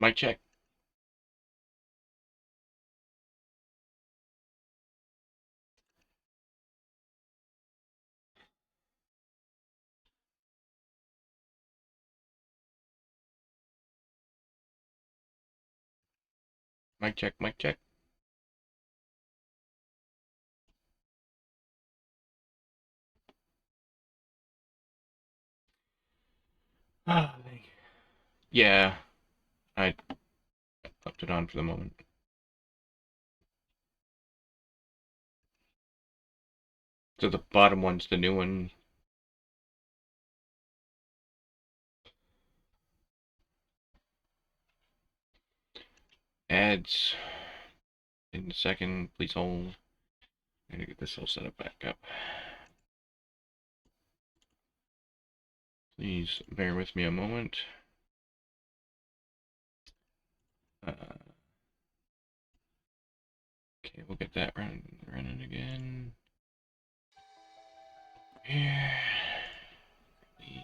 Mic check. Mic check. Mic check. Ah, yeah, I left it on for the moment. So the bottom one's the new one. Ads in a second. Please hold. I gotta get this all set up back up. Please bear with me a moment. Okay, we'll get that running again. Here. Please.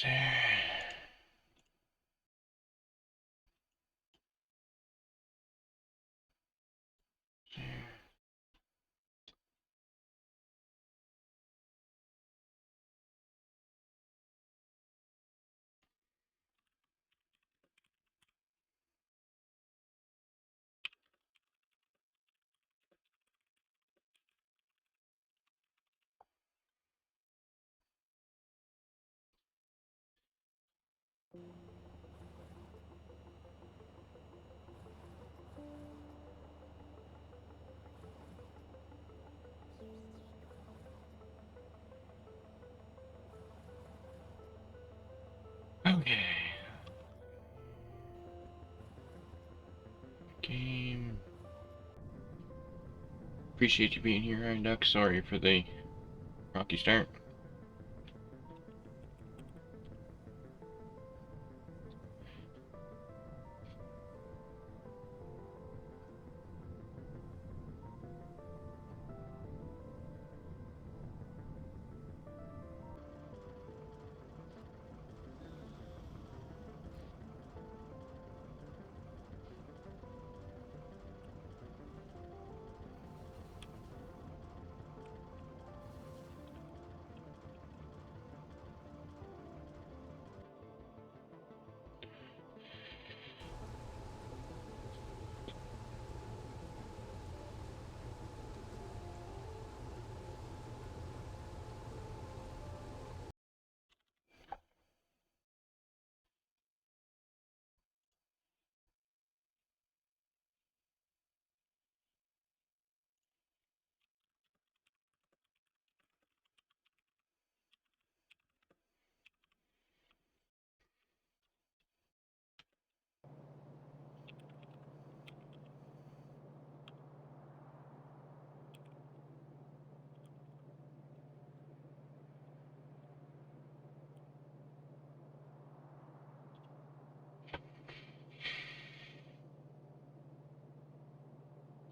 There. There. Okay. Game. Appreciate you being here, Iron Duck. Sorry for the rocky start.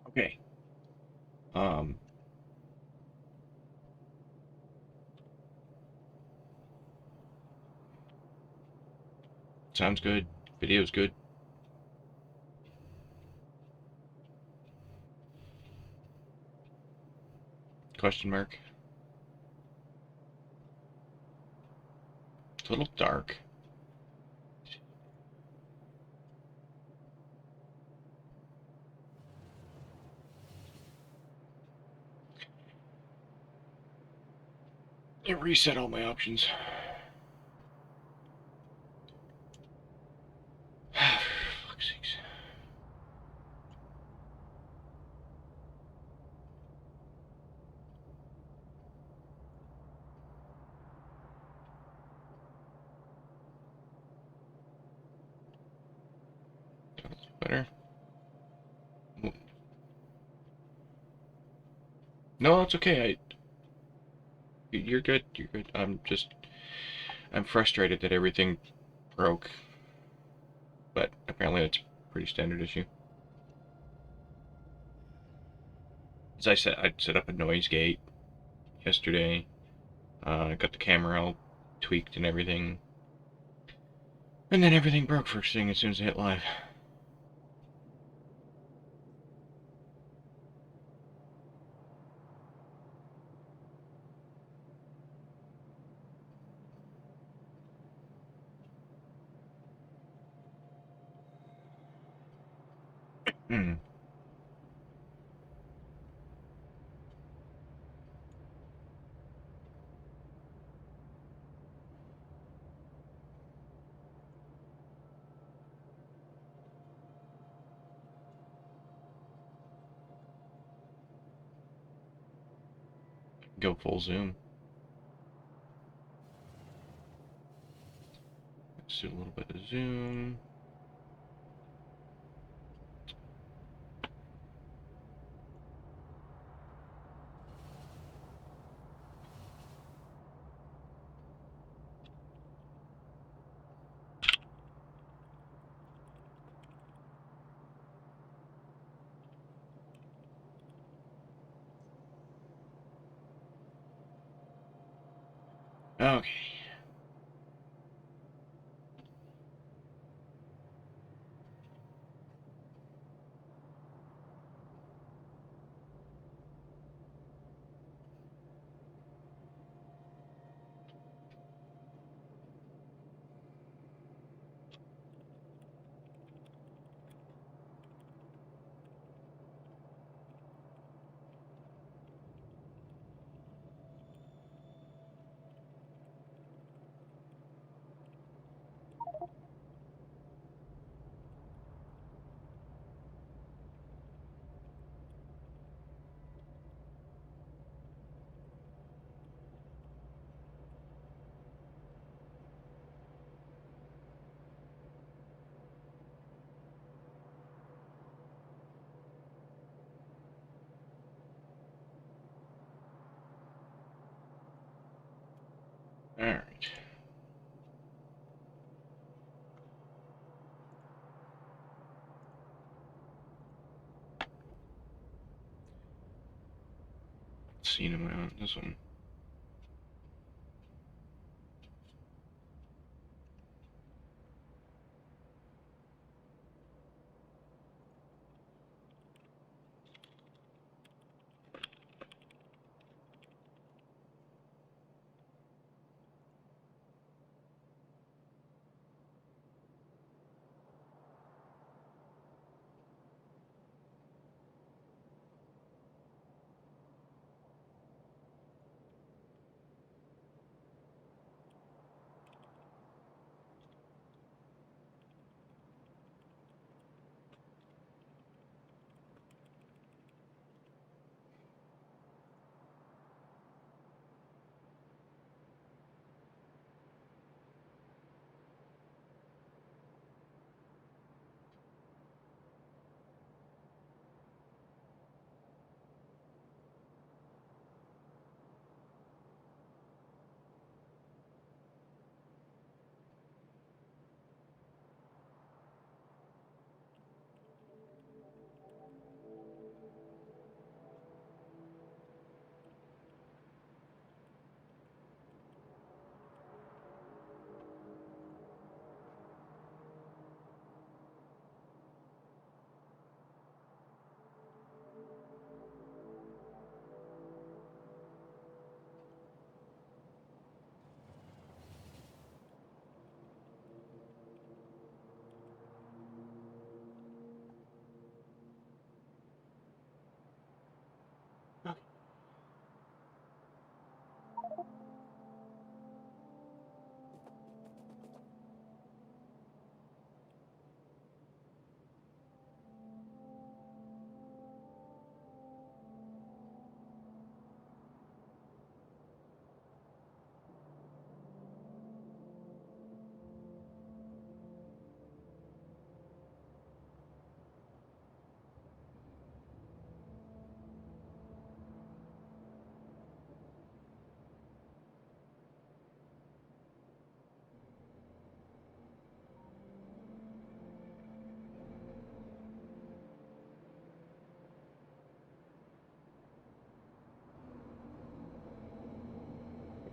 Okay. Sounds good. Video's good. Question mark. It's a little dark. I reset all my options. Fuck's sakes. Better. No, it's okay. You're good. You're good. I'm frustrated that everything broke, but apparently it's a pretty standard issue. As I said, I set up a noise gate yesterday. Got the camera all tweaked and everything. And then everything broke first thing as soon as I hit live. Hmm. Go full zoom. Let's do a little bit of zoom. Okay. Alright. What scene am I on? This one.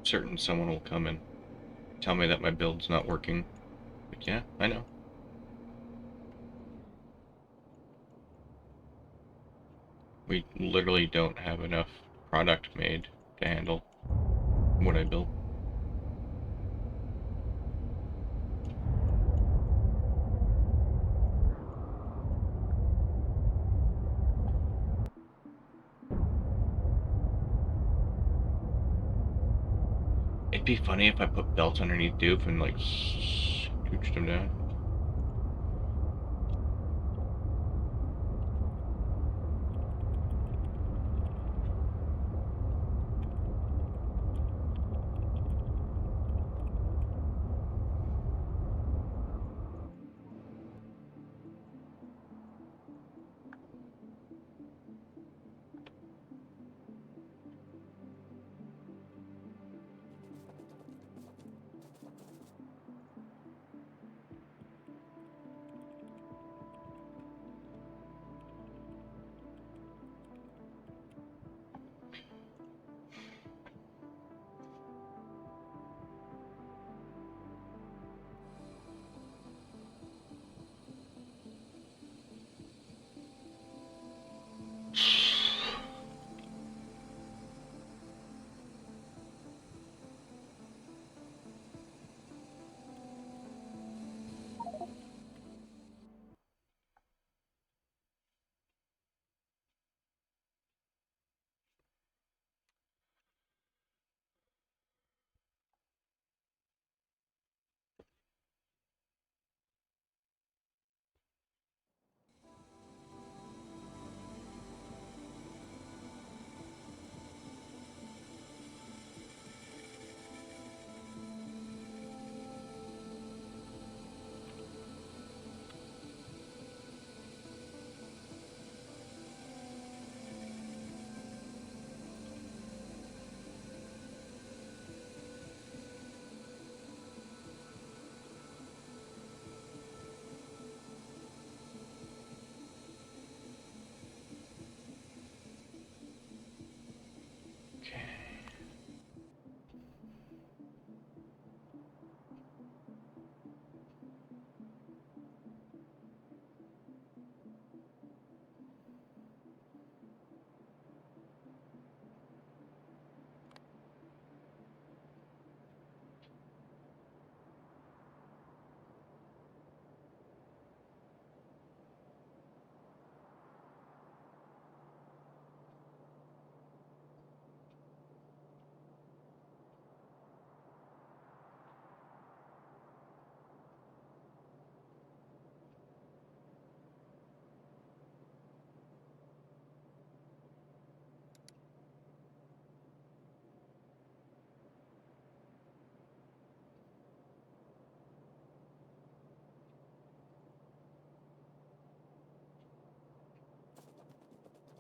certain someone will come and tell me that my build's not working. But yeah, I know. We literally don't have enough product made to handle what I built. It'd be funny if I put belts underneath Doof and like scooched him down.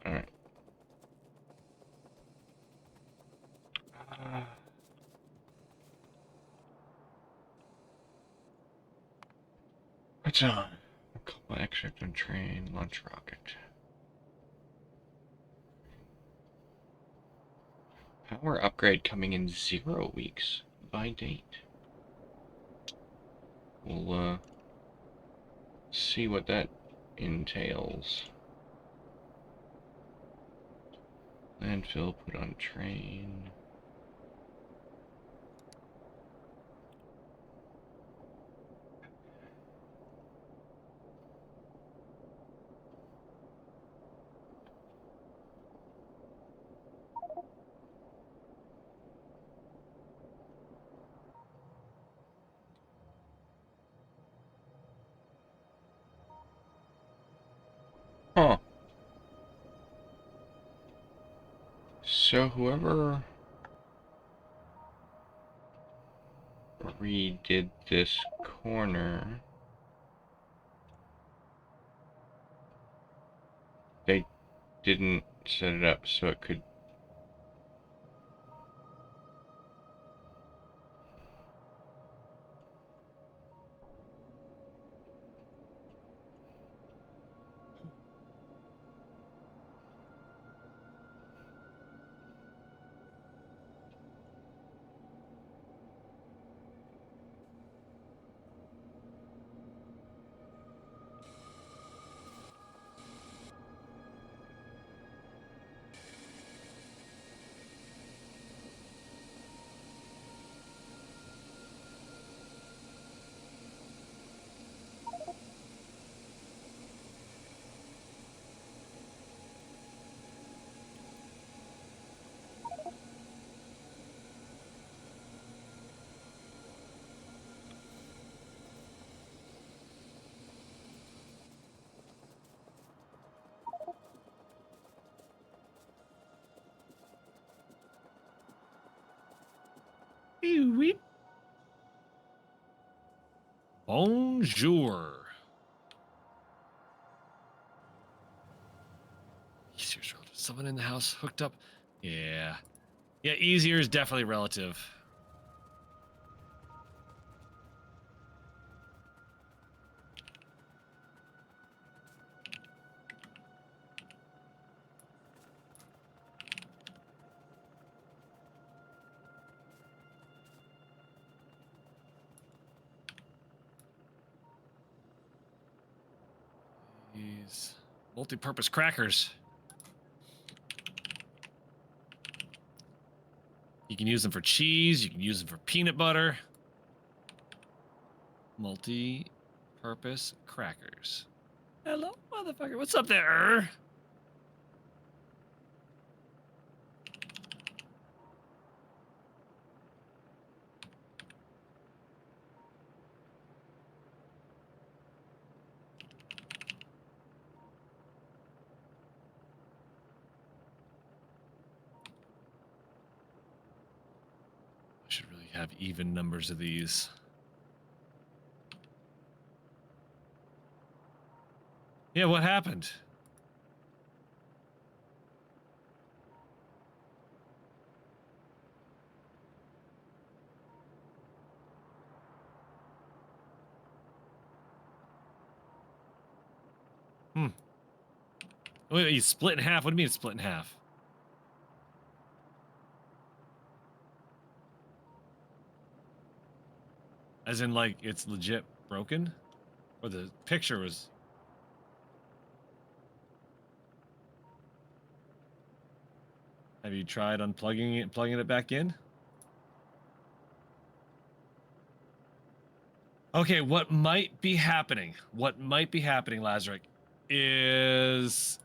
Alright. What's on? A couple extra on train, launch rocket. Power upgrade coming in 0 weeks by date. We'll see what that entails. Landfill put on train. Huh. So whoever redid this corner, they didn't set it up so it could. Bonjour. Easier's relative. Someone in the house hooked up. Yeah. Yeah, easier is definitely relative. These multi-purpose crackers. You can use them for cheese. You can use them for peanut butter. Multi-purpose crackers. Hello, motherfucker. What's up there? I should really have even numbers of these. Yeah, what happened? Wait, you split in half? What do you mean it's split in half? As in, like, it's legit broken? Or the picture was... Have you tried unplugging it and plugging it back in? Okay, what might be happening, Lazaric, is...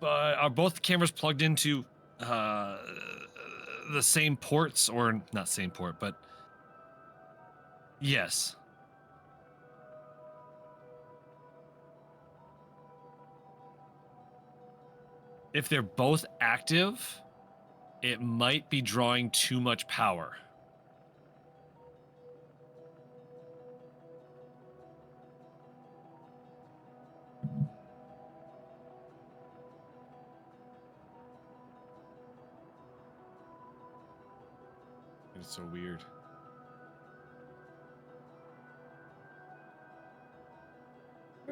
are both cameras plugged into the same ports? Or not same port, but... Yes. If they're both active, it might be drawing too much power. It's so weird.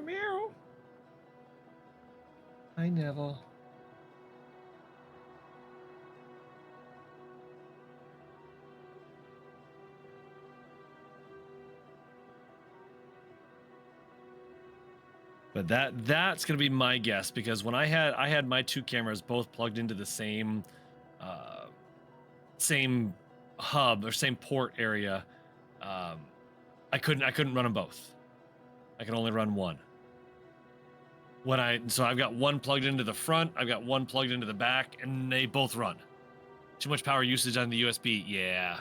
Meow. Hi, Neville. But that's gonna be my guess, because when I had my two cameras both plugged into the same same hub or same port area, I couldn't run them both. I can only run one. So I've got one plugged into the front, I've got one plugged into the back, and they both run. Too much power usage on the USB. Yeah.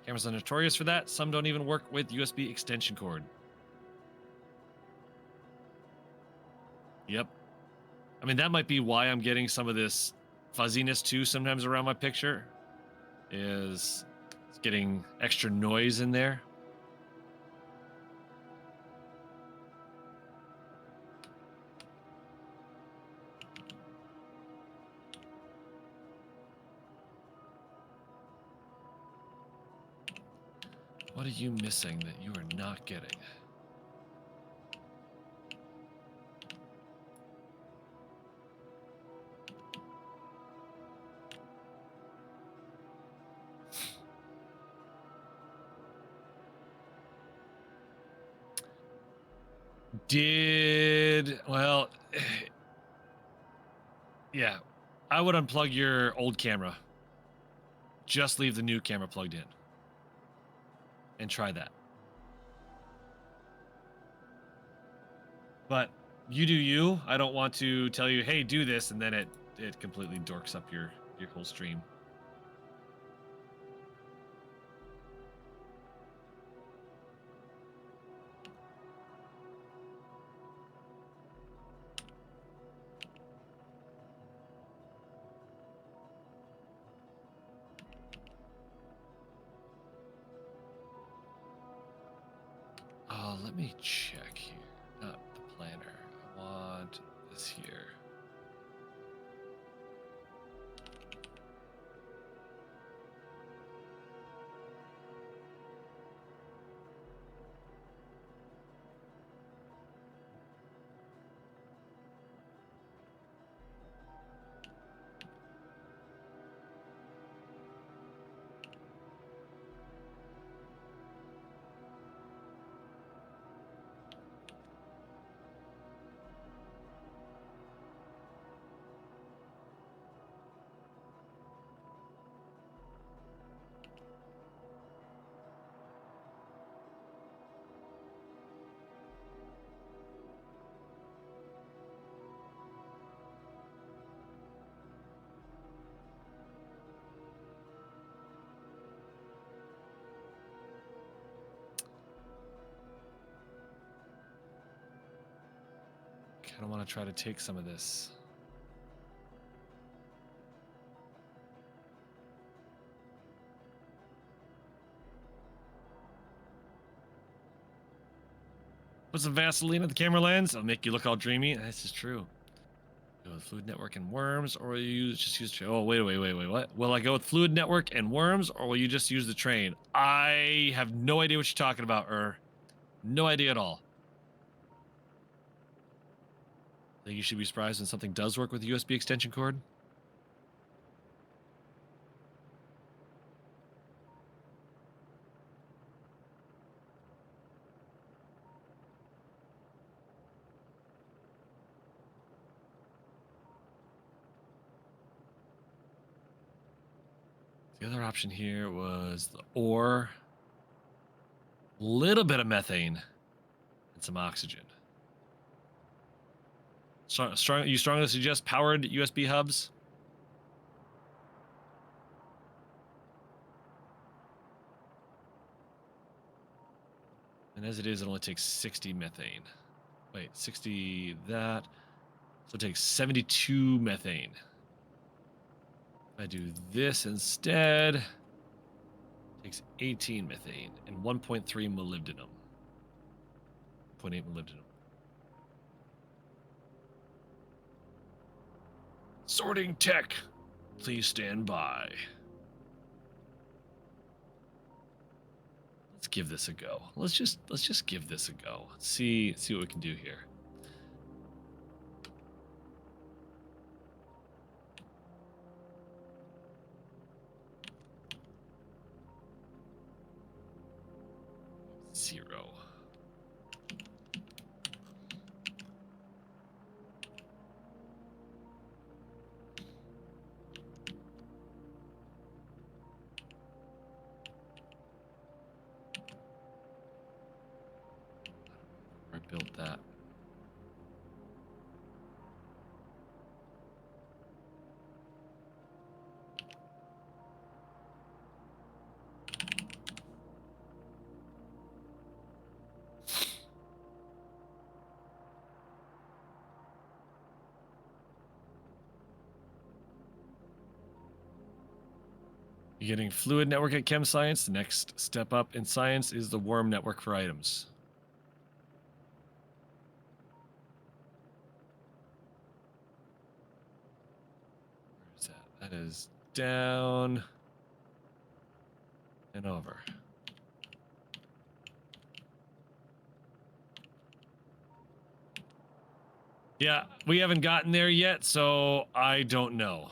Cameras are notorious for that. Some don't even work with USB extension cord. Yep. I mean, that might be why I'm getting some of this fuzziness too sometimes around my picture. Is it's getting extra noise in there. What are you missing that you are not getting? Well, yeah, I would unplug your old camera. Just leave the new camera plugged in. And try that. But you do you. I don't want to tell you, hey, do this, and then it completely dorks up your whole stream. let me check here. Not the planner. I want this here. I don't want to try to take some of this. Put some Vaseline on the camera lens. It'll make you look all dreamy. This is true. Go with Fluid Network and Worms, or will you just use... Oh, wait. What? Will I go with Fluid Network and Worms, or will you just use the train? I have no idea what you're talking about, no idea at all. I think you should be surprised when something does work with a USB extension cord. The other option here was the ore, little bit of methane, and some oxygen. You strongly suggest powered USB hubs? And as it is, it only takes 60 methane. Wait, 60 that. So it takes 72 methane. If I do this instead, it takes 18 methane and 1.3 molybdenum. 0.8 molybdenum. Sorting tech, please stand by. Let's give this a go. Let's just give this a go. See what we can do here. Zero. I built that. You're getting Fluid Network at Chem Science. The next step up in science is the Worm Network for items. Where's that? That is down and over. Yeah, we haven't gotten there yet, so I don't know.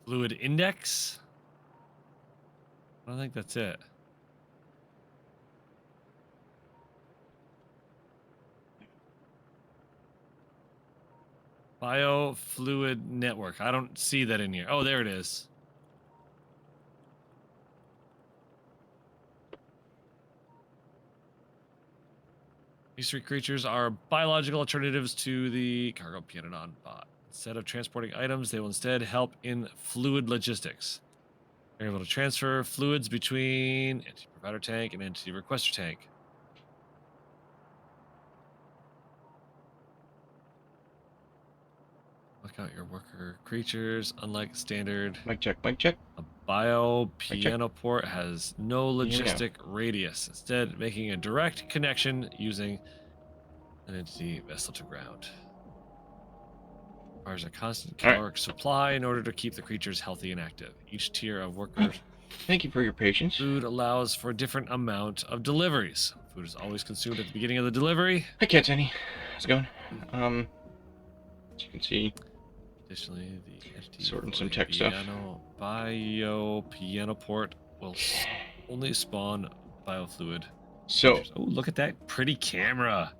Fluid index? I don't think that's it. Biofluid network. I don't see that in here. Oh, there it is. These three creatures are biological alternatives to the cargo Pianon bot. Instead of transporting items, they will instead help in fluid logistics. They're able to transfer fluids between entity provider tank and entity requester tank. Check out your worker creatures. Unlike standard, Mic check, mic check. a bio Mic check. piano port has no Can you hear me now? logistic radius, instead making a direct connection using an entity vessel to ground. Requires a constant All right. caloric supply in order to keep the creatures healthy and active. Each tier of workers Thank you for your patience. food allows for a different amount of deliveries. Food is always consumed at the beginning of the delivery. Hi, Cat Annie. How's it going? As you can see, Additionally, the entity sorting for some the tech stuff. piano port will only spawn biofluid. So, Oh, look at that pretty camera.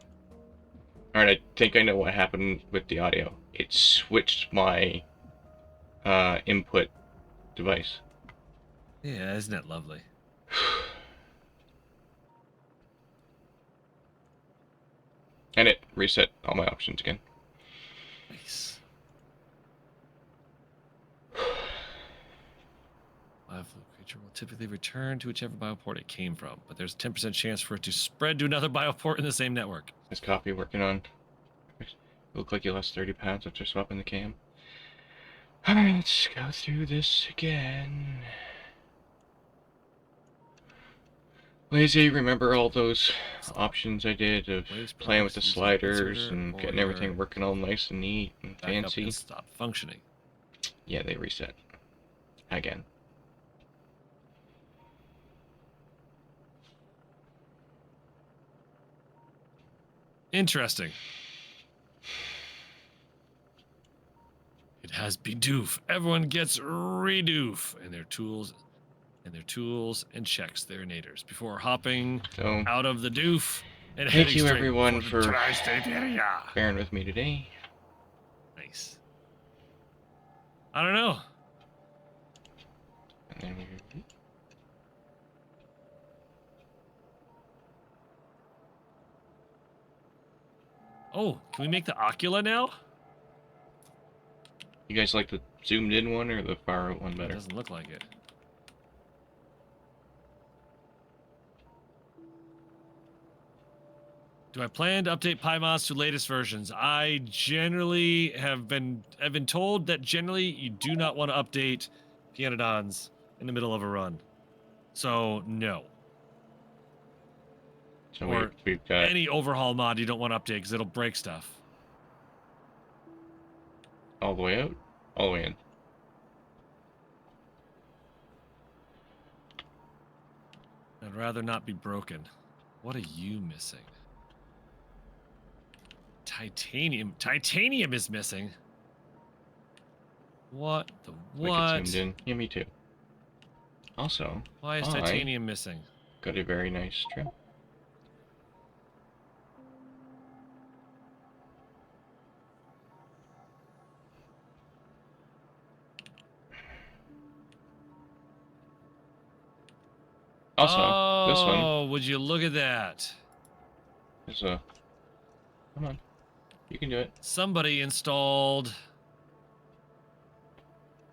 all right, I think I know what happened with the audio. It switched my input device. Yeah, isn't that lovely? And it reset all my options again. Nice. Biofluid creature will typically return to whichever bioport it came from, but there's a 10% chance for it to spread to another bioport in the same network. Is Coffee working on? You look like you lost 30 pounds after swapping the cam. Alright, let's go through this again. Lazy, remember all those options I did of playing with the sliders and getting everything working all nice and neat and fancy? And stop functioning. Yeah, they reset. Again. Interesting. It has Bidoof. Everyone gets Redoof and their tools and checks their naders before hopping So, out of the doof and thank heading you straight everyone the for tri-state area. bearing with me today. Nice. I don't know. And then we... Oh, can we make the Ocula now? You guys like the zoomed in one or the far out one It better? doesn't look like it. Do I plan to update PyMods to latest versions? I generally have been told that generally you do not want to update Pianodons in the middle of a run. So no. So Or we've got... any overhaul mod you don't want to update because it'll break stuff. all the way out? All the way in. I'd rather not be broken. What are you missing? Titanium. Titanium is missing. What the what? Like it zoomed in. Yeah, me too. Also, Why is titanium missing? got a very nice trim. Also, this one. Oh, would you look at that? There's a... Come on. You can do it. Somebody installed...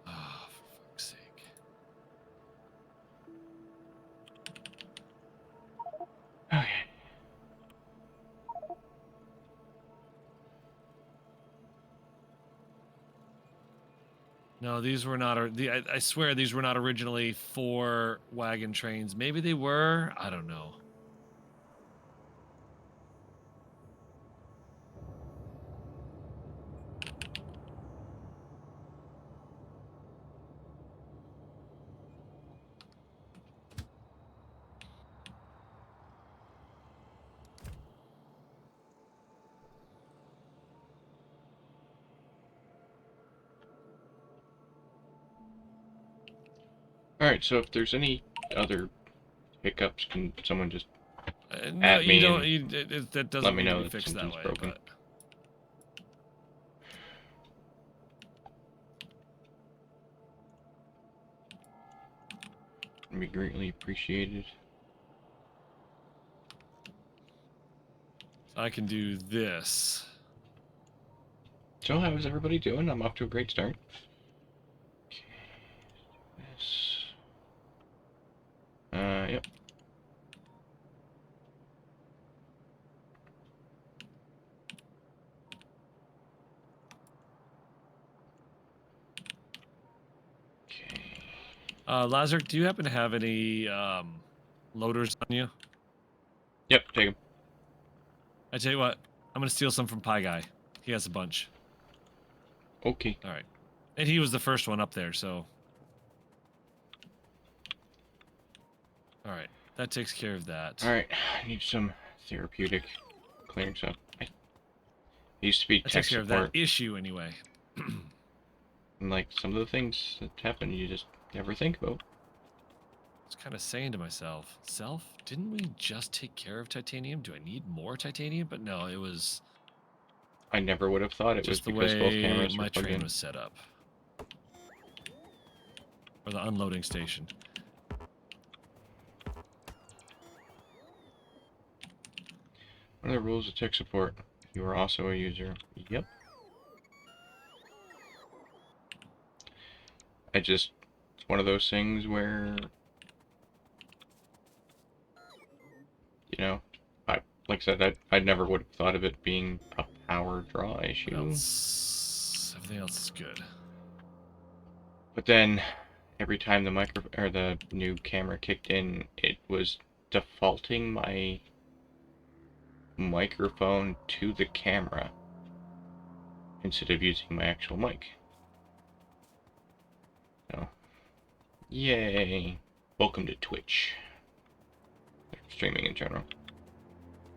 Oh, for fuck's sake. Okay. No, these were not... I swear these were not originally 4 wagon trains. Maybe they were? I don't know. Alright, so if there's any other hiccups, can someone just No, at me you don't. and that doesn't let me need to know be that fixed that something's way. broken? But It'd be greatly appreciated. I can do this. So how is everybody doing? I'm off to a great start. Okay. This. Yep. Lazar, do you happen to have any loaders on you? Yep, take him. I tell you what, I'm gonna steal some from Pie Guy. He has a bunch. Okay. All right, and he was the first one up there, so. All right, that takes care of that. Alright, I need some therapeutic clearing stuff. I used to be That tech takes care of that support, issue anyway. and like some of the things that happen, you just never think about. I was kind of saying to myself, didn't we just take care of titanium? Do I need more titanium? But no, it was I never would have thought it was just the because both way cameras were my plugged train in. was set up. Or the unloading station. What are the rules of tech support? You are also a user. Yep. It's one of those things where, you know, like I said, I never would have thought of it being a power draw What issue. else? Everything else is good. But then, every time the new camera kicked in, it was defaulting my microphone to the camera instead of using my actual mic. So, yay! Welcome to Twitch. Streaming in general.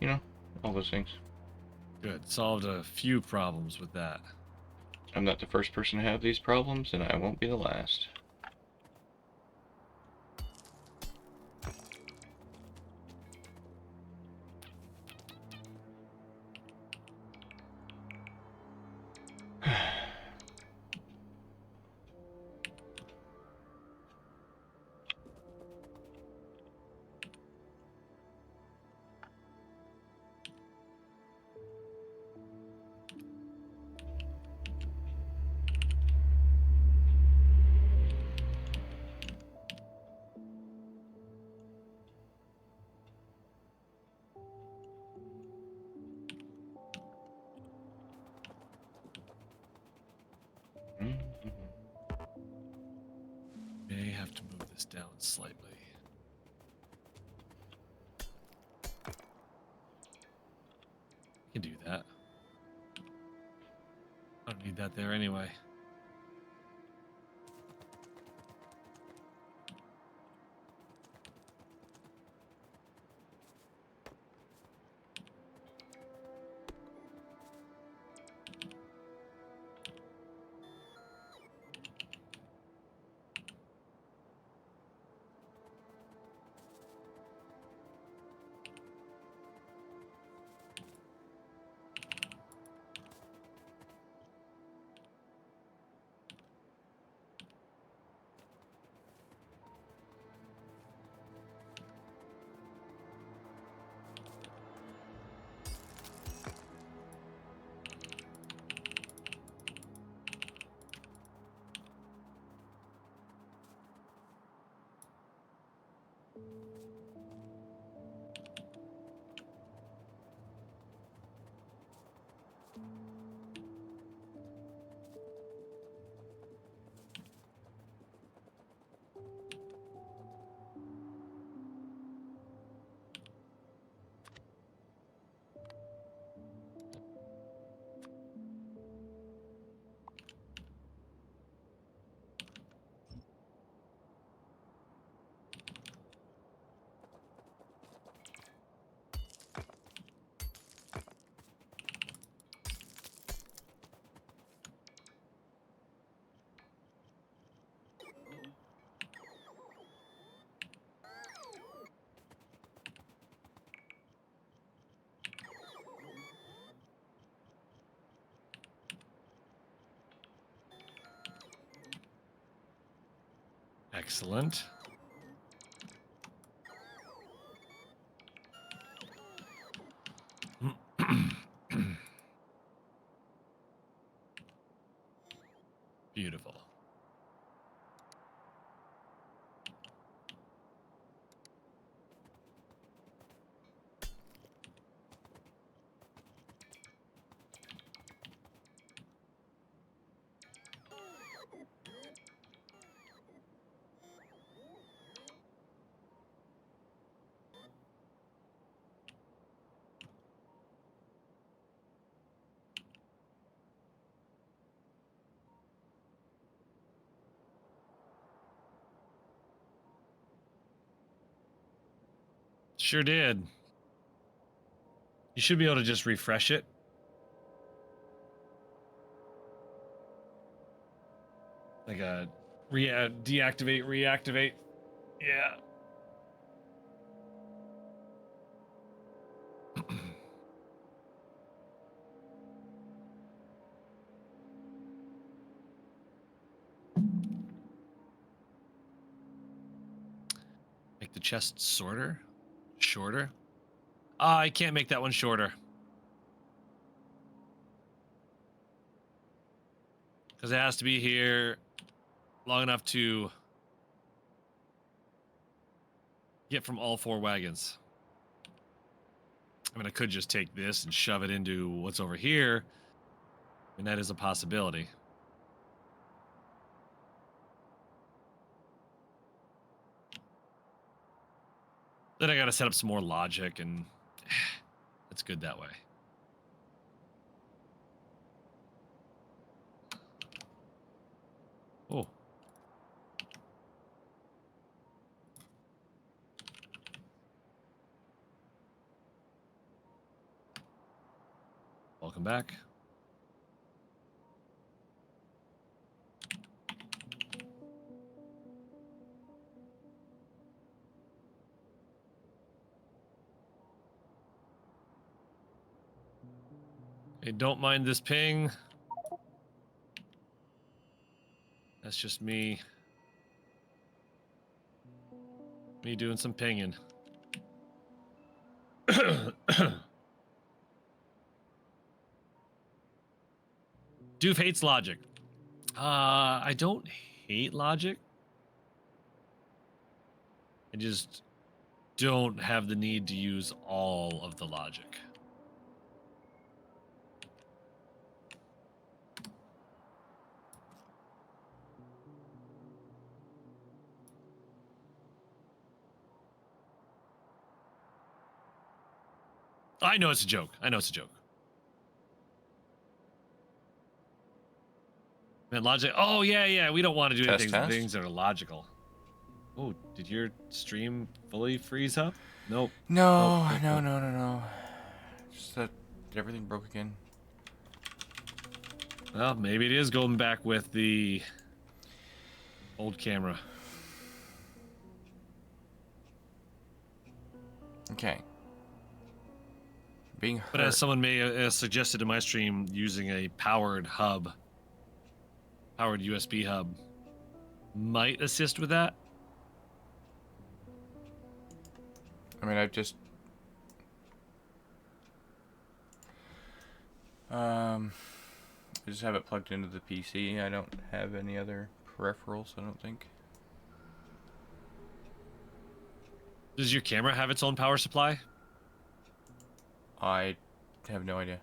You know, all those things. Good. Solved a few problems with that. I'm not the first person to have these problems, and I won't be the last. May have to move this down slightly. I can do that. I don't need that there anyway. Excellent. Beautiful. Sure did. You should be able to just refresh it. Like a deactivate, reactivate. Yeah. Make the chest shorter. I can't make that one shorter. Because it has to be here long enough to get from all 4 wagons. I mean, I could just take this and shove it into what's over here, and that is a possibility. Then I gotta set up some more logic, and it's good that way. Oh. Welcome back. Hey, don't mind this ping. That's just me. Me doing some pinging. Doof hates logic. I don't hate logic. I just don't have the need to use all of the logic. I know it's a joke. I know it's a joke. Man, logic. Oh, yeah. We don't want to do Test, anything test. things that are logical. Oh, did your stream fully freeze up? Nope. No, Nope. no. Just that everything broke again. Well, maybe it is going back with the old camera. Okay. Being hurt. But as someone may have suggested in my stream, using a powered USB hub, might assist with that. I mean, I just have it plugged into the PC. I don't have any other peripherals, I don't think. Does your camera have its own power supply? I have no idea.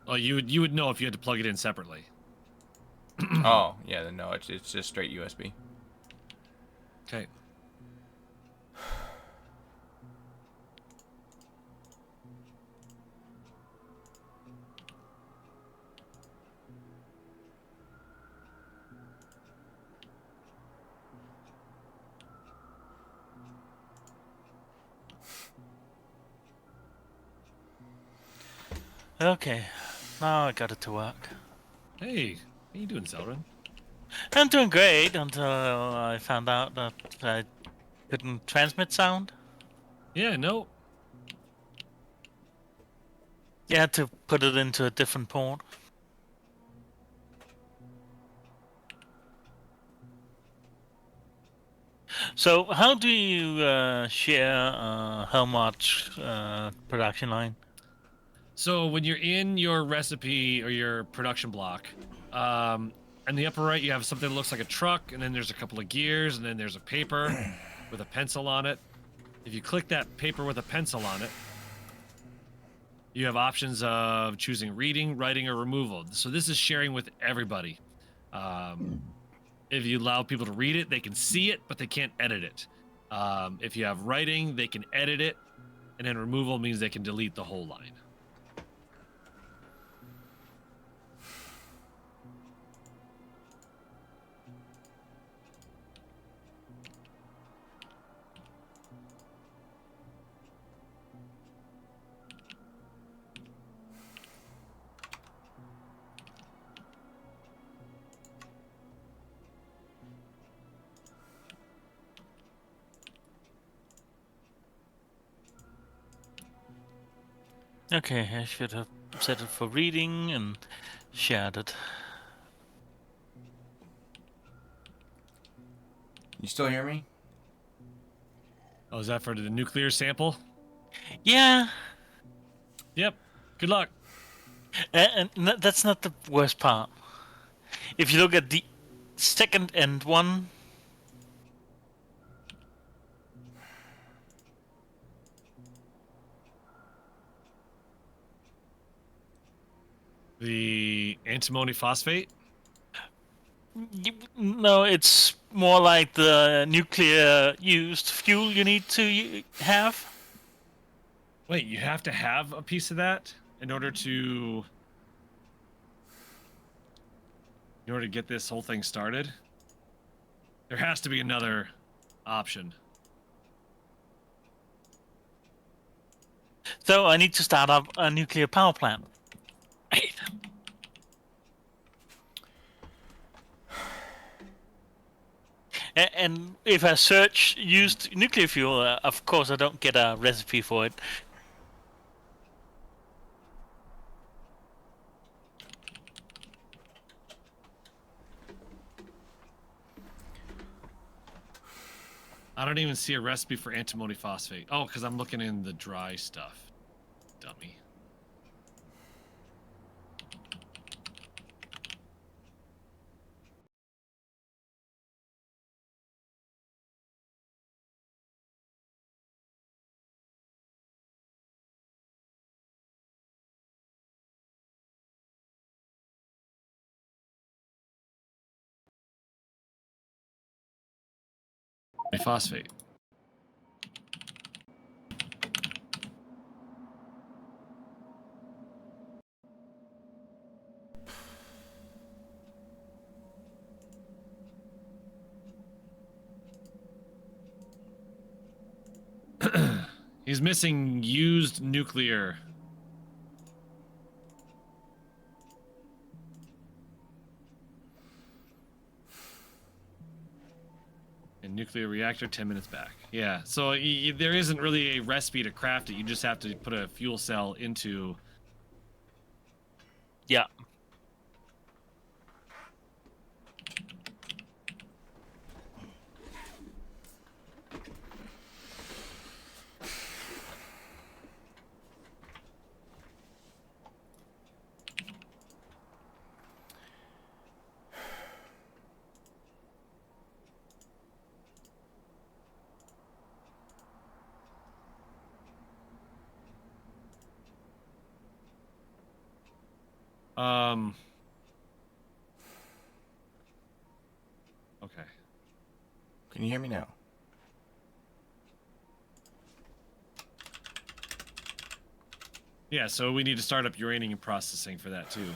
Oh, you would know if you had to plug it in separately. Oh, yeah, then no, it's just straight USB. Okay. Okay, now I got it to work. Hey, how you doing, Zelrin? I'm doing great until I found out that I couldn't transmit sound. Yeah, no. You had to put it into a different port. So how do you share how much production line? So when you're in your recipe or your production block, in the upper right you have something that looks like a truck, and then there's a couple of gears, and then there's a paper with a pencil on it. If you click that paper with a pencil on it, you have options of choosing reading, writing, or removal. So this is sharing with everybody. If you allow people to read it, they can see it, but they can't edit it. If you have writing, they can edit it, and then removal means they can delete the whole line. Okay, I should have set it for reading and shared it. You still hear me? Oh, is that for the nuclear sample? Yeah, Yep. Good luck. and that's not the worst part. If you look at the second end one, The antimony phosphate? no, it's more like the nuclear used fuel you need to have. Wait, you have to have a piece of that in order to get this whole thing started? There has to be another option. So I need to start up a nuclear power plant. And if I search used nuclear fuel, of course I don't get a recipe for it. I don't even see a recipe for antimony phosphate. Oh, because I'm looking in the dry stuff. Dummy. Phosphate. He's missing used nuclear. And nuclear reactor 10 minutes back. Yeah, so there isn't really a recipe to craft it. You just have to put a fuel cell into... Yeah. Okay. Can you hear me now? Yeah, so we need to start up uranium processing for that too.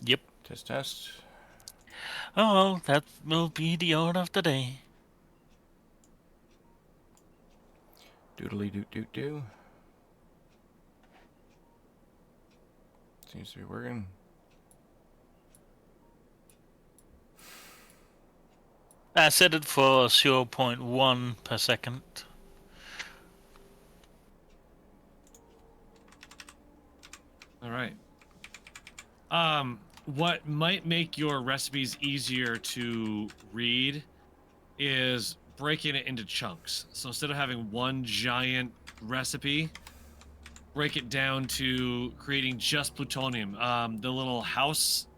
Yep. Test, test. Oh, well, that will be the order of the day. Doodly doot doot doo. Seems to be working. I set it for 0.1 per second. All right. What might make your recipes easier to read is breaking it into chunks. So instead of having one giant recipe, break it down to creating just plutonium. The little house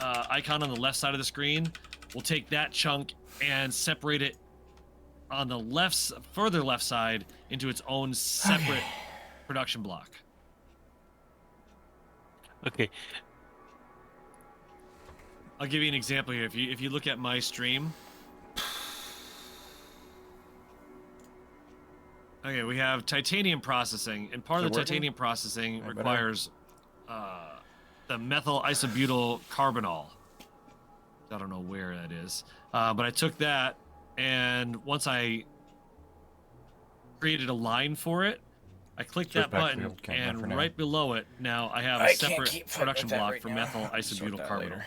icon on the left side of the screen will take that chunk and separate it on the further left side into its own separate production block. Okay. I'll give you an example here. If you look at my stream. Okay, we have titanium processing, and part of the titanium processing requires the methyl isobutyl carbonyl. I don't know where that is, but I took that, and once I created a line for it, I clicked that button, and right below it, now I have a separate production block for methyl isobutyl carbonyl.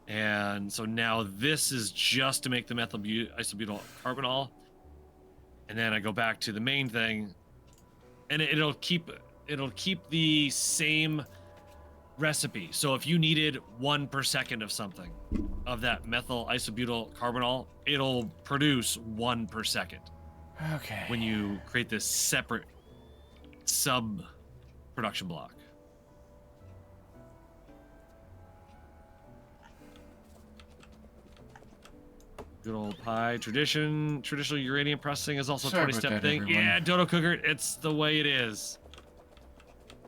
And so now this is just to make the methyl isobutyl carbonyl. And then I go back to the main thing, and it'll keep it'll keep the same recipe. So if you needed 1 per second of something, of that methyl isobutyl carbonyl, it'll produce 1 per second. Okay. When you create this separate sub production block. Good old pie tradition. Traditional uranium processing is also a Sorry 20-step about that, thing. everyone. Yeah, Dodo Cooker, it's the way it is.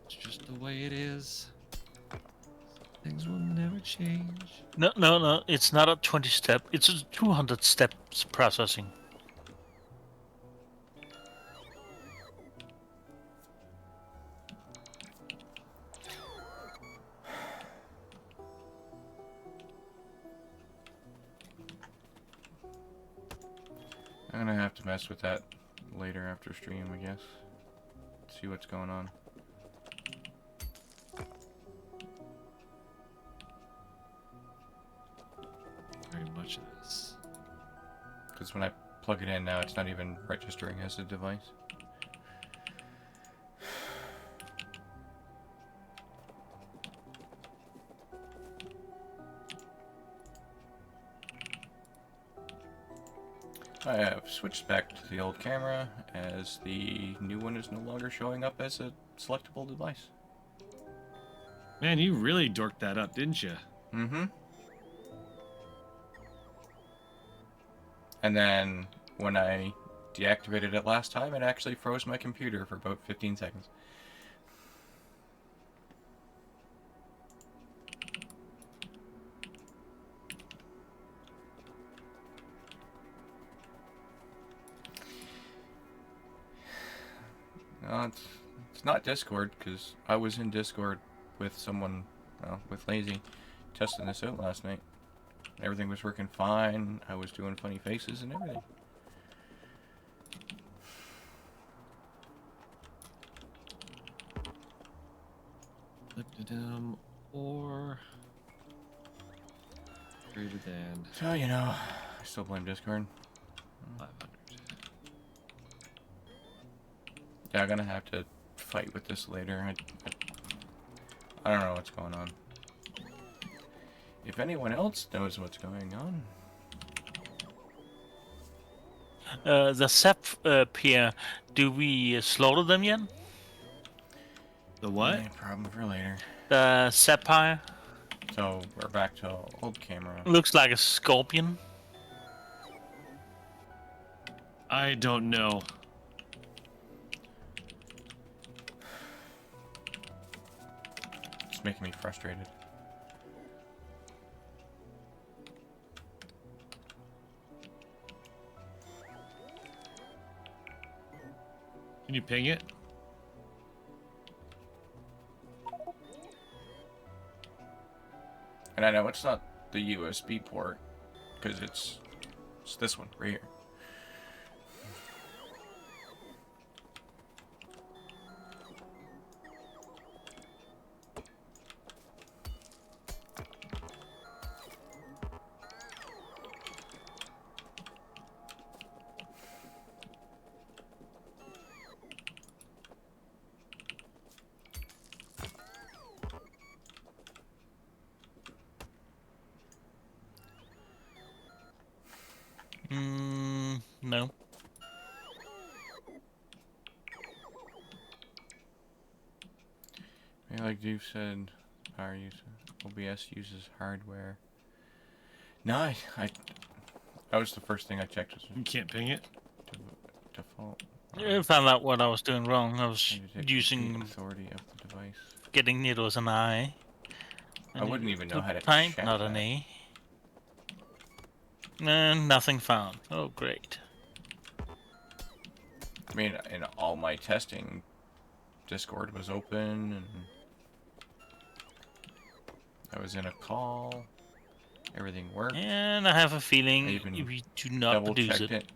It's just the way it is. Things will never change. No. It's not a 20-step. It's a 200 steps processing. I'm gonna have to mess with that later after stream, I guess. See what's going on. Very much of this. Because when I plug it in now, it's not even registering as a device. I have switched back to the old camera, as the new one is no longer showing up as a selectable device. Man, you really dorked that up, didn't you? Mm-hmm. And then, when I deactivated it last time, it actually froze my computer for about 15 seconds. No, it's not Discord, because I was in Discord with someone, well, with Lazy, testing this out last night. Everything was working fine. I was doing funny faces and everything. Or greater than So, you know, I still blame Discord. 500. Yeah, I'm gonna have to fight with this later. I don't know what's going on. If anyone else knows what's going on. The sap here, do we slaughter them yet? The what? Yeah, problem for later. The sapphire So, we're back to old camera. looks like a scorpion. I don't know. It's making me frustrated. Can you ping it? And I know it's not the USB port, because it's this one right here. No. Yeah, like Dave said, power use OBS uses hardware. No, that was the first thing I checked. Was You can't ping it? default. I found out what I was doing wrong. I was Detect the using authority of the device. getting it was an I. I wouldn't even know how to type, check not an that. E. And nothing found. Oh, great. I mean, in all my testing, Discord was open, and I was in a call. Everything worked. And I have a I feeling even we do not Double produce checked it. it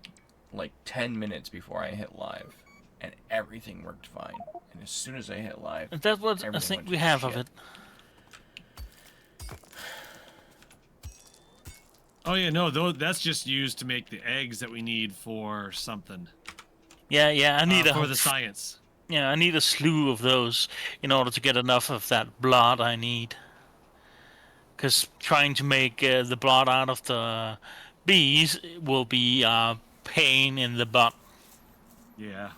like 10 minutes before I hit live, and everything worked fine. And as soon as I hit live, And that's what I everything think went we to have of shit. it. Oh yeah, no, that's just used to make the eggs that we need for something. Yeah, I need for a the science. Yeah, I need a slew of those in order to get enough of that blood I need. Because trying to make the blood out of the bees will be a pain in the butt. Yeah.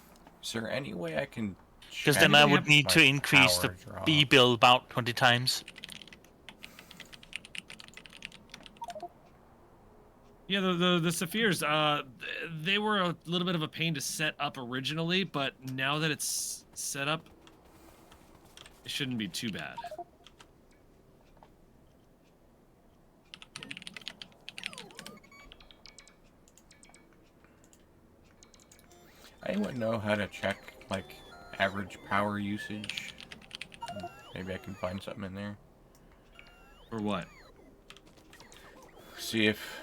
Is there any way I can Because check then I Anybody would have? need my to increase the power bee drop? bill about 20 times. Yeah, the Saphirs, they were a little bit of a pain to set up originally, but now that it's set up, it shouldn't be too bad. Anyone know how to check, like, average power usage? Maybe I can find something in there. For what? See if,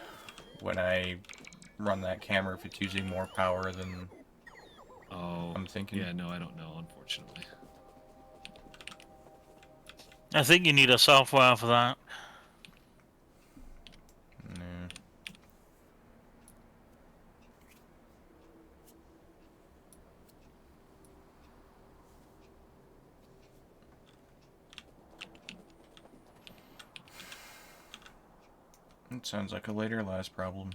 when I run that camera, if it's using more power than Oh, I'm thinking. yeah, no, I don't know, unfortunately. I think you need a software for that. No. It sounds like a later last problem.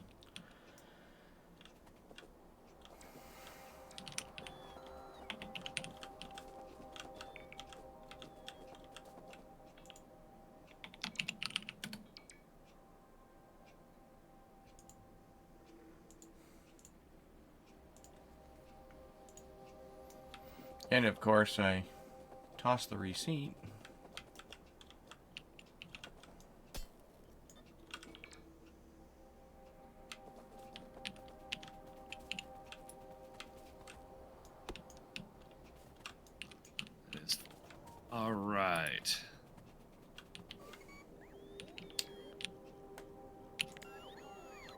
And of course, I tossed the receipt. It is full. All right.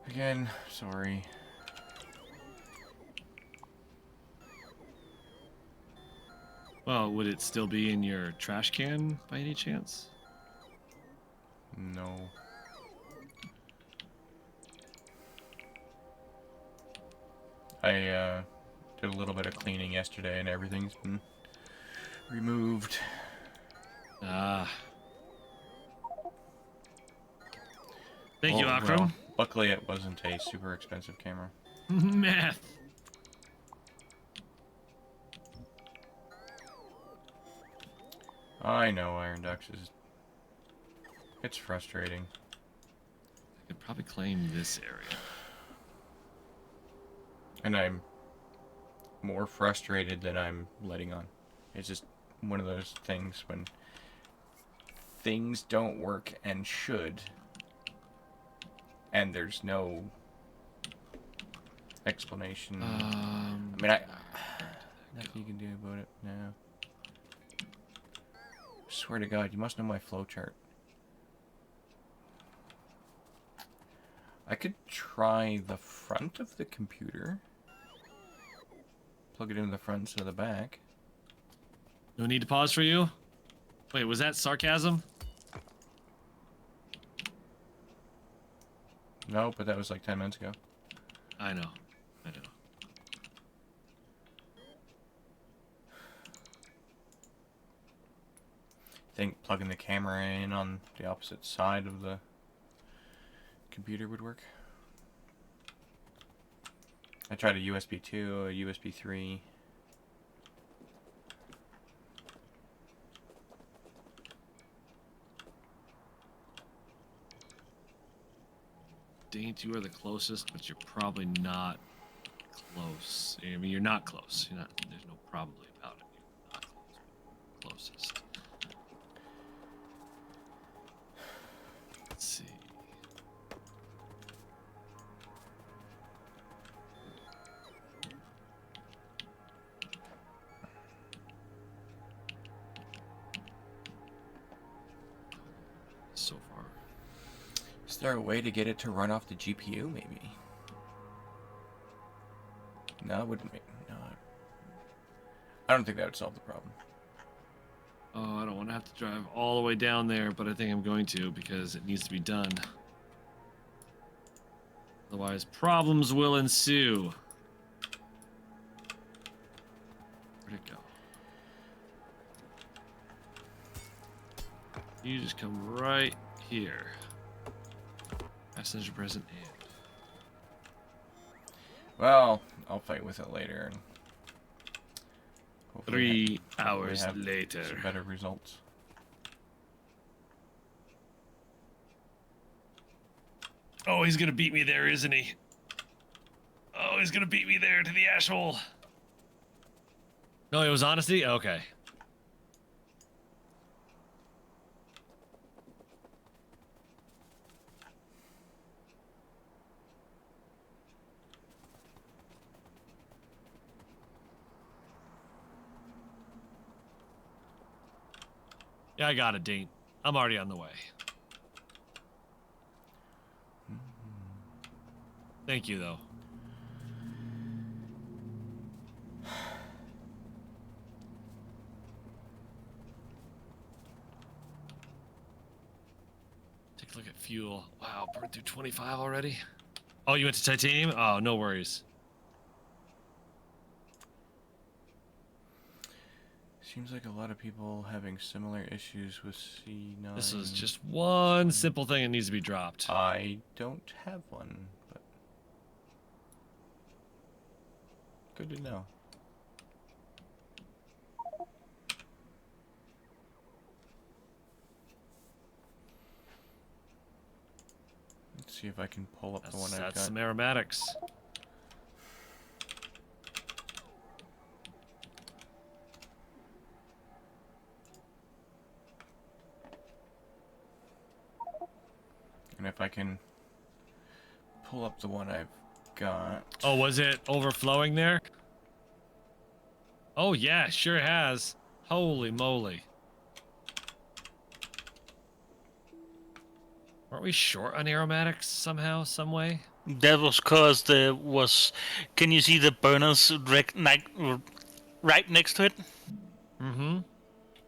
Again, sorry. Well, would it still be in your trash can by any chance? No. I did a little bit of cleaning yesterday and everything's been removed. Ah. Thank you, Oh, Akram. well, luckily it wasn't a super expensive camera. Math. I know, Iron Ducks is... It's frustrating. I could probably claim this area. And I'm more frustrated than I'm letting on. It's just one of those things when things don't work and should, and there's no explanation. I mean, nothing you can do about it now. Swear to God, you must know my flowchart. I could try the front of the computer. Plug it into the front instead of the back. No need to pause for you? Wait, was that sarcasm? No, but that was like 10 minutes ago. I know. I know. I think plugging the camera in on the opposite side of the computer would work. I tried a USB 2, a USB 3. Daint, you are the closest, but you're probably not close. I mean, you're not close. You're not. There's no probably about it. You're not close. But closest. Let's see. So far. Is there a way to get it to run off the GPU, maybe? No, it wouldn't make... No. I don't think that would solve the problem. Oh, I don't want to have to drive all the way down there, but I think I'm going to because it needs to be done. Otherwise, problems will ensue. Where'd it go? You just come right here. Passenger present and. Well, I'll fight with it later and hopefully 3 hours have later. some better results. Oh, he's gonna beat me there, isn't he? Oh, he's gonna beat me there to the ash hole. No, it was honesty? Okay. Yeah, I got it, Dean. I'm already on the way. Thank you, though. Take a look at fuel. Wow, burned through 25 already? Oh, you went to titanium? Oh, no worries. Seems like a lot of people having similar issues with C9. This is just one simple thing that needs to be dropped. I don't have one, but good to know. Let's see if I can pull up the one I've got. That's some aromatics. And if I can pull up the one I've got. Oh, was it overflowing there? Oh, yeah, sure has. Holy moly. Aren't we short on aromatics somehow, some way? That was cause there was. Can you see the burners right next to it? Mm-hmm.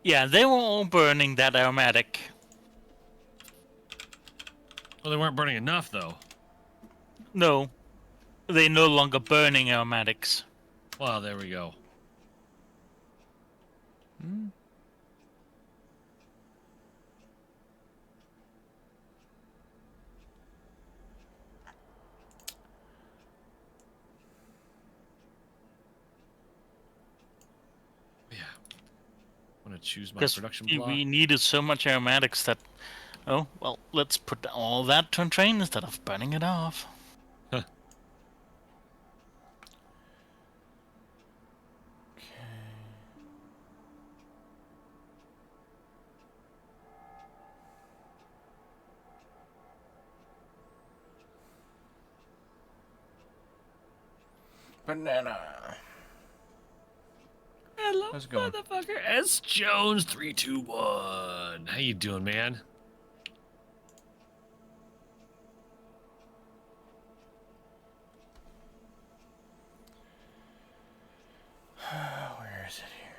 Yeah, they were all burning that aromatic. Well, they weren't burning enough, though. No, they're no longer burning aromatics. Well, there we go. Hmm. Yeah. I'm gonna choose my Because production block. we needed so much aromatics that. Oh, well, let's put all that to a train instead of burning it off. Huh. Banana. Hello, How's it going? motherfucker. S. Jones 321. How you doing, man? Where is it here?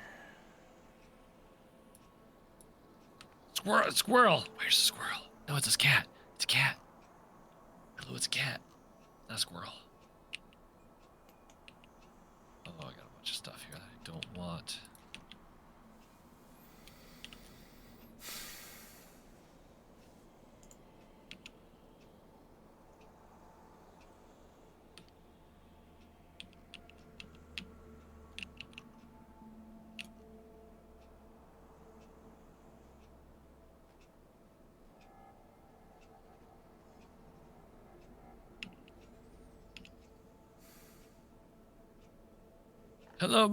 Squirrel, squirrel. Where's the squirrel? No, it's a cat. It's a cat. Hello, it's a cat. Not a squirrel. Oh, I got a bunch of stuff here that I don't want. Hello,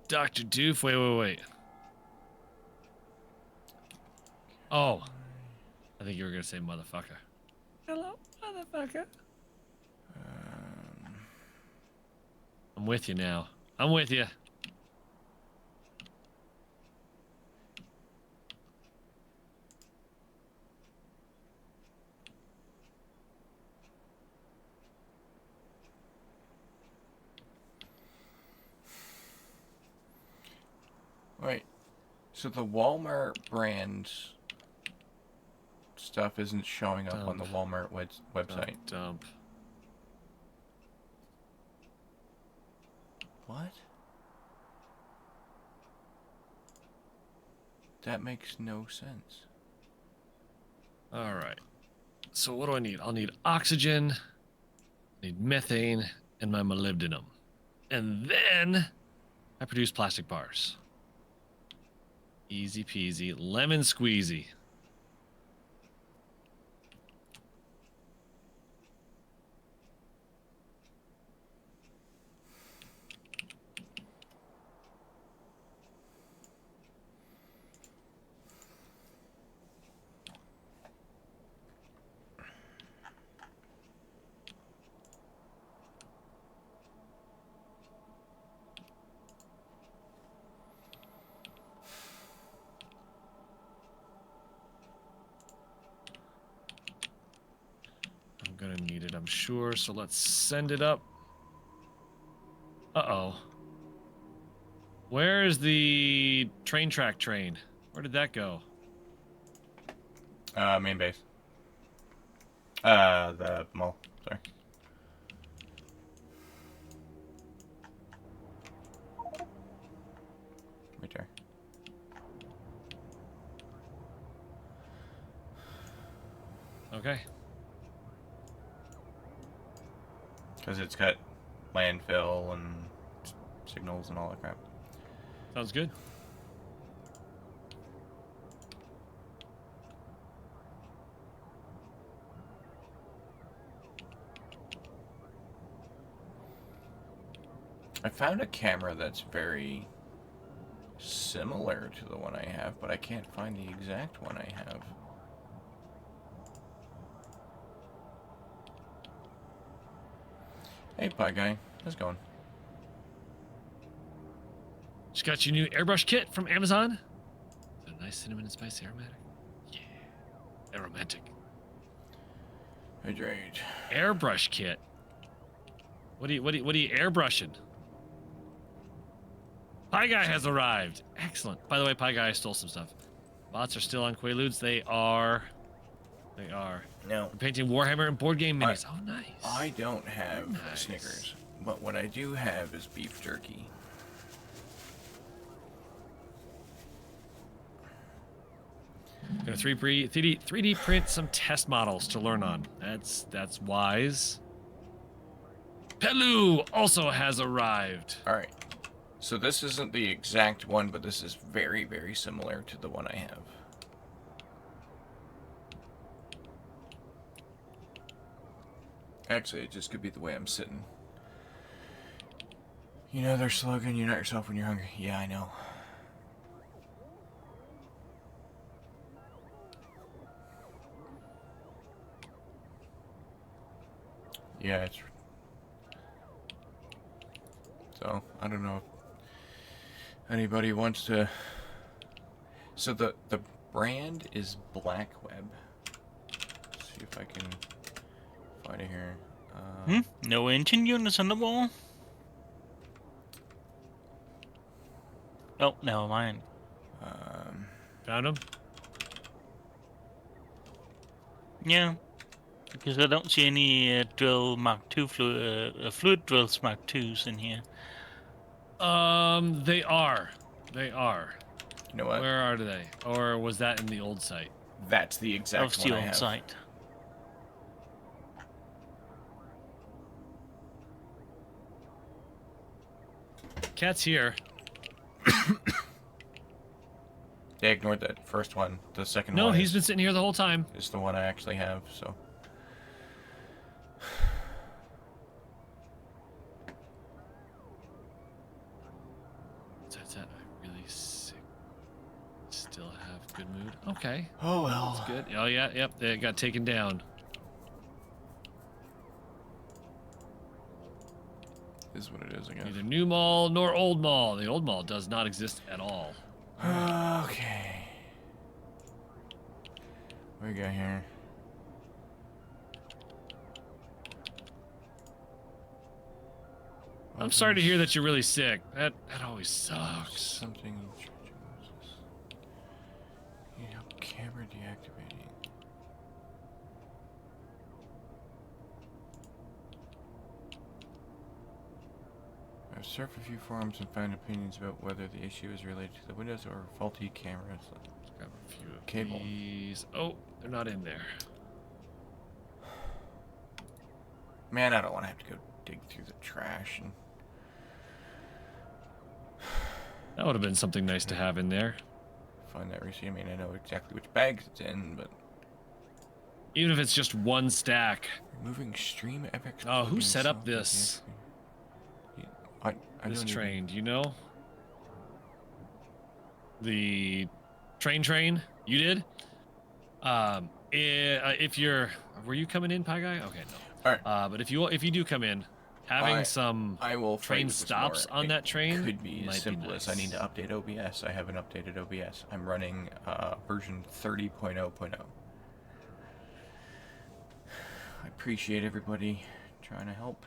Dr. Doof. Wait. Oh. I think you were going to say motherfucker. Hello, motherfucker. I'm with you now. I'm with you. Right. So the Walmart brand stuff isn't showing up on the Walmart website. Dump. What? That makes no sense. All right. So what do I need? I'll need oxygen, I need methane, and my molybdenum. And then I produce plastic bars. Easy peasy, lemon squeezy. I'm gonna need it, I'm sure, so let's send it up. Uh-oh. Where is the train track train? Where did that go? Main base. The mall. Sorry. Right there. Okay. Because it's got landfill and signals and all that crap. Sounds good. I found a camera that's very similar to the one I have, but I can't find the exact one I have. Hey, Pie Guy. How's it going? Just got your new airbrush kit from Amazon. Is it a nice cinnamon and spice aromatic? Yeah. Aromantic. Hydrate. Airbrush kit. What are you airbrushing? Pie Guy has arrived. Excellent. By the way, Pie Guy stole some stuff. Bots are still on Quaaludes. They are. They are. No. I'm painting Warhammer and board game minis. Oh, nice. I don't have Nice. Snickers, but what I do have is beef jerky. Gonna 3D print some test models to learn on. That's wise. Pelu also has arrived. All right. So this isn't the exact one, but this is very, very similar to the one I have. Actually, it just could be the way I'm sitting. You know their slogan, you're not yourself when you're hungry. Yeah, I know. Yeah, it's... So, I don't know if anybody wants to... So the brand is Black Web. Let's see if I can find it here. No engine units on the wall? Oh, never mind. Found him? Yeah, because I don't see any drill Mark II fluid drills Mark IIs in here. They are. They are. You know what? Where are they? Or was that in the old site? That's the exact Of one the I old have. site. Cat's here. They ignored that first one. The second No, one he's been sitting here the whole time. is the one I actually have, so... That's it. I'm really sick. Still have good mood. Okay. Oh well. That's good. Oh yeah, yep. They got taken down. Is what it is, I guess. Neither new mall nor old mall. The old mall does not exist at all. Okay. What we got here? I'm sorry to hear that you're really sick. That always sucks. Something in Church of Moses. Need help camera deactivating. I've surfed a few forums and found opinions about whether the issue is related to the Windows or faulty cameras. Grab a few of Cable. these. Oh, They're not in there. Man, I don't want to have to go dig through the trash and... That would have been something nice to have in there. find that receipt. I mean, I know exactly which bags it's in, but... Even if it's just one stack. Removing stream FX... Oh, who plugin set up software this? I This don't train, even... do you know? The train? You did? If you're... Were you coming in, Pie Guy? Okay, no. Alright. But if you do come in, having some I will train stops on that train could be as might simple be as I need nice. to update OBS. I haven't updated OBS. I'm running version 30.0.0. I appreciate everybody trying to help.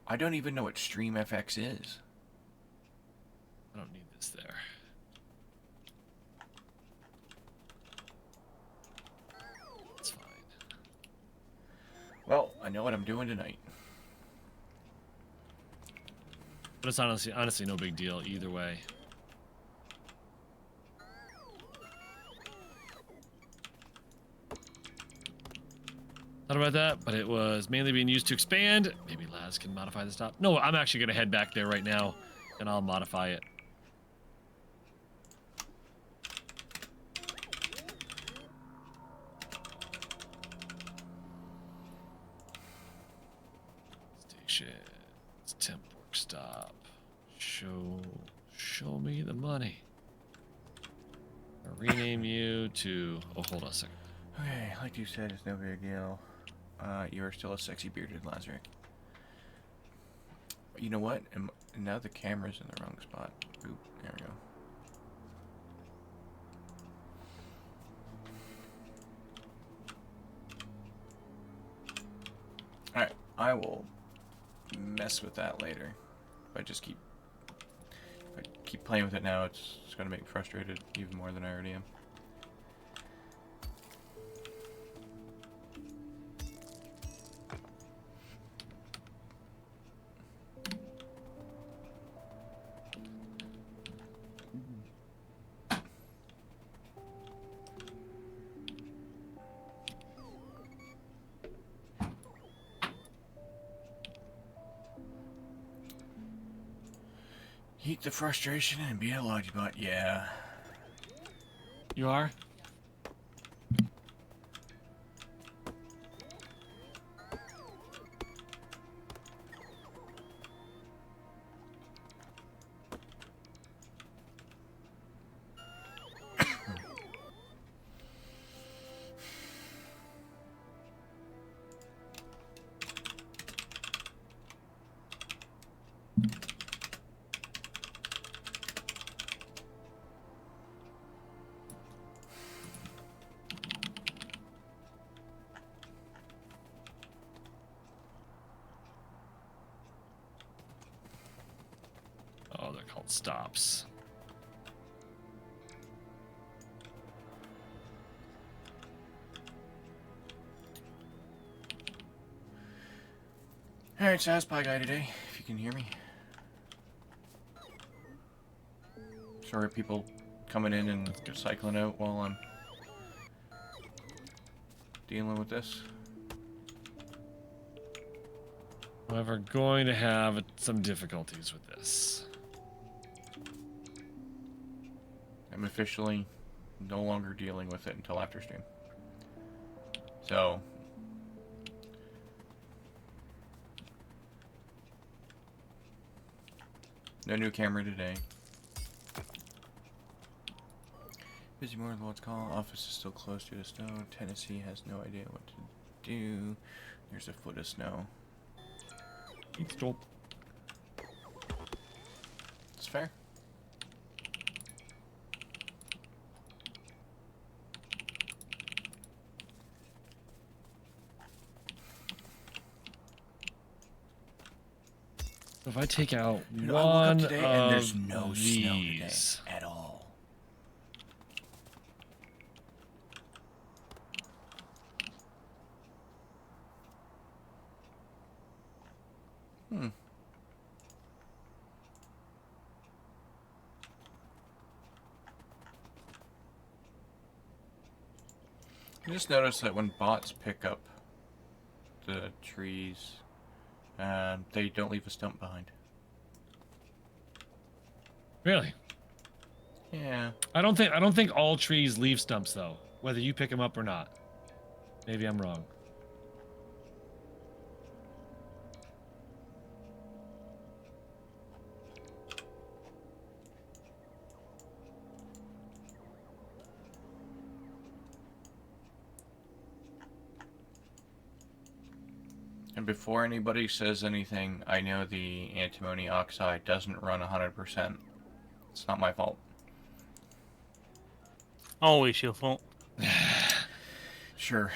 I don't even know what StreamFX is. I don't need this there. It's fine. Well, I know what I'm doing tonight. But it's honestly no big deal either way. Thought about that, but it was mainly being used to expand. Maybe Laz can modify the stop. No, I'm actually going to head back there right now, and I'll modify it. Station. It's temp work stop. Show me the money. I'll rename you to... Oh, hold on a second. Okay, like you said, it's no big deal. You are still a sexy bearded Lazaric. You know what? And now the camera's in the wrong spot. Oop, there we go. Alright, I will mess with that later. If I keep playing with it now, it's gonna make me frustrated even more than I already am. Eat the frustration and be a Logibot, yeah. You are? Oh, they're called stops. Alright, so how's Pie Guy today, if you can hear me? Sorry, people coming in and just cycling out while I'm dealing with this. However, going to have some difficulties with this. I'm officially no longer dealing with it until after stream. So... no new camera today. Busy more than what's called. Office is still closed due to snow. Tennessee has no idea what to do. There's a foot of snow. Stop. It's fair. If I take out Dude, I woke up one today and there's of no these, snow today at all. I just noticed that when bots pick up the trees, they don't leave a stump behind. Really? Yeah. I don't think all trees leave stumps though, whether you pick them up or not. Maybe I'm wrong. And before anybody says anything, I know the antimony oxide doesn't run 100%. It's not my fault. Always your fault. Sure.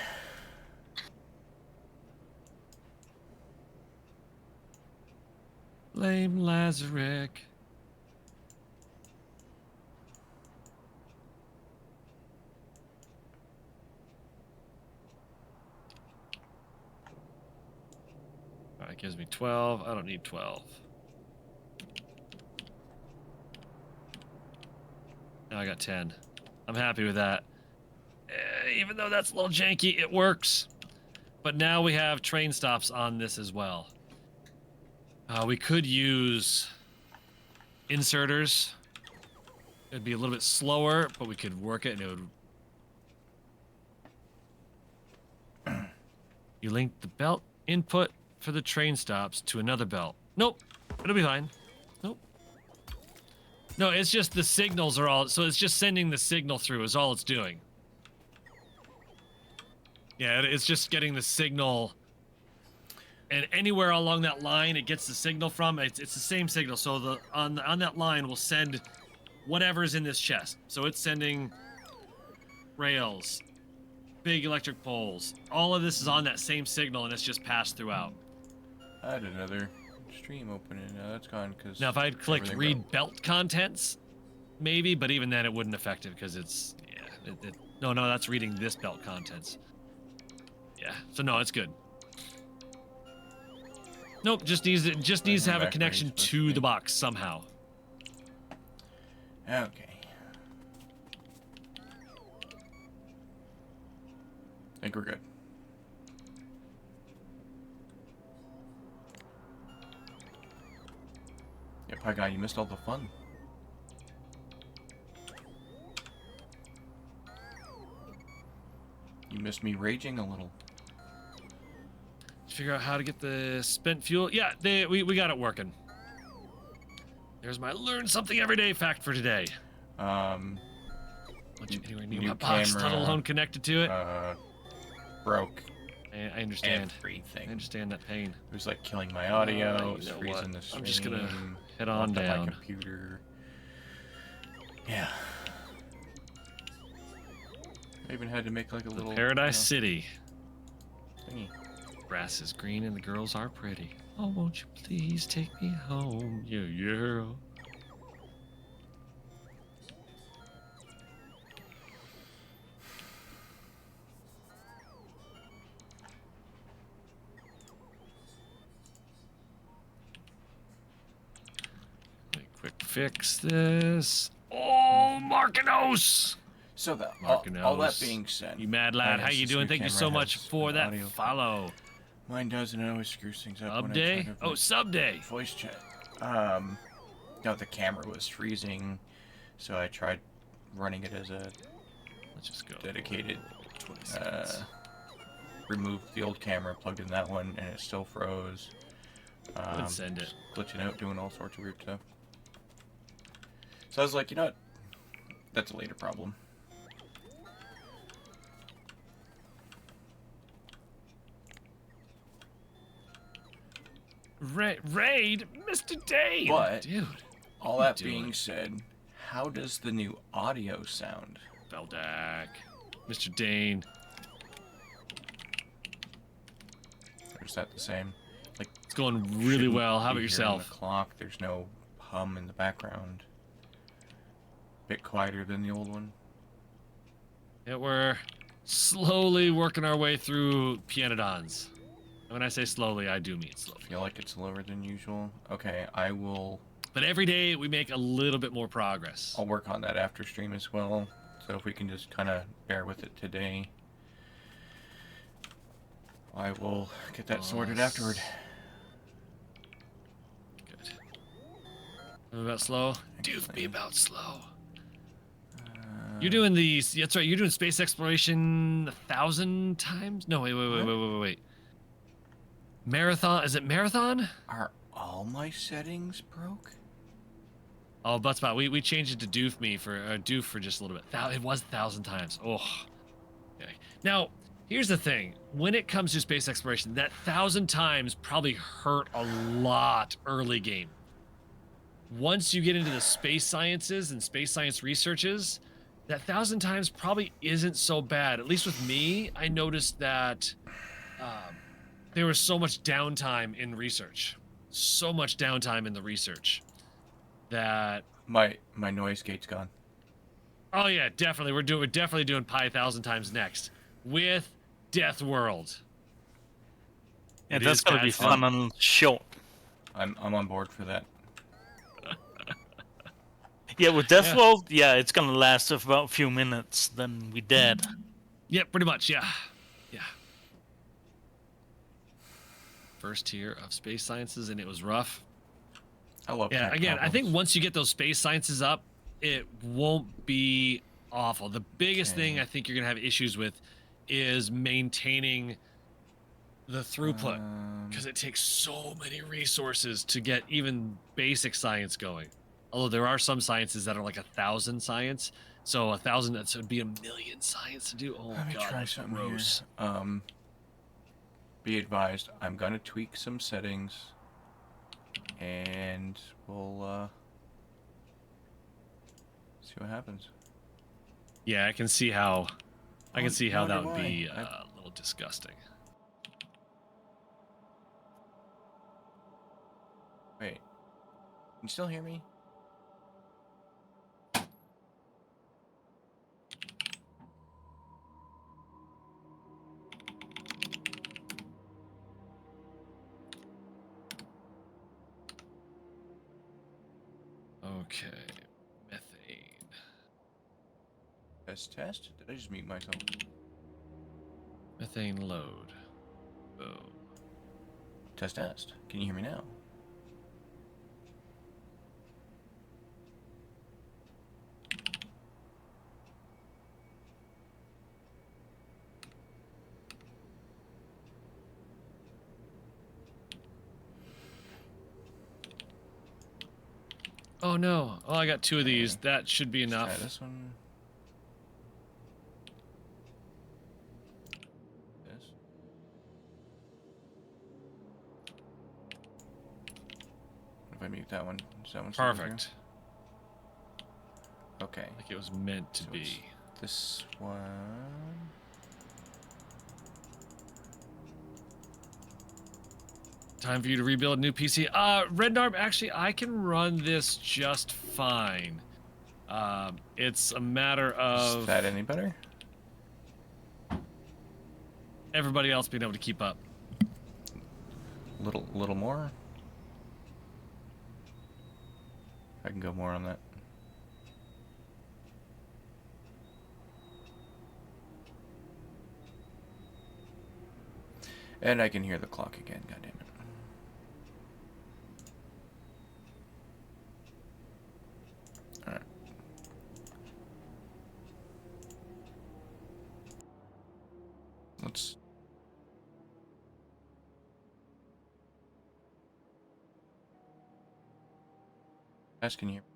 Blame Lazarick. Alright, gives me 12. I don't need 12. Now I got 10. I'm happy with that. Even though that's a little janky, it works. But now we have train stops on this as well. We could use inserters. It'd be a little bit slower, but we could work it and it would... You link the belt input for the train stops to another belt. Nope. It'll be fine. Nope. No, it's just the signals are all... So it's just sending the signal through is all it's doing. Yeah, it's just getting the signal... And anywhere along that line it gets the signal from, it's the same signal. So on that line will send whatever's in this chest. So it's sending rails, big electric poles. All of this is on that same signal, and it's just passed throughout. I had another stream opening. That's gone because... Now, if I had clicked read belt contents, maybe, but even then it wouldn't affect it because it's... Yeah, no, that's reading this belt contents. Yeah, so no, it's good. Nope, just needs to have a connection to the box somehow. Okay. I think we're good. Yeah, Pie Guy, you missed all the fun. You missed me raging a little. Figure out how to get the spent fuel. Yeah, we got it working. There's my learn something every day fact for today. Anyway, Anywhere near my box, let alone connected to it. Broke. I understand. Everything. I understand that pain. It was like killing my audio. It was you know freezing what? the stream. I'm just gonna head on down. My computer. Yeah. I even had to make like a little Paradise City. Thingy. Grass is green and the girls are pretty. Oh, won't you please take me home? Yeah, yeah. Let me quick fix this. Oh, Markinos! So all that being said, you mad lad, how you doing? Thank you so much for that audio follow. Mine does, and it always screws things up. Sub when day? I try to Oh, sub day. Voice chat. No, the camera was freezing, so I tried running it as a Let's just go. dedicated. 20 seconds. Removed the old camera, plugged in that one, and it still froze. Let's send it. Glitching out, doing all sorts of weird stuff. So I was like, you know what? That's a later problem. Raid, Mr. Dane. But dude, all that being said, how does the new audio sound? Beldak, Mr. Dane. Or is that the same? Like, It's going really well. How about yourself? The clock. There's no hum in the background. Bit quieter than the old one. Yeah, we're slowly working our way through Pianodons. When I say slowly, I do mean slowly. I feel like it's lower than usual. Okay, I will... But every day we make a little bit more progress. I'll work on that after stream as well. So if we can just kind of bear with it today. I will get that sorted afterward. Good. I'm about slow. Do Actually, be about slow. You're doing these. That's right. You're doing space exploration 1,000 times. No, wait. Marathon. Is it marathon? Are all my settings broke? Oh, butt spot. We changed it to doof me for doof for just a little bit. It was 1,000 times. Oh. Okay. Now, here's the thing. When it comes to space exploration, that 1,000 times probably hurt a lot early game. Once you get into the space sciences and space science researches, that 1,000 times probably isn't so bad. At least with me, I noticed that there was so much downtime in research, so much downtime in the research that My noise gate's gone. oh yeah, definitely we're definitely doing pi 1,000 times next with Death World. Yeah, It that's is gonna be Pat's fun and short. I'm on board for that. Yeah, with Death Yeah. World, yeah, it's gonna last for about a few minutes, then we dead. Yeah, pretty much. Yeah. First tier of space sciences, and it was rough. I love Yeah, tech again, I think problems. once you get those space sciences up, it won't be awful. The biggest thing I think you're going to have issues with is maintaining the throughput because it takes so many resources to get even basic science going. Although there are some sciences that are like 1,000 science, so 1,000 that would be 1,000,000 science to do. Oh Let me god, try that's something gross. here. Be advised, I'm gonna tweak some settings, and we'll see what happens. Yeah, I can see how that would why. be a little disgusting. Wait, you still hear me? Okay, methane. Test? Did I just mute myself? Methane load. Boom. Test. Can you hear me now? Oh no. Oh, I got 2 of these. That should be Let's enough. try this one. This. If I mute that one, does that one still go through? Perfect. Okay. Like it was meant to So be. it's this one. Time for you to rebuild a new PC. Red Narb, actually, I can run this just fine. It's a matter of Is that any better? everybody else being able to keep up. Little more. I can go more on that. And I can hear the clock again, goddammit. Alright. Let's... Guys, can you hear me?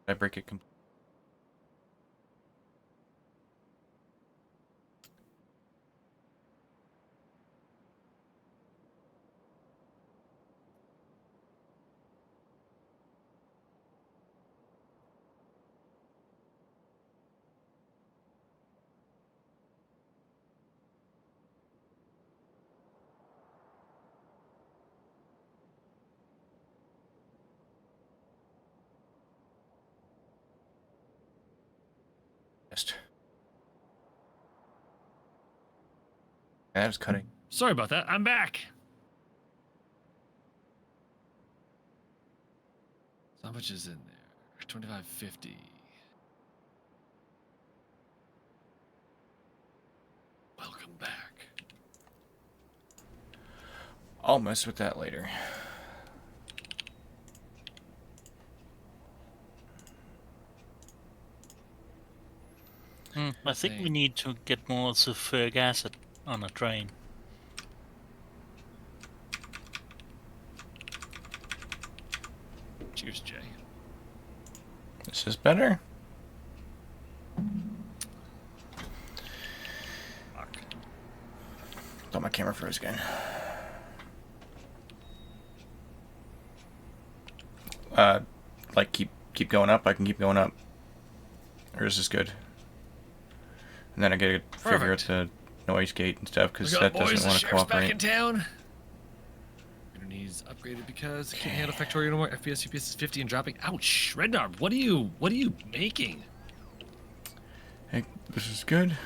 Did I break it completely? That was cutting. Sorry about that. I'm back. So how much is in there? 25.50. Welcome back. I'll mess with that later. I think we need to get more sulfuric acid on a train. Cheers, Jay. This is better. Fuck. Thought my camera froze again. Like keep going up. I can keep going up. Or is this good? And then I gotta figure out the noise gate and stuff because that doesn't want to cooperate. Back in town. Needs upgraded because it can't handle Factorio no more. FPS UPS is 50 and dropping. Ouch, Rednarb, what are you making? Hey, this is good.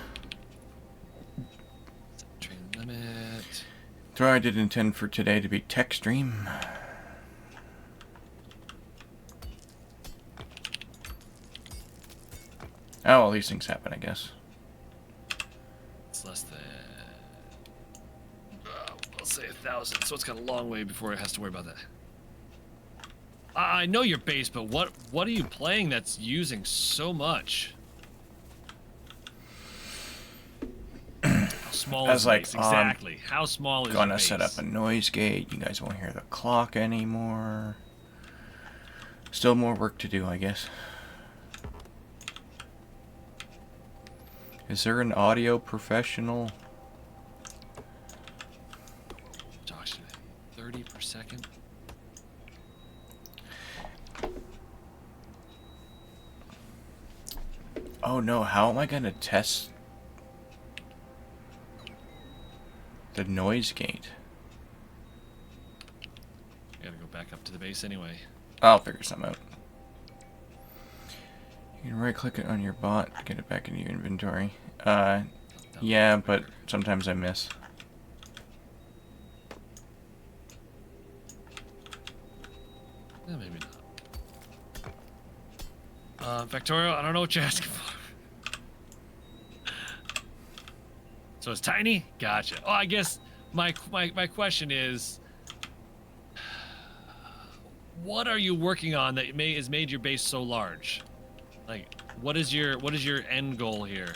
Train limit. Though I did intend for today to be tech stream. Oh, well, these things happen, I guess. It's less than, I'll say 1,000. So it's got a long way before it has to worry about that. I know your base, but what are you playing that's using so much? How small is the base? Exactly. How small is your gonna base? set up a noise gate. You guys won't hear the clock anymore. Still more work to do, I guess. Is there an audio professional? Josh, 30 per second. Oh no, how am I gonna test the noise gate? I gotta go back up to the base anyway. I'll figure something out. You can right click it on your bot to get it back into your inventory. Yeah, but sometimes I miss. Maybe not. Factorio, I don't know what you're asking for. So it's tiny? Gotcha. Oh, I guess my question is, what are you working on that has made your base so large? Like, what is your end goal here?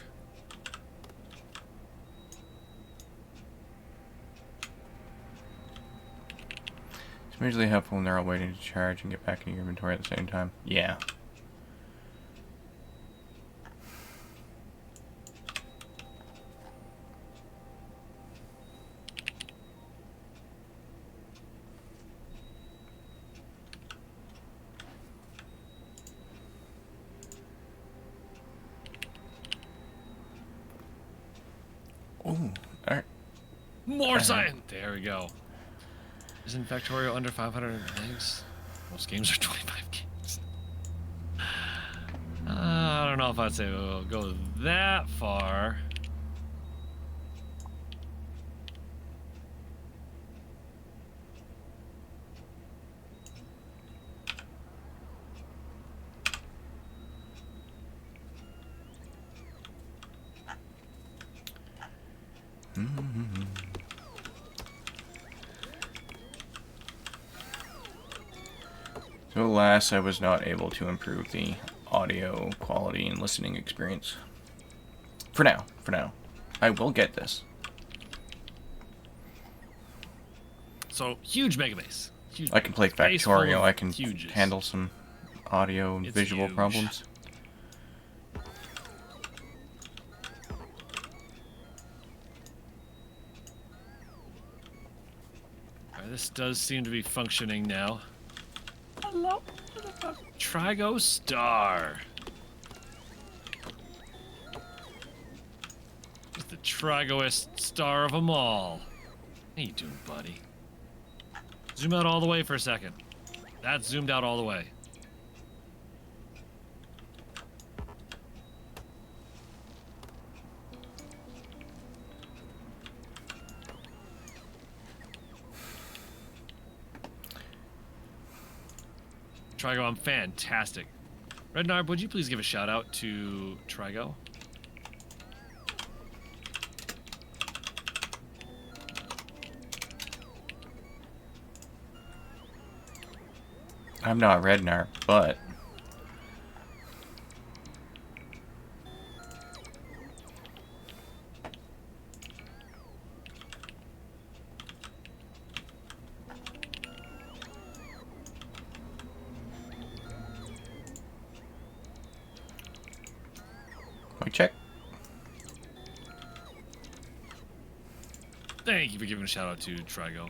It's usually helpful when they're all waiting to charge and get back into your inventory at the same time. Yeah. Ooh, alright. More science! There we go. Isn't Factorio under 500 megs? Most games are 25 gigs. I don't know if I'd say we'll go that far. So alas, I was not able to improve the audio quality and listening experience. For now. I will get this. So, huge mega base. Huge I can play base full Factorio, of I can huges. handle some audio and It's visual huge. problems. Alright, this does seem to be functioning now. Hello, Trigo Star. It's the Trigoest star of them all. How you doing, buddy? Zoom out all the way for a second. That's zoomed out all the way. Trigo, I'm fantastic. Red Narb, would you please give a shout out to Trigo? I'm not Rednar, but mic check. Thank you for giving a shout out to Trigo.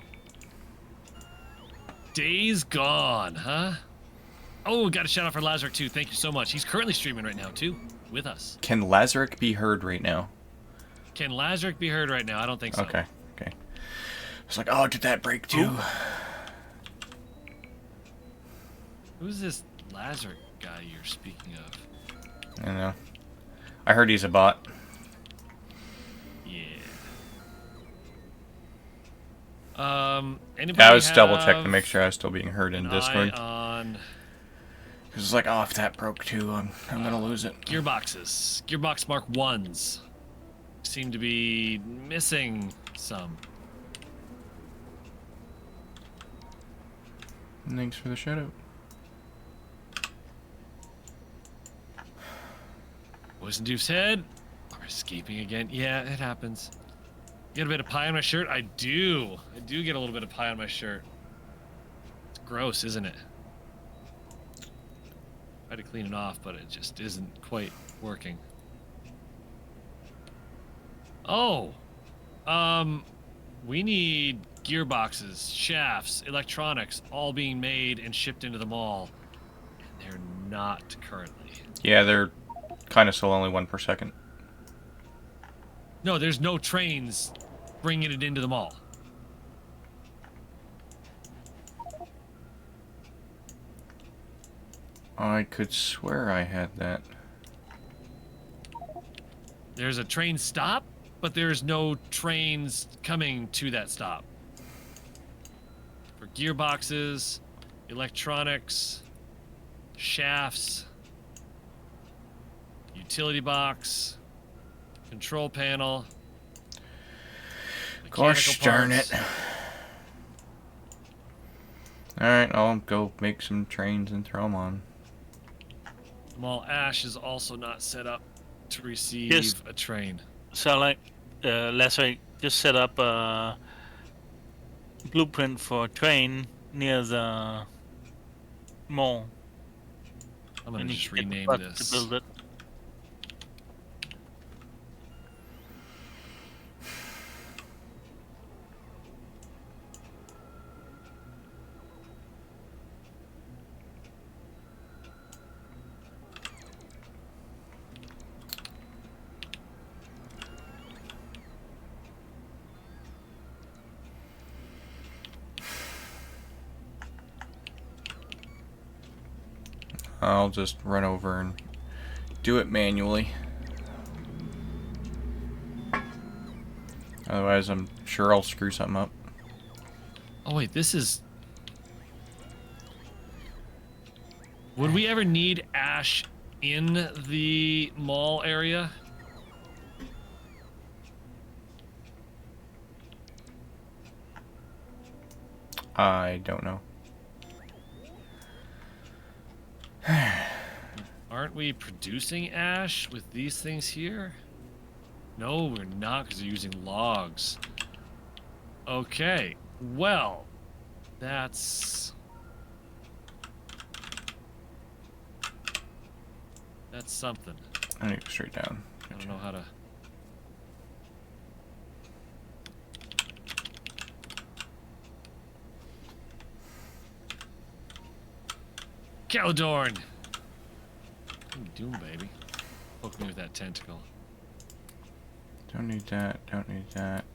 Days Gone, huh? Oh, got a shout out for Lazarus too. Thank you so much. He's currently streaming right now too, with us. Can Lazaric be heard right now? Can Lazarus be heard right now? I don't think so. Okay. Okay. It's like, oh, did that break too? Ooh. Who's this Lazarus guy you're speaking of? I don't know. I heard he's a bot. Yeah. Anybody Yeah, I was double checking to have make sure I was still being heard in an Discord. eye on Cause it's like, oh, if that broke too, I'm gonna lose it. gearboxes? Gearbox Mark 1s seem to be missing some. Thanks for the shout out. Poison Doof's head. We're escaping again. Yeah, it happens. You got a bit of pie on my shirt? I do. I do get a little bit of pie on my shirt. It's gross, isn't it? Try to clean it off, but it just isn't quite working. Oh. We need gearboxes, shafts, electronics, all being made and shipped into the mall. And they're not currently. Yeah, they're kind of still only 1 per second. No, there's no trains bringing it into the mall. I could swear I had that. There's a train stop, but there's no trains coming to that stop. For gearboxes, electronics, shafts, utility box, control panel. Gosh darn parts. it. Alright, I'll go make some trains and throw them on. Mall Ash is also not set up to receive Yes. a train. So like, Leslie just set up a blueprint for a train near the mall. I'm gonna And you just can get the rename truck this. to build it. I'll just run over and do it manually. Otherwise, I'm sure I'll screw something up. Oh wait, this is... Would we ever need Ash in the mall area? I don't know. Aren't we producing ash with these things here? No, we're not, because we're using logs. Okay, well, that's something. I need to go straight down. I don't know how to... Caledorn! What are you doing, baby? Poke me with that tentacle. Don't need that, don't need that.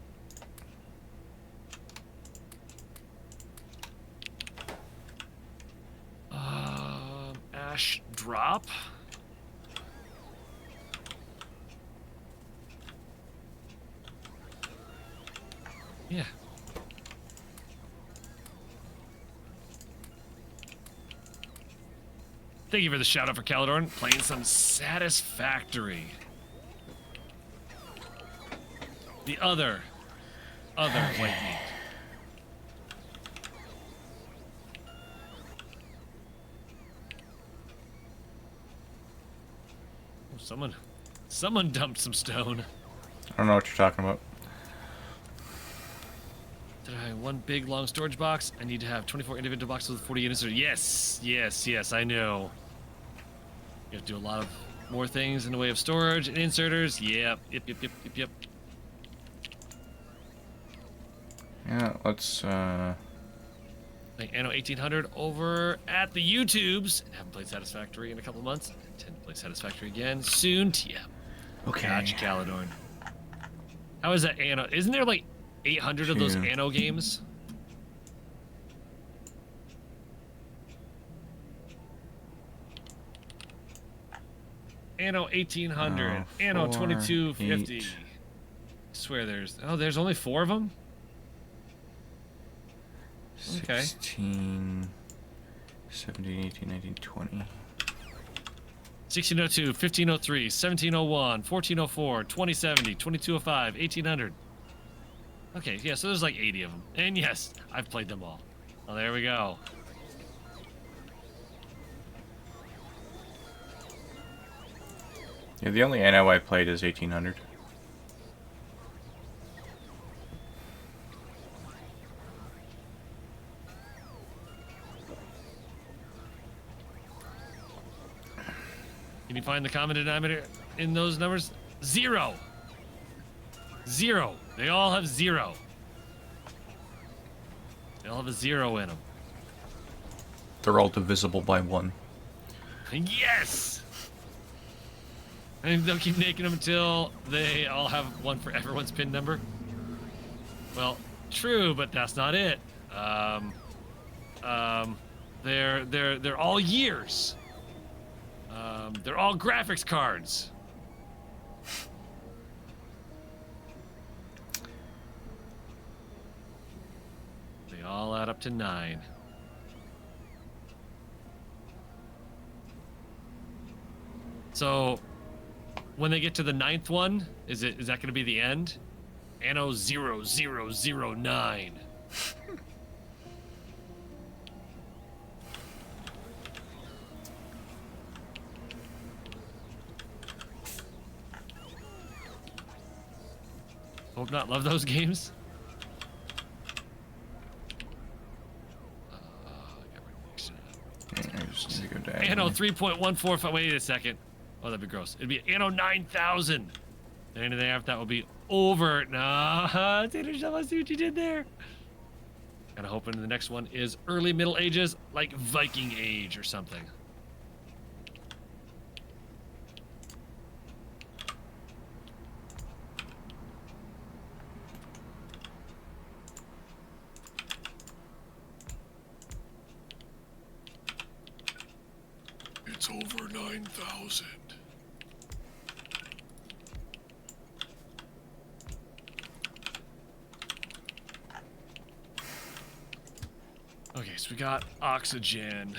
Ash drop? Yeah. Thank you for the shout out for Caledorn. Playing some Satisfactory. The other white meat. Oh, someone dumped some stone. I don't know what you're talking about. Did I have one big long storage box? I need to have 24 individual boxes with 40 units. Yes, I know. You have to do a lot of more things in the way of storage and inserters. Yep. Yeah, let's Like Anno 1800 over at the YouTubes. Haven't played Satisfactory in a couple months. Intend to play Satisfactory again soon. Yeah. Okay. Gotcha, Caledorn. How is that Anno? Isn't there like 800 of those Anno games? Anno 1800, Anno 2250. I swear there's only 4 of them? Okay. 16, 17, 18, 19, 20. 1602, 1503, 1701, 1404, 2070, 2205, 1800. Okay, yeah, so there's like 80 of them. And yes, I've played them all. Well, there we go. Yeah, the only Anno I played is 1800. Can you find the common denominator in those numbers? 0. 0. They all have 0. They all have a 0 in them. They're all divisible by 1. Yes! And they'll keep making them until they all have one for everyone's PIN number. Well, true, but that's not it. They're all years. They're all graphics cards. They all add up to 9. So, when they get to the 9th one, is that going to be the end? Anno 0009. Hope not love those games. I just need to go down. Anno 3.145. Wait a second. Oh, that'd be gross. It'd be Anno 9000. Anything after that would be over. Nah, Tater Shell, I see what you did there. Kinda hoping the next one is early Middle Ages, like Viking Age or something. It's over 9,000. Okay, so we got oxygen.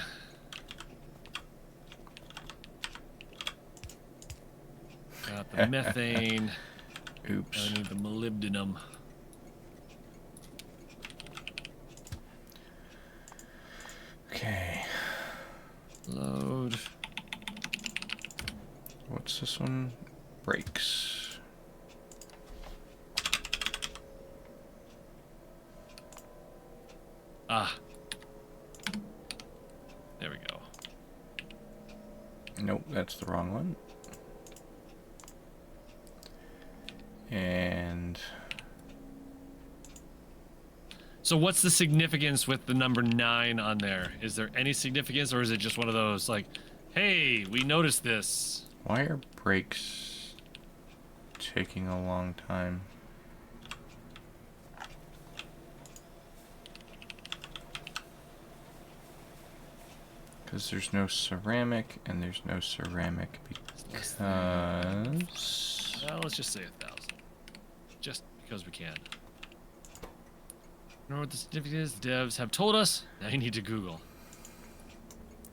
Got the methane. Oops. I need the molybdenum. Okay. Load. What's this one? Brakes. Ah. There we go. Nope, that's the wrong one. And So what's the significance with the number 9 on there? Is there any significance, or is it just one of those like, hey, we noticed this? why are brakes taking a long time? Because there's no ceramic, and there's no ceramic because... Well, let's just say 1,000. Just because we can. You know what the significance is? Devs have told us. Now you need to Google.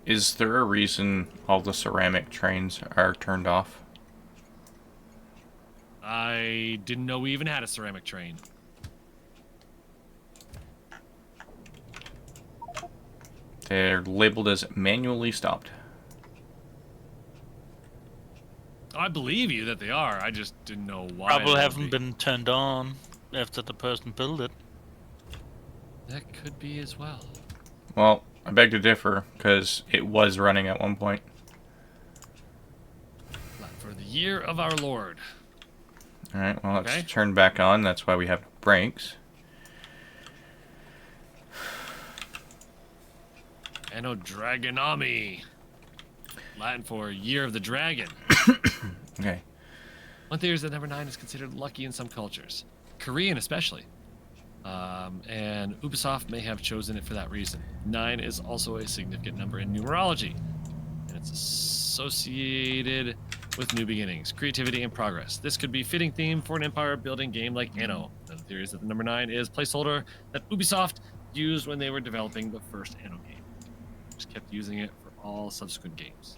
Is there a reason all the ceramic trains are turned off? I didn't know we even had a ceramic train. They're labeled as manually stopped. I believe you that they are. I just didn't know why. Probably they would haven't be. been turned on after the person built it. That could be as well. Well, I beg to differ, because it was running at one point. For the year of our Lord. Alright, well, Okay. let's turn back on. That's why we have brakes. Anno Dragonami. Latin for Year of the Dragon. Okay. One theory is that number 9 is considered lucky in some cultures, Korean especially. And Ubisoft may have chosen it for that reason. 9 is also a significant number in numerology, and it's associated with new beginnings, creativity, and progress. This could be fitting theme for an empire-building game like Anno. Another theory is that the number 9 is placeholder that Ubisoft used when they were developing the first Anno game. Just kept using it for all subsequent games.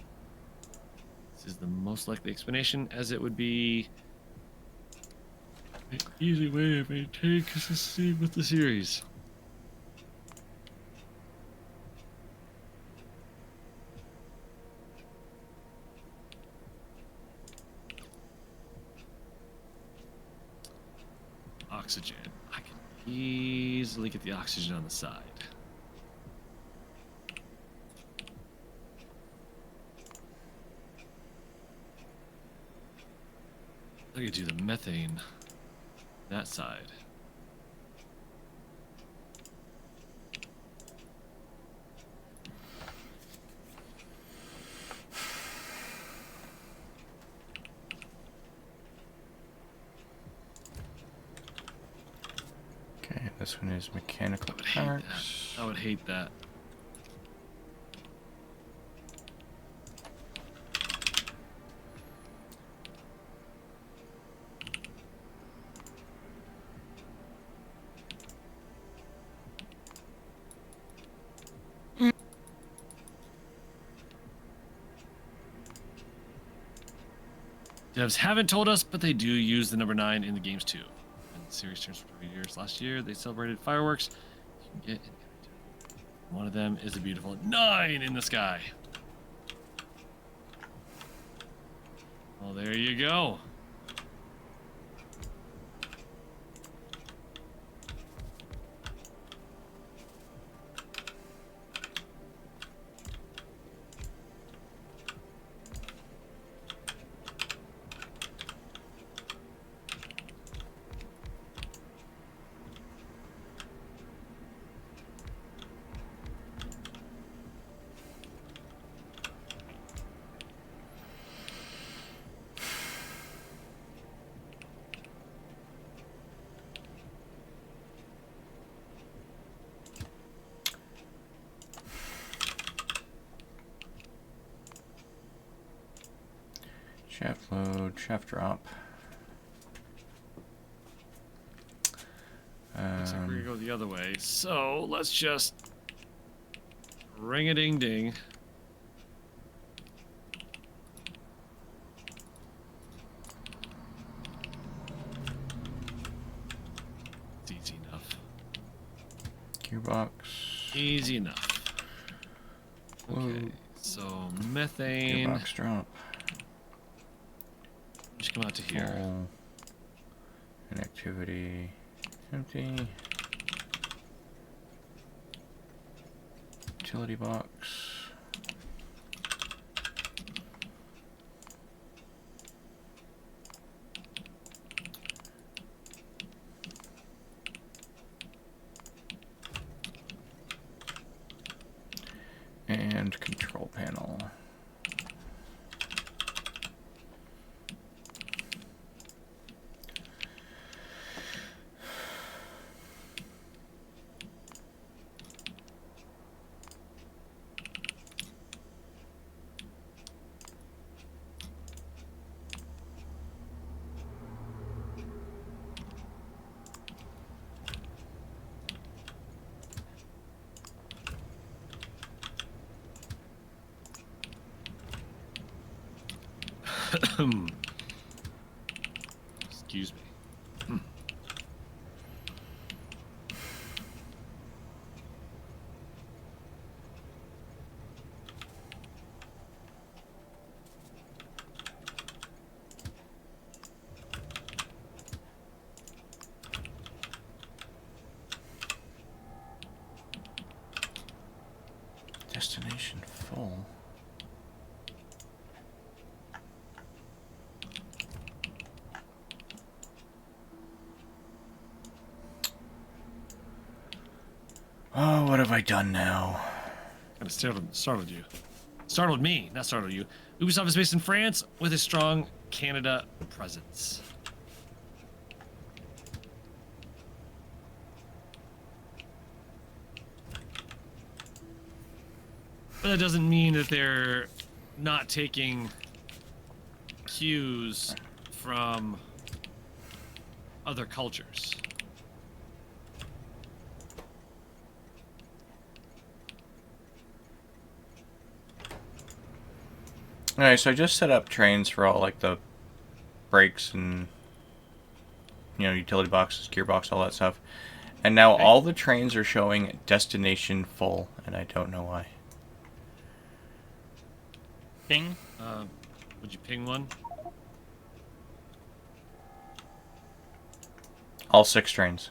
This is the most likely explanation, as it would be an easy way of maintaining consistency with the series. Oxygen. I can easily get the oxygen on the side. I could do the methane that side. Okay, this one is mechanical parts. I would hate that. Devs haven't told us, but they do use the number 9 in the games too. And the series turns for 20 years. Last year, they celebrated fireworks. You can get one of them is a beautiful 9 in the sky. Well, there you go. Shaft load, shaft drop. Looks like we're gonna go the other way. So let's just ring a ding ding. It's easy enough. Gearbox. Easy enough. Okay, Whoa. so methane. Gearbox drop. Just come out to here. Full. Inactivity. Empty. Utility box. And control panel. Excuse me. Destination full. Oh, what have I done now? Kind of startled you. Startled me, not startled you. Ubisoft is based in France with a strong Canada presence. But that doesn't mean that they're not taking cues from other cultures. Alright, so I just set up trains for all, like, the brakes and, you know, utility boxes, gearbox, all that stuff. And now Okay. all the trains are showing destination full, and I don't know why. Ping. Would you ping one? All 6 trains.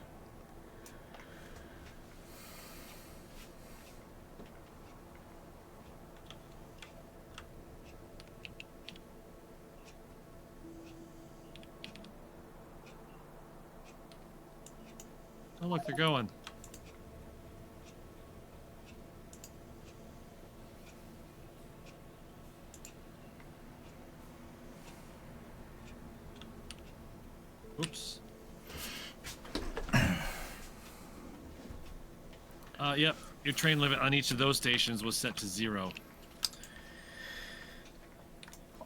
Oh, look, they're going. Oops. Yep. Your train limit on each of those stations was set to 0.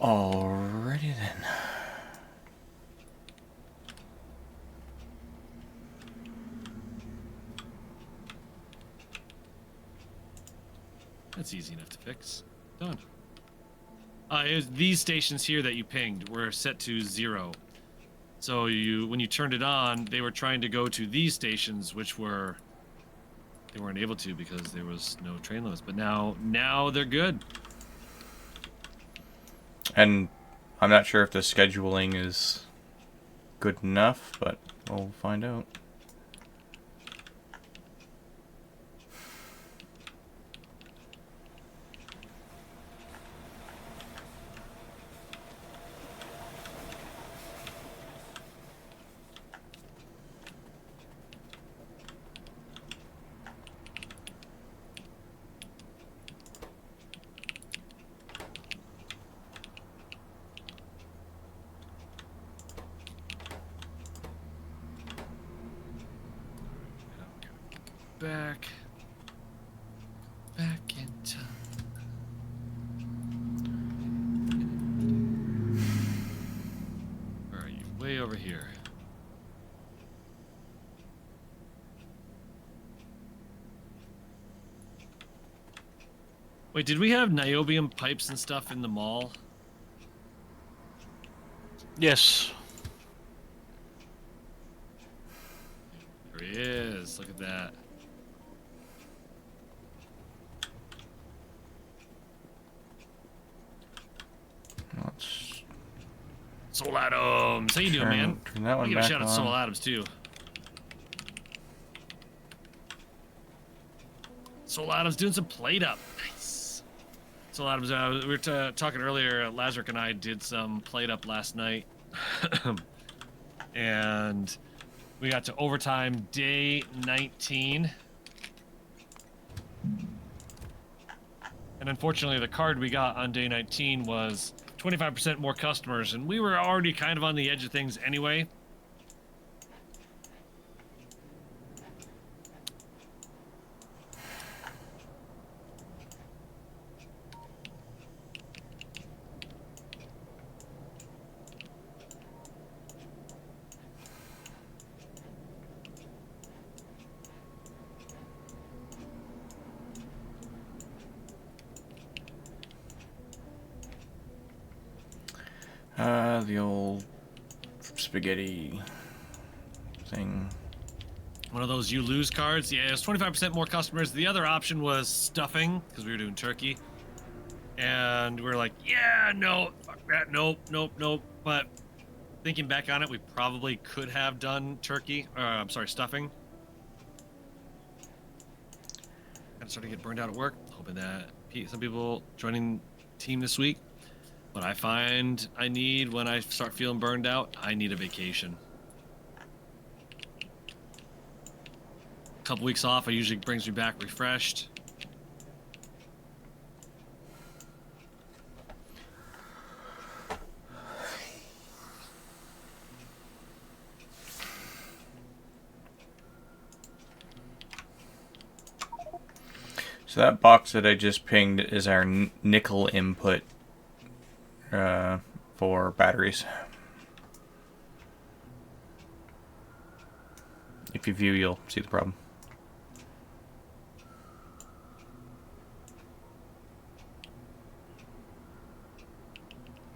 Alrighty then. That's easy enough to fix. Done. It was these stations here that you pinged were set to 0. So when you turned it on, they were trying to go to these stations, which they weren't able to because there was no train limits. But now they're good. And I'm not sure if the scheduling is good enough, but we'll find out. Back in time. Where are you? Way over here. Wait, did we have niobium pipes and stuff in the mall? Yes. There he is. Look at that. Let's Soul Adams. How you doing, man? turn that I'll one give a back shout out to Soul on. Adams too. Soul Adams doing some plate up. Nice. Soul Adams, we were talking earlier. Lazarus and I did some plate up last night, and we got to overtime day 19. And unfortunately, the card we got on day 19 was 25% more customers, and we were already kind of on the edge of things anyway. The old spaghetti thing. One of those you lose cards. Yeah, it's 25% more customers. The other option was stuffing, because we were doing turkey. And we were like, yeah, no, fuck that, nope, nope, nope. But thinking back on it, we probably could have done turkey, I'm sorry, stuffing. Kind of starting to get burned out at work. Hoping that some people joining team this week. What I find I need when I start feeling burned out, I need a vacation. A couple weeks off, it usually brings me back refreshed. So that box that I just pinged is our nickel input for batteries. If you view, you'll see the problem.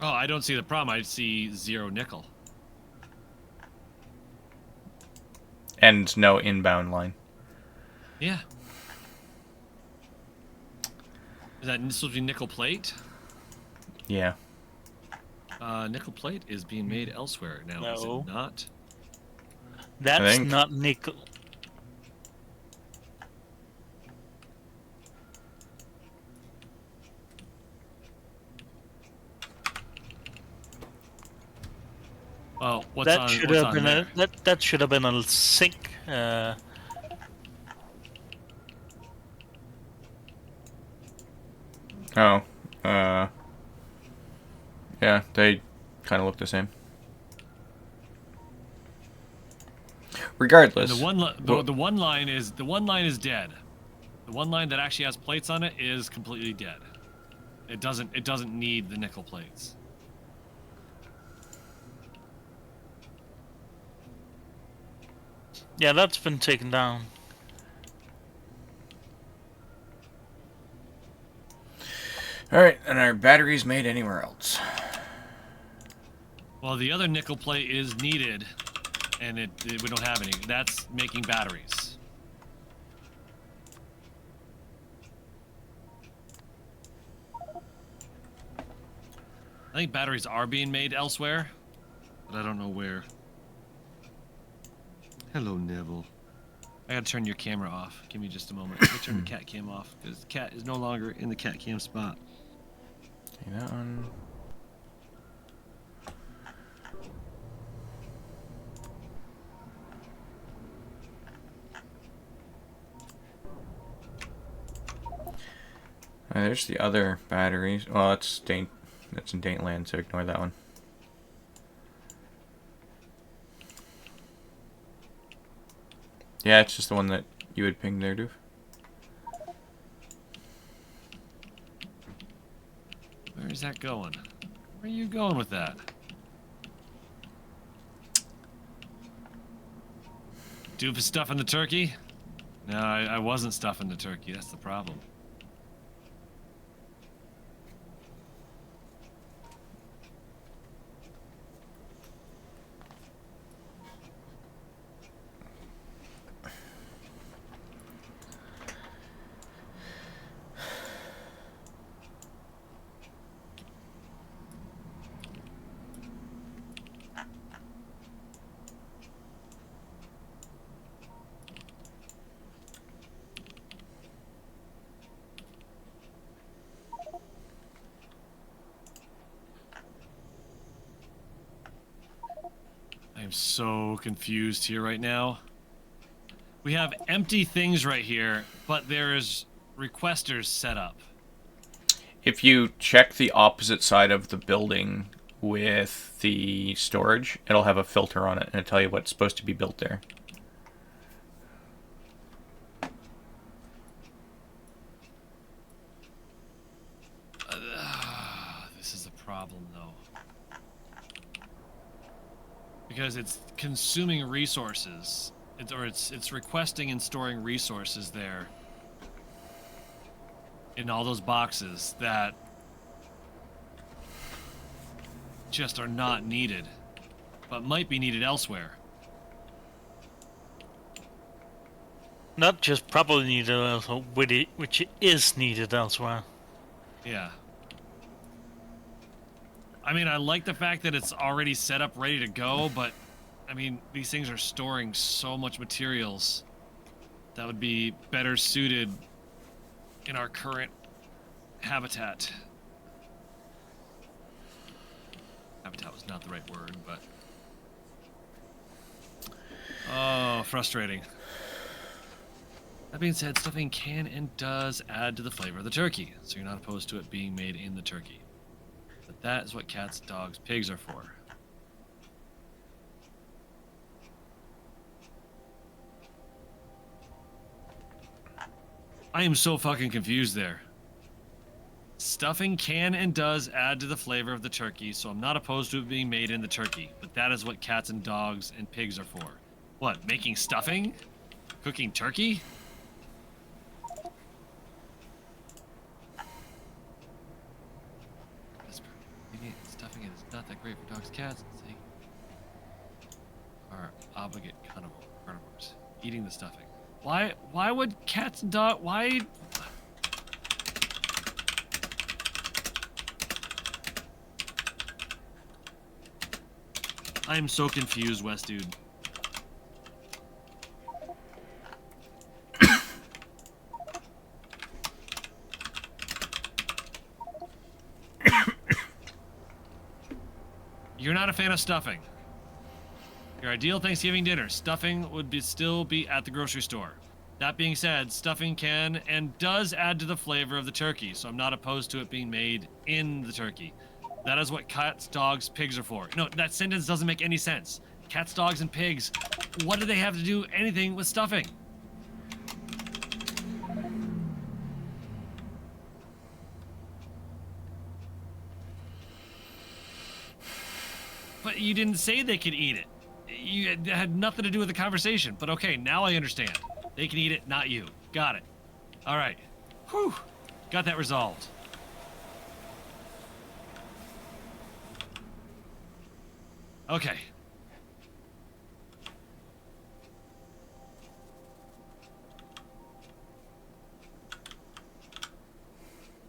Oh, I don't see the problem. I see 0 nickel. And no inbound line. Yeah. Is that supposed to be nickel plate? Yeah. Nickel plate is being made elsewhere now, No. is it not? That's not nickel. Oh, what's That on, should what's have on been there? that should have been a zinc. Oh. Yeah, they kind of look the same. Regardless. And the one line is dead. The one line that actually has plates on it is completely dead. It doesn't need the nickel plates. Yeah, that's been taken down. Alright, and our batteries made anywhere else. Well, the other nickel plate is needed, and we don't have any. That's making batteries. I think batteries are being made elsewhere, but I don't know where. Hello, Neville. I gotta turn your camera off. Give me just a moment. Let me turn the cat cam off, because the cat is no longer in the cat cam spot. Okay, that one. There's the other batteries. Well, that's in Daintland, so ignore that one. Yeah, it's just the one that you would ping there, Doof. Where is that going? Where are you going with that? Doof is stuffing the turkey? No, I wasn't stuffing the turkey. That's the problem. I am so confused here right now. We have empty things right here, but there's requesters set up. If you check the opposite side of the building with the storage, it'll have a filter on it and it'll tell you what's supposed to be built there. This is a problem, though. Because it's consuming resources. It's requesting and storing resources there. In all those boxes that just are not needed, but might be needed elsewhere. Not just probably needed elsewhere, which is needed elsewhere. Yeah. I mean, I like the fact that it's already set up, ready to go, but, I mean, these things are storing so much materials that would be better suited in our current habitat. Habitat was not the right word, but... Oh, frustrating. That being said, stuffing can and does add to the flavor of the turkey, so you're not opposed to it being made in the turkey. But that is what cats, dogs, pigs are for. I am so fucking confused there. Stuffing can and does add to the flavor of the turkey, so I'm not opposed to it being made in the turkey. But that is what cats and dogs and pigs are for. What, making stuffing? Cooking turkey? Stuffing it is not that great for dogs, cats, and are obligate carnivores. Eating the stuffing. Why would cats and dogs, why? I'm so confused, West dude. You're not a fan of stuffing. Your ideal Thanksgiving dinner, stuffing would still be at the grocery store. That being said, stuffing can and does add to the flavor of the turkey, so I'm not opposed to it being made in the turkey. That is what cats, dogs, pigs are for. No, that sentence doesn't make any sense. Cats, dogs, and pigs, what do they have to do anything with stuffing? But you didn't say they could eat it. It had nothing to do with the conversation. But okay, now I understand. They can eat it, not you. Got it. All right. Whew. Got that resolved. Okay.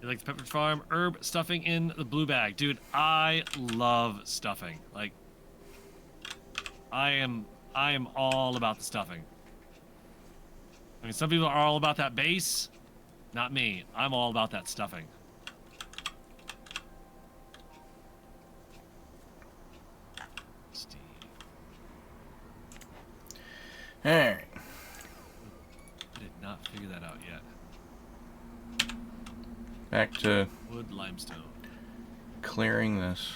You like the Pepperidge Farm herb stuffing in the blue bag. Dude, I love stuffing. Like, I am all about the stuffing. I mean, some people are all about that base. Not me. I'm all about that stuffing. Steve. Alright. I did not figure that out yet. Back to Wood, limestone. clearing this.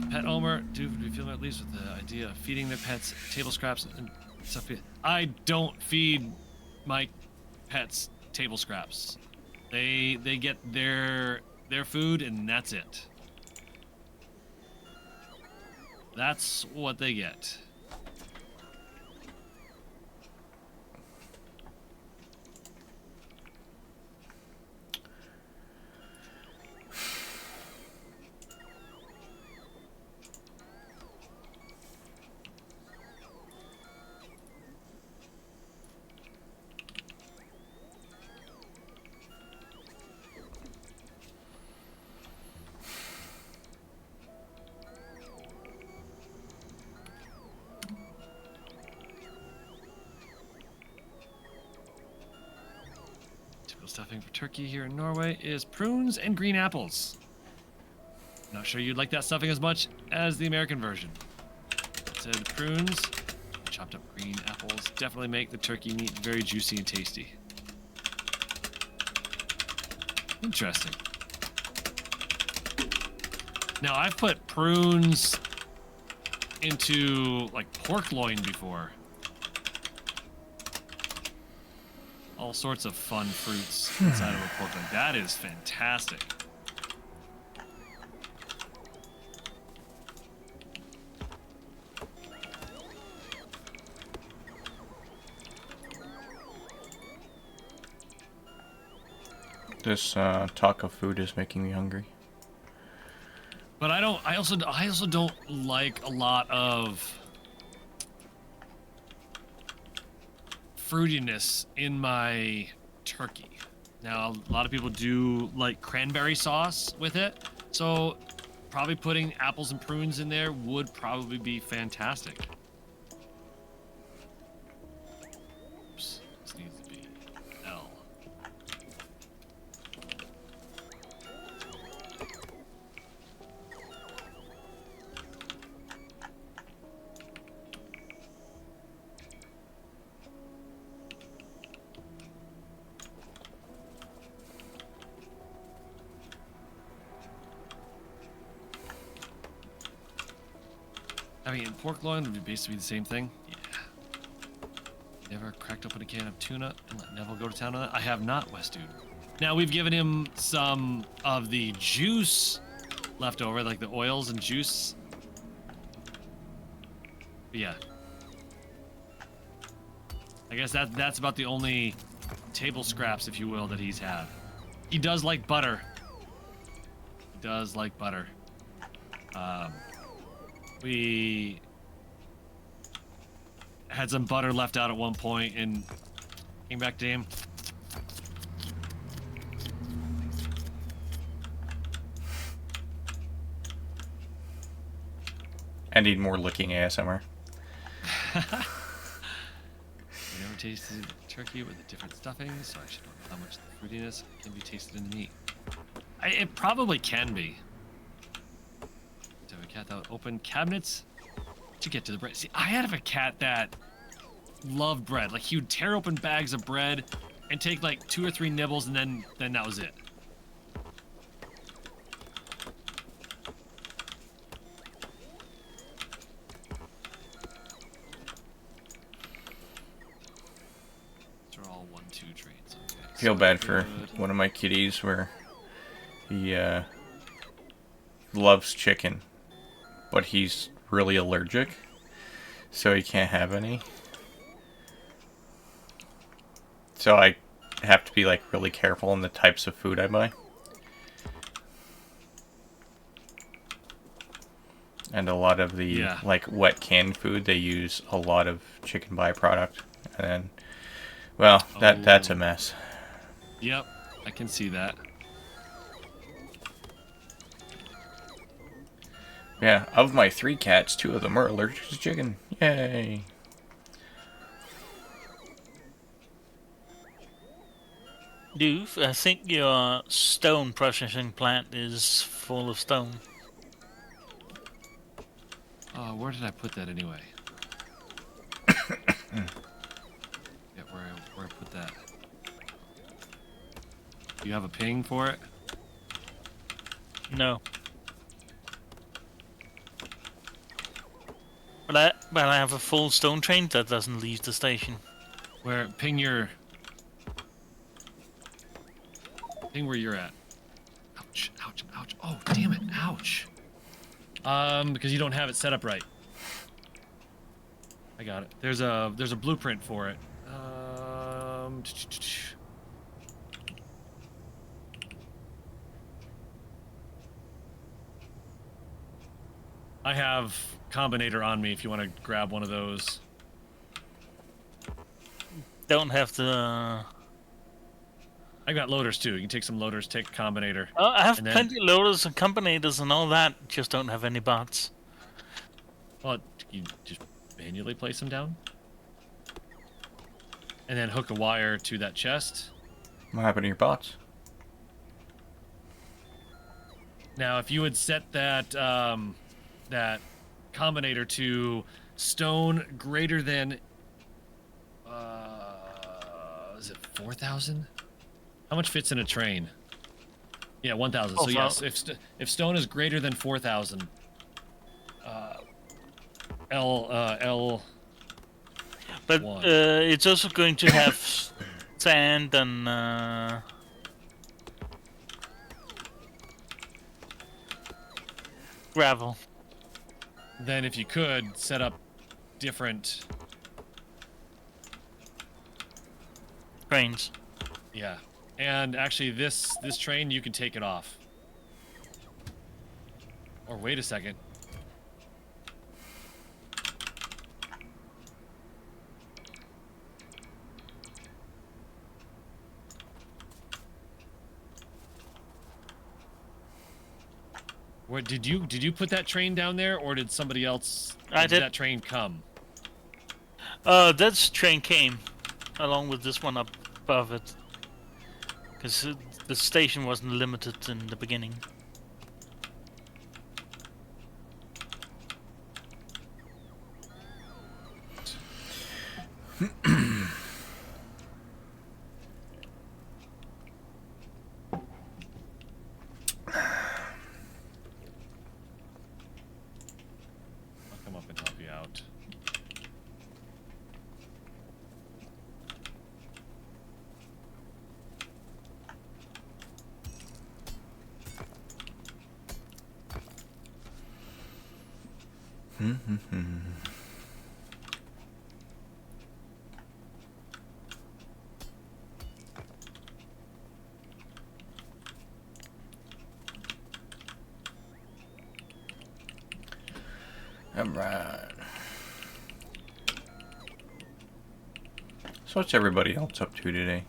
Pet owner, do you feel at least with the idea of feeding their pets table scraps and stuff? I don't feed my pets table scraps. They get their food and that's it. That's what they get. Stuffing for turkey here in Norway is prunes and green apples. Not sure you'd like that stuffing as much as the American version. It said prunes, chopped up green apples definitely make the turkey meat very juicy and tasty. Interesting. Now, I've put prunes into like pork loin before. All sorts of fun fruits inside of a pork loin. That is fantastic. This talk of food is making me hungry. But I also don't like a lot of fruitiness in my turkey. Now, a lot of people do like cranberry sauce with it, so probably putting apples and prunes in there would probably be fantastic. Oops, this needs to be L. I mean, pork loin would be basically the same thing. Yeah. Never cracked open a can of tuna and let Neville go to town on that? I have not, West Dude. Now, we've given him some of the juice left over, like the oils and juice. But yeah. I guess that's about the only table scraps, if you will, that he's had. He does like butter. He does like butter. We had some butter left out at one point and came back to him. I need more licking ASMR. I never tasted turkey with a different stuffing, so I should know how much the fruitiness can be tasted in the meat. It probably can be. To have a cat that would open cabinets to get to the bread. See, I had a cat that loved bread. Like, he would tear open bags of bread and take like 2 or 3 nibbles, and then that was it. These are all 1-2 traits. Okay, I feel so bad for good. one of my kitties where he loves chicken, but he's really allergic, so he can't have any. So I have to be like really careful in the types of food I buy. And a lot of the like wet canned food, they use a lot of chicken byproduct, and then, well, that's a mess. Yep, I can see that. Yeah, of my 3 cats, 2 of them are allergic to chicken. Yay! Doof, I think your stone processing plant is full of stone. Where did I put that anyway? Yeah, where I put that. Do you have a ping for it? No. But I have a full stone train that doesn't leave the station. Where ping where you're at. Ouch, ouch, ouch. Oh, damn it, ouch. Because you don't have it set up right. I got it. There's a blueprint for it. I have Combinator on me if you want to grab one of those. Don't have the... I got loaders too. You can take some loaders, take Combinator. I have plenty of loaders and combinators and all that, just don't have any bots. Well, you just manually place them down. And then hook a wire to that chest. What happened to your bots? Now, if you would set that that Combinator to stone greater than is it 4,000? How much fits in a train? Yeah, 1,000. So yes, if stone is greater than 4,000, L. But it's also going to have sand and gravel. Then if you could set up different Trains. Yeah. And actually, this train, you can take it off. Or wait a second. What did you put that train down there, or did somebody else? I did. That train come? That train came along with this one up above it, because the station wasn't limited in the beginning. I'll come up and help you out. Alright. So what's everybody else up to today?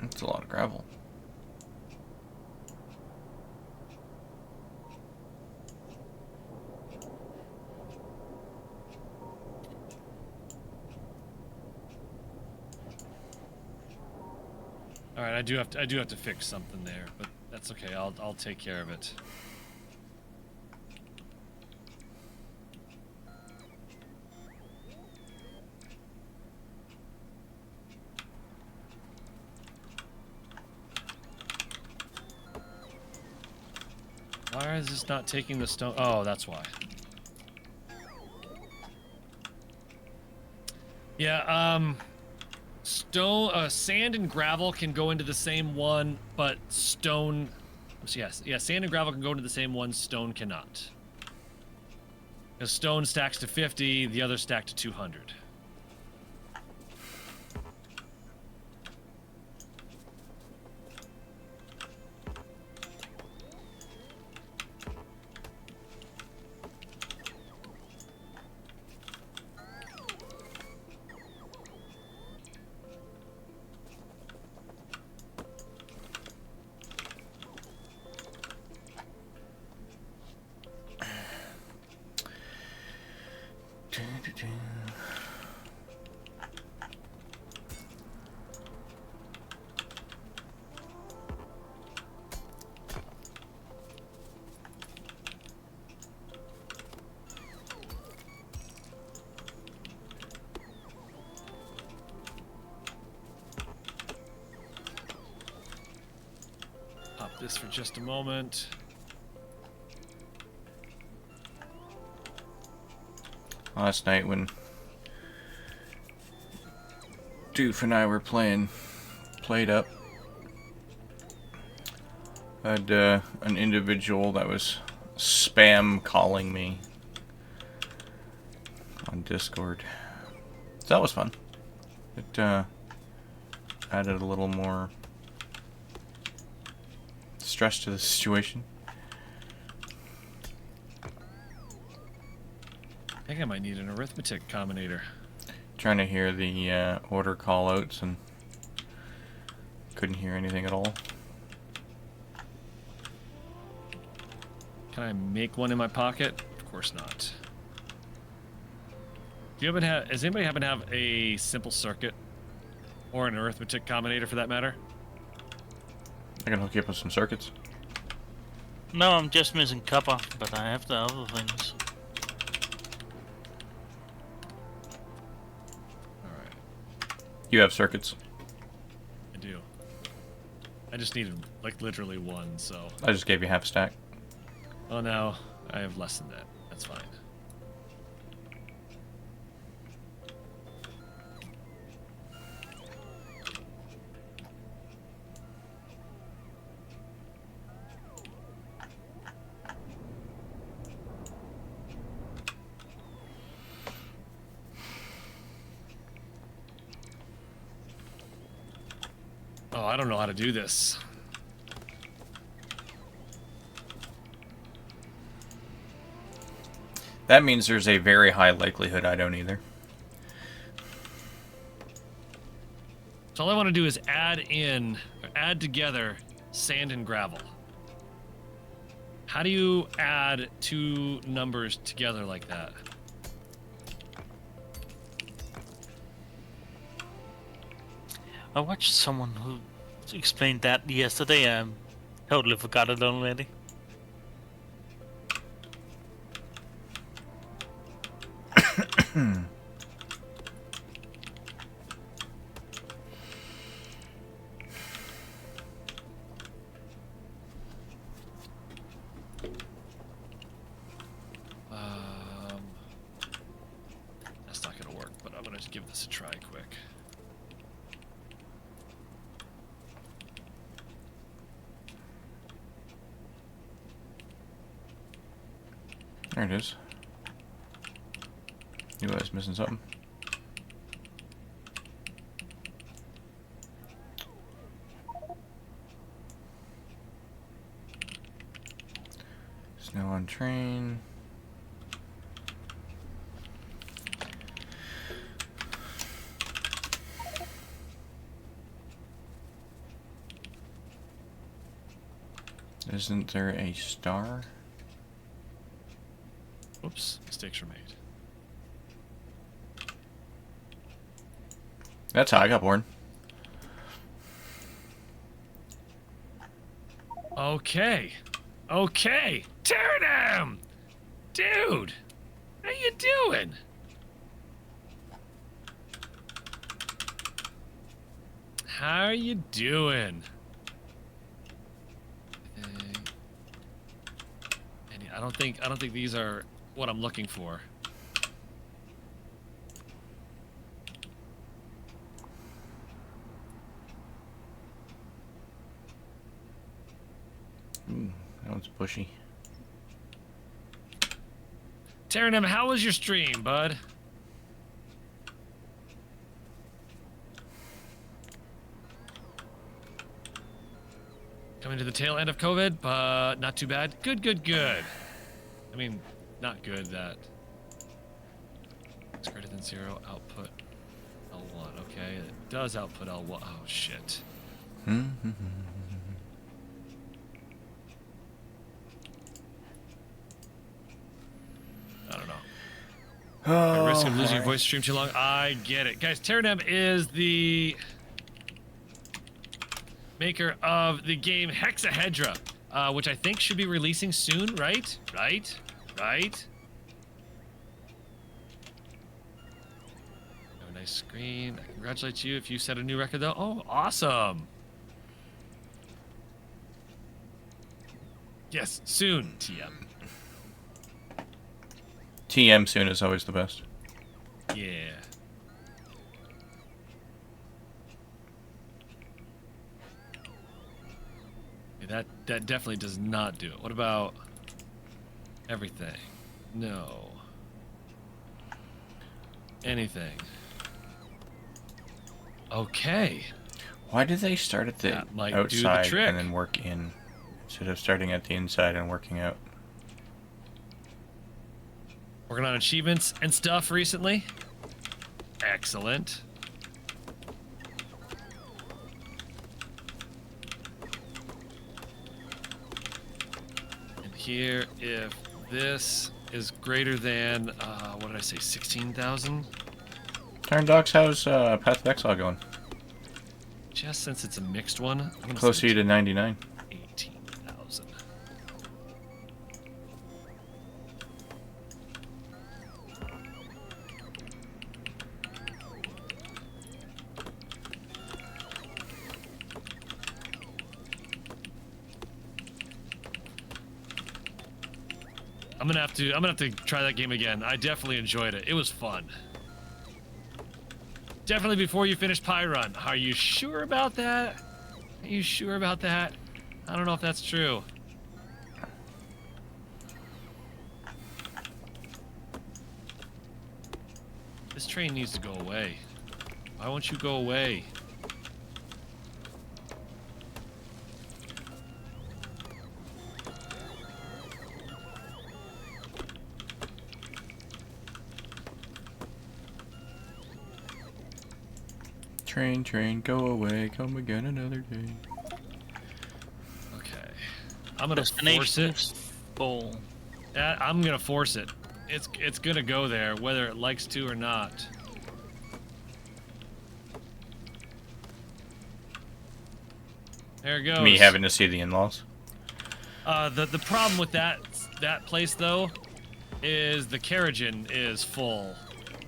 That's a lot of gravel. All right, I do have to fix something there, but that's okay. I'll take care of it. Why is this not taking the stone? Oh, that's why. Yeah, sand and gravel can go into the same one, but stone... Yes, yeah, sand and gravel can go into the same one, stone cannot. Because stone stacks to 50, the other stack to 200. Pop this for just a moment. Last night when Doof and I were played up, I had an individual that was spam calling me on Discord. So that was fun. It added a little more stress to the situation. I think I might need an arithmetic combinator. Trying to hear the order callouts and couldn't hear anything at all. Can I make one in my pocket? Of course not. Do you does anybody happen to have a simple circuit? Or an arithmetic combinator for that matter? I can hook you up with some circuits. No, I'm just missing copper, but I have the other things. Alright. You have circuits. I do. I just needed, like, literally one, so... I just gave you half a stack. Oh no, I have less than that. That's fine. Oh, I don't know how to do this. That means there's a very high likelihood I don't either. So all I want to do is add together sand and gravel. How do you add two numbers together like that? I watched someone who explained that yesterday. I totally forgot it already. That's not gonna work, but I'm gonna just give this a try quick. There it is. Knew I was missing something. Snow on train. Isn't there a star? Oops, mistakes were made. That's how I got born. Okay. Okay. Pterodam! Dude! How you doing? How are you doing? I don't think these are what I'm looking for. Ooh, that one's bushy. Pterodam, how was your stream, bud? Coming to the tail end of COVID, but not too bad. Good, good, good. I mean, not good that it's greater than 0 output L1. Okay, it does output L1. Oh, shit. I don't know. At risk of losing your voice stream too long. I get it. Guys, Pterodam is the maker of the game Hexahedra, which I think should be releasing soon, right? Right? Oh, nice screen. I congratulate you if you set a new record, though. Oh, awesome. Yes, soon, TM. TM soon is always the best. Yeah. That definitely does not do it. What about everything? No. Anything. Okay. Why do they start at the That might do the outside trick. and then work in, instead of starting at the inside and working out? Working on achievements and stuff recently. Excellent. And here, if this is greater than, what did I say, 16,000? Turn Docs, how's Path of Exile going? Just since it's a mixed one, I'm gonna Close to you to 99. 18,000. I'm gonna have to try that game again. I definitely enjoyed it. It was fun. Definitely before you finish Pyrun. Are you sure about that? Are you sure about that? I don't know if that's true. This train needs to go away. Why won't you go away? Train, train, go away, come again another day. Okay. I'm gonna force Destination it. is full. I'm gonna force it. It's gonna go there, whether it likes to or not. There it goes. Me having to see the in-laws. The problem with that place though is the carriagin is full,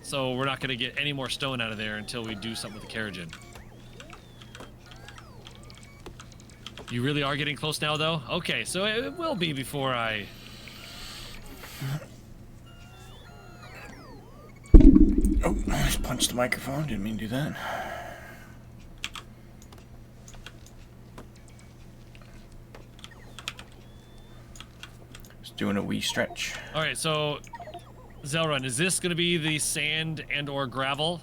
so we're not gonna get any more stone out of there until we do something with the carriagin. You really are getting close now, though? Okay, so it will be before I... Oh, I just punched the microphone. Didn't mean to do that. Just doing a wee stretch. All right, so Zelrun, is this going to be the sand and or gravel?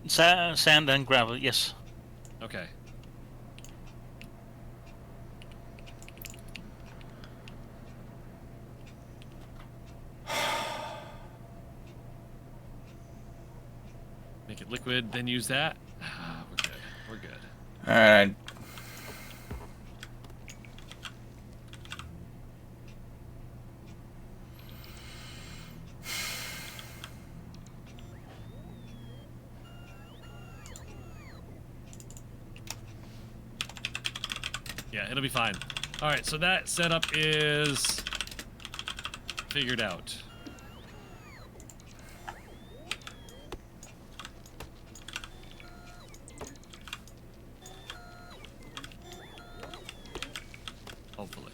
Sand and gravel, yes. Okay. Make it liquid, then use that. We're good. We're good. Alright. Yeah, it'll be fine. All right, so that setup is figured out. Hopefully.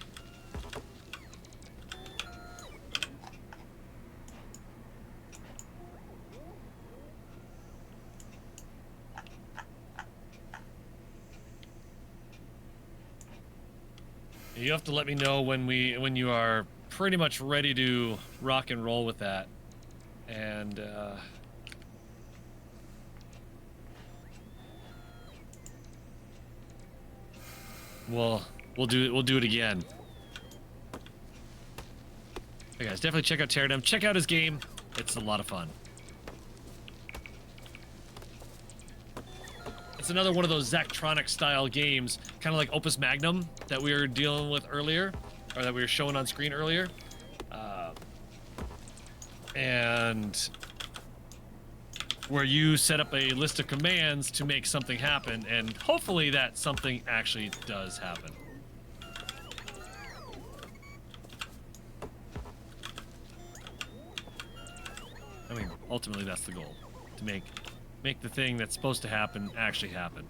You have to let me know when you are pretty much ready to rock and roll with that, and we'll do it again. Hey guys, definitely check out Pterodem. Check out his game. It's a lot of fun. It's another one of those Zachtronic style games, kind of like Opus Magnum that we were dealing with earlier, or that we were showing on screen earlier. And where you set up a list of commands to make something happen, and hopefully that something actually does happen. I mean, ultimately that's the goal, to make the thing that's supposed to happen actually happen.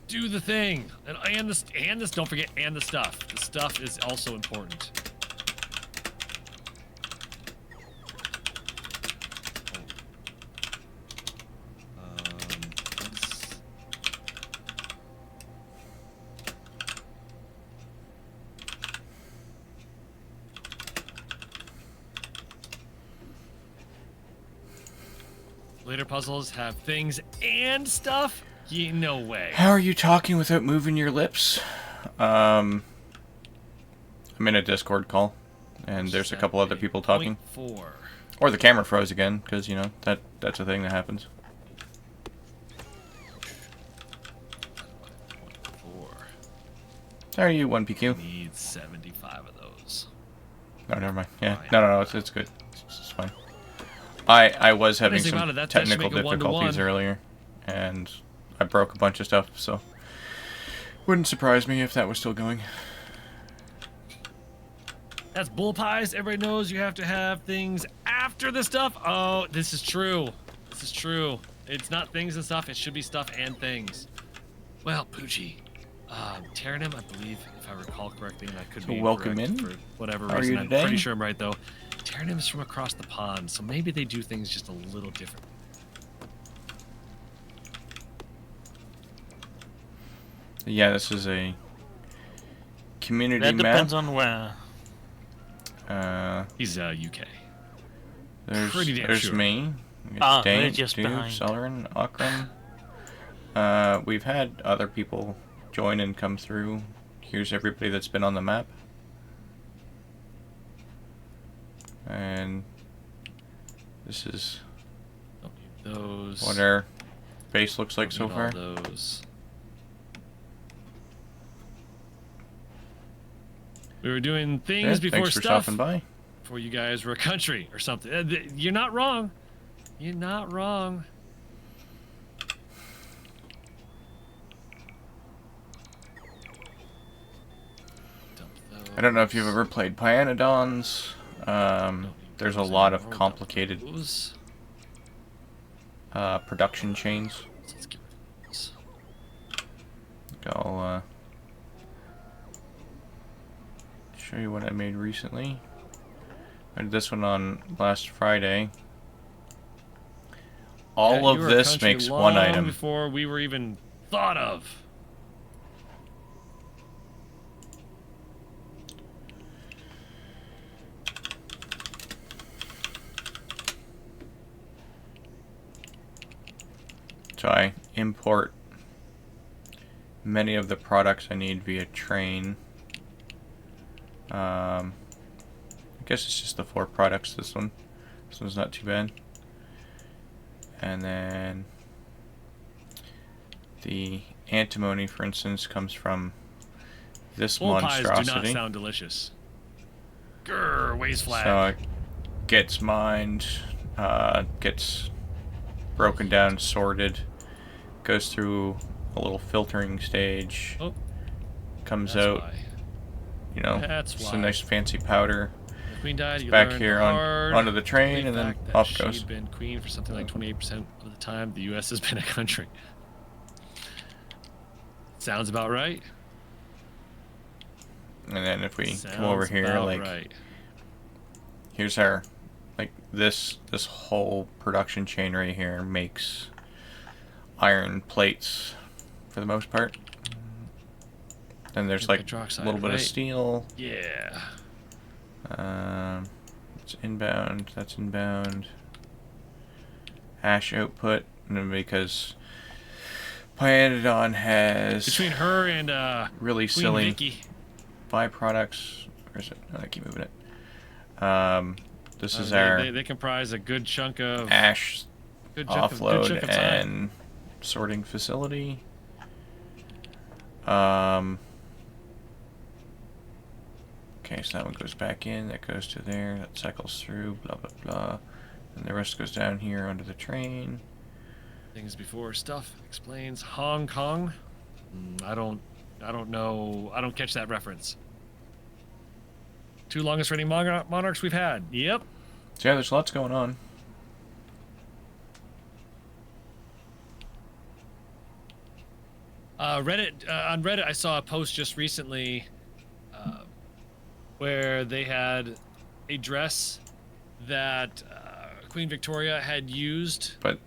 Do the thing, and this. Don't forget, and the stuff. The stuff is also important. Later puzzles have things and stuff? No way. How are you talking without moving your lips? I'm in a Discord call, and there's a couple other people talking. 0.4. Or the camera froze again, because, you know, that's a thing that happens. 0.4. How are you, 1PQ? Need 75 of those. No, never mind. Yeah, Fine. no, it's good. It's fine. I was having Nice some amount of that should technical make it 1-to-1. difficulties earlier, and I broke a bunch of stuff, so wouldn't surprise me if that was still going. That's bull pies. Everybody knows you have to have things after the stuff. Oh, this is true. This is true. It's not things and stuff. It should be stuff and things. Well, Poochie, Pterodem, I believe, if I recall correctly, and I could So be welcome incorrect in. for whatever How are reason. you I'm today? pretty sure I'm right though. Pterodem's from across the pond, so maybe they do things just a little different. Yeah, this is a community That map. depends on where. He's UK. There's pretty damn there's sure. me. Ah, they're Dank, just Duke, behind. Celerin, Akram. We've had other people join and come through. Here's everybody that's been on the map. And this is Don't need those. what our base looks like Don't so need all far. those. We were doing things before Thanks for stuff. stopping by. Before you guys were a country or something. You're not wrong. You're not wrong. I don't know if you've ever played Pyanodons. There's a lot of complicated production chains. Let's get rid of those. I'll show you what I made recently. I did this one on last Friday. All Yeah, of you were a this country makes one long item. before we were even thought of. So I import many of the products I need via train. I guess it's just the 4 products, this one. This one's not too bad. And then the antimony, for instance, comes from this Bull pies do not monstrosity. sound delicious. Grr, waste flag. So it gets mined, gets broken down, sorted, goes through a little filtering stage, Oh, comes that's out, why. you know, That's just why. a nice fancy powder. The queen died. You Back learned here onto the train, and then fact that off it goes. she'd been queen for something like 28% of the time the U.S. has been a country. Sounds about right. And then if we Sounds come over here, about like, right. here's our, like, this whole production chain right here makes iron plates for the most part. Then there's like a Hydroxide, little bit right? of steel. Yeah. It's inbound. That's inbound. Ash output, and then because Pyanodon has Between her and really Queen silly Vicky. byproducts. Where is it? Oh, I keep moving it. This is they, our they comprise a good chunk of ash good offload chunk of time. and sorting facility. Okay, so that one goes back in, that goes to there, that cycles through, blah blah blah, and the rest goes down here onto the train. Things before stuff explains Hong Kong. I don't know. I don't catch that reference. 2 longest reigning monarchs we've had. Yep. So yeah, there's lots going on. Reddit on Reddit, I saw a post just recently where they had a dress that Queen Victoria had used But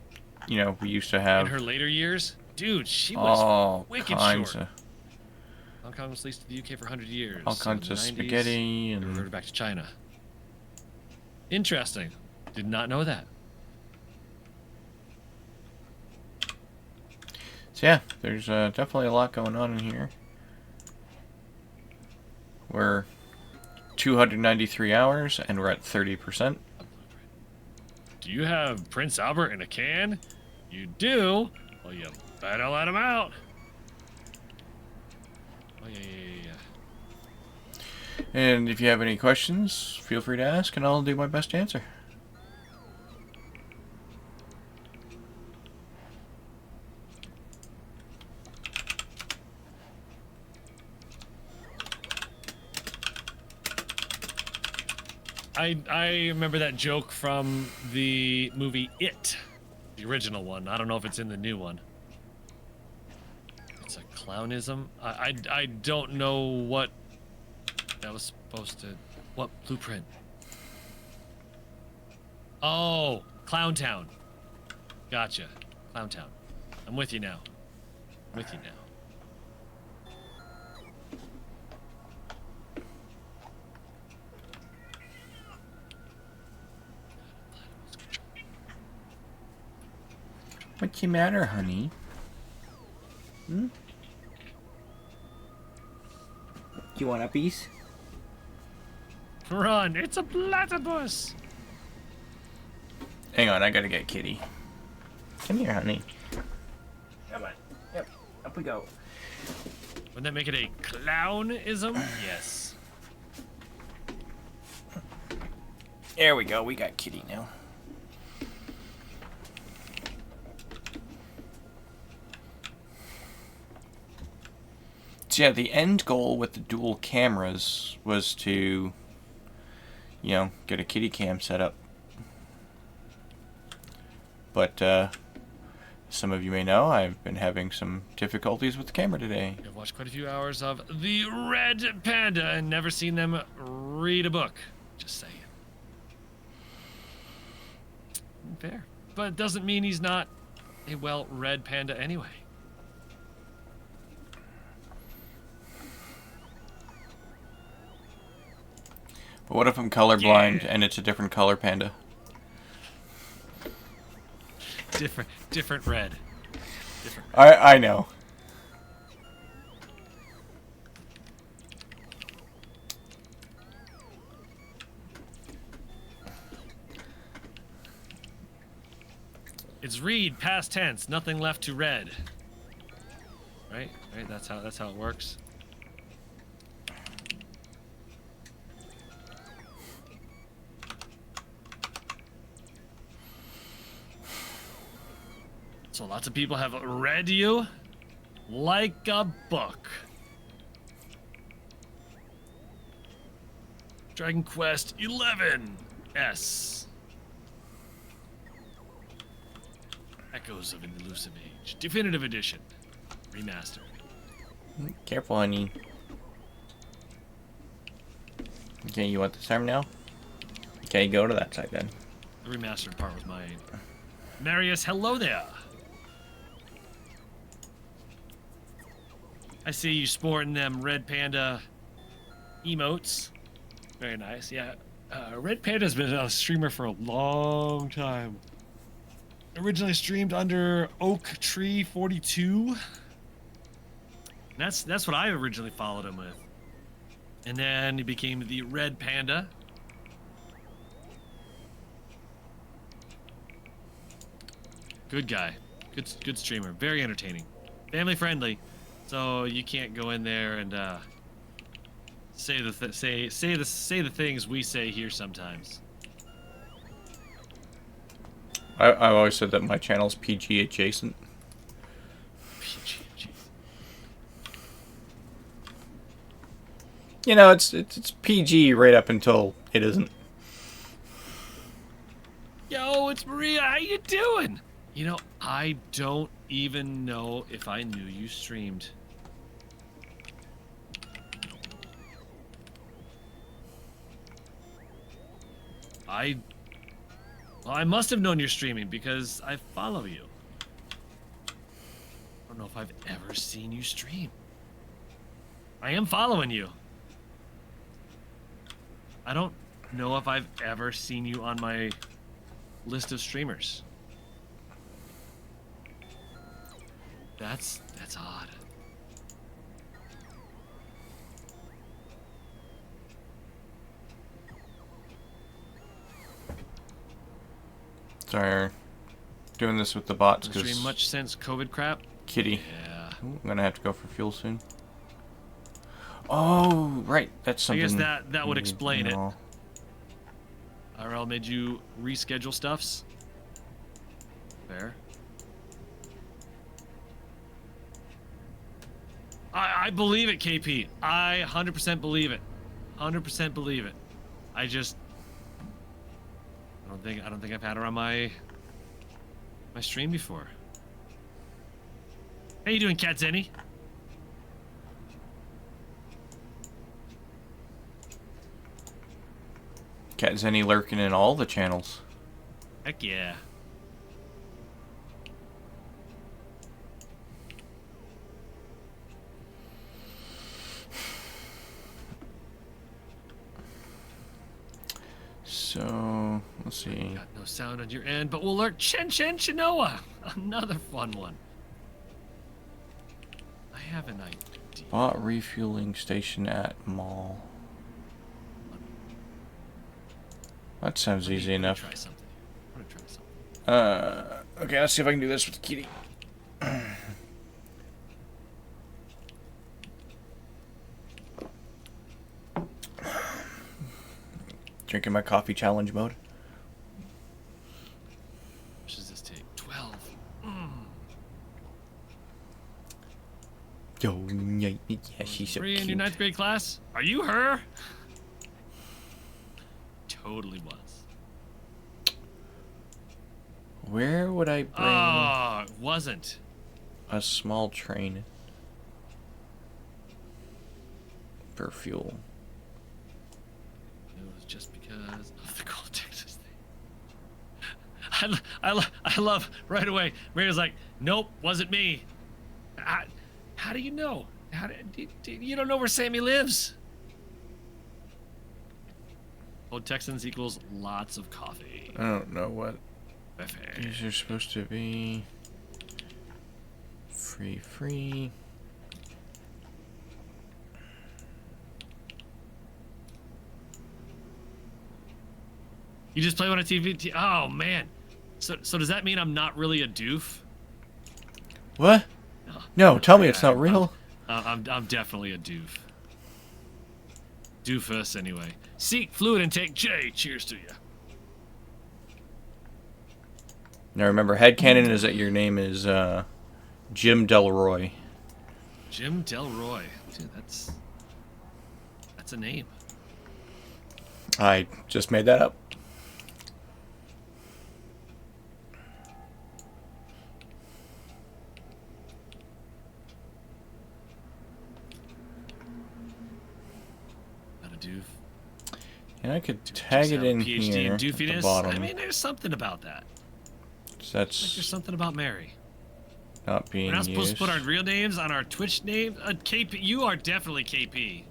you know, we used to in have her later years. Dude, she was all wicked kinds short. of Hong Kong was leased to the UK for 100 years. all So kinds in of the 90s, spaghetti they and reverted back to China. Interesting. Did not know that. so yeah, there's definitely a lot going on in here. We're 293 hours and we're at 30%. Do you have Prince Albert in a can? You do? Well, you better let him out. Oh, yeah. And if you have any questions, feel free to ask and I'll do my best to answer. I remember that joke from the movie It, the original one. I don't know if it's in the new one. It's a clownism. I don't know what that was supposed to. What blueprint? Oh, Clown Town. Gotcha. Clown Town. I'm with you now. I'm with you now. What's the matter, honey? Hmm? You want a piece? Run! It's a platypus! Hang on, I gotta get Kitty. Come here, honey. Come on. Yep, up we go. Wouldn't that make it a clownism? Yes. There we go, we got Kitty now. So yeah, the end goal with the dual cameras was to, you know, get a kitty cam set up. But, some of you may know, I've been having some difficulties with the camera today. I've watched quite a few hours of The Red Panda and never seen them read a book. Just saying. Fair. But it doesn't mean he's not a well-read panda anyway. But what if I'm colorblind and it's a different color panda? Different red. Different. I know. It's read past tense, nothing left to read. Right? Right? That's how it works. So lots of people have read you like a book. Dragon Quest 11S. Echoes of an Elusive Age. Definitive Edition. Remastered. Careful, honey. Okay, you want this arm now? Okay, go to that side then. The remastered part was my... Marius, hello there. I see you sporting them Red Panda emotes. Very nice, yeah. Red Panda's been a streamer for a long time. Originally streamed under Oak Tree 42. That's what I originally followed him with. And then he became the Red Panda. Good guy. Good streamer. Very entertaining. Family friendly. So you can't go in there and say the things we say here sometimes. I've always said that my channel's PG adjacent. PG adjacent. You know, it's PG right up until it isn't. Yo, it's Maria. How you doing? You know, I don't even know if I knew you streamed. Well, I must have known you're streaming because I follow you. I don't know if I've ever seen you stream. I am following you. I don't know if I've ever seen you on my list of streamers. That's odd. Sorry, doing this with the bots Doesn't because stream much since COVID crap. Kitty. Yeah. Ooh, I'm gonna have to go for fuel soon. Oh, right, that's I something. guess that would explain it. No. IRL made you reschedule stuffs. Fair. I believe it, KP. I 100% believe it. 100% believe it. I don't think I've had her on my stream before. How you doing, Cat Zenny? Cat Zenny lurking in all the channels. Heck yeah. So, let's see. Got no sound on your end, but we'll lurk Chen Chinoa. Another fun one. have an idea. Bought refueling station at mall. That sounds easy enough. Try something. I'm gonna try something. Okay, let's see if I can do this with Kitty. Drinking my coffee challenge mode. What does this take? 12. Yeah, she's so Free in your cute. 9th grade class? Are you her? Totally was. Where would I bring Oh, it wasn't. a small train for fuel? It was just because of the cold Texas thing. I love right away. Maria's like, nope, wasn't me. How do you know? You don't know where Sammy lives? Old Texans equals lots of coffee. I don't know what Buffet. these are supposed to be. Free. You just play one on TV? Oh man. So does that mean I'm not really a doof? What? Oh, No, tell me it's not real. I'm definitely a doof. Doofus anyway. Seek fluid intake J. Cheers to you. Now remember, headcanon is that your name is Jim Delroy. Jim Delroy. Dude, that's a name. I just made that up. Not a doof. And I could Just tag it have a in PhD here in at the doofiness. bottom. I mean, there's something about that. So Like that's there's something about Mary. not being We're not supposed used. to put our real names on our Twitch name. KP, you are definitely KP.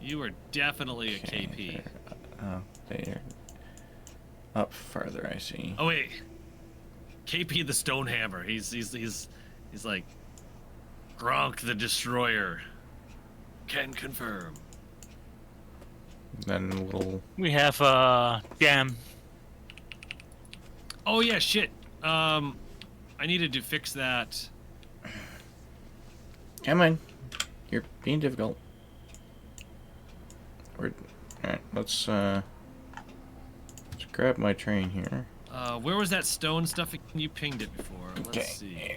You are definitely a Okay, KP. there. Oh, there. Up farther, I see. Oh wait, KP the Stonehammer. He's like Gronk the Destroyer. Can confirm. Then a little. We have jam. Oh yeah, shit. I needed to fix that. Come on, you're being difficult. Alright, let's grab my train here. Where was that stone stuff? You pinged it before. Let's Okay. see.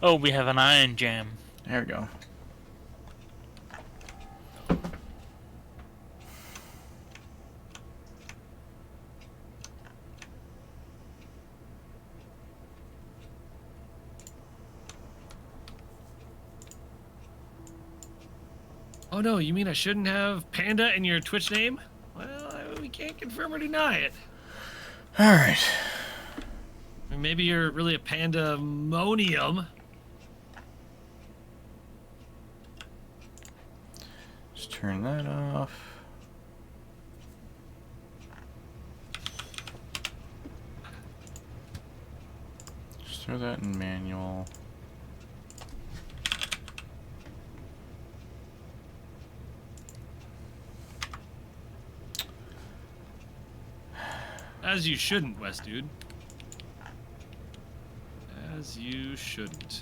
Oh, we have an iron jam. There we go. Oh no, you mean I shouldn't have Panda in your Twitch name? Well, we can't confirm or deny it. Alright. I mean, maybe you're really a pandemonium. Just turn that off. Just throw that in manual. As you shouldn't, West Dude. As you shouldn't.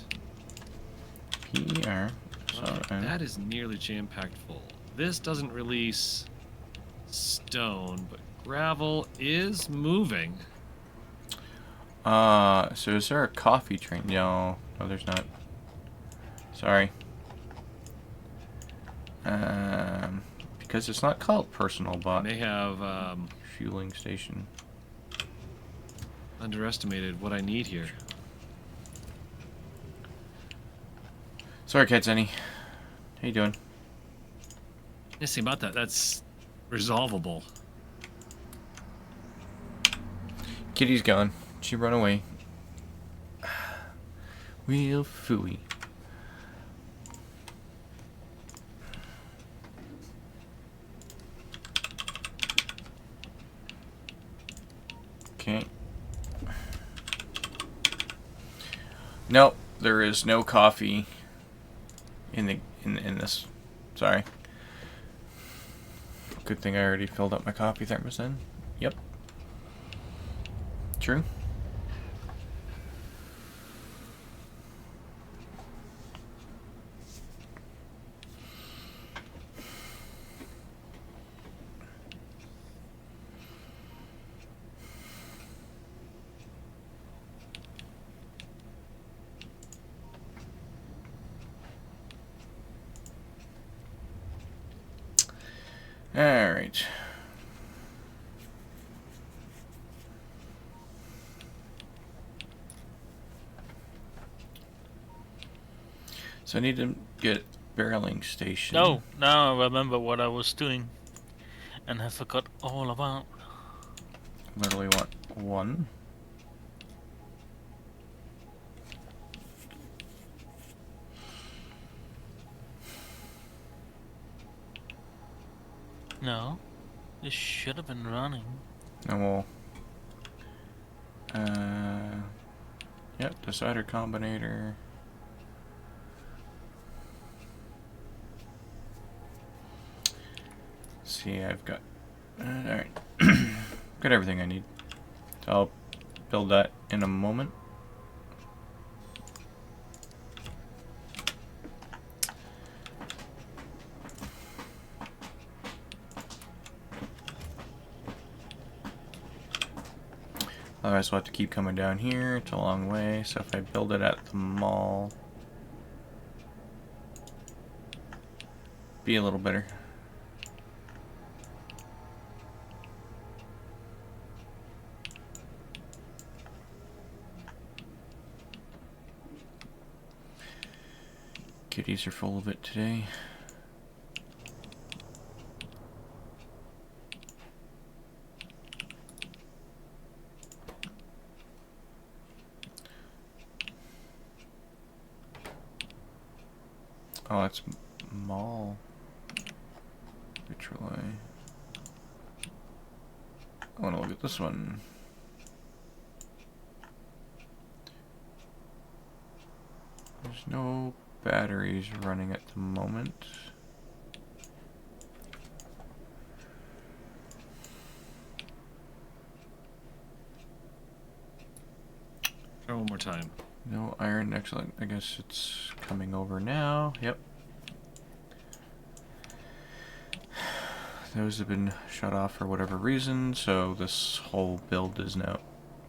PER. Well, that is nearly jam-packed full. This doesn't release stone, but gravel is moving. So is there a coffee train? No, there's not. Sorry. Because it's not called personal bot. May have Fueling station. underestimated what I need here. Sorry, Katsuni. How you doing? Nice thing about that, that's resolvable. Kitty's gone. She run away. Real fooey. Okay. Nope, there is no coffee in this. Sorry. Good thing I already filled up my coffee thermos then. Yep. True. Alright. So I need to get barreling station. No, now I remember what I was doing, and I forgot all about. Literally want one. No, this should have been running. And we'll yep, decider combinator. See, I've got alright. Got everything I need. So I'll build that in a moment. Otherwise we'll have to keep coming down here. It's a long way, so if I build it at the mall, be a little better. Kitties are full of it today. Oh, it's mall. Vitroli. I want to look at this one. There's no batteries running at the moment. Try one more time. No iron, excellent. I guess it's coming over now. Yep. Those have been shut off for whatever reason, so this whole build is now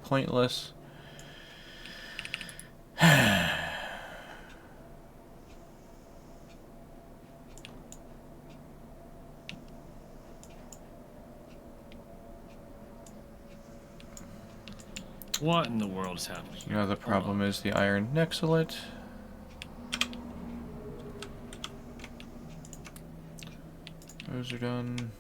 pointless. What in the world is happening? You know, the problem is the iron nexolite. Those are done.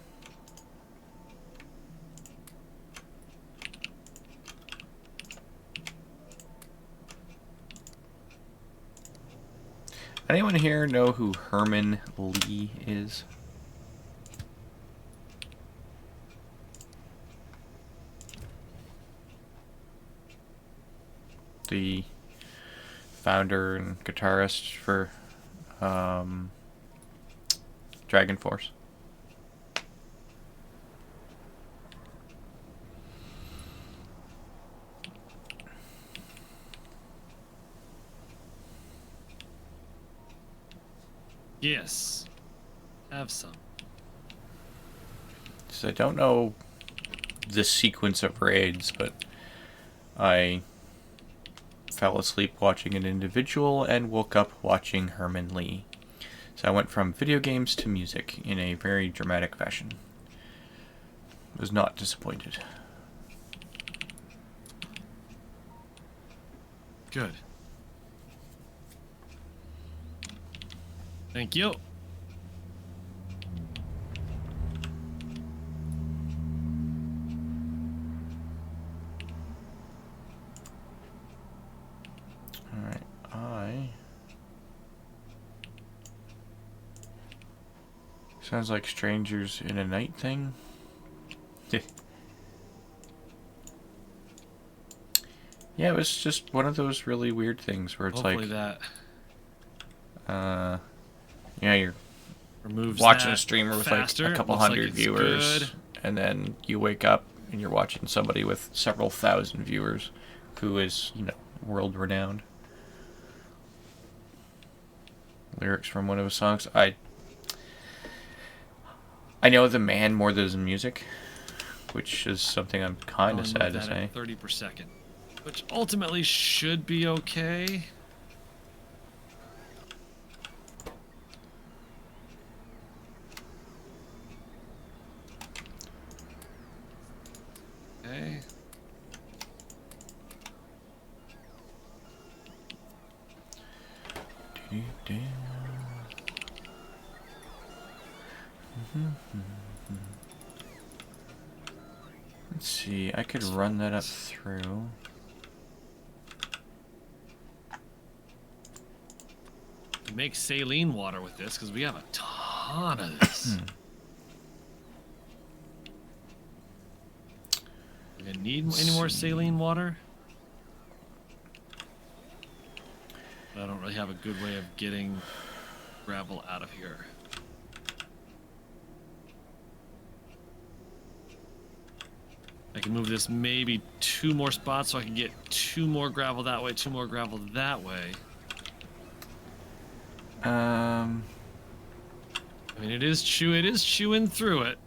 Anyone here know who Herman Lee is? The founder and guitarist for Dragon Force. Yes. Have some. So I don't know the sequence of raids, but I fell asleep watching an individual and woke up watching Herman Lee. So I went from video games to music in a very dramatic fashion. Was not disappointed. Good. Thank you. Alright, sounds like strangers in a night thing. Yeah, it was just one of those really weird things where it's Hopefully like, that yeah, you're removes watching a that streamer with like faster. a couple Looks like hundred it's viewers, good. and then you wake up and you're watching somebody with several thousand viewers who is, world renowned. Lyrics from one of his songs. I know the man more than his music, which is something I'm kind I'll of remove sad to that say. at 30 per second, which ultimately should be okay. Okay. Let's see, I could run that up through. We make saline water with this because we have a ton of this. Do we need any more saline water? I don't really have a good way of getting gravel out of here. I can move this maybe 2 more spots so I can get 2 more gravel that way, 2 more gravel that way. I mean, it is chewing through it.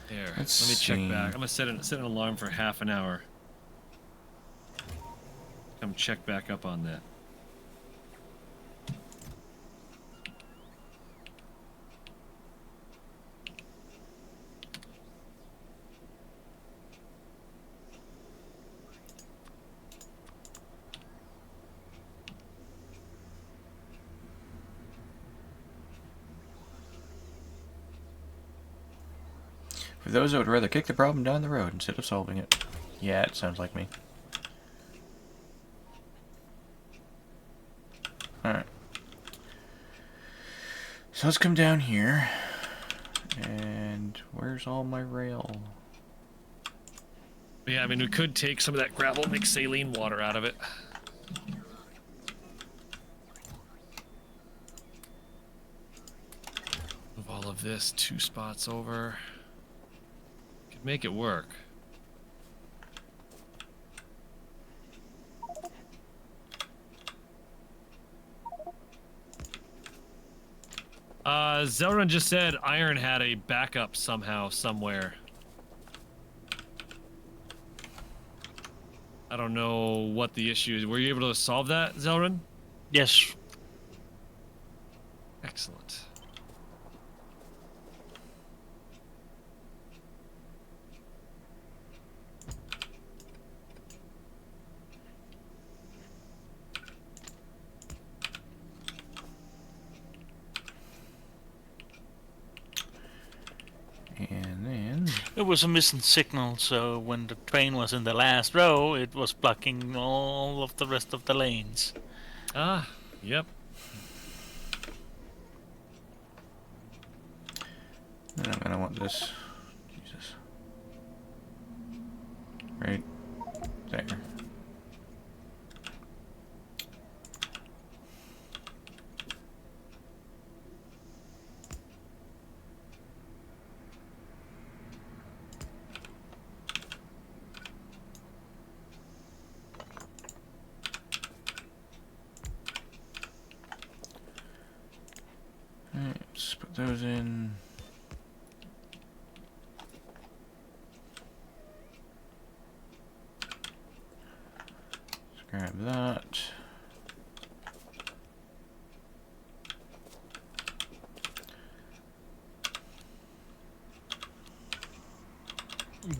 There. Let me check back. I'm gonna set an alarm for half an hour. Come check back up on that. For those that would rather kick the problem down the road instead of solving it. Yeah, it sounds like me. Alright. So let's come down here. And where's all my rail? Yeah, I mean, we could take some of that gravel and make saline water out of it. Move all of this 2 spots over. Could make it work. Zelrun just said iron had a backup somehow, somewhere. I don't know what the issue is. Were you able to solve that, Zelrun? Yes. Excellent. And then... It was a missing signal, so when the train was in the last row, it was blocking all of the rest of the lanes. Ah, yep. Then I'm gonna want this. Jesus. Right there. Alright, let's put those in. Let's grab that.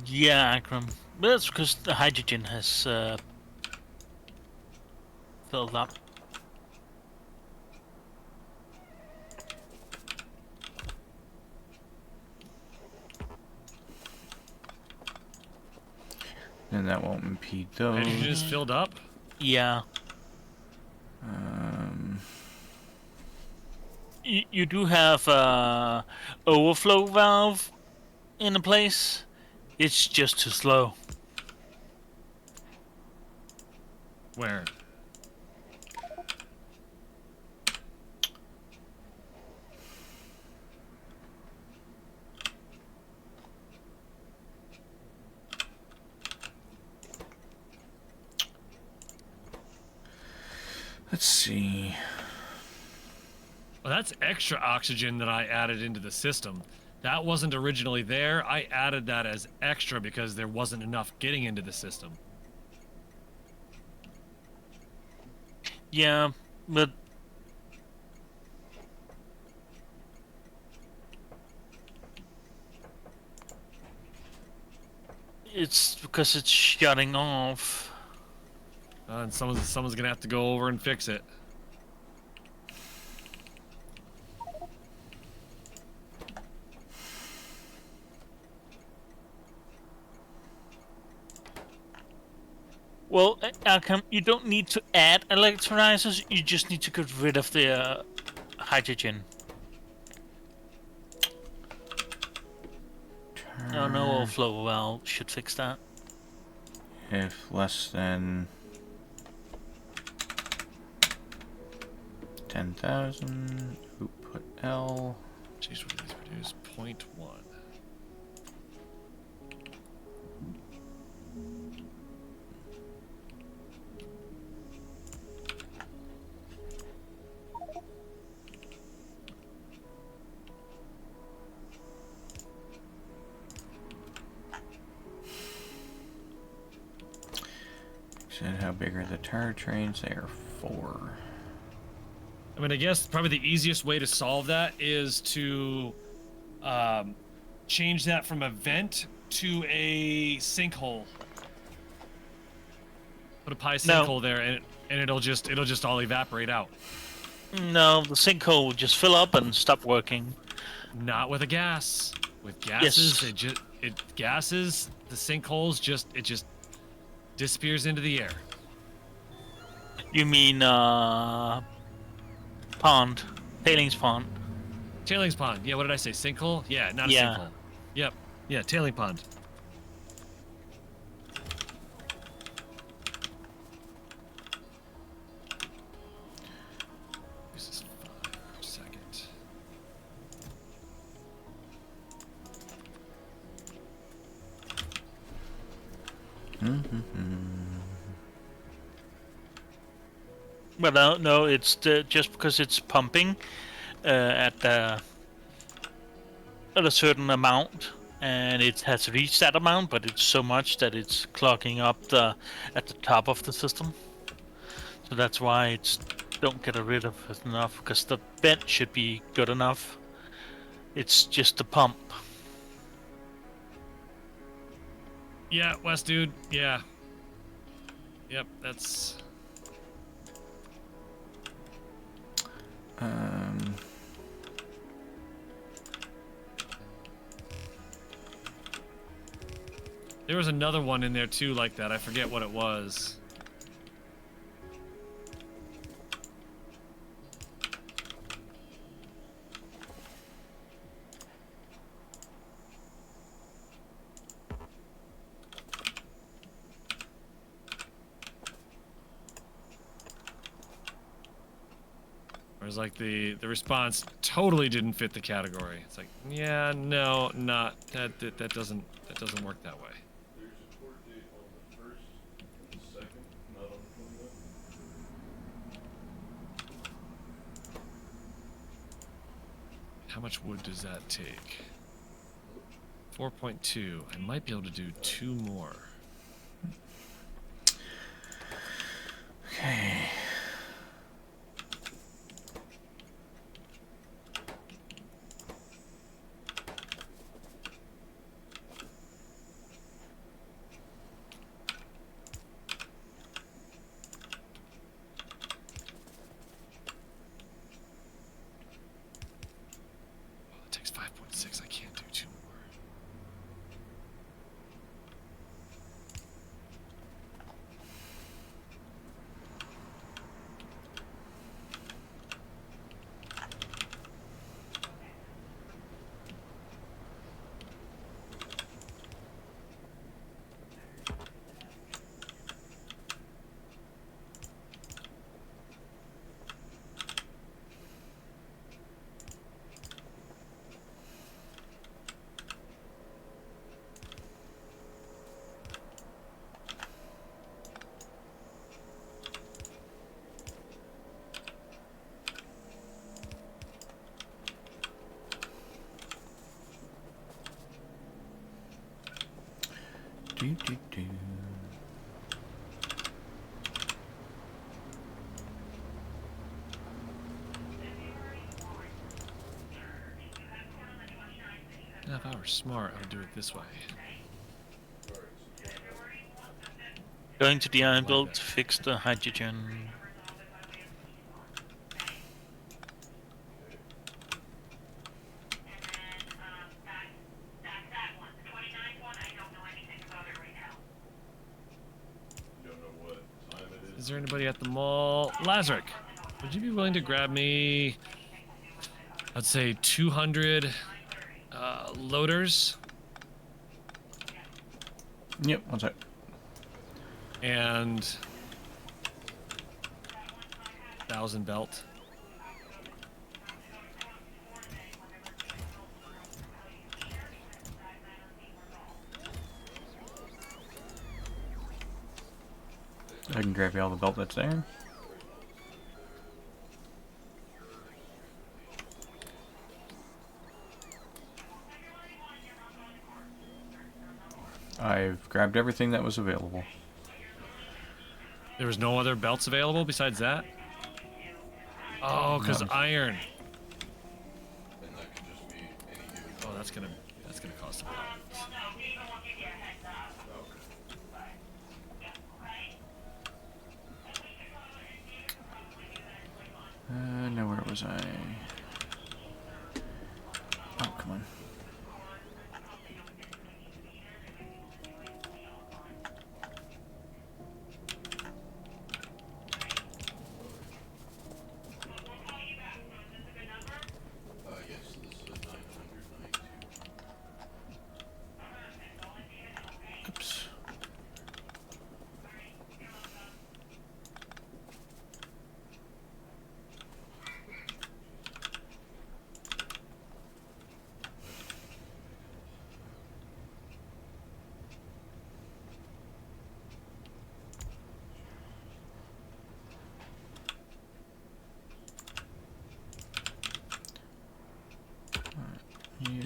Yeah, Akram. But that's because the hydrogen has filled up. And that won't impede those. Hydrogen is filled up? Yeah. you do have overflow valve in a place. It's just too slow. Where? Let's see. Well, that's extra oxygen that I added into the system. That wasn't originally there. I added that as extra because there wasn't enough getting into the system. Yeah, but it's because it's shutting off. And someone's gonna have to go over and fix it. Well, Alchem, you don't need to add electrolyzers. You just need to get rid of the hydrogen. Oh, no overflow valve should fix that. If less than 10,000, put L. Jeez, what did these produce? 0.1. Said how big are the tire trains? They are 4. I mean, I guess probably the easiest way to solve that is to change that from a vent to a sinkhole. Put a pi sinkhole there, and it'll just all evaporate out. No, the sinkhole will just fill up and stop working. Not with a gas. With gases, Yes. it gases the sinkholes. It just disappears into the air. You mean pond, tailings pond? Tailings pond. Yeah, what did I say? Sinkhole? Yeah, not a Yeah. sinkhole. Yep. Yeah, tailing pond. This is 5 per second. But no, it's just because it's pumping at a certain amount, and it has reached that amount, but it's so much that it's clogging up at the top of the system. So that's why it's don't get rid of it enough, because the vent should be good enough. It's just the pump. Yeah, West dude. Yeah. Yep, that's... There was another one in there too like that. I forget what it was. Whereas like the response totally didn't fit the category. It's like, yeah, no, not that doesn't work that way. There's a court date on the 1st, the 2nd, not on the 29th. How much wood does that take? 4.2. I might be able to do 2 more. Okay. It takes 5.6. I can't do 2 more. Do-do-do-do-do. Now, if I were smart, I would do it this way. Going to the iron Like build that. to fix the hydrogen. You don't know what time it is. Is there anybody at the mall? Lazarick, would you be willing to grab me, I'd say 200 loaders Yep, one sec. and 1,000 belt? I can grab you all the belt that's there. I've grabbed everything that was available. There was no other belts available besides that? Oh, because No. iron. And that could just be any given Oh, time. that's gonna cause some problems. Now where was I? Oh, come on. Yes, this is 992. Oops. You.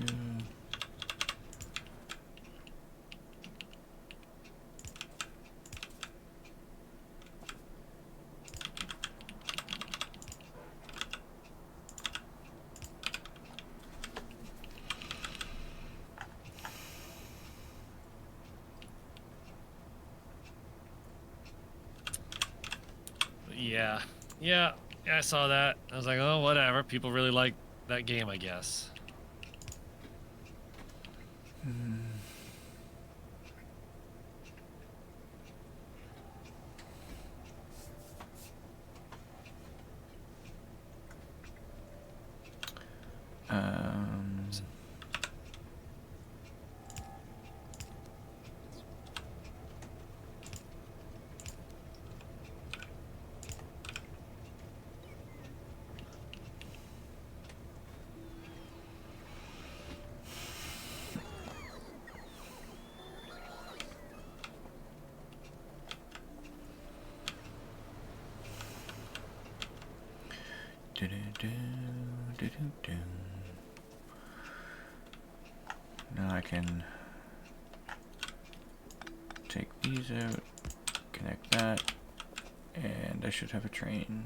Yeah, yeah, I saw that. I was like, oh, whatever. People really like that game, I guess. Um. Do-do-do, do-do-do. Now I can take these out, connect that, and I should have a train.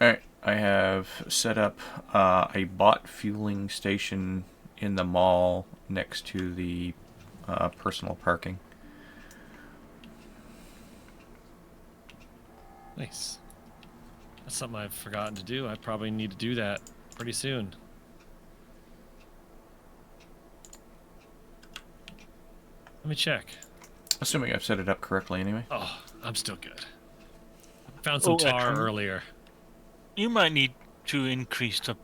Alright, I have set up a bot fueling station in the mall next to the personal parking. Nice. That's something I've forgotten to do. I probably need to do that pretty soon. Let me check. Assuming I've set it up correctly anyway. Oh, I'm still good. Found some Oh, tar actually- earlier. You might need to increase the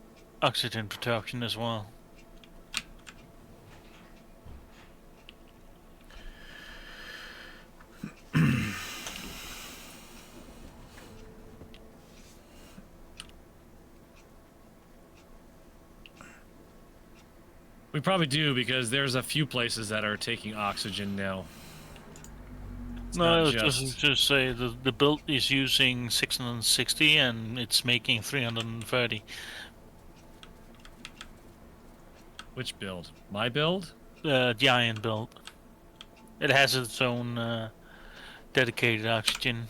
oxygen production as well. We probably do because there's a few places that are taking oxygen now. It's No, not it was just say the build is using 660 and it's making 330. Which build? My build? Giant build. It has its own dedicated oxygen.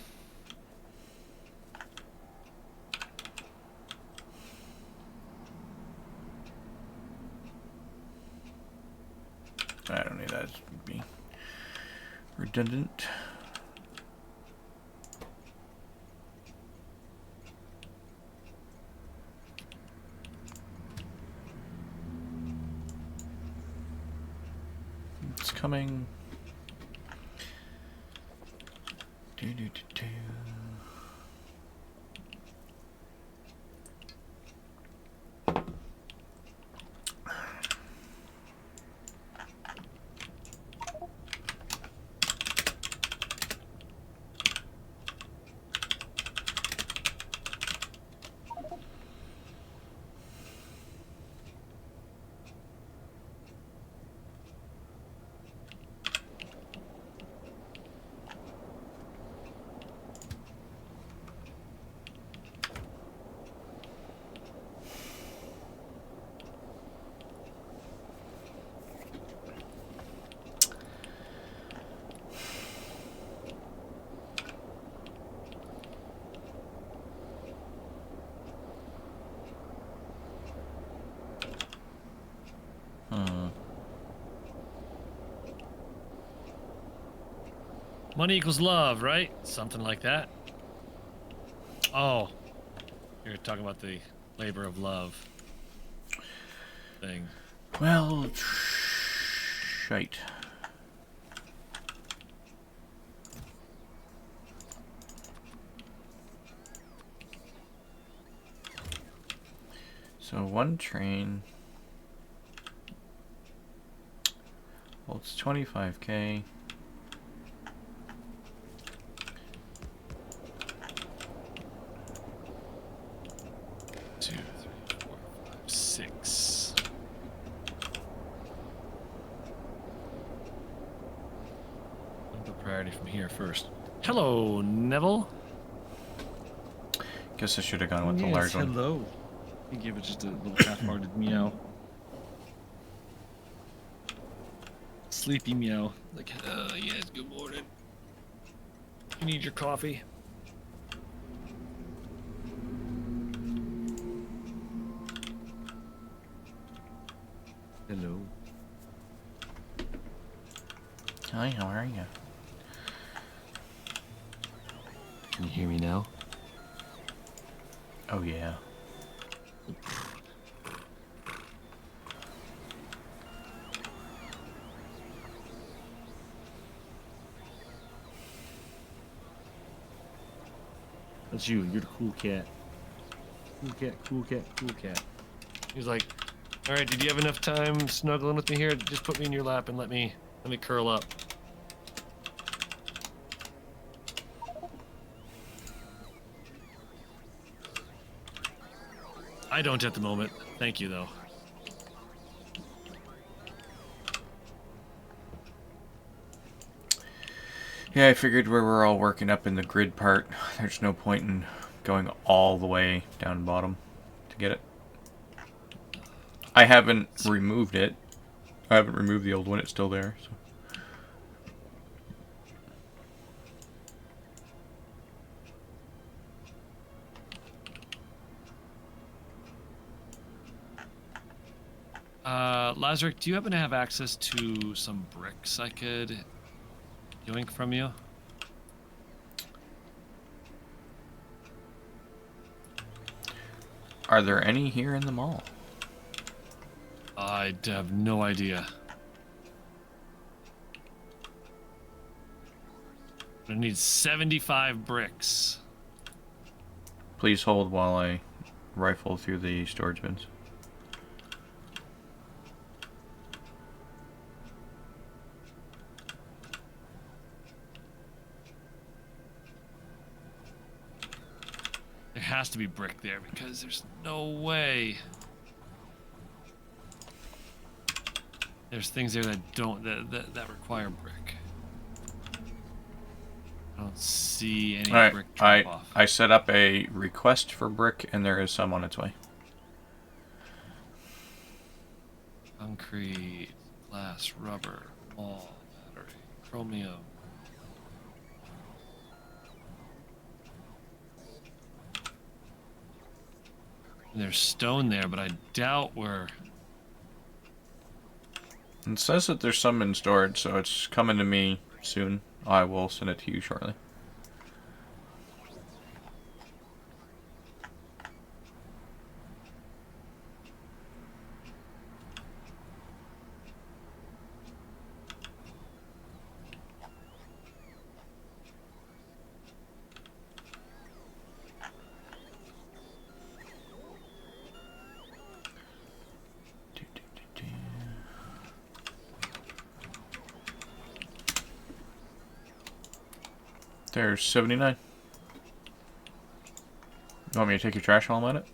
I don't need that. It would be redundant. It's coming. Do, do, do, do. Money equals love, right? Something like that. Oh, you're talking about the labor of love thing. Well, shite. So one train. Well, it's 25K. Two, three, four, five, six. I'll do priority from here first. Hello, Neville. Guess I should have gone with the Yes, large one. hello. You give it just a little half-hearted meow. Sleepy meow. Like, yes, good morning. You need your coffee? Hello. Hi, how are you? Can you hear me now? Oh yeah. That's you. You're the cool cat. Cool cat, cool cat, cool cat. He's like, all right, did you have enough time snuggling with me here? Just put me in your lap and let me curl up. I don't at the moment. Thank you, though. Yeah, I figured where we're all working up in the grid part, there's no point in going all the way down the bottom to get it. I haven't removed it. I haven't removed the old one, it's still there. So. Lazarick, do you happen to have access to some bricks I could yoink from you? Are there any here in the mall? I have no idea. I need 75 bricks. Please hold while I rifle through the storage bins. There has to be brick there because there's no way. There's things there that don't that require brick. I don't see any Alright, brick drop off. I set up a request for brick, and there is some on its way. Concrete, glass, rubber, wall, battery, chromium. And there's stone there, but I doubt we're... It says that there's some in storage, so it's coming to me soon. I will send it to you shortly. There's 79. You want me to take your trash while I'm at it?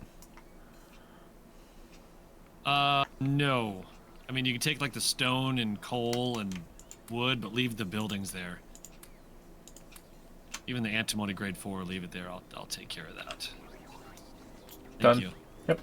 No. I mean, you can take, like, the stone and coal and wood, but leave the buildings there. Even the antimony grade 4, leave it there. I'll take care of that. Thank Done. you. Yep.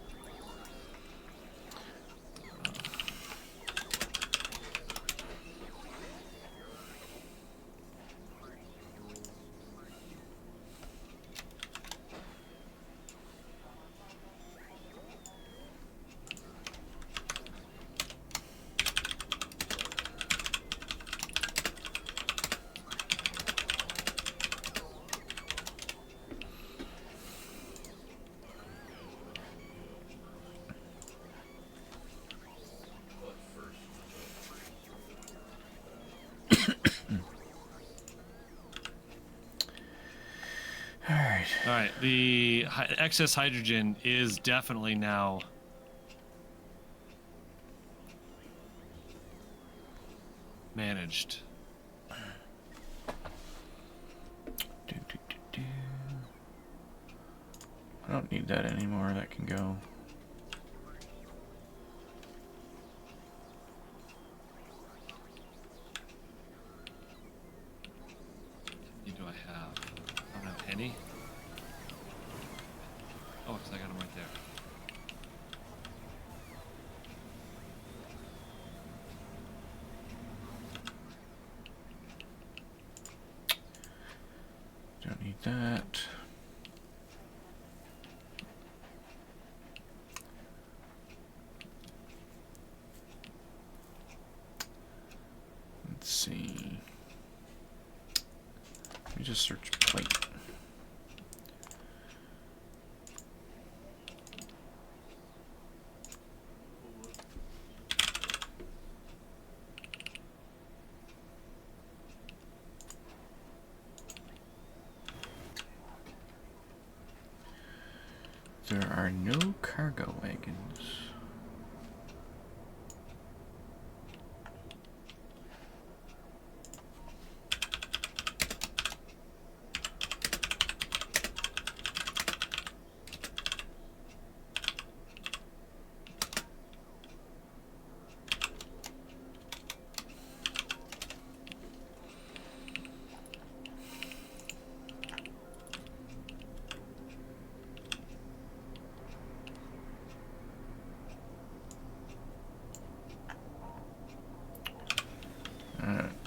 Alright, the excess hydrogen is definitely now managed. I don't need that anymore. That can go. What do I have? I don't have any. Oh, because I got them right there. Don't need that. Let's see. Let me just search plate. There are no cargo wagons.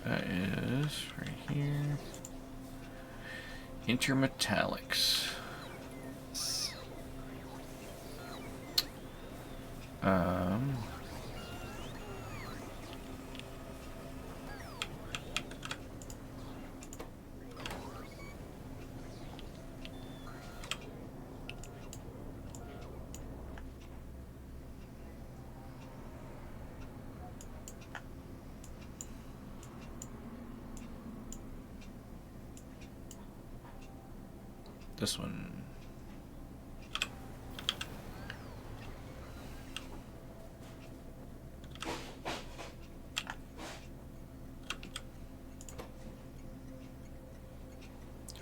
That is right here. Intermetallics. This one.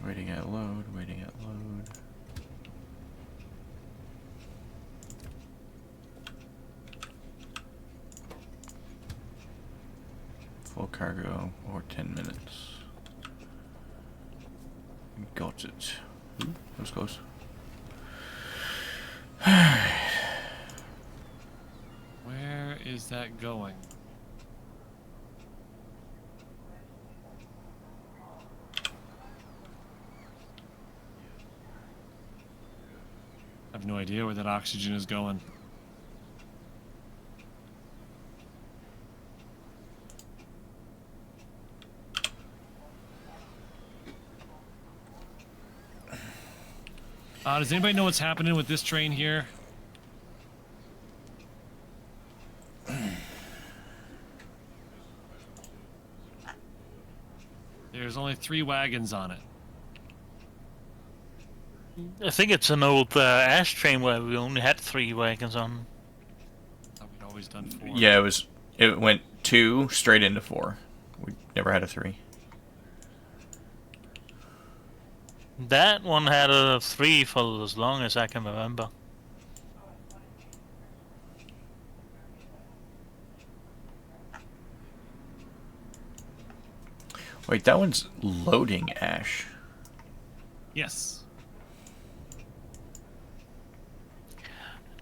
Waiting at load, waiting at load. cargo or 10 minutes. Got it. Ooh, that was close. Where is that going? I have no idea where that oxygen is going. Does anybody know what's happening with this train here? There's only 3 wagons on it. I think it's an old ash train where we only had 3 wagons on. Thought we'd always done 4. Yeah, it went 2 straight into 4. We never had a 3. That one had a 3 for as long as I can remember. Wait, that one's loading ash. Yes.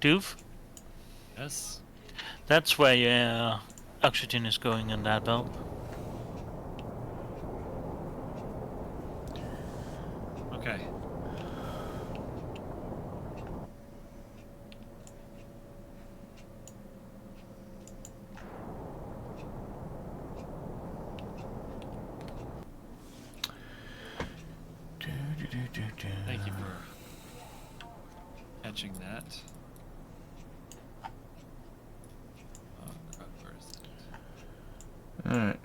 Doof, Yes. that's where your oxygen is going in that belt. Okay. Thank you for catching that. Oh crap, where is it? Alright.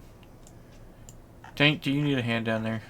Tank, do you need a hand down there?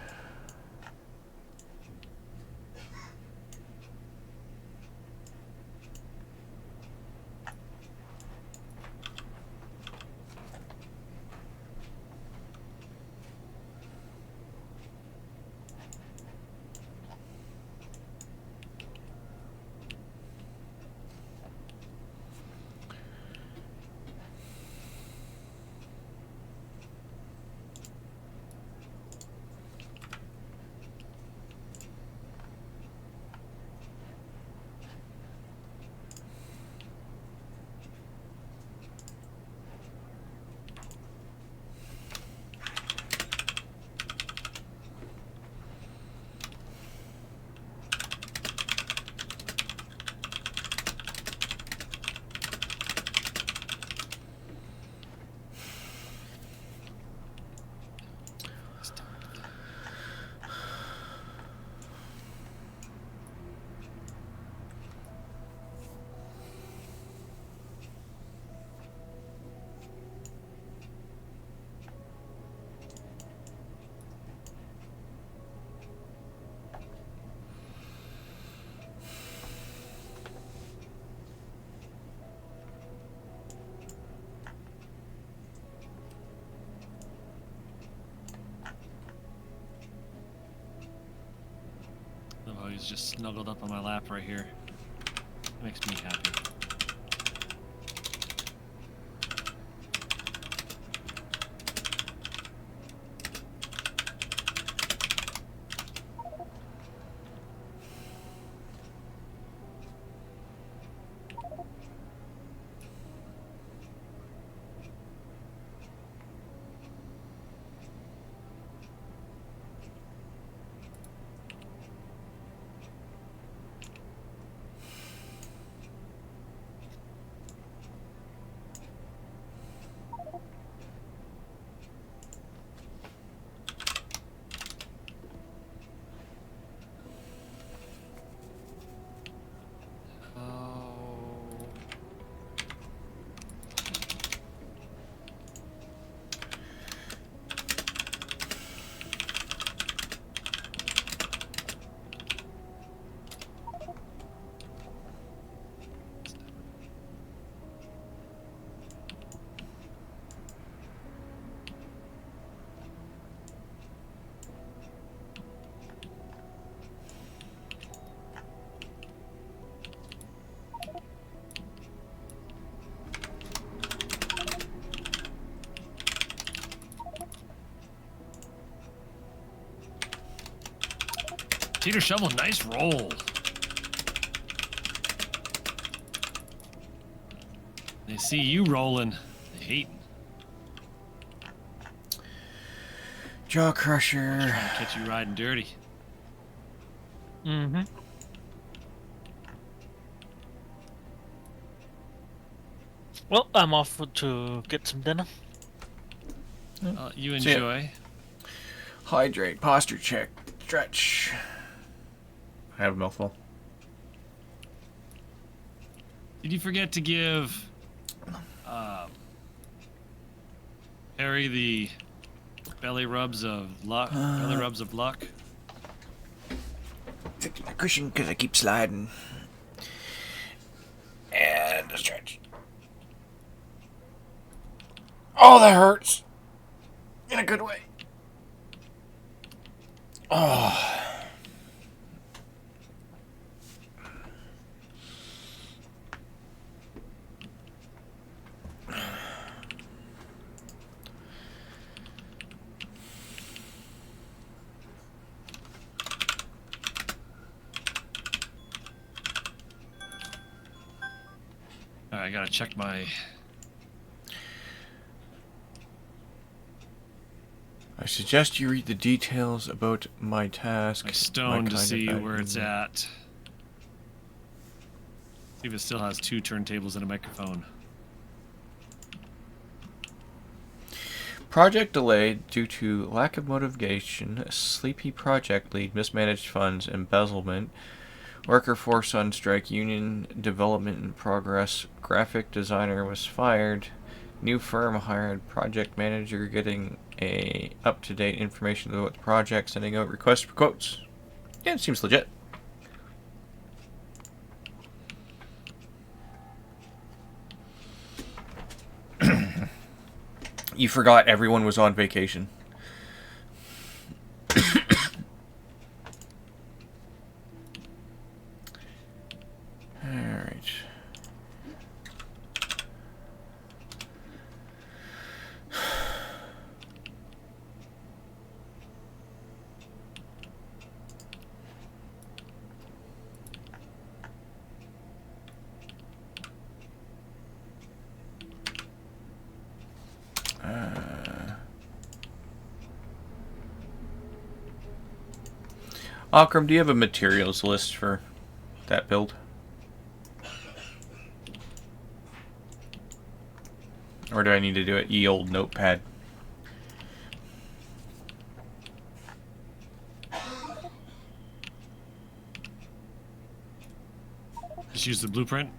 Oh, he's just snuggled up on my lap right here. Makes me happy. Peter Shovel, nice roll. They see you rolling. They hate. Jaw crusher. Trying to catch you riding dirty. Mm-hmm. Well, I'm off to get some dinner. You See ya. enjoy. Hydrate, posture check, stretch. I have a mouthful. Did you forget to give Harry the belly rubs of luck? Belly rubs of luck. Fix my cushion because I keep sliding. And a stretch. Oh, that hurts. In a good way. Oh. Alright, I gotta check my. I suggest you read the details about my task. My stone to kind of see bad where it's evening. at. See if it still has 2 turntables and a microphone. Project delayed due to lack of motivation, a sleepy project lead, mismanaged funds, embezzlement, worker force on strike, union development in progress, graphic designer was fired, new firm hired, project manager getting a up-to-date information about the project, sending out requests for quotes. Yeah, it seems legit. You forgot everyone was on vacation. Alright. Akram, do you have a materials list for that build? Or do I need to do it ye old notepad? Just use the blueprint.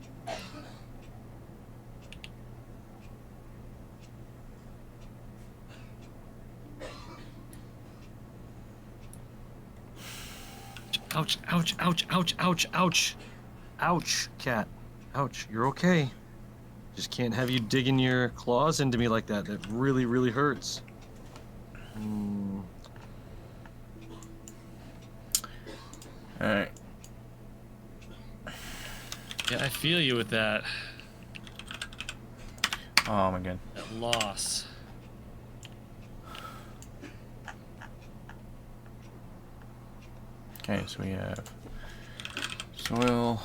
Ouch, ouch, ouch, ouch, ouch, ouch. Ouch, cat. Ouch, you're okay. Just can't have you digging your claws into me like that. That really, really hurts. Alright. Yeah, I feel you with that. Oh my god. That loss. Okay, so we have soil.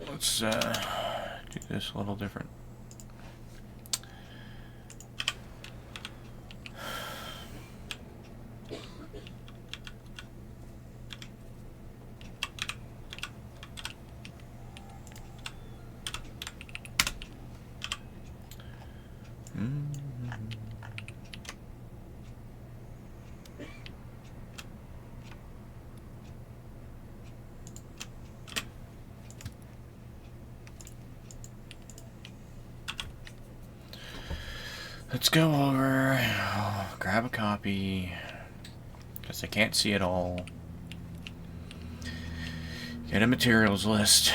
Let's do this a little different. Let's go over, grab a copy, because I can't see it all. Get a materials list.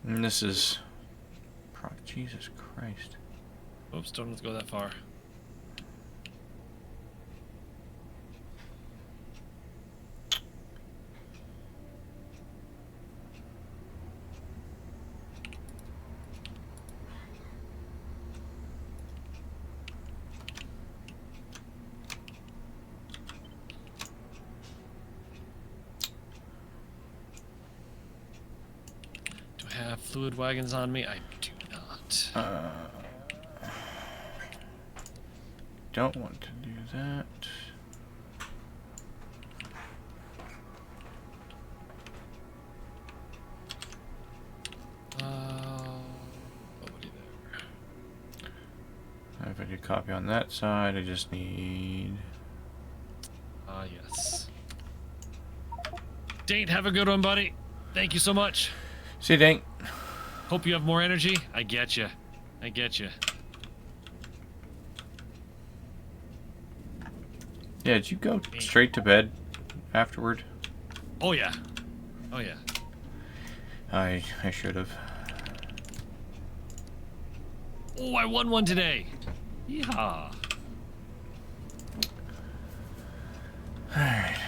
And this is... Jesus Christ. Oops, don't have to go that far. Do I have fluid wagons on me? I do not. Don't want to do that. Nobody there. If I do copy on that side, I just need... Yes. Dane, have a good one, buddy. Thank you so much. See you, Dink. Hope you have more energy. I get you. I get you. Yeah, did you go straight to bed afterward? Oh, yeah. Oh, yeah. I should have. Oh, I won one today. Yeehaw. Alright.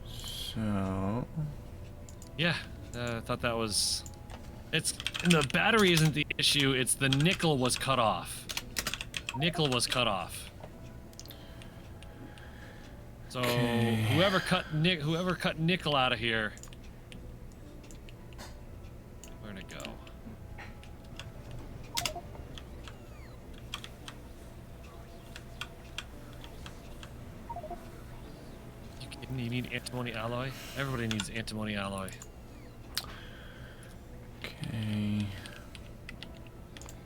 So... Yeah, I thought that was... The battery isn't the issue, it's the nickel was cut off. Nickel was cut off. So, Okay. whoever cut nickel out of here... Where'd it go? You kidding? You need antimony alloy? Everybody needs antimony alloy. Okay.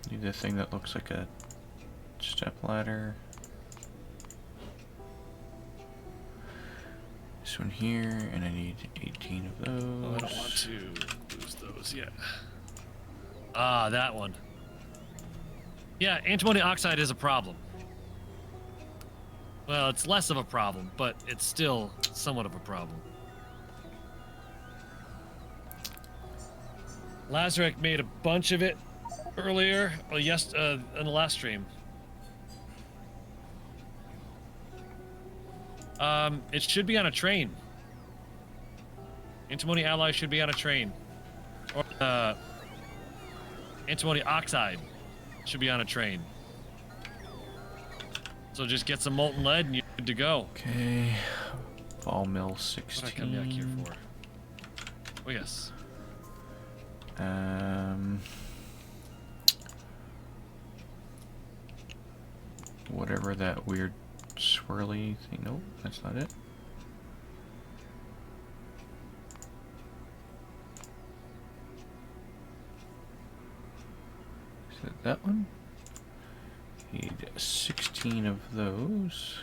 Need the thing that looks like a step ladder. This one here, and I need 18 of those. Oh, I don't want to lose those yet. Ah, that one. Yeah, antimony oxide is a problem. Well, it's less of a problem, but it's still somewhat of a problem. Lazarek made a bunch of it earlier, in the last stream. It should be on a train. Antimony alloy should be on a train. Or, antimony oxide should be on a train. So just get some molten lead and you're good to go. Okay. Ball mill 16. What did I come back here for? Oh, yes. Whatever that weird swirly thing. Nope, that's not it. Is it that one? Need 16 of those.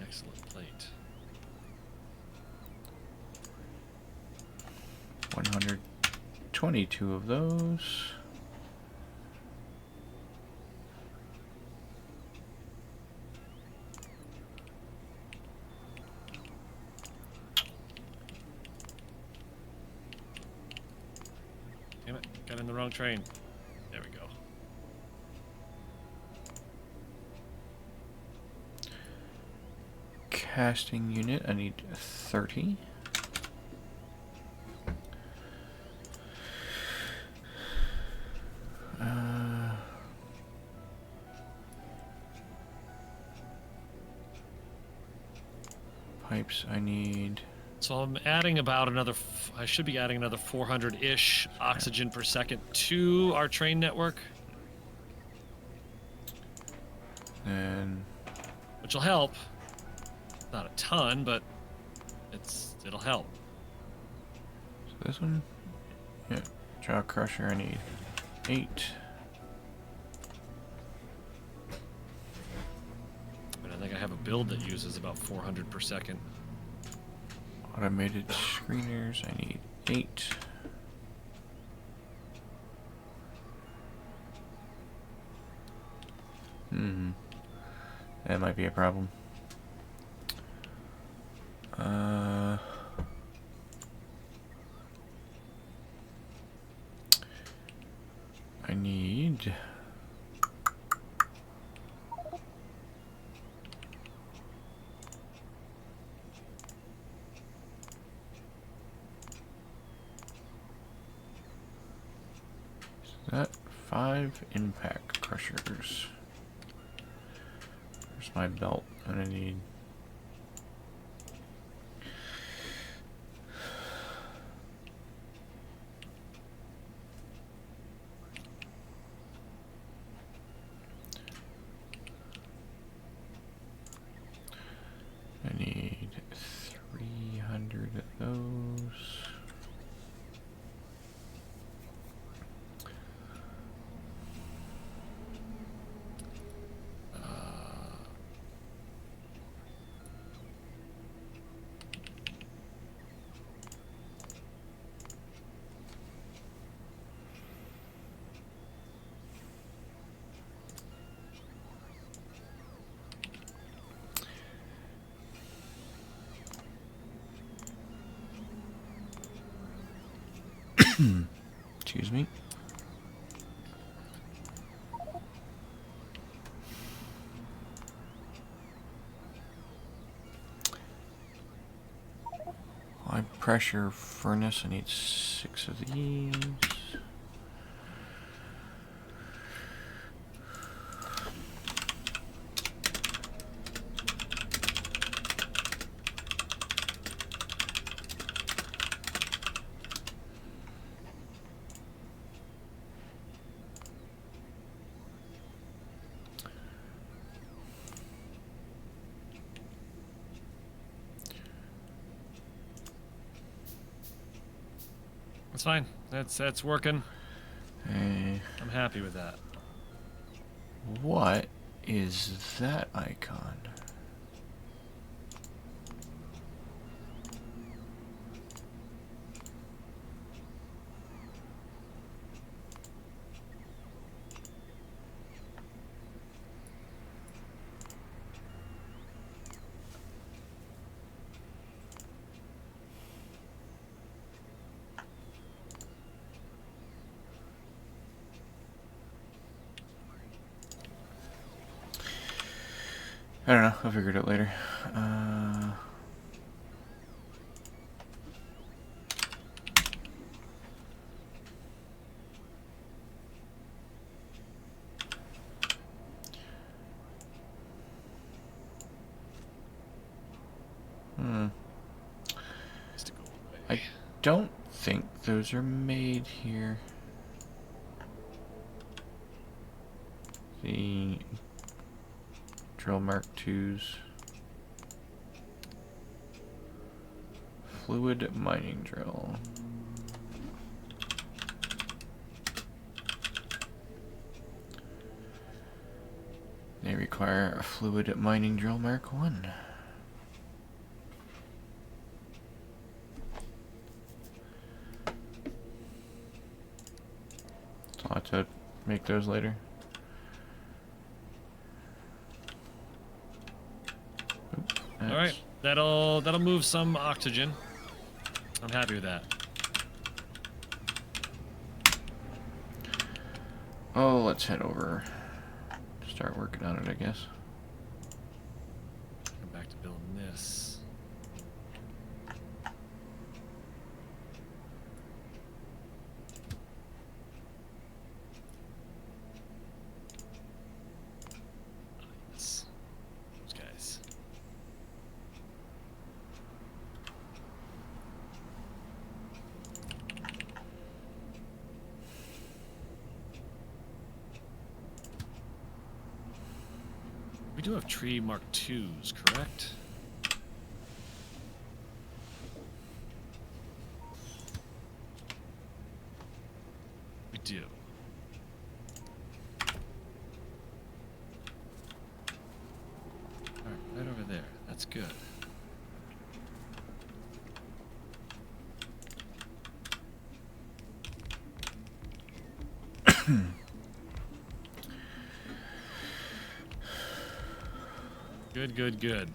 Excellent plate. 122 of those. Damn it, got in the wrong train. There we go. Casting unit, I need 30. Pipes, I need... So I'm adding about another, I should be adding another 400-ish oxygen per second to our train network. And... Which will help. Not a ton, but it'll help. So this one, yeah, jaw crusher. I need 8. And I think I have a build that uses about 400 per second. Automated screeners. I need 8. That might be a problem. I need... Is that 5 impact crushers? Where's my belt? I'm gonna need... I need 300 of those. Excuse me. High pressure furnace. I need 6 of these. That's fine. That's working. Hey, I'm happy with that. what is that icon? I don't know. I'll figure it out later. Needs to go away. I don't think those are made here. The drill Mark IIs. Fluid mining drill. They require a fluid mining drill Mark I. So I'll have to make those later. Oops, All right, that'll move some oxygen. I'm happy with that. Oh, let's head over. Start working on it, I guess. Come back to building this. Yes. Those guys. We do have tree Mark IIs, correct? do. Alright, right over there. That's good. Good, good, good.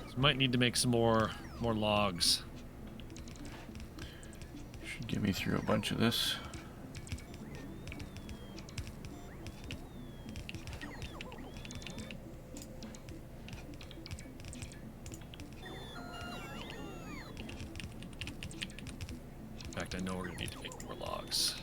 So might need to make some more logs. Should get me through a bunch of this. In fact, I know we're gonna need to make more logs.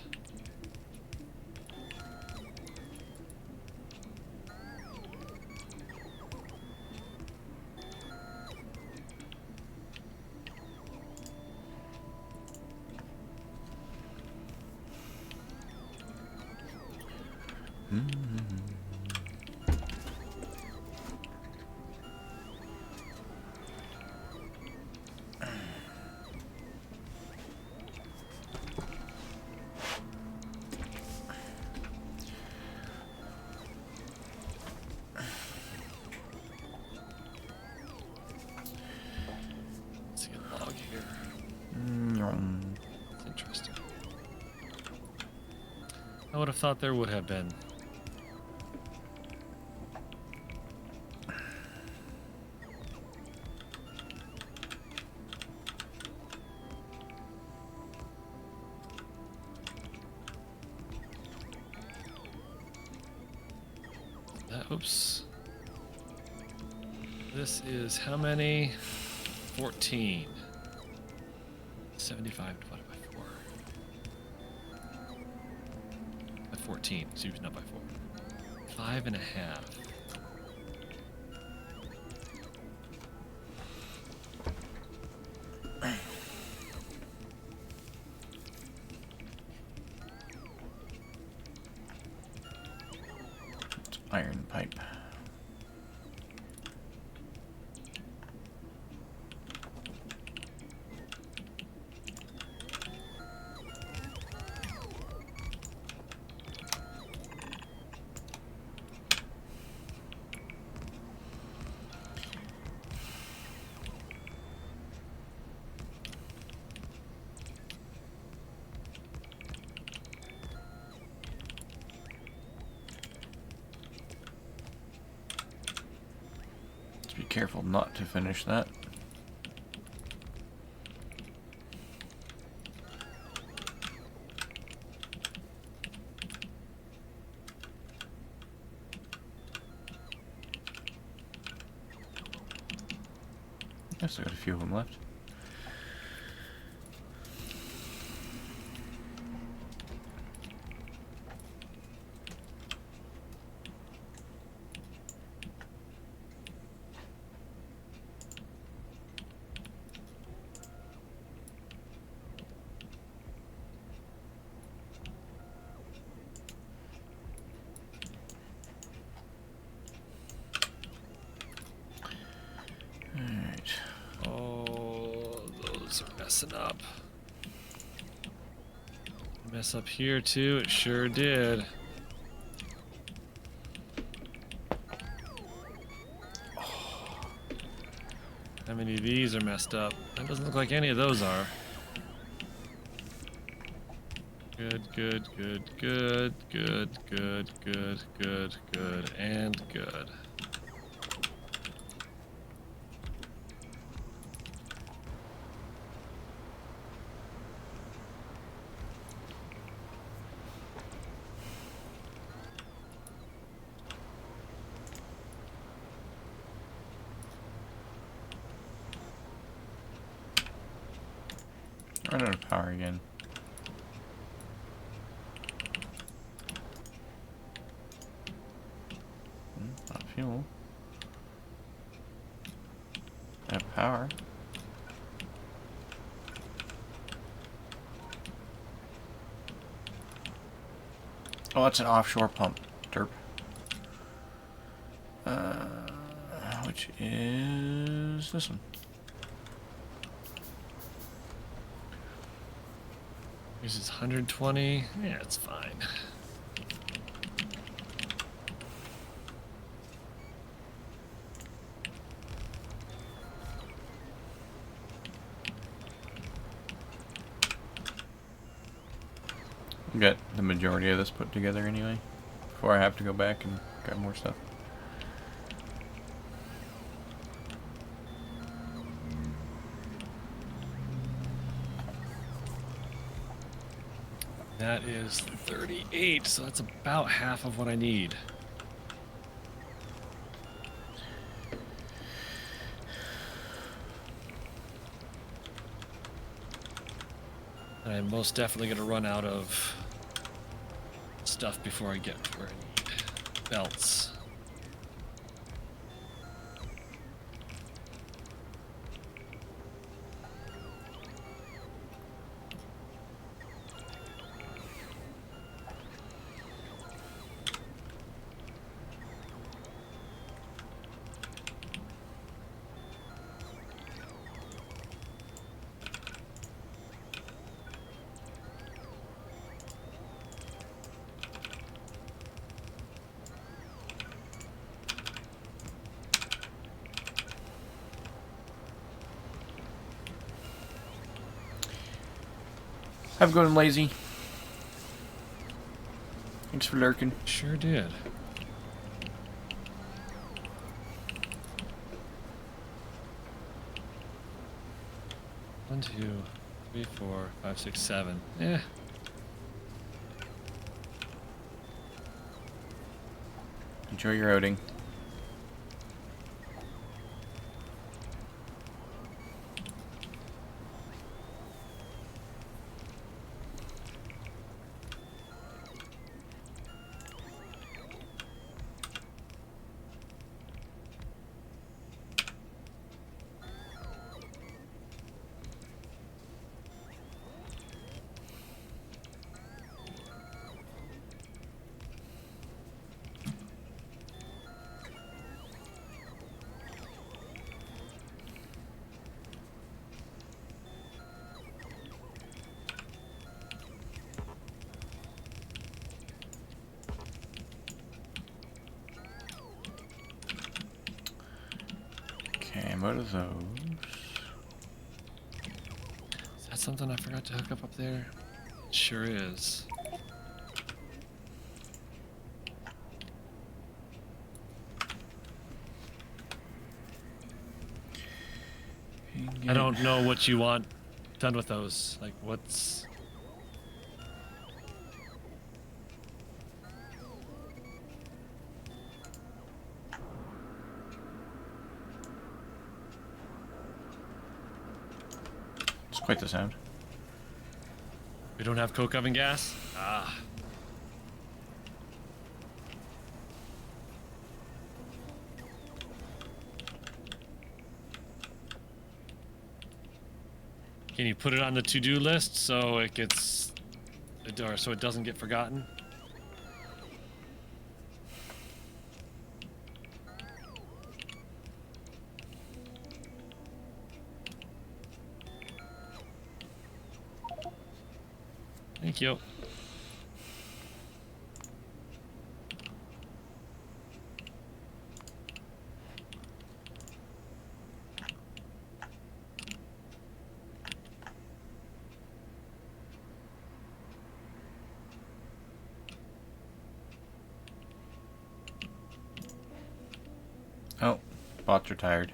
Let's see a log here. That's interesting. I would have thought there would have been. Oops. This is how many? 14. 75 divided by 4. By 14. Excuse me, not by 4. 5.5. Iron pipe. Be careful not to finish that. I still got a few of them left. Messing up. Mess up here too, it sure did. How many of these are messed up? That doesn't look like any of those are. Good, good, good, good, good, good, good, good, good, and good. Run out of power again. Not fuel. I have power. Oh, that's an offshore pump. Derp. Which is this one. Uses 120. Yeah, it's fine. Get the majority of this put together anyway, before I have to go back and grab more stuff. That is 38, so that's about half of what I need. I'm most definitely going to run out of stuff before I get to where I need belts. I've gone lazy. Thanks for lurking. Sure did. One, two, three, four, five, six, seven. Yeah. Enjoy your outing. Okay, what are those? Is that something I forgot to hook up there? It sure is. I don't know what you want done with those. Like, what's... It's quite the sound. We don't have coke oven gas? Ah. Can you put it on the to-do list so it gets... or so it doesn't get forgotten? Thank you. Oh, bots are tired.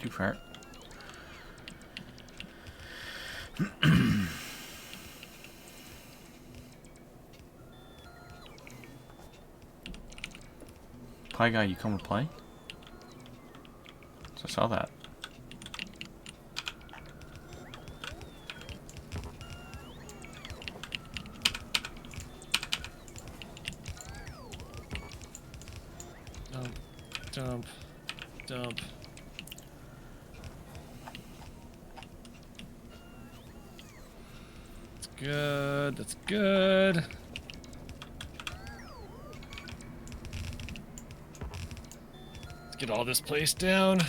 too far. Pie guy, you come to play? So I saw that. Dump. Dump. That's good. That's good. Let's get all this place down.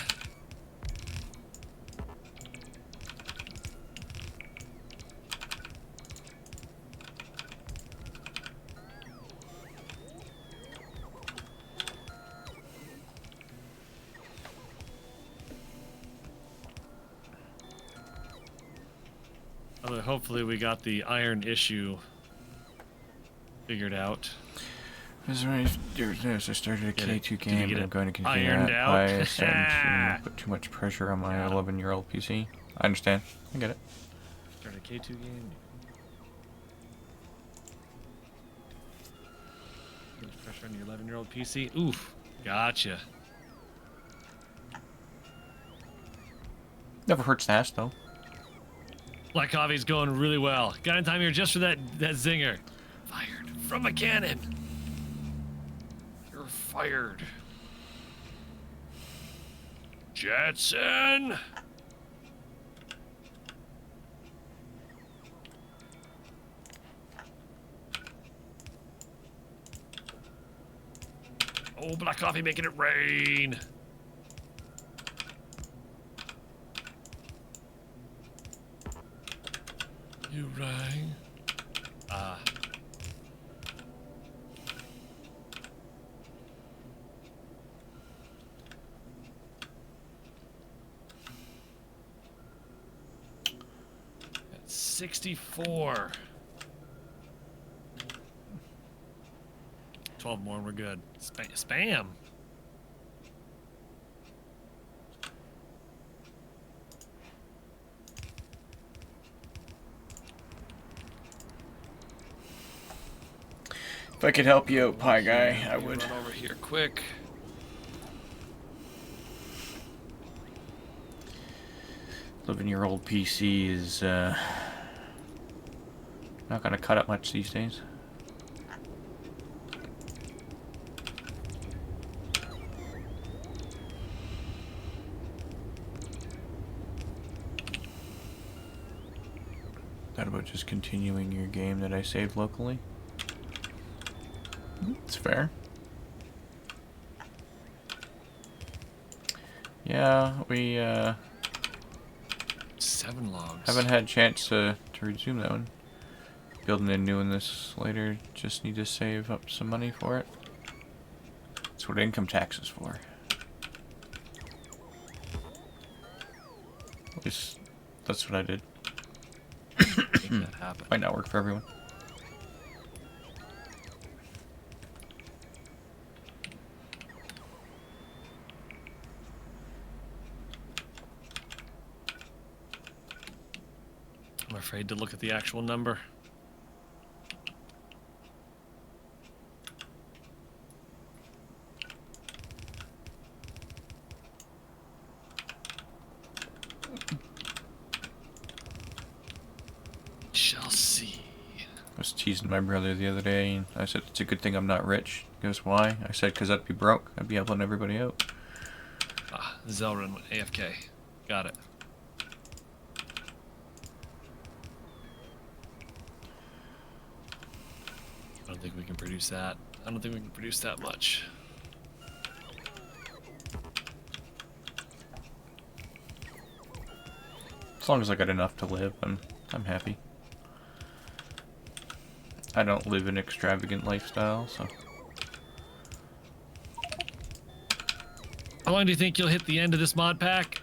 Hopefully we got the iron issue figured out. This is when I started a K2 game, and I'm going to continue ironed that out? by starting to put too much pressure on my 11-year-old PC. I understand. I get it. Start a K2 game. Too much pressure on your 11-year-old PC. Oof. Gotcha. Never hurts to ask, though. Black Coffee's going really well. Got in time here just for that zinger. Fired from a cannon. You're fired. Jetson. Oh, Black Coffee making it rain. You rang. Ah. At 64. 12 more and we're good. Spam. If I could help you out, Pie Guy, I would. Run over here quick. Living-year-old PC is not gonna cut up much these days. That about just continuing your game that I saved locally? It's fair. Yeah, we 7 logs. haven't had a chance to resume that one. Building a new one this later, just need to save up some money for it. That's what income tax is for. At least that's what I did. Make that happen. Might not work for everyone. I'm afraid to look at the actual number. Shall see. I was teasing my brother the other day, and I said, it's a good thing I'm not rich. He goes, why? I said, because I'd be broke. I'd be helping everybody out. Ah, Zelrun went AFK. Got it. I don't think we can produce that. I don't think we can produce that much. As long as I got enough to live, I'm happy. I don't live an extravagant lifestyle, so. How long do you think you'll hit the end of this mod pack?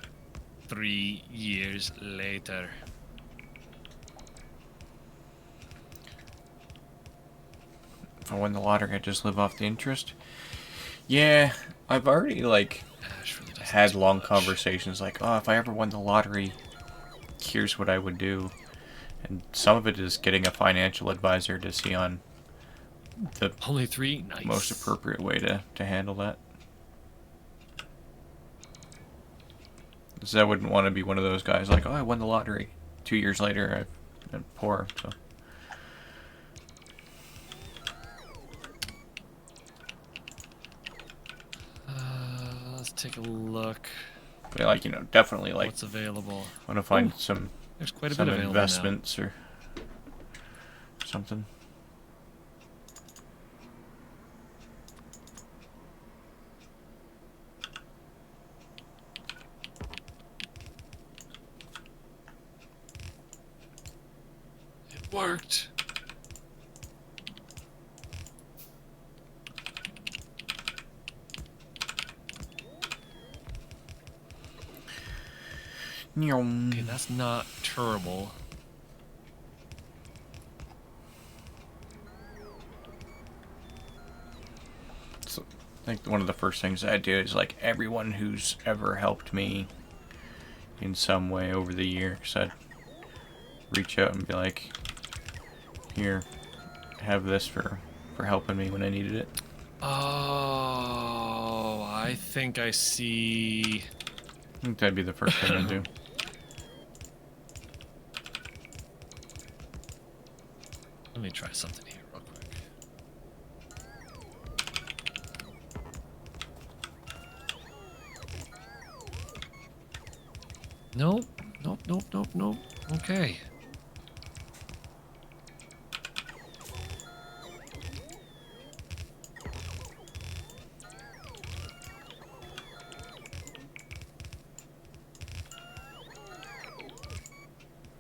3 years later. If I win the lottery, I just live off the interest. Yeah, I've already, like, Ash really doesn't had do long much. conversations like, oh, if I ever won the lottery, here's what I would do. And some of it is getting a financial advisor to see on the Only 3? Nice. most appropriate way to handle that. Because I wouldn't want to be one of those guys like, oh, I won the lottery. 2 years later, I'm poor. So. Let's take a look. But like, you know, definitely like What's available? want to find Ooh, some There's quite a some bit available investments or something. now. It worked. Okay, that's not terrible. So, I think one of the first things I do is like everyone who's ever helped me in some way over the years, I'd reach out and be like, here, have this for helping me when I needed it. Oh, I think I see. I think that'd be the first thing I'd do. Let me try something here real quick. Nope, nope, nope, nope, nope. Okay.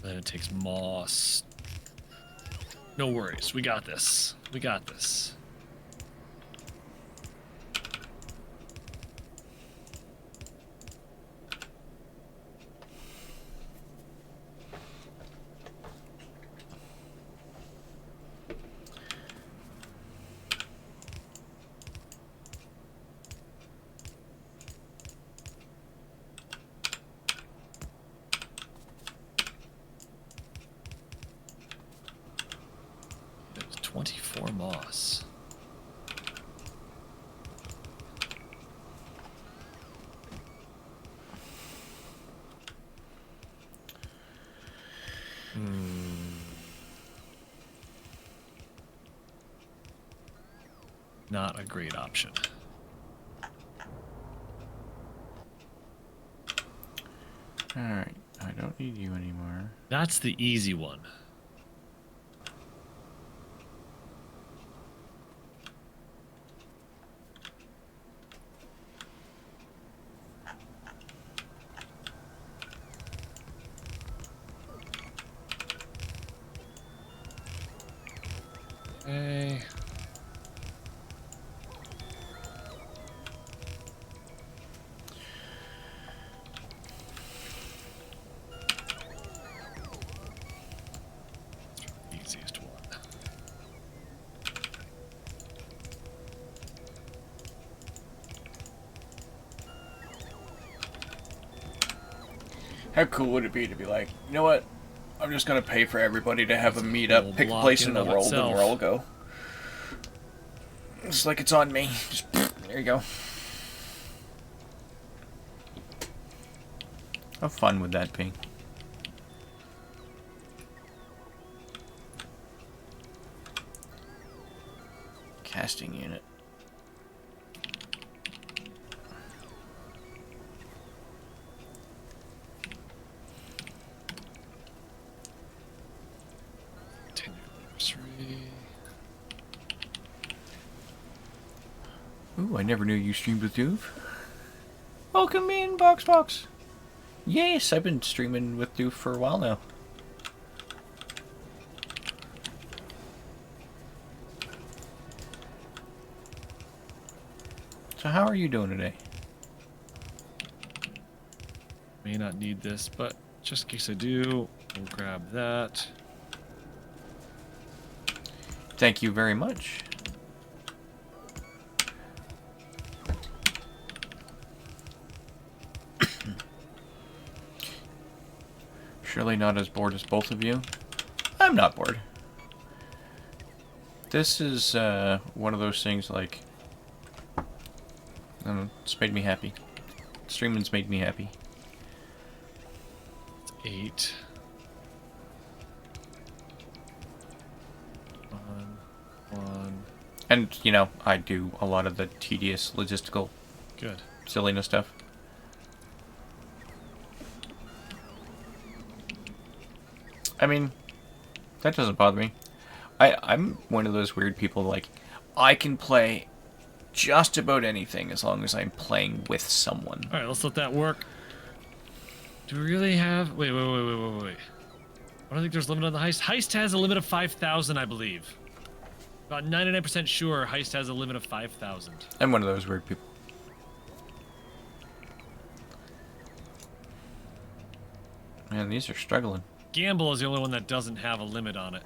Then it takes moss. No worries, we got this. We got this. It was 24 moss. Not a great option. Alright, I don't need you anymore. That's the easy one. Okay. Easiest one. How cool would it be to be like, you know what? I'm just gonna pay for everybody to have a whole meetup, pick a block place in in the and of world, and itself. we'll all go. It's like it's on me. Just, there you go. How fun would that be? Casting unit. Anniversary. Ooh, I never knew you streamed with Duve. Welcome in, Box. Yes, I've been streaming with Duve for a while now. So how are you doing today? May not need this, but just in case I do, we'll grab that. Thank you very much. Surely not as bored as both of you. I'm not bored. This is one of those things like, I don't know, it's made me happy. Streaming's made me happy. 8. 1. And, you know, I do a lot of the tedious logistical Good. silliness stuff. I mean, that doesn't bother me. I'm one of those weird people, like, I can play just about anything as long as I'm playing with someone. Alright, let's let that work. Do we really have... Wait. I don't think there's a limit on the heist. Heist has a limit of 5,000, I believe. About 99% sure heist has a limit of 5,000. I'm one of those weird people. Man, these are struggling. Gamble is the only one that doesn't have a limit on it.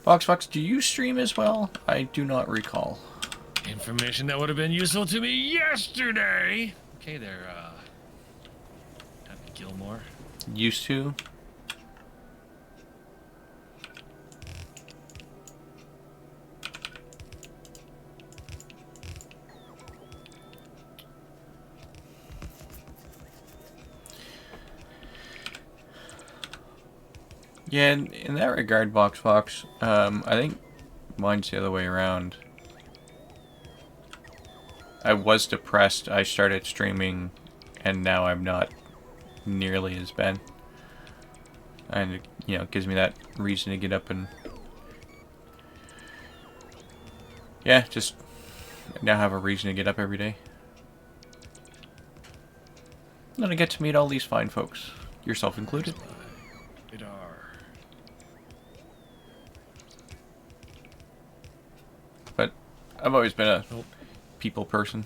Fox, do you stream as well? I do not recall. Information that would have been useful to me yesterday. Okay, there, Happy Gilmore. Used to. Yeah, in that regard, Fox, I think mine's the other way around. I was depressed, I started streaming, and now I'm not nearly as bad. And, you know, it gives me that reason to get up and... Yeah, just now have a reason to get up every day. And I get to meet all these fine folks, yourself included. Radar. But I've always been a Nope. people person.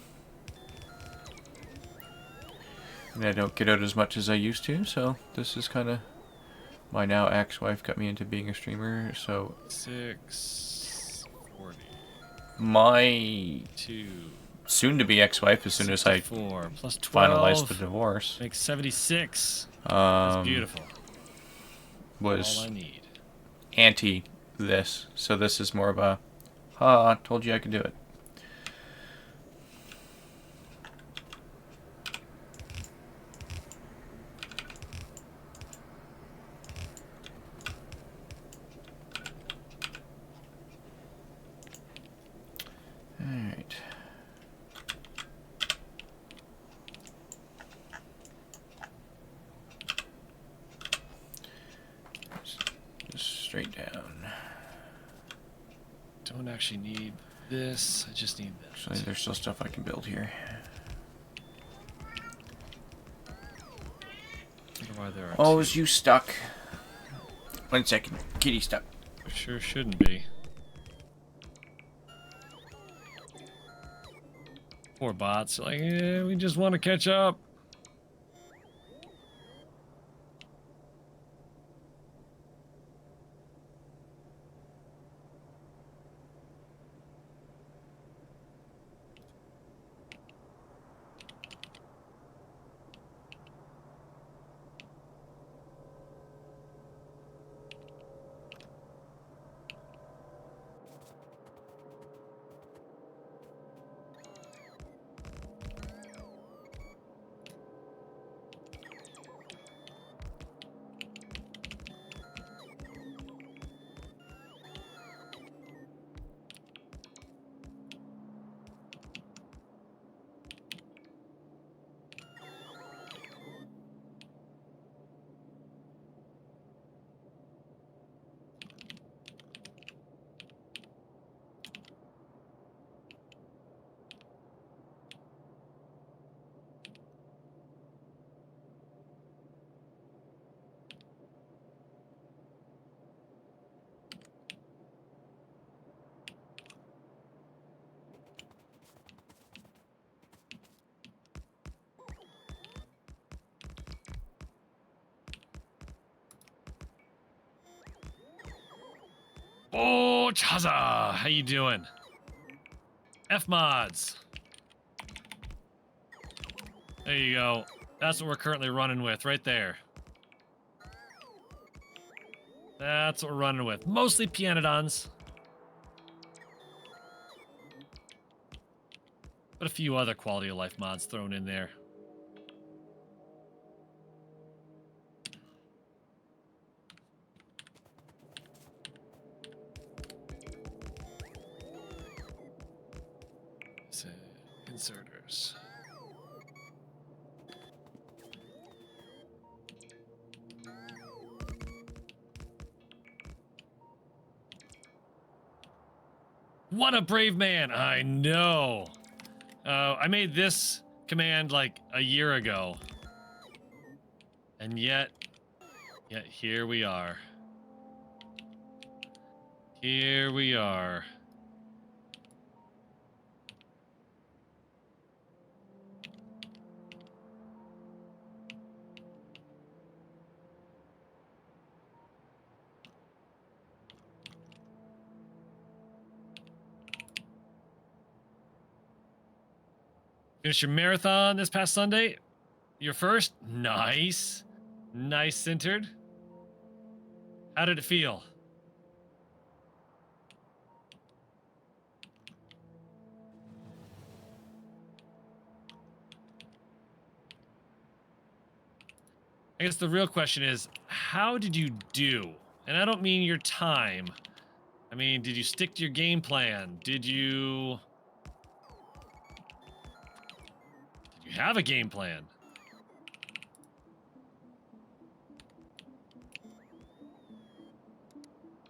And I don't get out as much as I used to, so this is kind of... My now ex-wife got me into being a streamer, so... 640. My 2. soon-to-be ex-wife, as soon as I 64 plus 12 finalized the divorce, makes 76. That's beautiful. was All I need. anti this. So this is more of a, I told you I could do it. Alright. Just straight down. Don't actually need this. I just need that. Actually, there's still stuff I can build here. Wonder why there are Oh, two. is you stuck? 1 second. Kitty stuck. Sure shouldn't be. Poor bots. Like, we just want to catch up. Oh, Chaza, how you doing? F mods. There you go. That's what we're currently running with, right there. That's what we're running with. Mostly Pianodons. But a few other quality of life mods thrown in there. So, inserters. What a brave man! I know. I made this command like a year ago, and yet here we are. Here we are. Finished your marathon this past Sunday? Your first? Nice. Nice centered. How did it feel? I guess the real question is, how did you do? And I don't mean your time. I mean, did you stick to your game plan? Did you have a game plan?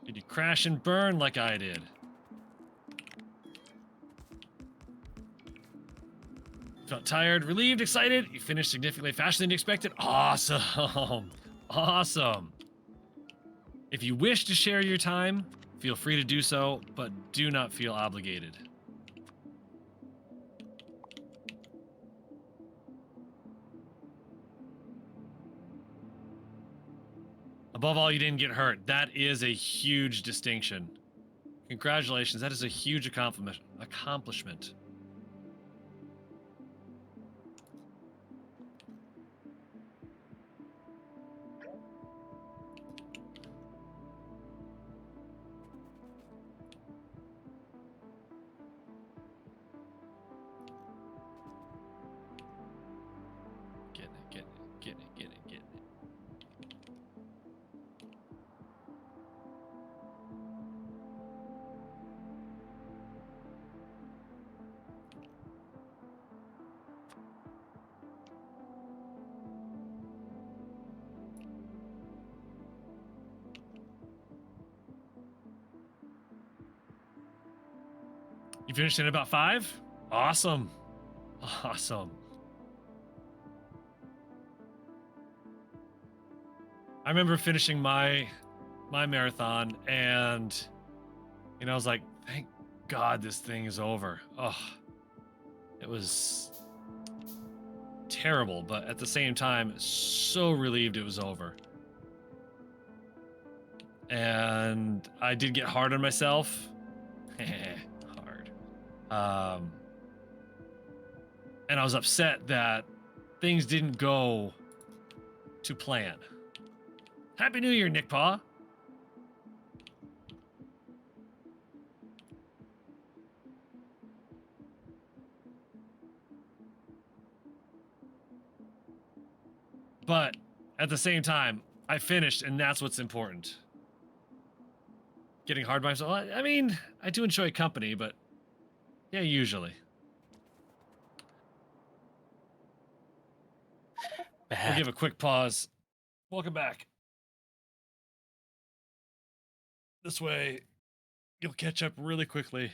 Did you crash and burn like I did? Felt tired, relieved, excited? You finished significantly faster than you expected? Awesome. Awesome. If you wish to share your time, feel free to do so, but do not feel obligated. Above all, you didn't get hurt. That is a huge distinction. Congratulations, that is a huge accomplishment. Getting it. You finished in about 5? Awesome. Awesome. I remember finishing my marathon, and I was like, thank God this thing is over. Oh, it was terrible, but at the same time, so relieved it was over. And I did get hard on myself. Hard. And I was upset that things didn't go to plan. Happy New Year, Nick Paw. But at the same time, I finished, and that's what's important. Getting hard by myself. I mean, I do enjoy company, but yeah, usually. We'll give a quick pause. Welcome back. This way, you'll catch up really quickly.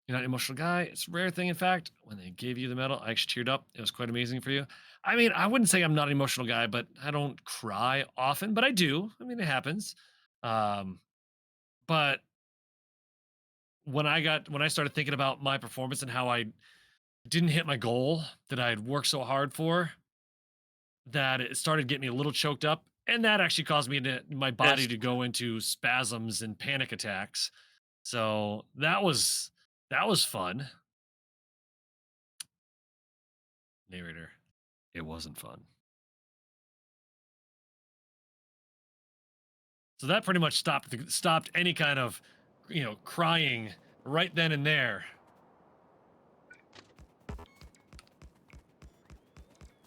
You're not an emotional guy. It's a rare thing, in fact. When they gave you the medal, I actually teared up. It was quite amazing for you. I mean, I wouldn't say I'm not an emotional guy, but I don't cry often, but I do. I mean, it happens. But when I started thinking about my performance and how I didn't hit my goal that I had worked so hard for, that it started getting me a little choked up, And that actually caused my body Yes. to go into spasms and panic attacks. So that was fun. Narrator, it wasn't fun. So that pretty much stopped any kind of, crying right then and there.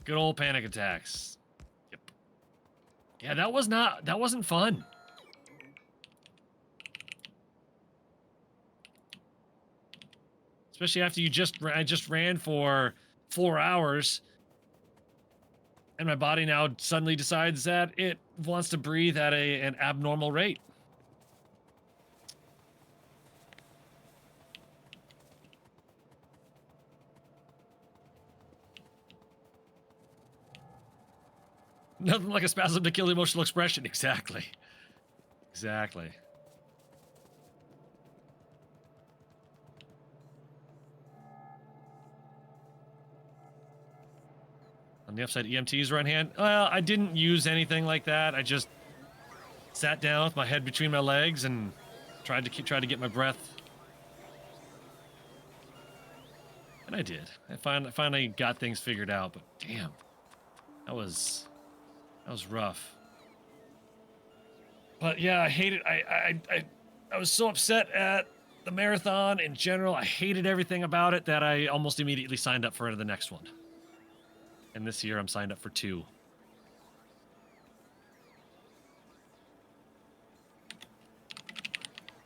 Good old panic attacks. Yep. Yeah, that wasn't fun. Especially after I just ran for 4 hours, and my body now suddenly decides that it wants to breathe at an abnormal rate. Nothing like a spasm to kill emotional expression. Exactly. Exactly. On the upside, EMTs were on hand. Well, I didn't use anything like that. I just sat down with my head between my legs and tried to get my breath. And I did. I finally got things figured out. But damn, that was rough. But yeah, I hated. I was so upset at the marathon in general. I hated everything about it that I almost immediately signed up for the next one. And this year I'm signed up for 2.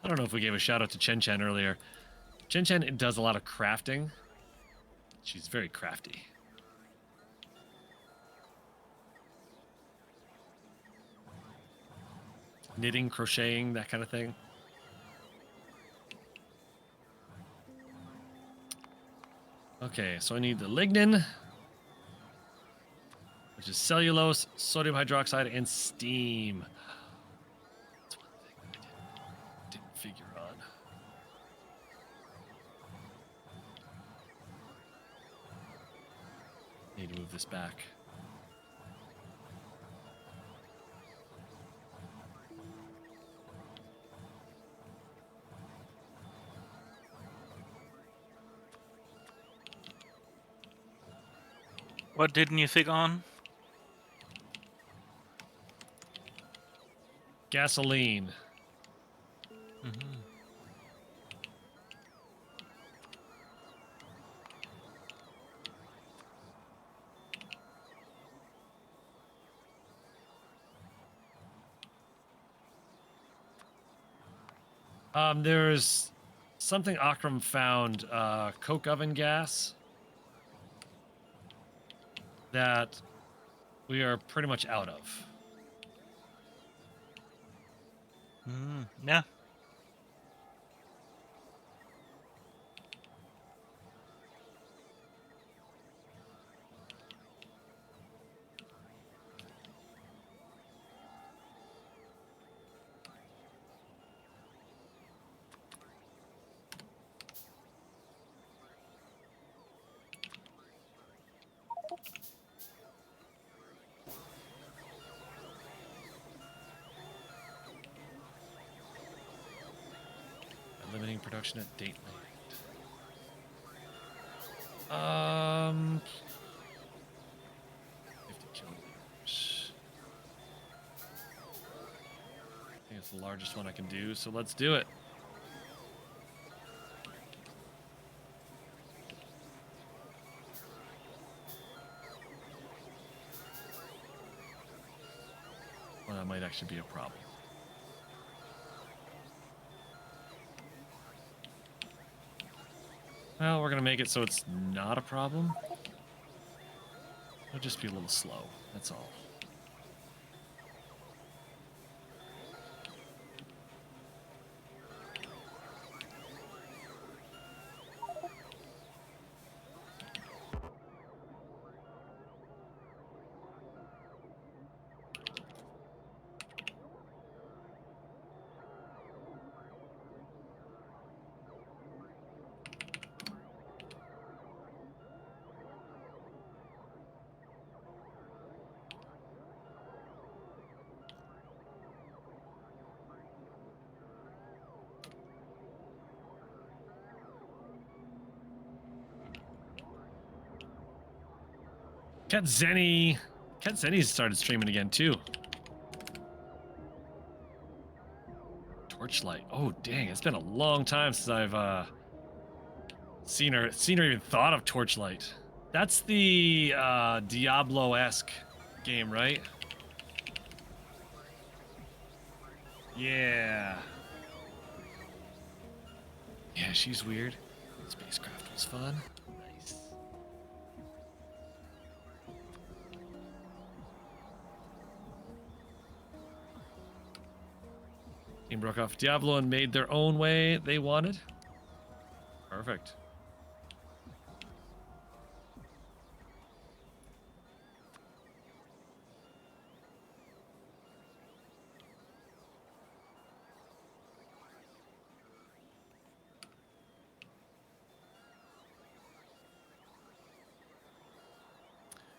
I don't know if we gave a shout out to Chen Chen earlier. Chen Chen does a lot of crafting. She's very crafty. Knitting, crocheting, that kind of thing. Okay, so I need the lignin, which is cellulose, sodium hydroxide, and steam. That's one thing I didn't figure on. Need to move this back. What didn't you think on? Gasoline. Mm-hmm. There's something Akram found, coke oven gas, that we are pretty much out of. Yeah. Limiting production at Dateland. 50 kilograms. I think it's the largest one I can do, so let's do it. Well, that might actually be a problem. Well, we're gonna make it so it's not a problem. It'll just be a little slow, that's all. Cat Zenny's started streaming again too. Torchlight. Oh dang, it's been a long time since I've seen her even thought of Torchlight. That's the Diablo-esque game, right? Yeah. Yeah, she's weird. Spacecraft was fun. Nice. Team broke off Diablo and made their own way they wanted. Perfect.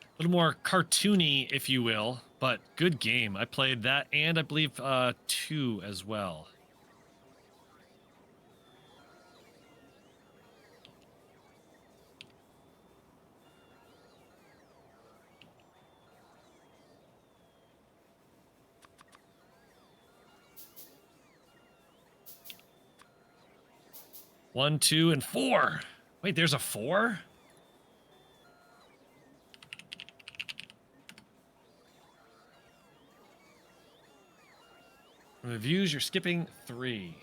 A little more cartoony, if you will, but good game. I played that, and I believe 2 as well. One, 2, and 4. Wait, there's a 4? From the views, you're skipping 3.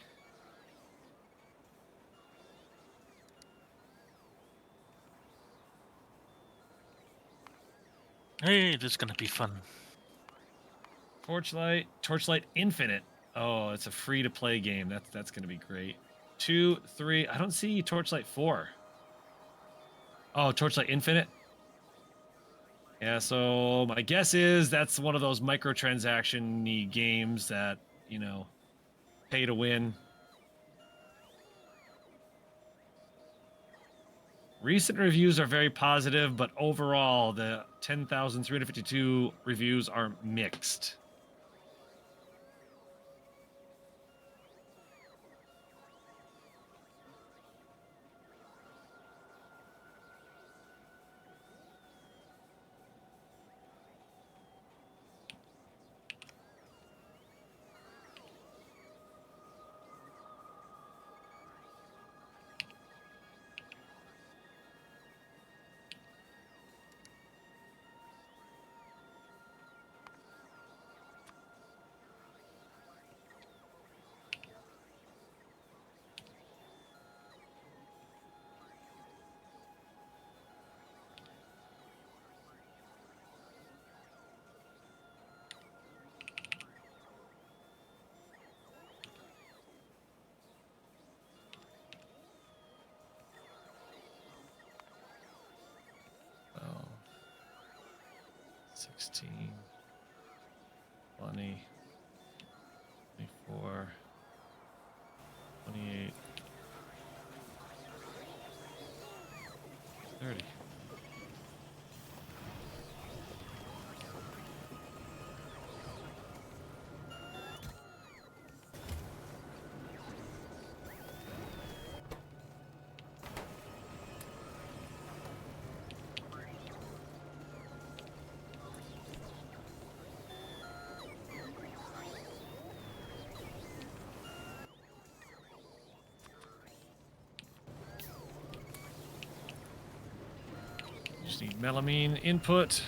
Hey, this is gonna be fun. Torchlight Infinite. Oh, it's a free-to-play game. That's gonna be great. 2, 3. I don't see Torchlight 4. Oh, Torchlight Infinite. Yeah, so my guess is that's one of those microtransaction-y games that, you know, pay to win. Recent reviews are very positive, but overall, the 10,352 reviews are mixed. Oh, 16, 20, 24, 28, 30. Just need melamine input.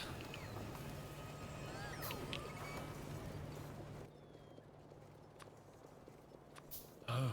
Oh.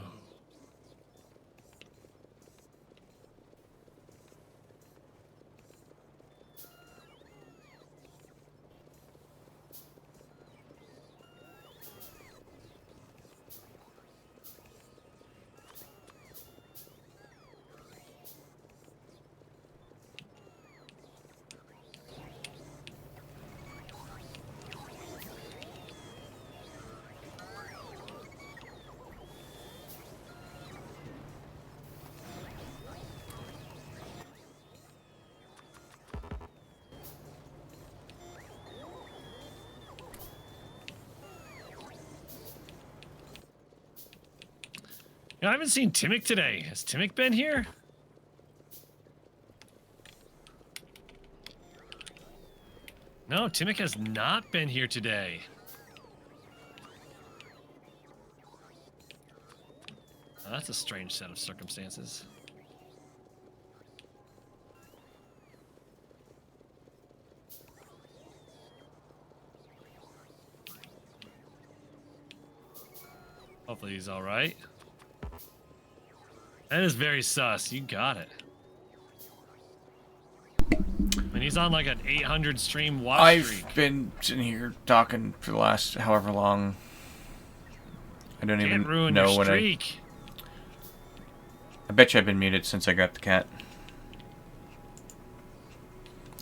I haven't seen Timic today. Has Timic been here? No, Timmick has not been here today. Now, that's a strange set of circumstances. Hopefully he's all right. That is very sus. You got it. I mean, he's on like an 800 stream watch streak. I've been sitting here talking for the last however long. I don't Can't even ruin know your when streak. I bet you I've been muted since I got the cat.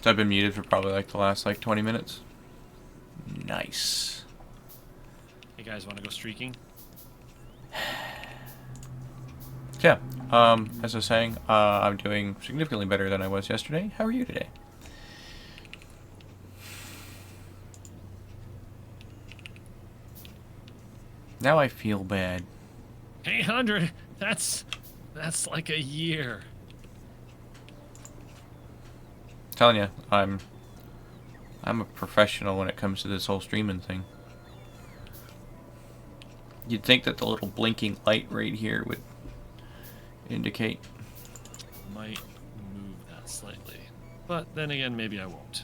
So I've been muted for probably like the last like 20 minutes. Nice. Hey guys, want to go streaking? Yeah. As I was saying, I'm doing significantly better than I was yesterday. How are you today? Now I feel bad. 800. That's like a year. Telling you, I'm a professional when it comes to this whole streaming thing. You'd think that the little blinking light right here would indicate. Might move that slightly, but then again, maybe I won't.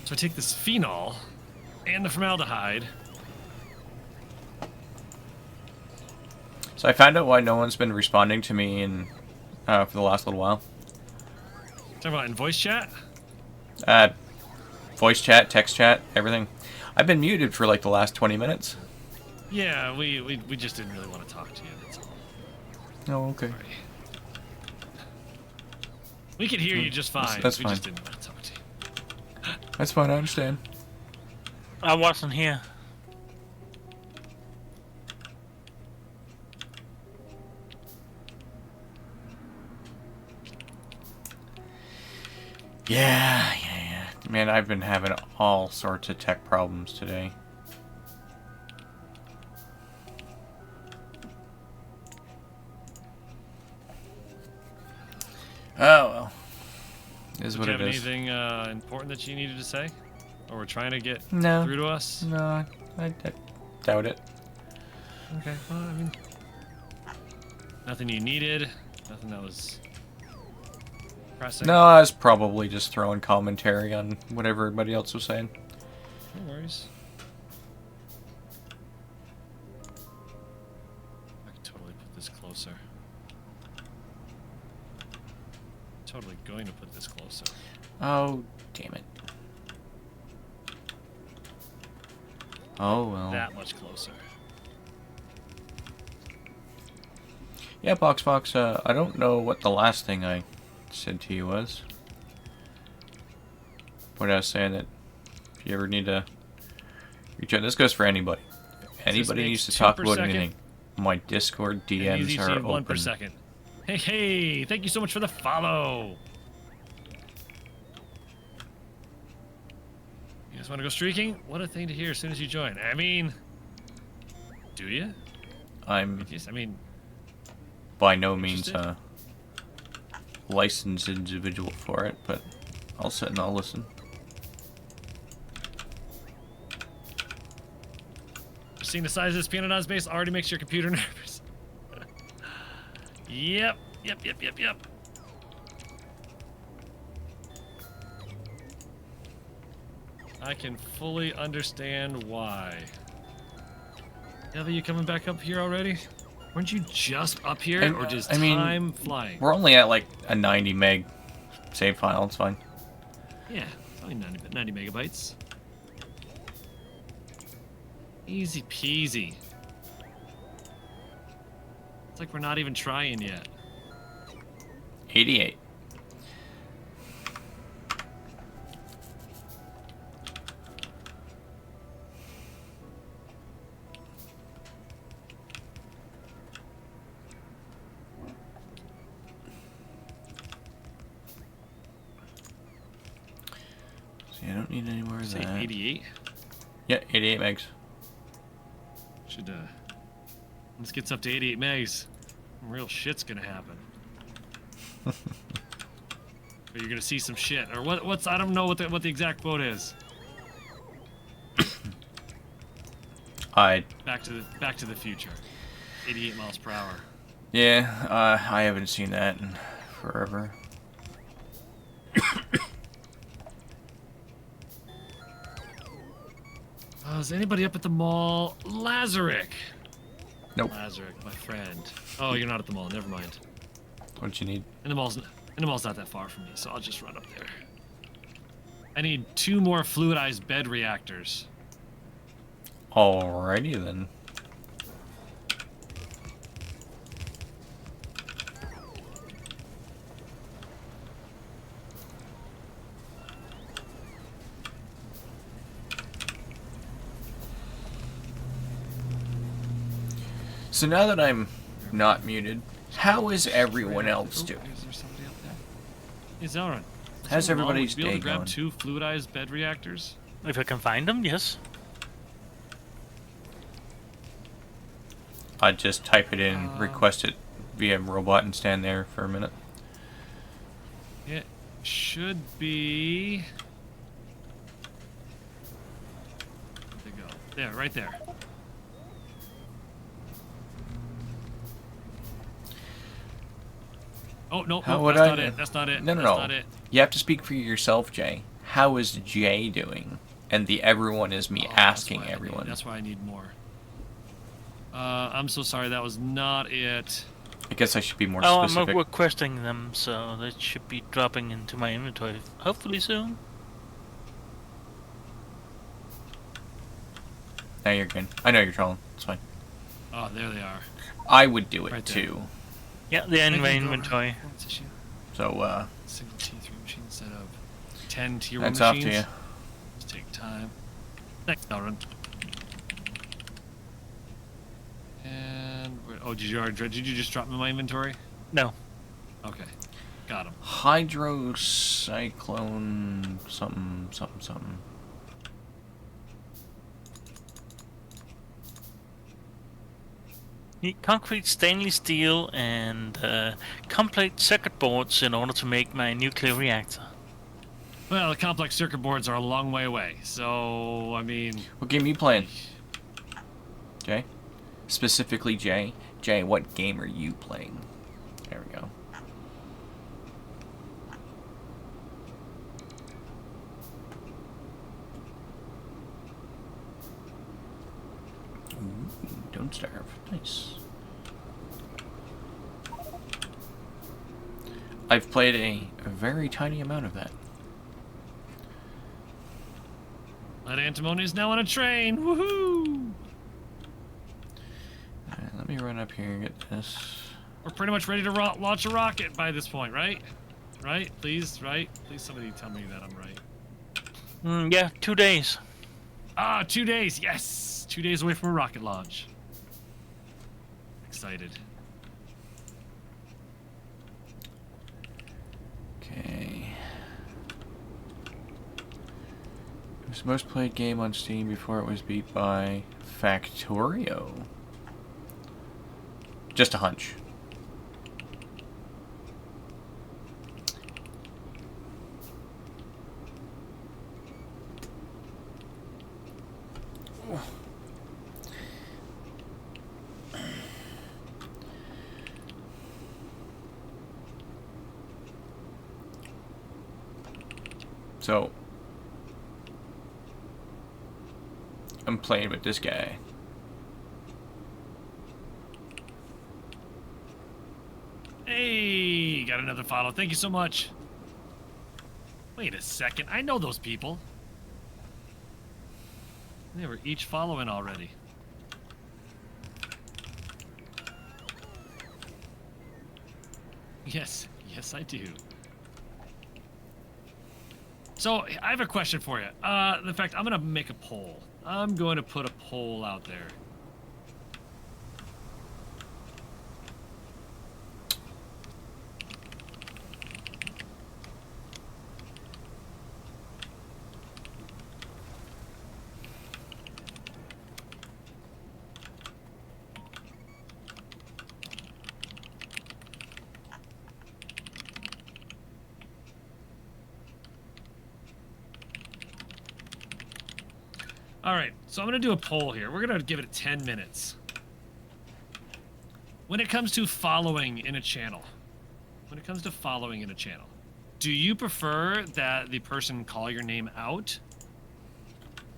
So I take this phenol and the formaldehyde. So I found out why no one's been responding to me in for the last little while. Talking about in voice chat? Voice chat, text chat, everything. I've been muted for like the last 20 minutes. Yeah, we just didn't really want to talk to you, that's all. Oh, okay. Sorry. We could hear you just fine. That's we fine. just didn't want to talk to you. That's fine, I understand. I wasn't here. Yeah. Man, I've been having all sorts of tech problems today. Oh, well. Is what Did you it have is. anything important that you needed to say? Or we're trying to get No. through to us? No, I doubt it. Okay, well, I mean... Nothing you needed? Nothing that was... pressing? No, I was probably just throwing commentary on whatever everybody else was saying. No worries. I can totally put this closer. Totally going to put this closer. Oh, damn it. Oh, well. That much closer. Yeah, Fox, I don't know what the last thing I said to you was. But I was saying that if you ever need to reach out, this goes for anybody. Anybody needs to talk about anything. My Discord DMs are one per open. second. Hey, thank you so much for the follow. You guys want to go streaking? What a thing to hear as soon as you join. I mean, do you? I'm I mean, by no means interested? a licensed individual for it, but I'll sit and I'll listen. Seeing the size of this Pianodon space already makes your computer nervous. Yep. I can fully understand why. Devi, you coming back up here already? Weren't you just up here, or just time flying? We're only at like a 90 meg save file, it's fine. Yeah, it's only 90 megabytes. Easy peasy. It's like we're not even trying yet. 88. See, I don't need any more of Say that. 88. Yeah, 88 megs. Should This gets up to 88 megs. Real shit's gonna happen. Or you're gonna see some shit. Or what's I don't know what the exact quote is. Back to the future. 88 miles per hour. Yeah, I haven't seen that in forever. Is anybody up at the mall? Lazarick. Nope. Lazarick, my friend. Oh, you're not at the mall. Never mind. What you need? And the mall's not that far from me, so I'll just run up there. I need 2 more fluidized bed reactors. Alrighty then. So now that I'm not muted, how is everyone else doing? Is there somebody up there? Hey, Zelran. How's everybody's Be able day to grab going? 2 fluidized bed reactors? If I can find them, yes. I'd just type it in, request it via robot, and stand there for a minute. It should be... Where'd they go? There, right there. Oh, no, How no, would that's I not know? it. That's not it. No, no, that's no. not it. You have to speak for yourself, Jay. How is Jay doing? And the everyone is me Oh, asking that's why everyone. that's why I need more. I'm so sorry. That was not it. I guess I should be more Oh, specific. I'm requesting them, so they should be dropping into my inventory hopefully soon. Now you're good. I know you're trolling. It's fine. Oh, there they are. I would do it Right there. too. Yeah, they're in Thank my you, Gora. inventory. What's the issue? So, Single T3 machine instead of 10 tier 1 that's machines. off to you. Just take time. Thanks, Elrond. And oh, did you just drop them in my inventory? No. Okay, got them. Hydrocyclone something, something, something. Need concrete, stainless steel, and complete circuit boards in order to make my nuclear reactor. Well, the complex circuit boards are a long way away, so I mean. What game are you playing? Jay? Specifically Jay? Jay, what game are you playing? There we go. Ooh, don't starve. Nice. I've played a very tiny amount of that. That antimony is now on a train. Woohoo! Alright, let me run up here and get this. We're pretty much ready to launch a rocket by this point, right? Right? Please, right? Please, somebody tell me that I'm right. Yeah, 2 days. 2 days. Yes, 2 days away from a rocket launch. Excited. Okay. It was the most played game on Steam before it was beat by Factorio. Just a hunch. So, I'm playing with this guy. Hey, got another follow. Thank you so much. Wait a second. I know those people. They were each following already. Yes, yes, I do. So, I have a question for you. In fact, I'm going to make a poll. I'm going to put a poll out there. All right, so I'm gonna do a poll here. We're gonna give it 10 minutes. When it comes to following in a channel, do you prefer that the person call your name out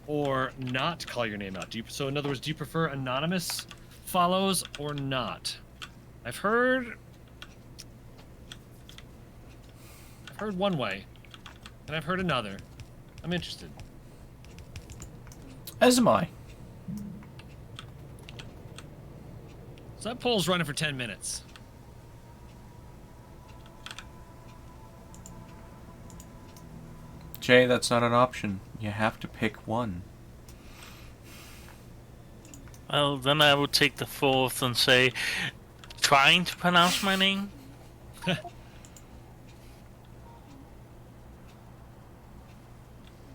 or not call your name out? So in other words, do you prefer anonymous follows or not? I've heard one way, and I've heard another. I'm interested. As am I. So that poll's running for 10 minutes. Jay, that's not an option. You have to pick one. Well, then I would take the fourth and say, trying to pronounce my name.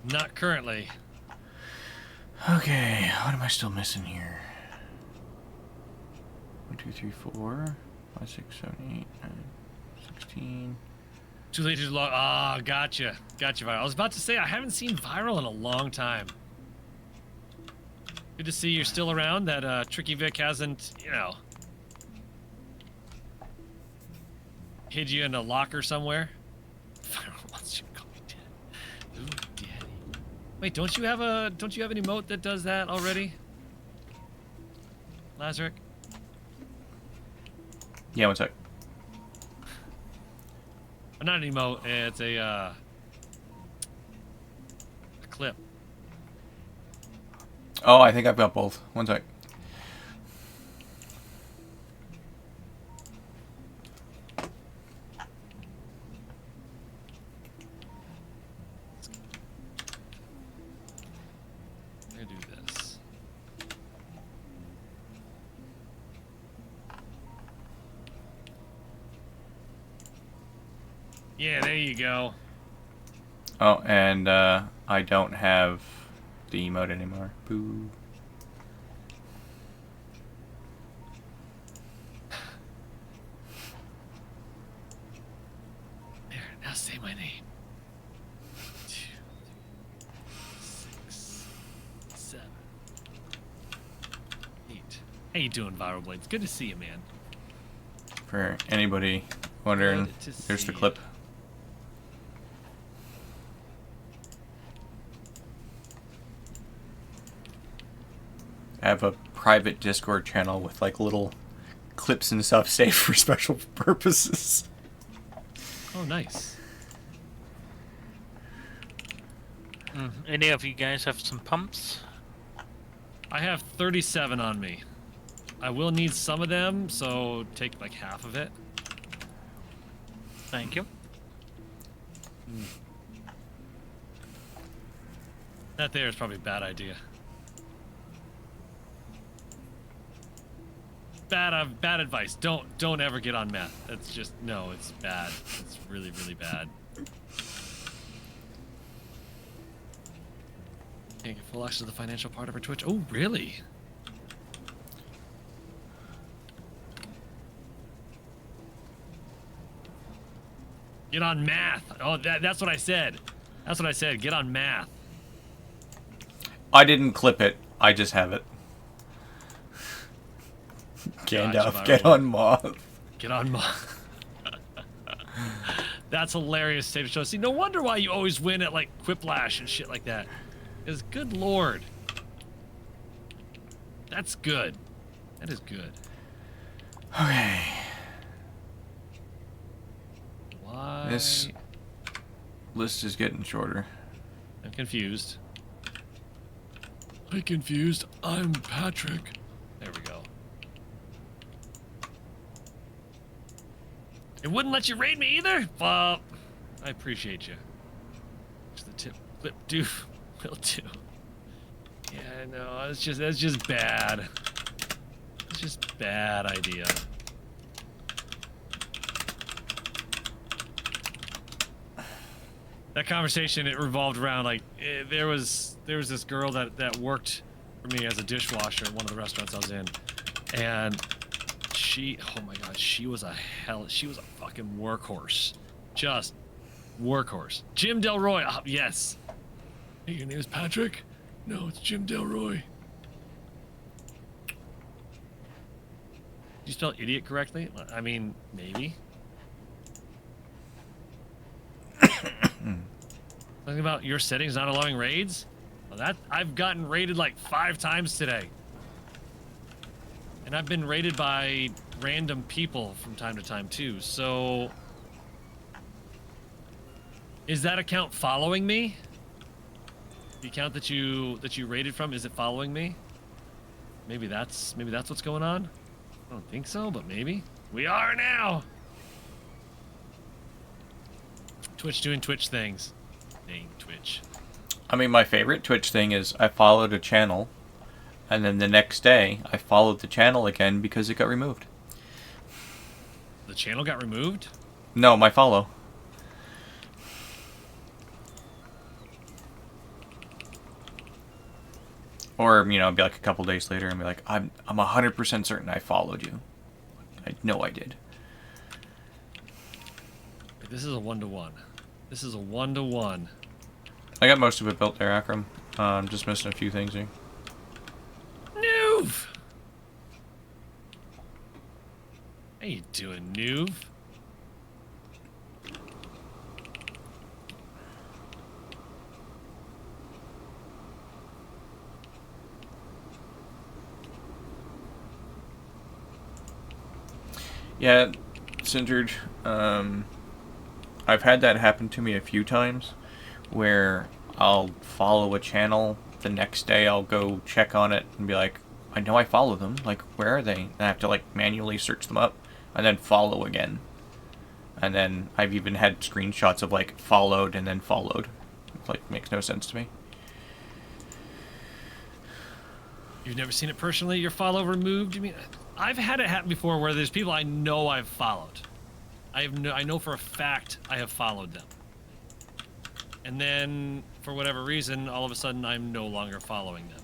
Not currently. Okay, what am I still missing here? 1, 2, 3, 4, 5, 6, 7, 8, 9, 16. Too late to log. Ah, gotcha. Gotcha, Viral. I was about to say, I haven't seen Viral in a long time. Good to see you're still around, that Tricky Vic hasn't, you know, hid you in a locker somewhere. Viral wants you to call me Daddy. Ooh, Daddy. Wait, don't you have an emote that does that already? Lazaric? Yeah, one sec. Not an emote, it's a clip. Oh, I think I've got both. One sec. I'm gonna do this. Yeah, there you go. Oh, and I don't have the emote anymore. Boo. There, now say my name. 2, 3, 6, 7, 8. How you doing, Viral Blades? Good to see you, man. For anybody wondering, Good to there's the see clip. ya. I have a private Discord channel with like little clips and stuff saved for special purposes. Oh, nice. Any of you guys have some pumps? I have 37 on me. I will need some of them, so take like half of it. Thank you. That there is probably a bad idea. Bad advice. Don't ever get on meth. That's just no. It's bad. It's really bad. Can't get full access to the financial part of our Twitch. Oh really? Get on math. Oh, that's what I said. That's what I said. Get on math. I didn't clip it. I just have it. Gandalf, Gotcha, get on moth. Get on math. That's hilarious, Save Show. See, no wonder why you always win at like Quiplash and shit like that. Is good lord. That's good. That is good. Okay. Why? This list is getting shorter. I'm confused. I'm confused. I'm Patrick. There we go. It wouldn't let you raid me either? Well, I appreciate you. Just the tip clip do will do. Yeah, no, that's just bad. It's just bad idea. That conversation, it revolved around like there was this girl that worked for me as a dishwasher at one of the restaurants I was in, and she, oh my god, she was a fucking workhorse, just workhorse. Jim Delroy, yes. Hey, your name is Patrick? No, it's Jim Delroy. Did you spell idiot correctly? I mean, maybe. Something about your settings not allowing raids? Well, that I've gotten raided like 5 times today. And I've been raided by random people from time to time too. So is that account following me? The account that you raided from, is it following me? Maybe that's what's going on? I don't think so, but maybe. We are now. Twitch doing Twitch things. Dang Twitch. I mean, my favorite Twitch thing is I followed a channel, and then the next day I followed the channel again because it got removed. The channel got removed? No, my follow. Or, you know, it'd be like a couple days later and be like, I'm 100% certain I followed you. I know I did. This is a 1-to-1. This is a 1-to-1. I got most of it built there, Akram. I'm just missing a few things here. Noob! How you doing, Noob? Yeah, Sintered, I've had that happen to me a few times, where I'll follow a channel, the next day I'll go check on it and be like, I know I follow them, like, where are they? And I have to, like, manually search them up, and then follow again. And then I've even had screenshots of, like, followed and then followed. It, like, makes no sense to me. You've never seen it personally? Your follow removed? You mean? I've had it happen before where there's people I know I've followed. I know for a fact I have followed them. And then, for whatever reason, all of a sudden I'm no longer following them.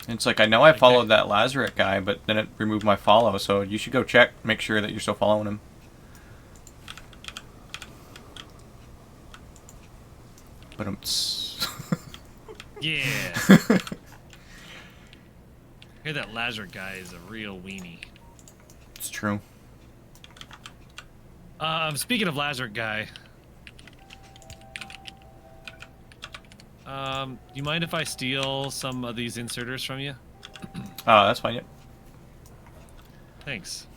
It's like, I know I followed that Lazarus guy, but then it removed my follow, so you should go check, make sure that you're still following him. But Yeah. I hear that Lazarus guy is a real weenie. It's true. Speaking of Lazarus guy, you mind if I steal some of these inserters from you? That's fine, yep. Thanks.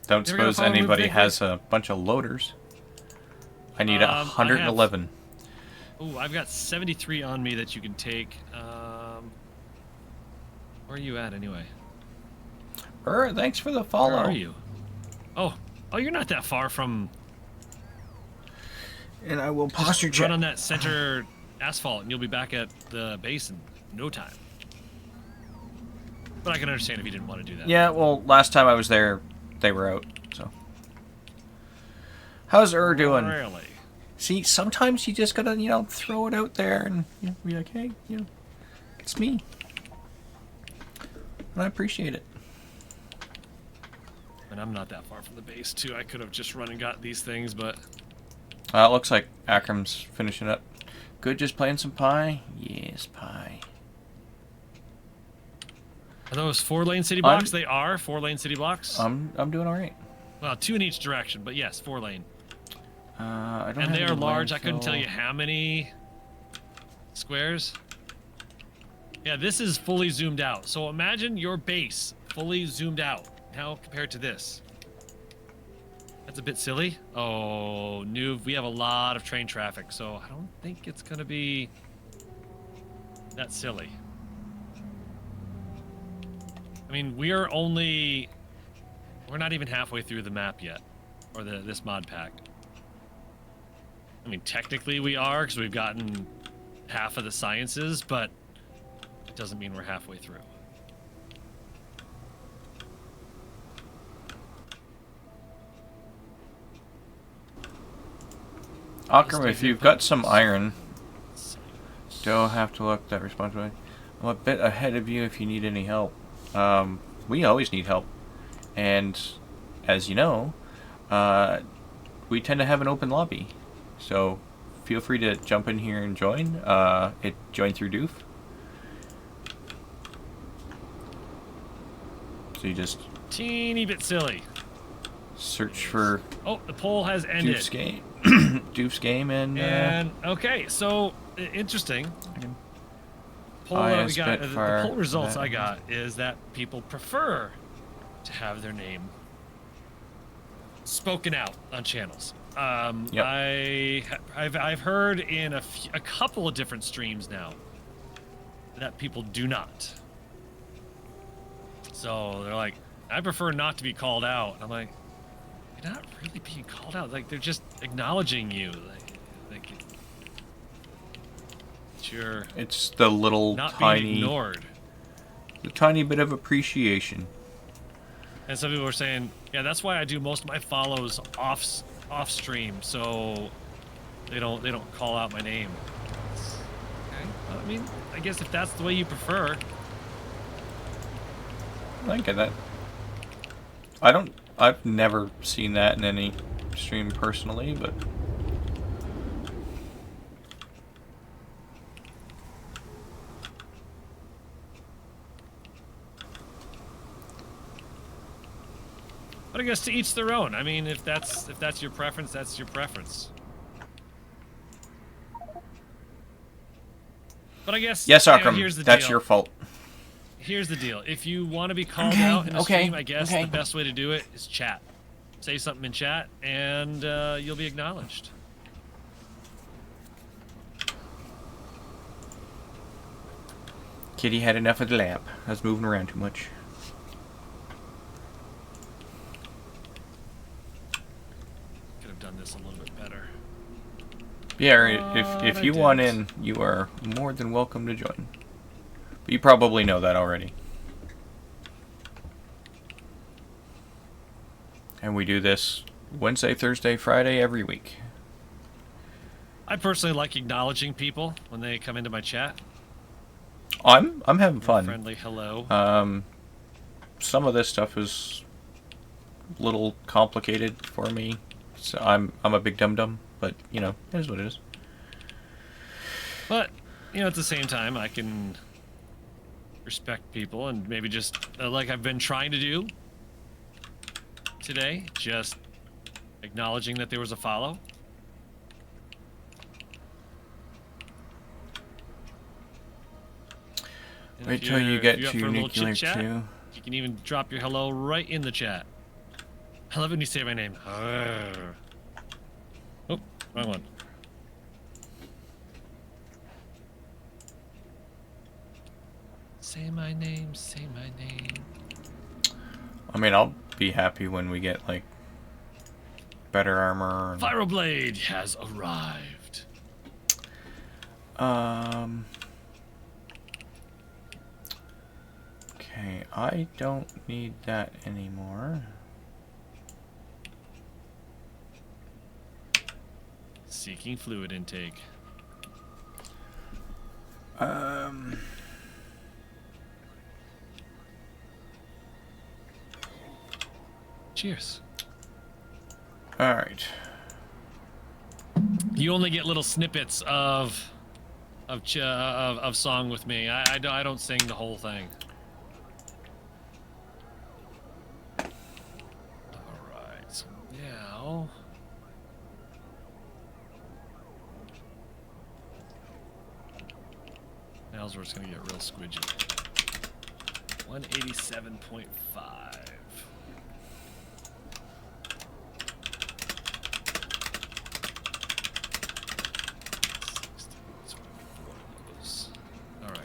Don't You ever gonna suppose follow Move anybody Victory? has a bunch of loaders. I need I have- 111. Ooh, I've got 73 on me that you can take. Where are you at anyway? Thanks for the follow. Where are you? Oh, you're not that far from. And I will posture Just check. run on that center asphalt, and you'll be back at the base in no time. But I can understand if you didn't want to do that. Yeah, well, last time I was there, they were out, so. How's doing? Really? See, sometimes you just gotta, you know, throw it out there and be like, hey, you know, it's me. And I appreciate it. And I'm not that far from the base, too. I could have just run and got these things, but... It looks like Akram's finishing up. Good, just playing some pie? Yes, pie. Are those 4-lane city blocks? They are 4-lane city blocks. I'm doing all right. Well, 2 in each direction, but yes, 4-lane. I don't And have they are any large. I couldn't tell landfill. you how many squares. Yeah, this is fully zoomed out. So imagine your base fully zoomed out. How compared to this? That's a bit silly. Oh, Nuve, we have a lot of train traffic, so I don't think it's going to be that silly. I mean, we're not even halfway through the map yet, or this mod pack. I mean, technically we are, because we've gotten half of the sciences, but it doesn't mean we're halfway through. Akram, if you've got some iron, don't have to look that responsibility. I'm a bit ahead of you if you need any help. We always need help. And, as you know, we tend to have an open lobby. So, feel free to jump in here and join. Join through Doof. So you just Teeny bit silly. search for Oh, the poll has ended. Doof's game. Doof's game And okay, so interesting. Poll I that am we got, the Spitfire, poll results that- I got is that people prefer to have their name spoken out on channels. Yep. I've heard in a couple of different streams now that people do not. So they're like, I prefer not to be called out. I'm like, you're not really being called out. Like, they're just acknowledging you. Like you're It's the little not being tiny, ignored. the tiny bit of appreciation. And some people are saying, yeah, that's why I do most of my follows off stream, so they don't call out my name. Okay. Well, I mean, I guess if that's the way you prefer. I get that. I've never seen that in any stream personally, but But I guess to each their own. I mean, if that's your preference, that's your preference. But I guess yes, Akram, here's the that's deal. your fault. Here's the deal. If you want to be called out in the okay, stream, I guess okay. the best way to do it is chat. Say something in chat, and you'll be acknowledged. Kitty had enough of the lamp. I was moving around too much. Could have done this a little bit better. Yeah, if you want in, you are more than welcome to join. But you probably know that already. And we do this Wednesday, Thursday, Friday every week. I personally like acknowledging people when they come into my chat. I'm having fun. Friendly hello. Some of this stuff is a little complicated for me. So I'm a big dum-dum, but you know, it is what it is. But, you know, at the same time, I can respect people and maybe just, like I've been trying to do today, just acknowledging that there was a follow. And Wait if till you you're- get if you're up to for a little nuclear chit-chat, 2. you can even drop your hello right in the chat. I love when you say my name. Arr. Oh, wrong one. Say my name, say my name. I mean, I'll be happy when we get like better armor. And, Pyroblade has arrived. Okay, I don't need that anymore. Seeking fluid intake. Cheers. All right. You only get little snippets of song with me. I don't sing the whole thing. All right. So now. Now's where it's gonna get real squidgy. 187.5. All right.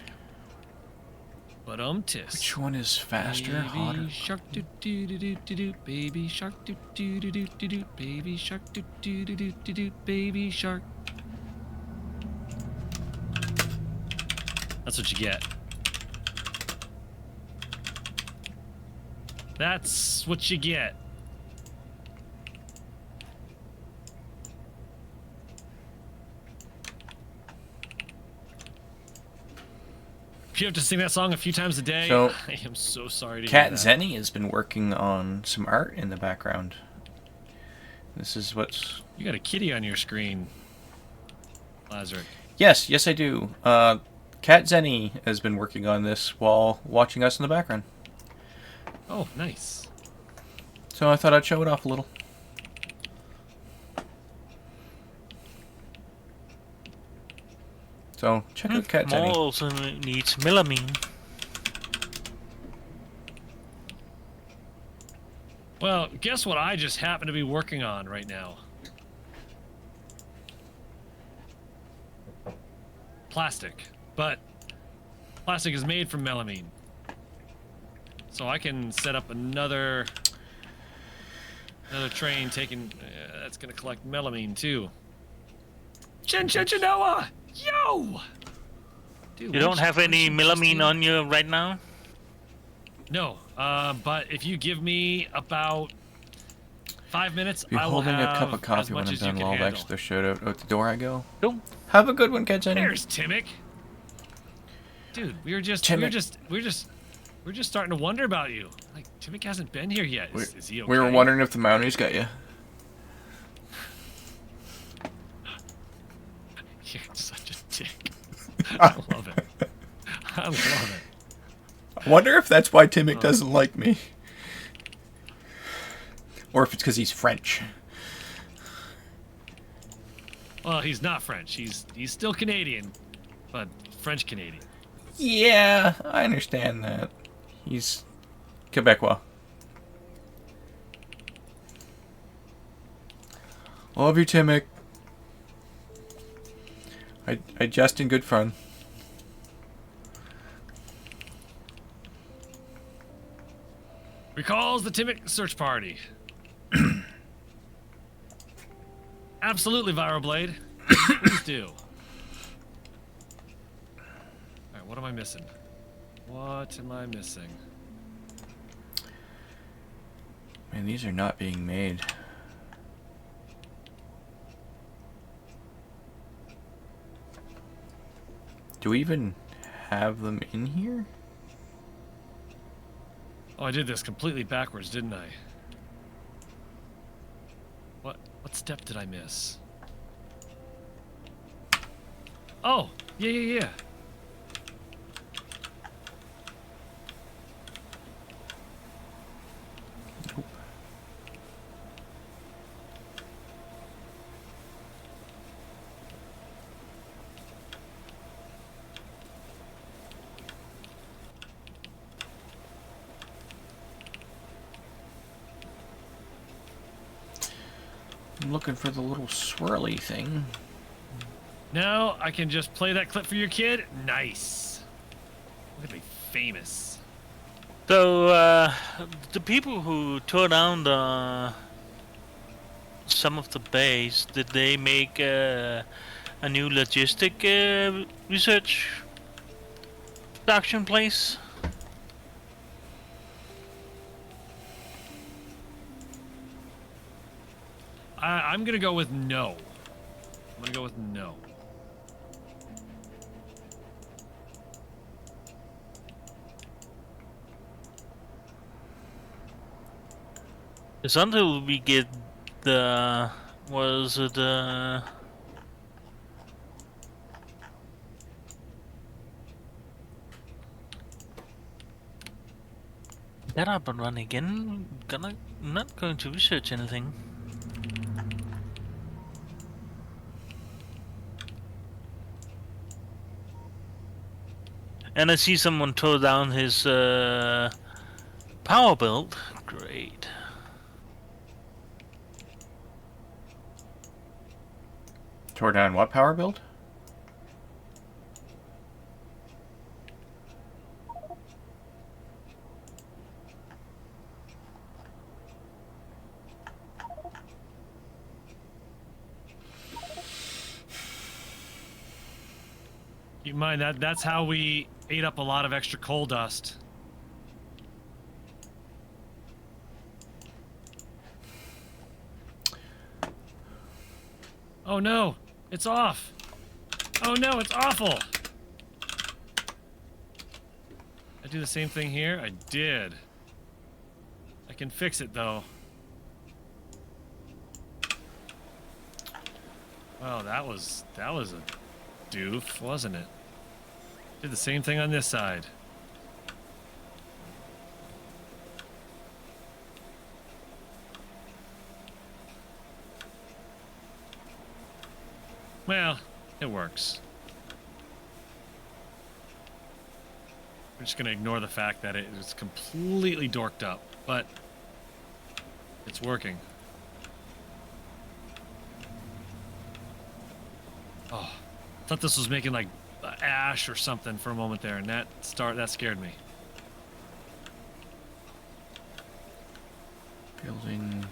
But tis. Which one is faster, Baby hotter? shark do do do do do do. Baby shark do do do do do do. Baby shark do do do do do do. Baby shark. That's what you get. That's what you get. If you have to sing that song a few times a day, So, I am so sorry to Cat hear that. Zenny has been working on some art in the background. This is what's... You got a kitty on your screen. Lazaric. Yes, I do. Kat Zenny has been working on this while watching us in the background. Oh, nice. So I thought I'd show it off a little. So check out Kat More Zenny. also needs melamine. Well, guess what I just happen to be working on right now? Plastic. But plastic is made from melamine. So I can set up another train taking that's gonna collect melamine too. Chinoa! Yo! Dude, You don't have any melamine on you right now? No, but if you give me about 5 minutes, Be I will holding have a cup of as coffee when much I'm as you done can while handle. Dexter showed out the door I go. Cool. Have a good one, Kat Zenny. There's Timmick. Dude, we're just starting to wonder about you. Like, Timmick hasn't been here yet. Is he okay? We were wondering if the Mounties got you. You're such a dick. I love it. I love it. I wonder if that's why Timmick doesn't like me. Or if it's because he's French. Well, he's not French. He's still Canadian, but French Canadian. Yeah, I understand that. He's Quebecois. Love you, Timmick. I jest in good fun. Recalls the Timmick search party. Absolutely, Viral Blade. Please do. Alright, what am I missing? What am I missing? Man, these are not being made. Do we even have them in here? Oh, I did this completely backwards, didn't I? What step did I miss? Oh, yeah. Nope. I'm looking for the little swirly thing. Now I can just play that clip for your kid? Nice. Look at me, famous. So, the people who tore down some of the base, did they make a new logistic research production place? I'm gonna go with no. I'm gonna go with no. Because until we get the... was it that up and running again, not going to research anything. And I see someone tore down his power build. Great. Tore down what power build? Keep in mind that's how we ate up a lot of extra coal dust. Oh no, it's off. Oh no, it's awful. I do the same thing here? I did. I can fix it though. Wow, that was a doof, wasn't it? Did the same thing on this side. Well, it works. We're just gonna ignore the fact that it is completely dorked up, but it's working. Oh, I thought this was making like ash or something for a moment there, and that scared me. Building.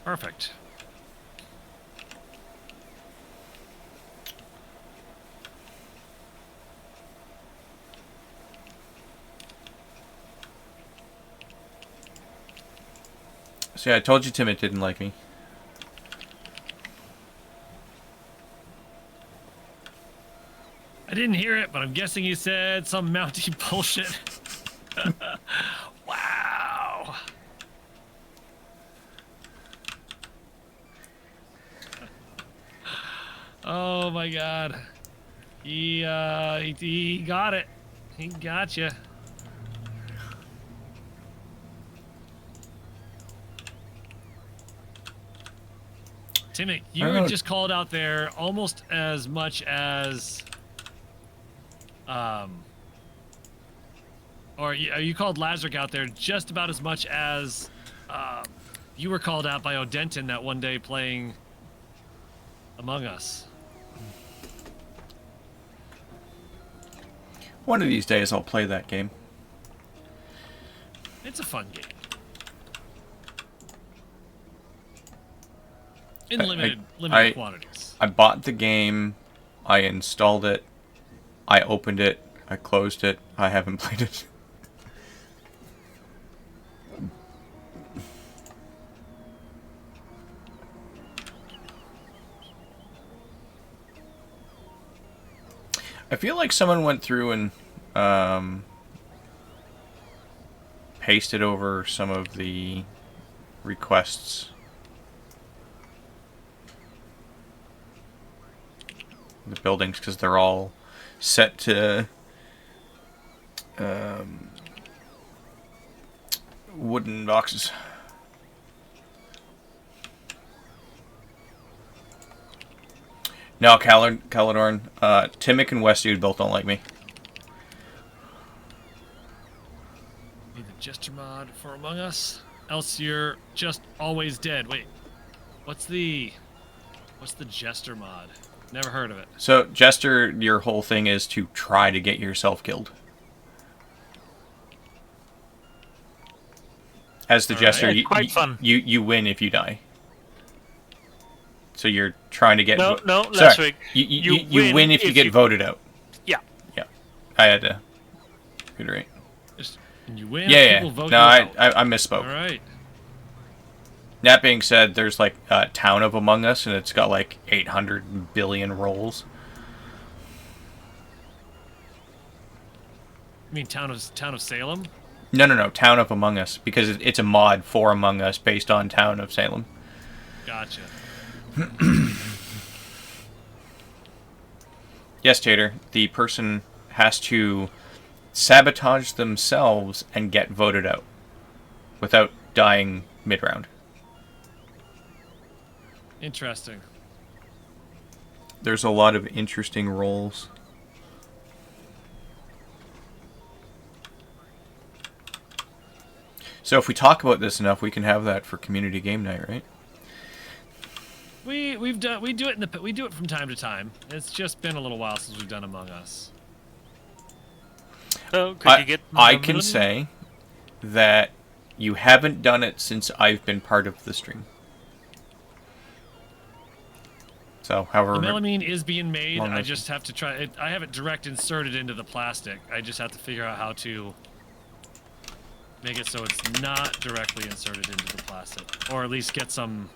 Perfect. See, I told you Tim didn't like me. I didn't hear it, but I'm guessing you said some Mountie bullshit. Wow. Oh my God. He got it. He got you. Timmy, you were just called out there almost as much as, or you called Lazarick out there just about as much as you were called out by O'Denton that one day playing Among Us. One of these days I'll play that game. It's a fun game. In limited quantities. I bought the game, I installed it, I opened it, I closed it, I haven't played it. I feel like someone went through and pasted over some of the requests. The buildings, because they're all set to wooden boxes. No, Caladorn, Timmick and Westdude both don't like me. Need the Jester mod for Among Us, else you're just always dead. Wait, what's the Jester mod? Never heard of it. So, Jester, your whole thing is to try to get yourself killed. As the Jester, Yeah, quite fun. You win if you die. So you're trying to get... No, Sorry, last week. you win if you get voted out. Yeah. Yeah. I had to reiterate. And you win, Yeah. people vote No, you I out. misspoke. All right. That being said, there's like a town of Among Us, and it's got like 800 billion roles. You mean town of Salem? No, Town of Among Us, because it's a mod for Among Us based on Town of Salem. Gotcha. Yes, Tater, the person has to sabotage themselves and get voted out without dying mid-round. Interesting. There's a lot of interesting roles. So if we talk about this enough, we can have that for community game night, right? We do it from time to time. It's just been a little while since we've done Among Us. So, could you get... I can say that you haven't done it since I've been part of the stream. So, however, The melamine is being made. long I as- just have to try it. I have it direct inserted into the plastic. I just have to figure out how to make it so it's not directly inserted into the plastic, or at least get some.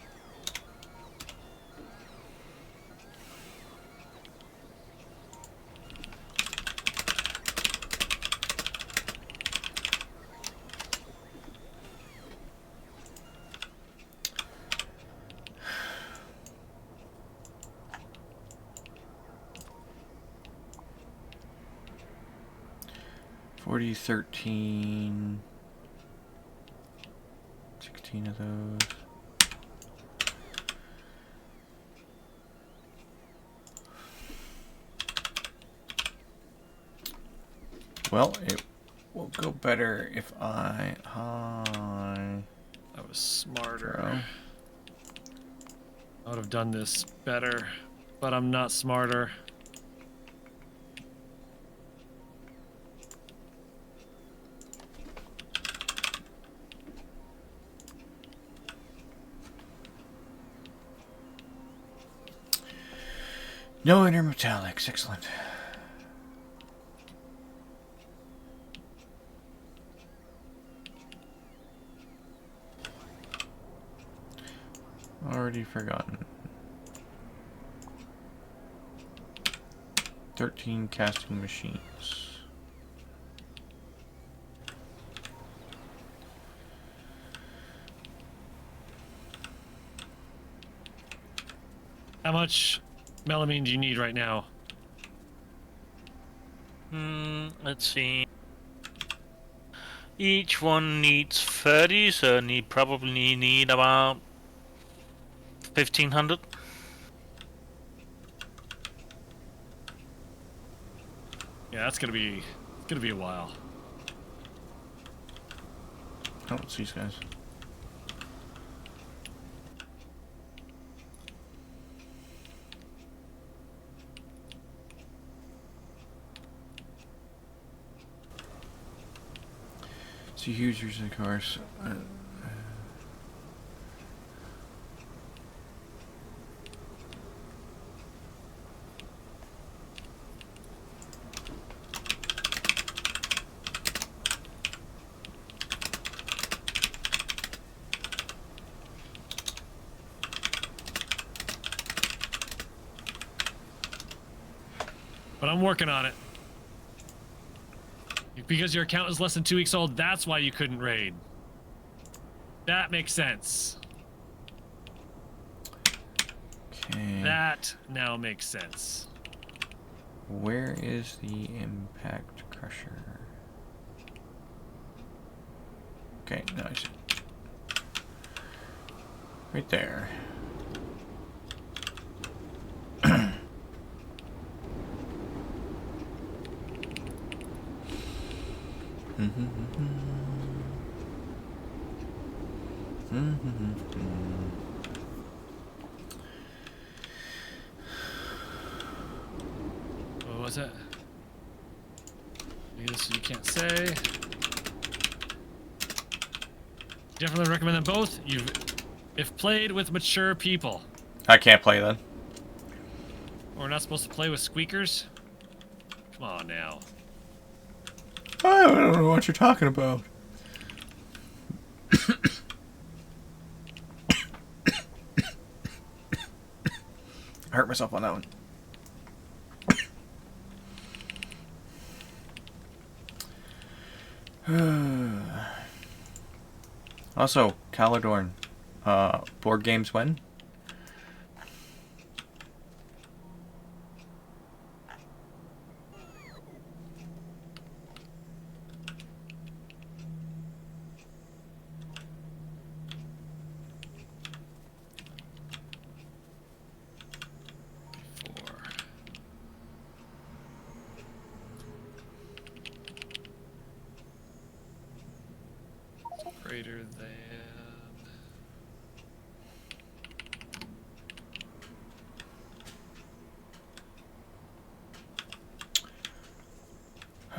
$40, 13, 16 of those. Well, it will go better if I I was smarter. throw. I would have done this better, but I'm not smarter. No intermetallics, excellent. Already forgotten. 13 casting machines. How much melamine do you need right now? Let's see. Each one needs 30, so probably need about 1,500. Yeah, that's gonna be a while. Oh, it's these guys. See, users, of course. But I'm working on it. Because your account is less than 2 weeks old, that's why you couldn't raid. That makes sense. Okay. That now makes sense. Where is the impact crusher? Okay, nice. Right there. What was it? Maybe this you can't say. Definitely recommend them both. If played with mature people. I can't play then. We're not supposed to play with squeakers? Come on now. I don't know what you're talking about. I hurt myself on that one. Also, Caladorn. Board games when? Greater than.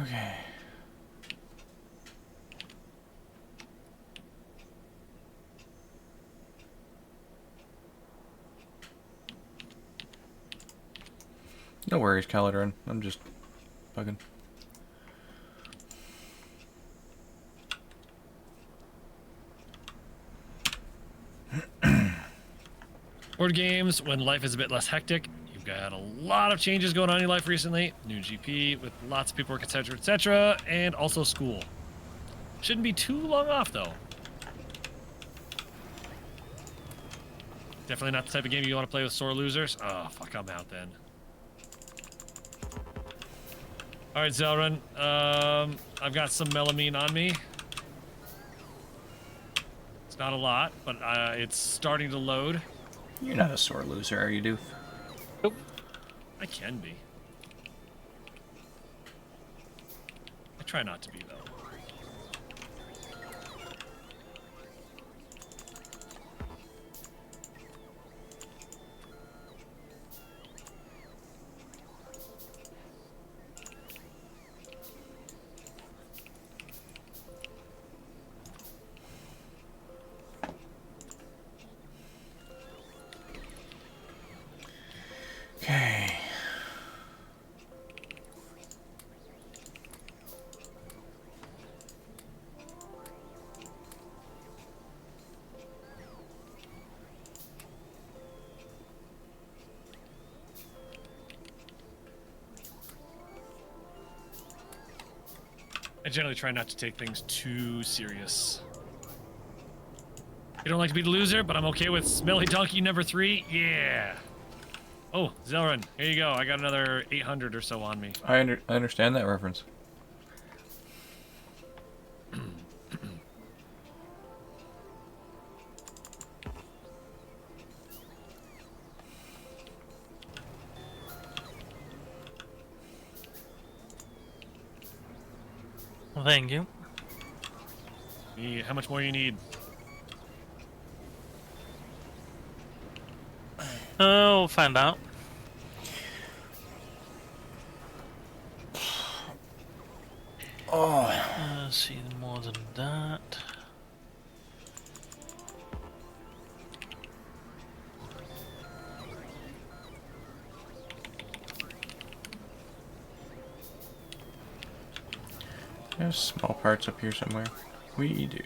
Okay. No worries, Caladrin. I'm just bugging. Board games, when life is a bit less hectic. You've got a lot of changes going on in your life recently. New GP with lots of paperwork, etc., etc., and also school. Shouldn't be too long off, though. Definitely not the type of game you want to play with sore losers. Oh, fuck, I'm out then. All right, Zelrun. I've got some melamine on me. It's not a lot, but it's starting to load. You're not a sore loser, are you, Doof? Nope. I can be. I try not to be, though. Okay. I generally try not to take things too serious. You don't like to be the loser, but I'm okay with Smelly Donkey number 3. Yeah. Oh, Zelrun, here you go. I got another 800 or so on me. I understand that reference. Well, thank you. How much more you need? We'll find out. Oh. Let's see, more than that. There's small parts up here somewhere. We do.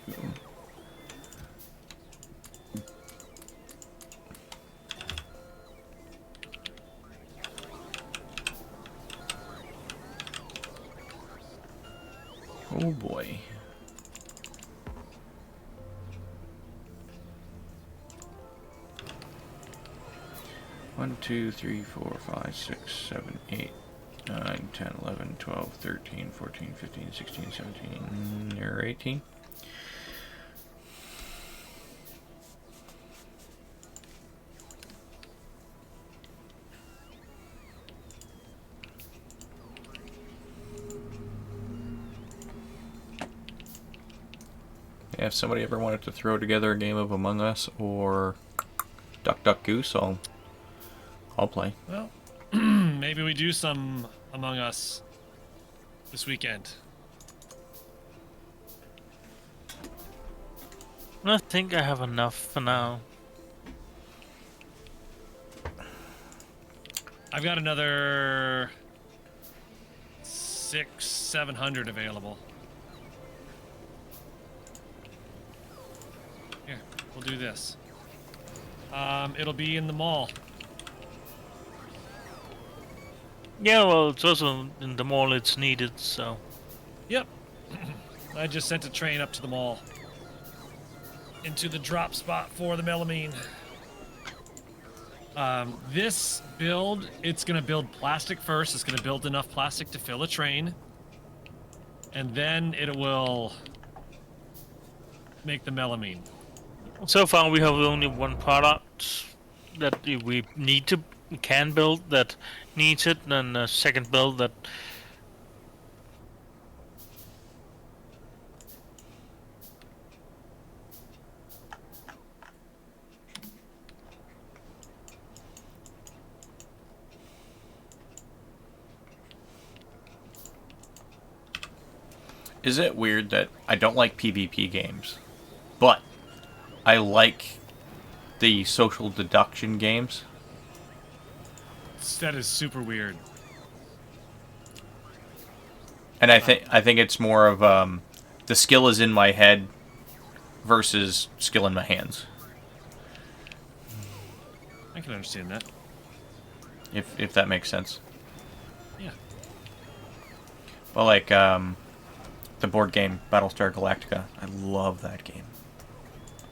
Oh boy. One, 2, 3, 4, 5, 6, 7, 8, 9, 10, 11, 12, 13, 14, 15, 16, 17, or 18. Yeah, if somebody ever wanted to throw together a game of Among Us or Duck Duck Goose, I'll play. Well, maybe we do some Among Us this weekend. I think I have enough for now. I've got another 700 available. Here, we'll do this. It'll be in the mall. Yeah, well, it's also in the mall it's needed, so. Yep. I just sent a train up to the mall. Into the drop spot for the melamine. This build, it's going to build plastic first. It's going to build enough plastic to fill a train. And then it will make the melamine. So far we have only one product that we can build that needs it, and a second build that Is it weird that I don't like PvP games, but I like the social deduction games? That is super weird. And I think it's more of the skill is in my head versus skill in my hands. I can understand that. If that makes sense. Yeah. Well, like the board game Battlestar Galactica, I love that game.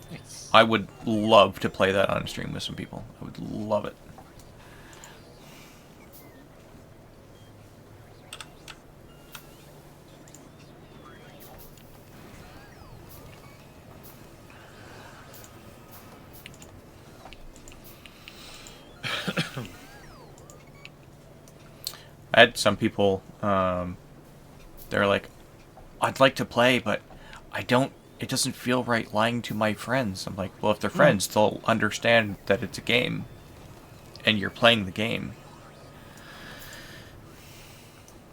Nice. I would love to play that on a stream with some people. I would love it. I had some people, they're like, I'd like to play, but I don't, it doesn't feel right lying to my friends. I'm like, well, if they're friends, they'll understand that it's a game, and you're playing the game.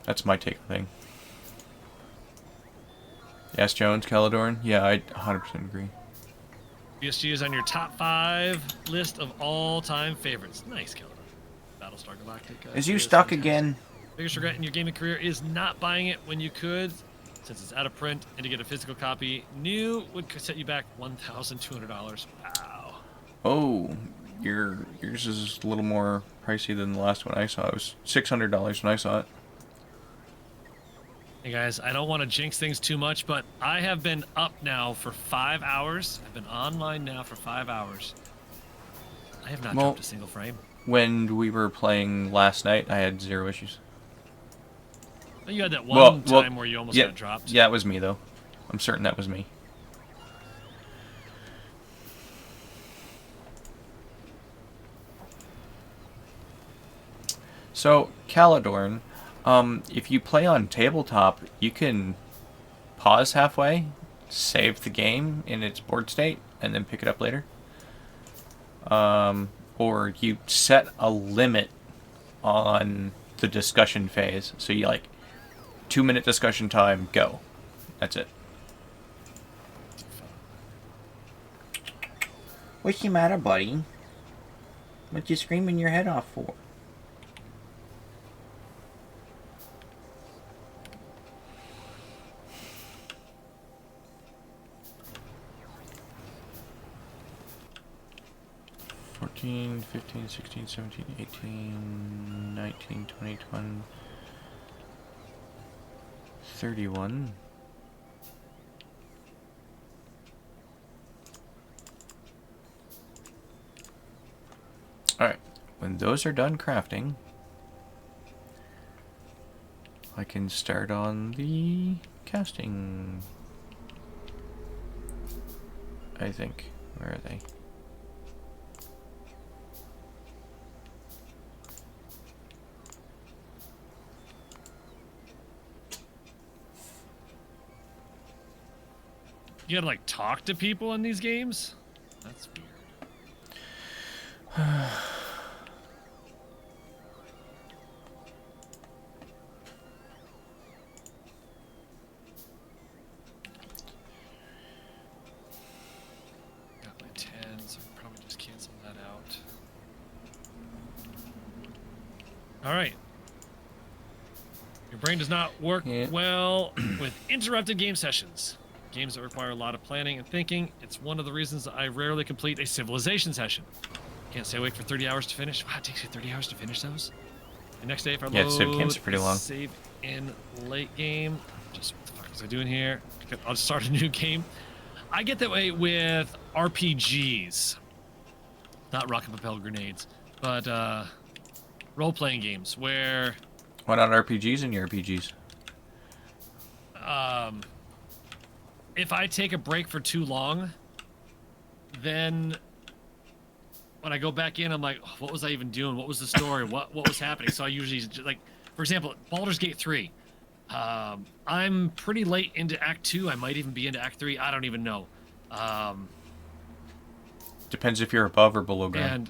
That's my take on thing. Yes, Jones, Caledorn? Yeah, I 100% agree. BSG is on your top 5 list of all-time favorites. Nice, Keller. Battlestar Galactica. Is you stuck fantastic. again? Biggest regret in your gaming career is not buying it when you could, since it's out of print, and to get a physical copy new would set you back $1,200. Wow. Oh, yours is a little more pricey than the last one I saw. It was $600 when I saw it. Hey guys, I don't want to jinx things too much, but I have been up now for 5 hours. I've been online now for 5 hours. I have not dropped a single frame. When we were playing last night, I had 0 issues. You had that one time where you almost got dropped. Yeah, it was me, though. I'm certain that was me. So, Caledorn, if you play on tabletop, you can pause halfway, save the game in its board state, and then pick it up later. Or you set a limit on the discussion phase. So you 2-minute discussion time, go. That's it. What's the matter, buddy? What you screaming your head off for? $14, $15, $16, $17, $18, $19, $20, $21, $31. Alright, when those are done crafting, I can start on the casting. I think. Where are they? You gotta talk to people in these games? That's weird. Got my 10, so I probably just cancel that out. Alright. Your brain does not work well with interrupted game sessions. Games that require a lot of planning and thinking. It's one of the reasons I rarely complete a civilization session. Can't stay awake for 30 hours to finish. Wow, it takes you 30 hours to finish those? The next day, if I load Civ games are pretty long. save in late game, just what the fuck was I doing here? I'll just start a new game. I get that way with RPGs. Not rocket propelled grenades, but role-playing games where... Why not RPGs in your RPGs? If I take a break for too long, then when I go back in, I'm like, oh, what was I even doing? What was the story? What was happening? So I usually, for example, Baldur's Gate 3. I'm pretty late into Act 2. I might even be into Act 3. I don't even know. Depends if you're above or below ground.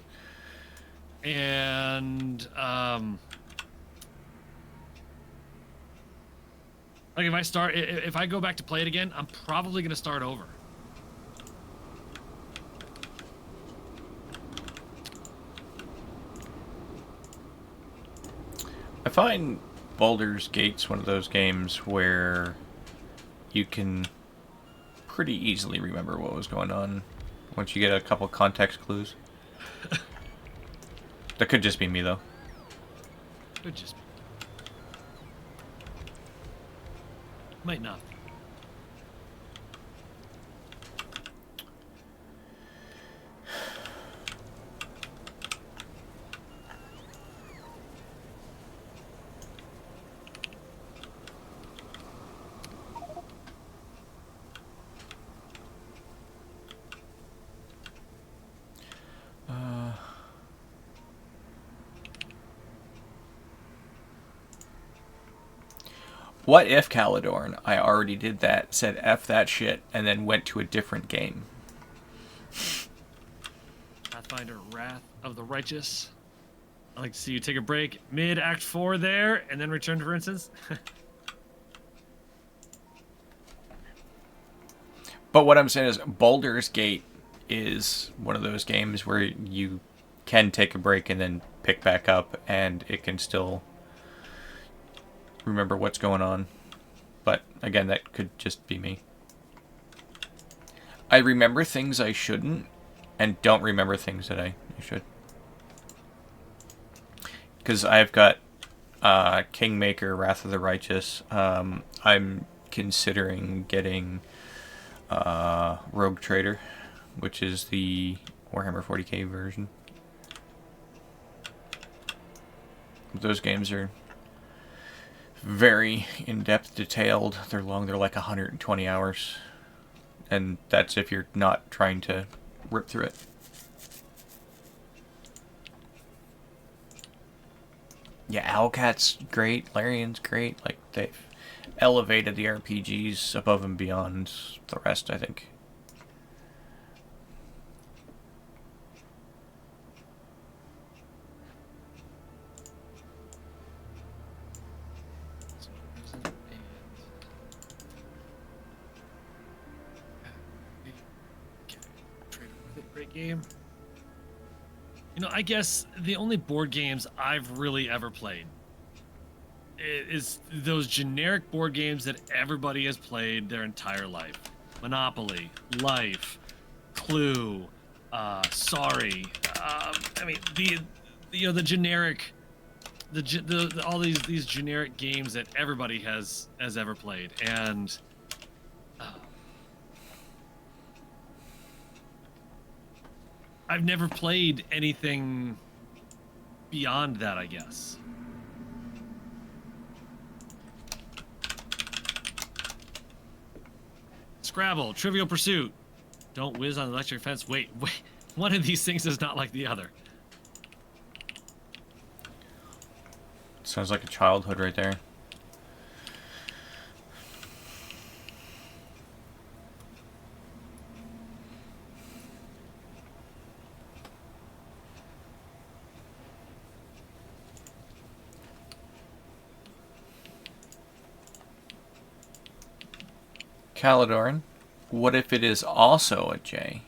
Like if I go back to play it again, I'm probably gonna start over. find Baldur's Gate's one of those games where you can pretty easily remember what was going on once you get a couple context clues. That could just be me, though. Could just be. Might not. What if, Caledorn, I already did that, said F that shit, and then went to a different game? Pathfinder Wrath of the Righteous. I'd like to see you take a break mid Act 4 there, and then return, for instance. But what I'm saying is Baldur's Gate is one of those games where you can take a break and then pick back up, and it can still remember what's going on. But again, that could just be me. I remember things I shouldn't, and don't remember things that I should. Because I've got Kingmaker, Wrath of the Righteous. I'm considering getting Rogue Trader, which is the Warhammer 40k version. Those games are very in-depth, detailed. They're long. They're like 120 hours. And that's if you're not trying to rip through it. Yeah, Owlcat's great. Larian's great. Like, they've elevated the RPGs above and beyond the rest, I think. Great game. You know, I guess the only board games I've really ever played is those generic board games that everybody has played their entire life. Monopoly, Life, Clue, Sorry. I mean, the generic, all these generic games that everybody has ever played, and I've never played anything beyond that, I guess. Scrabble, Trivial Pursuit. Don't whiz on the electric fence. Wait. One of these things is not like the other. Sounds like a childhood right there. Caledorn, what if it is also a J?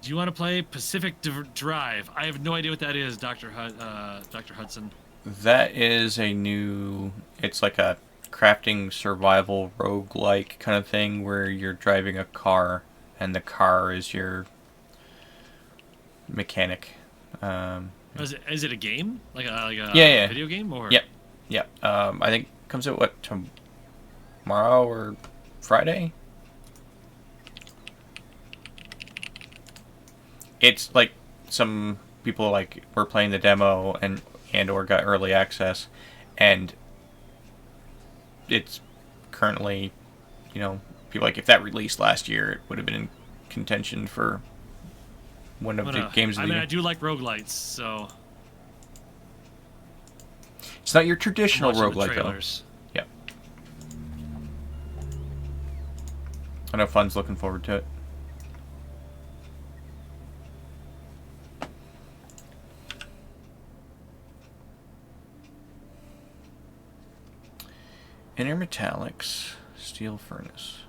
Do you want to play Pacific Drive? I have no idea what that is, Dr. Hudson. That is a new... It's like a crafting survival roguelike kind of thing where you're driving a car and the car is your mechanic. Is it a game? Like a Yeah. video game? Or? Yep. Yeah, I think it comes out, what, tomorrow or Friday? It's like some people like were playing the demo and or got early access, and it's currently, you know, people like if that released last year, it would have been in contention for one of the games of the year. I do like roguelites, so... It's not your traditional roguelite, though. Yep. I know Fun's looking forward to it. Inner Metallics, Steel Furnace.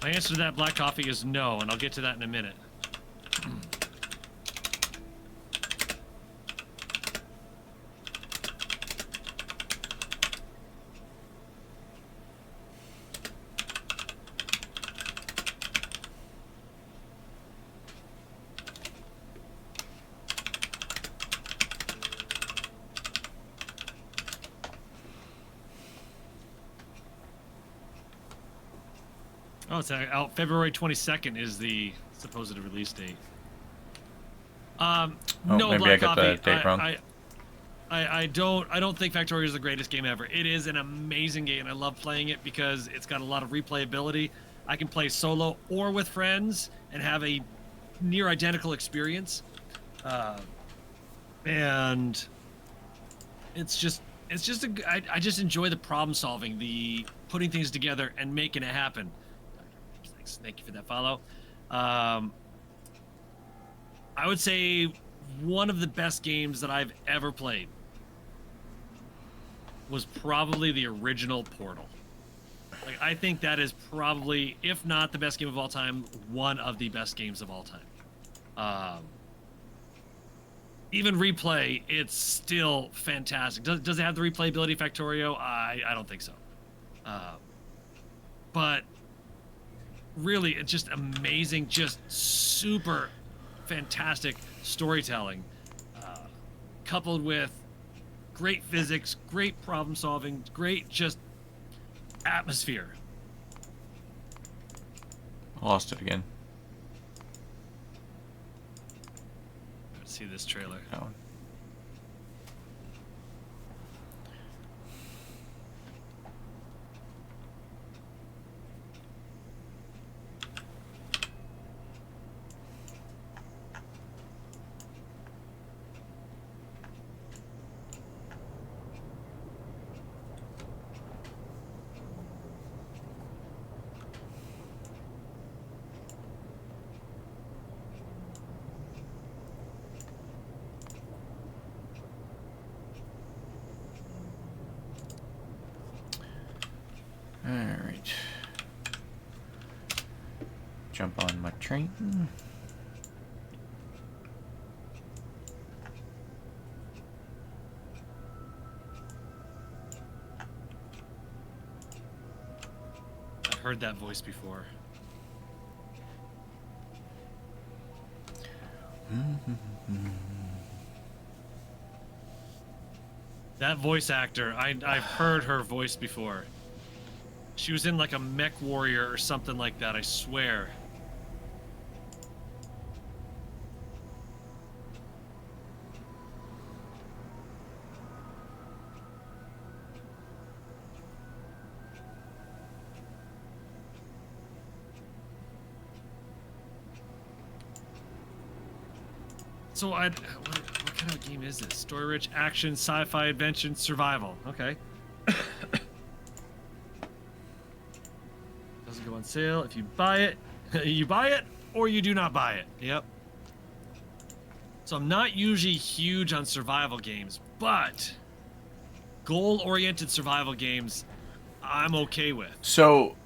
My answer to that black coffee is no, and I'll get to that in a minute. Oh, it's out. February 22nd is the supposed release date. No, maybe black I got coffee. the date wrong. I don't think Factorio is the greatest game ever. It is an amazing game. I love playing it because it's got a lot of replayability. I can play solo or with friends and have a near identical experience. And it's just I just enjoy the problem solving, the putting things together and making it happen. Thank you for that follow. I would say one of the best games that I've ever played was probably the original Portal. Like, I think that is probably, if not the best game of all time, one of the best games of all time. Even replay, it's still fantastic. Does it have the replayability Factorio? I don't think so. But really, it's just amazing, just super fantastic storytelling, coupled with great physics, great problem solving, great just atmosphere. I lost it again. Let's see this trailer. That one. Alright. Jump on my train. I've heard that voice before. That voice actor, I've heard her voice before. She was in like a Mech Warrior or something like that, I swear. So what kind of game is this? Story-rich, action, sci-fi, adventure, survival. Okay. Doesn't go on sale. If you buy it, you buy it, or you do not buy it. Yep. So I'm not usually huge on survival games, but goal-oriented survival games, I'm okay with. So,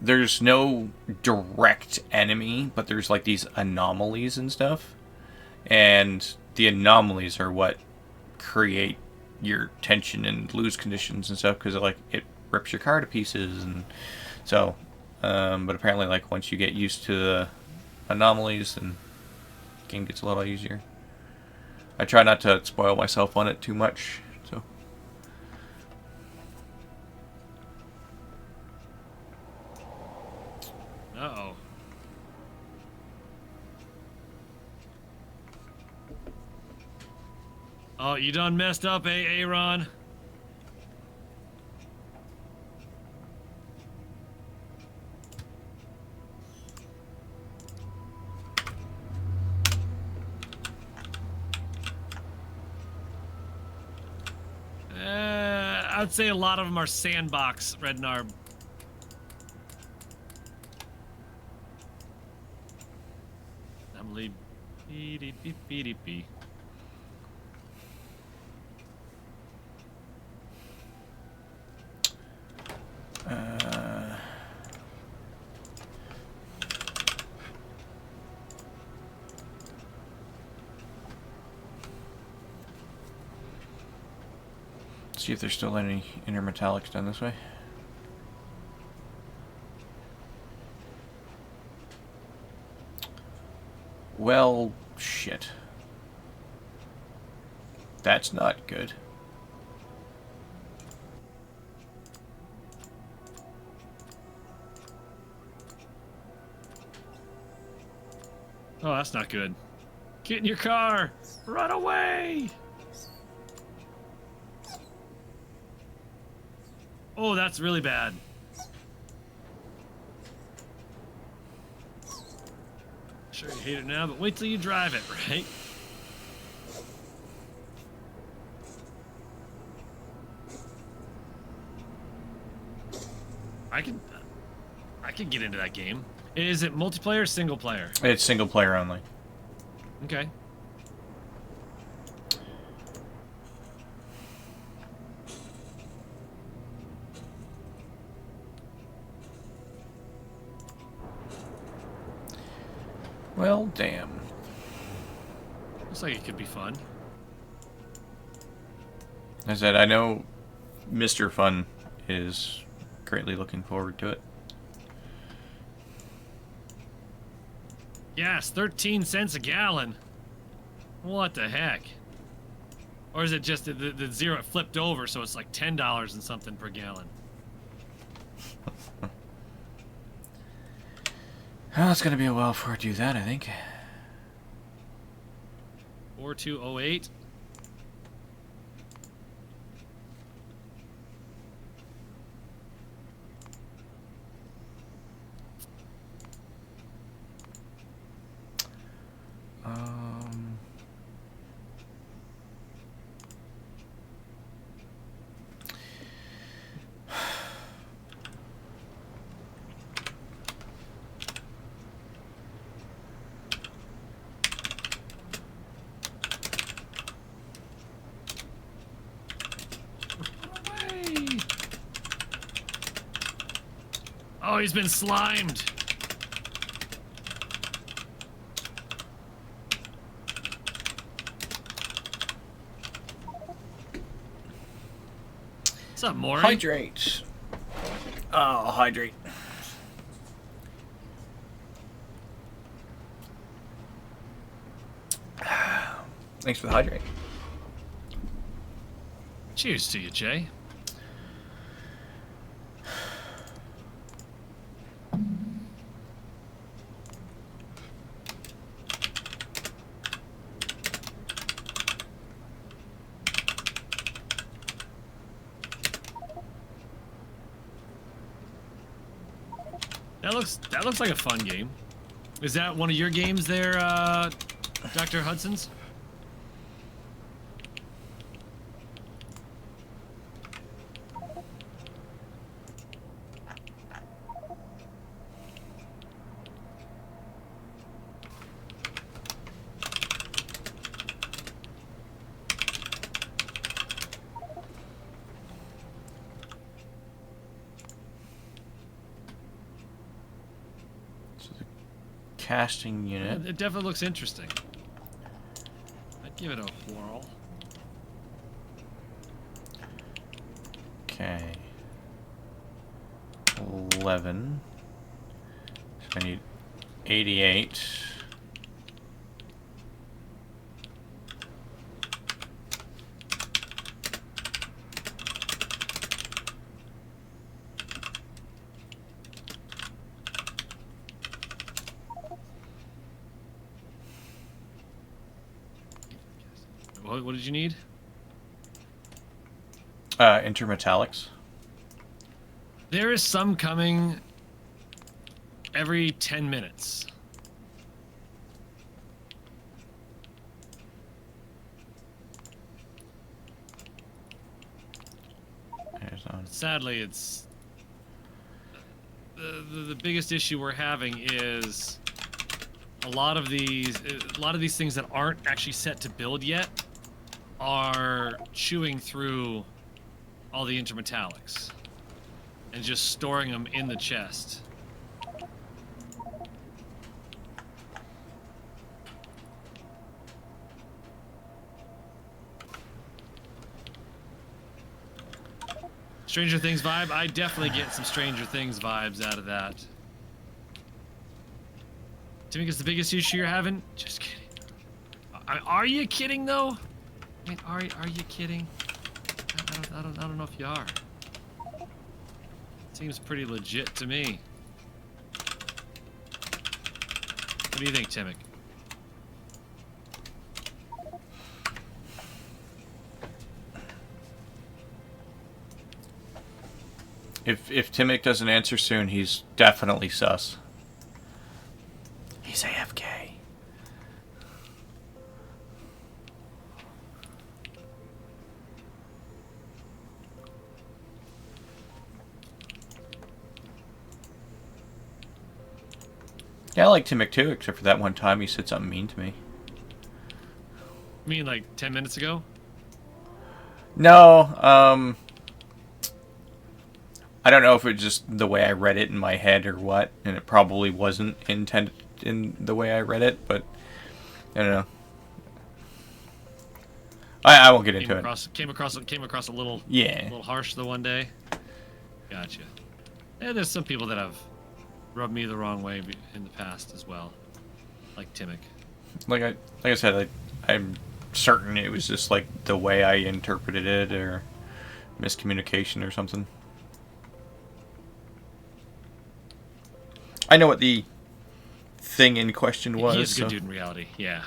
there's no direct enemy, but there's like these anomalies and stuff. And the anomalies are what create your tension and lose conditions and stuff, because it rips your car to pieces. And so, but apparently, like, once you get used to the anomalies, then the game gets a little easier. I try not to spoil myself on it too much, so. Uh-oh. Oh, you done messed up, Aaron? I'd say a lot of them are sandbox, Red Narb. Emily, beep. See if there's still any intermetallics done this way. Well, shit. That's not good. Oh, that's not good. Get in your car! Run away! Oh, that's really bad. Sure you hate it now, but wait till you drive it, right? I could get into that game. Is it multiplayer or single player? It's single player only. Okay. Well, damn. Looks like it could be fun. As I said, I know Mr. Fun is greatly looking forward to it. Yes, 13 cents a gallon. What the heck? Or is it just the zero flipped over, so it's like $10 and something per gallon? Well, it's going to be a while before I do that, I think. 4208. Oh, he's been slimed. What's up, Maury? Hydrate. Oh, hydrate. Thanks for the hydrate. Cheers to you, Jay. That looks like a fun game. Is that one of your games there, Dr. Hudson's? Casting unit. It definitely looks interesting. I'd give it a whirl. Okay. 11. So I need 88. What did you need? Intermetallics. There is some coming every 10 minutes. There's on. Sadly, it's the biggest issue we're having is a lot of these things that aren't actually set to build yet are chewing through all the intermetallics and just storing them in the chest. Stranger Things vibe? I definitely get some Stranger Things vibes out of that. Do you think it's the biggest issue you're having? Just kidding. Are you kidding though? I mean, are you kidding? I don't know if you are. Seems pretty legit to me. What do you think, Timmick? If Timmick doesn't answer soon, he's definitely sus. He's AFK. Yeah, I like Timmick too, except for that one time he said something mean to me. You mean like 10 minutes ago? No, I don't know if it was just the way I read it in my head or what, and it probably wasn't intended in the way I read it, but I don't know. I won't get into it. Came across a little harsh the one day. Gotcha. Yeah, there's some people that have rubbed me the wrong way in the past as well, like Timmick. Like I said, I'm certain it was just like the way I interpreted it or miscommunication or something. I know what the thing in question was. He's a good dude in reality, yeah.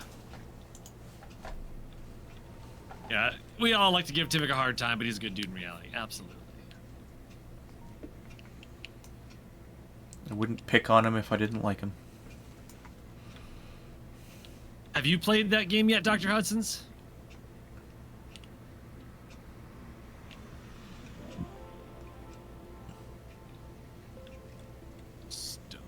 Yeah, we all like to give Timmick a hard time, but he's a good dude in reality, absolutely. I wouldn't pick on him if I didn't like him. Have you played that game yet, Dr. Hudson's? Stone.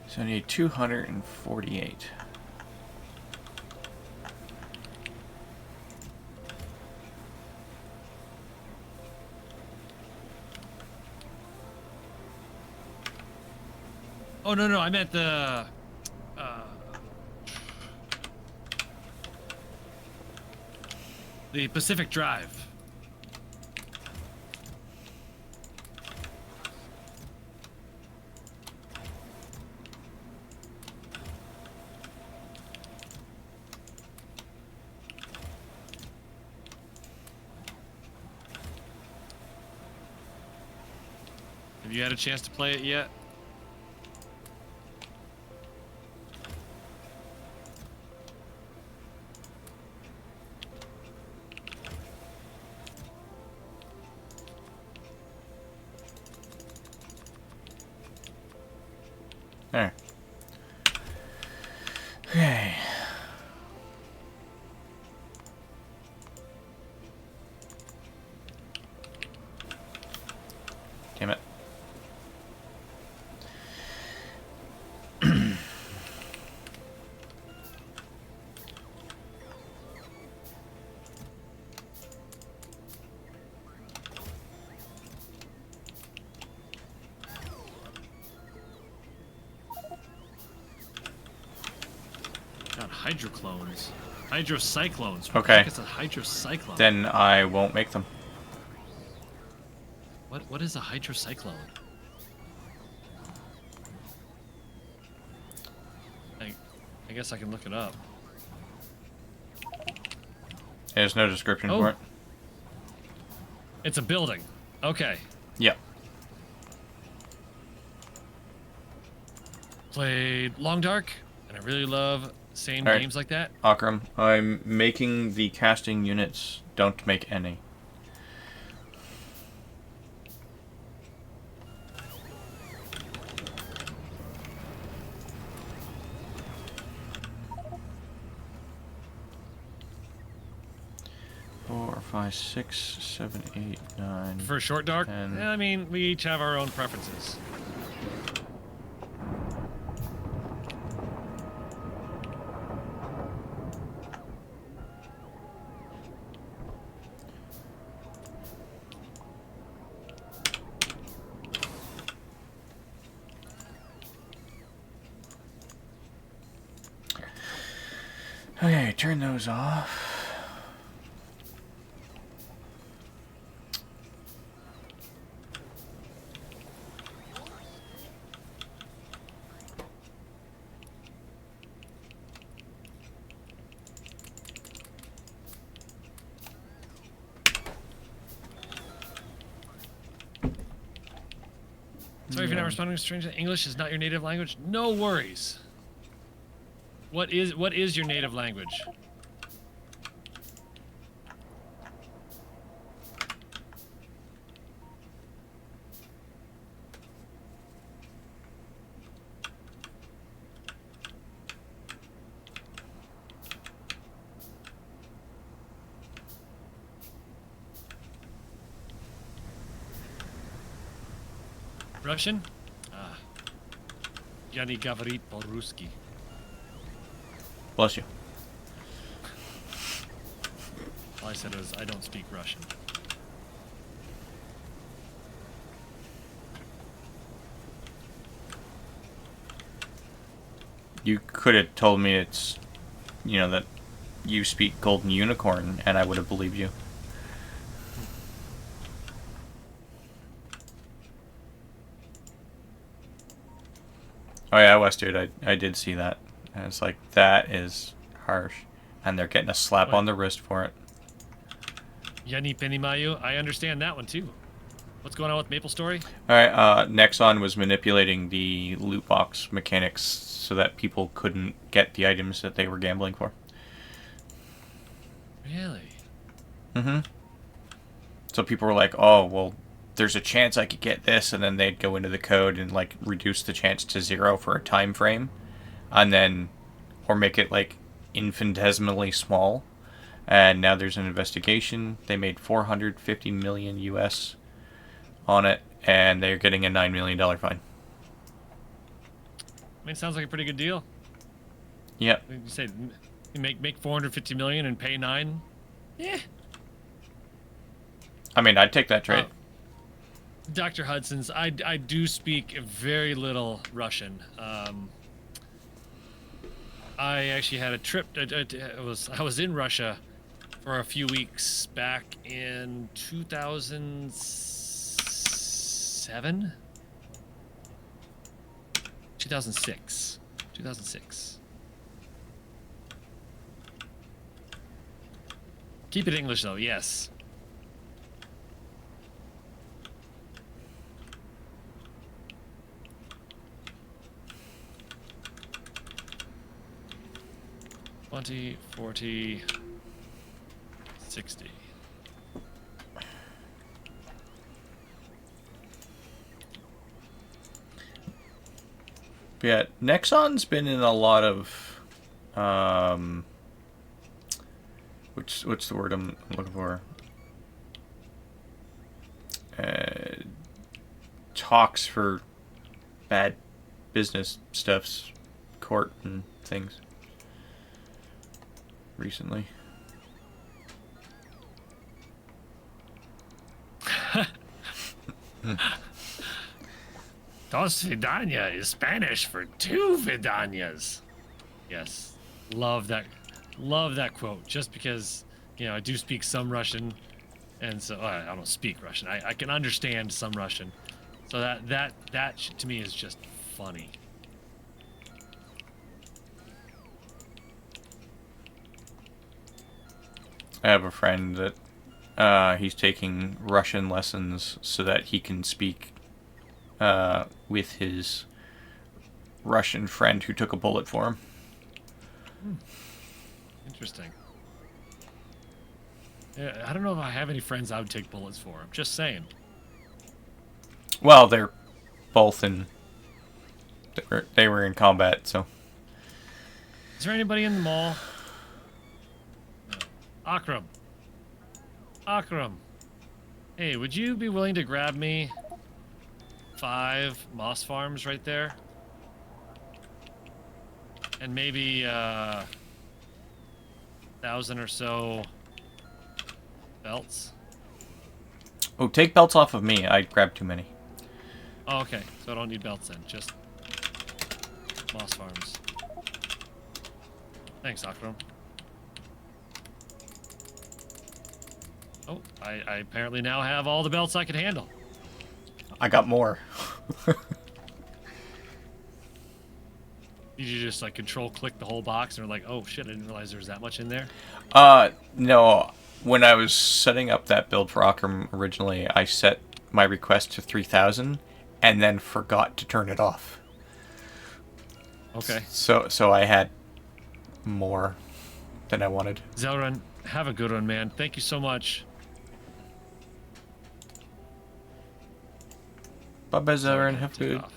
So I need 248. Oh, no, I meant the... the Pacific Drive. Have you had a chance to play it yet? There. Okay. Damn it. God, hydroclones. Hydrocyclones. Okay. I guess a hydrocyclone. Then I won't make them. What is a hydrocyclone? I guess I can look it up. There's no description Oh. for it. It's a building. Okay. Yep. Played Long Dark, and I really love saying Alright. games like that. Akram, I'm making the casting units. Don't make any. Four, 5, 6, 7, 8, 9. For Short Dark, And- I mean, we each have our own preferences. turn those off. Sorry if you're not responding to strangers. English is not your native language. No worries. What is your native language? Russian? Ah. Я не говорит по-русски. Bless you. All I said was, I don't speak Russian. You could have told me it's, you know, that you speak Golden Unicorn, and I would have believed you. Oh yeah, West dude, I did see that. And it's like, that is harsh. And they're getting a slap What? on the wrist for it. Я не понимаю. I understand that one too. What's going on with Maple Story? Alright, Nexon was manipulating the loot box mechanics so that people couldn't get the items that they were gambling for. Really? Mm-hmm. So people were like, oh, well, there's a chance I could get this, and then they'd go into the code and, like, reduce the chance to 0 for a time frame. And then, or make it, like, infinitesimally small. And now there's an investigation. They made $450 million US on it, and they're getting a $9 million fine. I mean, it sounds like a pretty good deal. Yep. You say you make 450 million and pay 9. Yeah. I mean, I'd take that trade. Dr. Hudson's. I do speak very little Russian. I actually had a trip. I was in Russia for a few weeks back in 2007, 2006. Keep it English though. Yes. $20, $40, $60. But yeah, Nexon's been in a lot of, what's the word I'm looking for? Talks for bad business stuffs, court and things. Recently. Dos vidania is Spanish for 2 vidanias. Yes, love that quote. Just because, you know, I do speak some Russian, and so I don't speak Russian. I can understand some Russian, so that to me is just funny. I have a friend that he's taking Russian lessons so that he can speak with his Russian friend who took a bullet for him. Interesting. Yeah, I don't know if I have any friends I would take bullets for. I'm just saying. Well, they're both in. They were in combat, so. Is there anybody in the mall? No. Akram. Hey, would you be willing to grab me 5 moss farms right there? And maybe 1,000 or so belts? Oh, take belts off of me. I grabbed too many. Oh, okay. So I don't need belts then. Just moss farms. Thanks, Akram. Oh, I apparently now have all the belts I can handle. I got more. Did you just like control click the whole box and are like, oh shit, I didn't realize there was that much in there? No. When I was setting up that build for Akram originally, I set my request to 3,000 and then forgot to turn it off. Okay. So I had more than I wanted. Zelrun, have a good one, man. Thank you so much. Bye-bye, Zoran. Have Take food. off.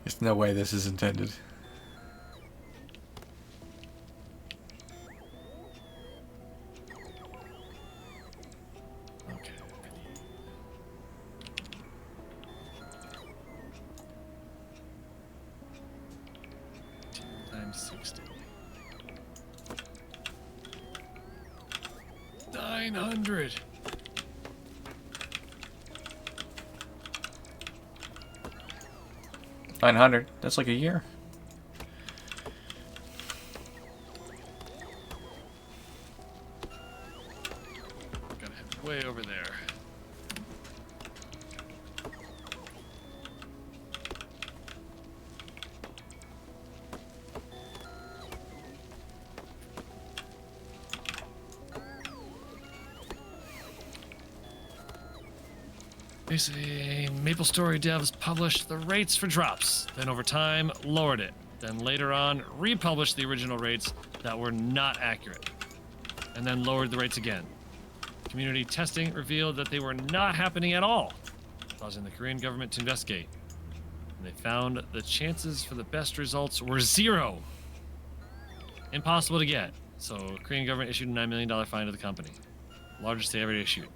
There's no way this is intended. Okay. Times 60. 900. $900. That's like a year. Gotta head way over there. Basically, MapleStory devs published the rates for drops, then over time lowered it, then later on republished the original rates that were not accurate, and then lowered the rates again. Community testing revealed that they were not happening at all, causing the Korean government to investigate. And they found the chances for the best results were 0. Impossible to get. So Korean government issued a $9 million fine to the company. Largest they ever issued.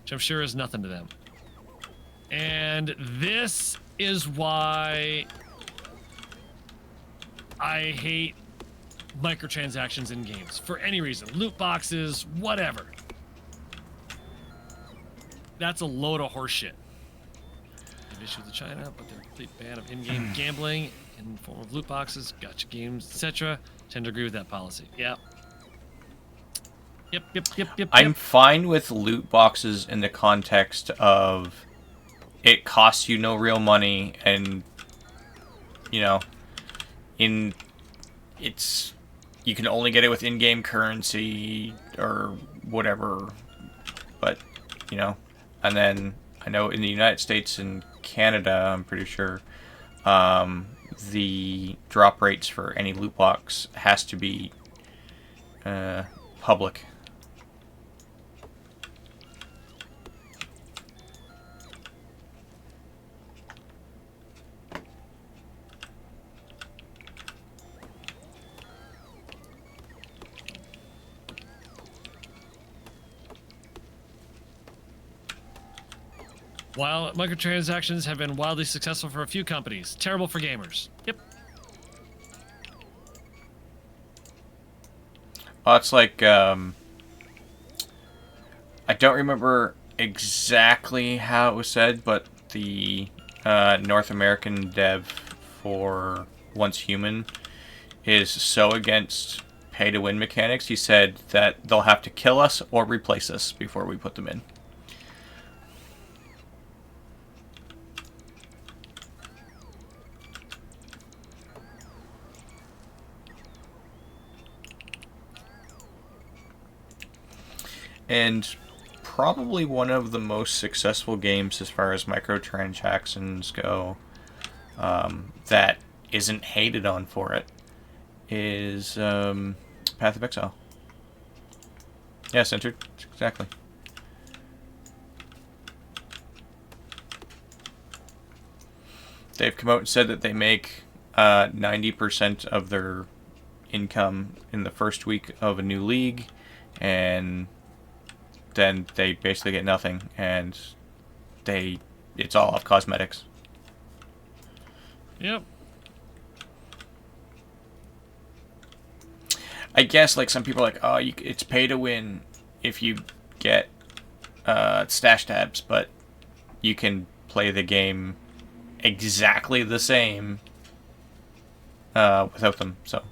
Which I'm sure is nothing to them. And this is why I hate microtransactions in games. For any reason. Loot boxes, whatever. That's a load of horseshit. They've issued with China, but they're a complete ban of in-game gambling in the form of loot boxes, gacha games, etc. Tend to agree with that policy. Yep. Yep. I'm fine with loot boxes in the context of it costs you no real money, and you know, you can only get it with in-game currency or whatever. But you know, and then I know in the United States and Canada, I'm pretty sure, the drop rates for any loot box has to be public. While microtransactions have been wildly successful for a few companies, terrible for gamers. Yep. Oh, it's like, I don't remember exactly how it was said, but the North American dev for Once Human is so against pay-to-win mechanics, he said that they'll have to kill us or replace us before we put them in. And probably one of the most successful games as far as microtransactions go that isn't hated on for it is Path of Exile. Yes, entered. Exactly. They've come out and said that they make 90% of their income in the first week of a new league, and then they basically get nothing, and it's all off cosmetics. Yep. I guess like some people are like, oh, it's pay to win if you get stash tabs, but you can play the game exactly the same without them. So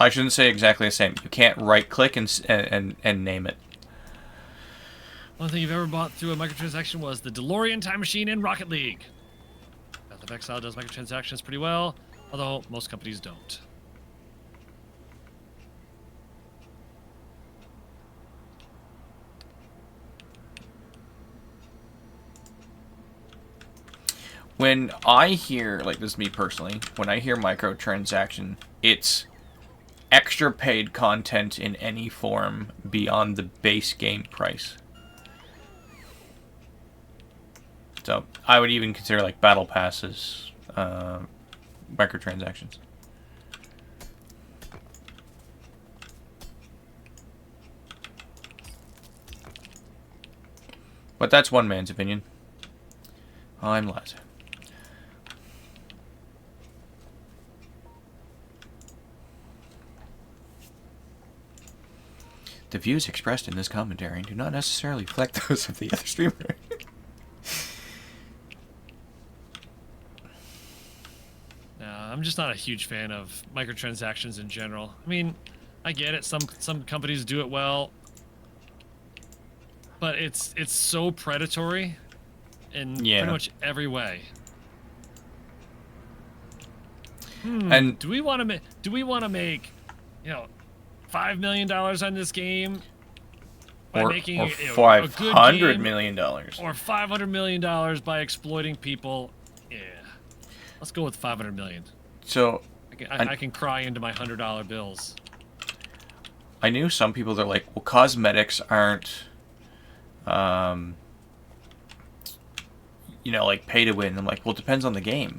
I shouldn't say exactly the same. You can't right click and name it. One thing you've ever bought through a microtransaction was the DeLorean Time Machine in Rocket League. Path of Exile does microtransactions pretty well, although most companies don't. When I hear, like this is me personally, when I hear microtransaction, it's extra paid content in any form beyond the base game price. So I would even consider like battle passes microtransactions. But that's one man's opinion. I'm Laz. The views expressed in this commentary do not necessarily reflect those of the other streamer. I'm just not a huge fan of microtransactions in general. I mean, I get it. Some companies do it well, but it's so predatory in pretty much every way. And do we want to make, you know, $5 million on this game by making or a good $500 game, million, or $500 million by exploiting people? Yeah, let's go with $500 million. So I can cry into my $100 bills. I knew some people that are like, well, cosmetics aren't, you know, like pay to win. I'm like, well, it depends on the game.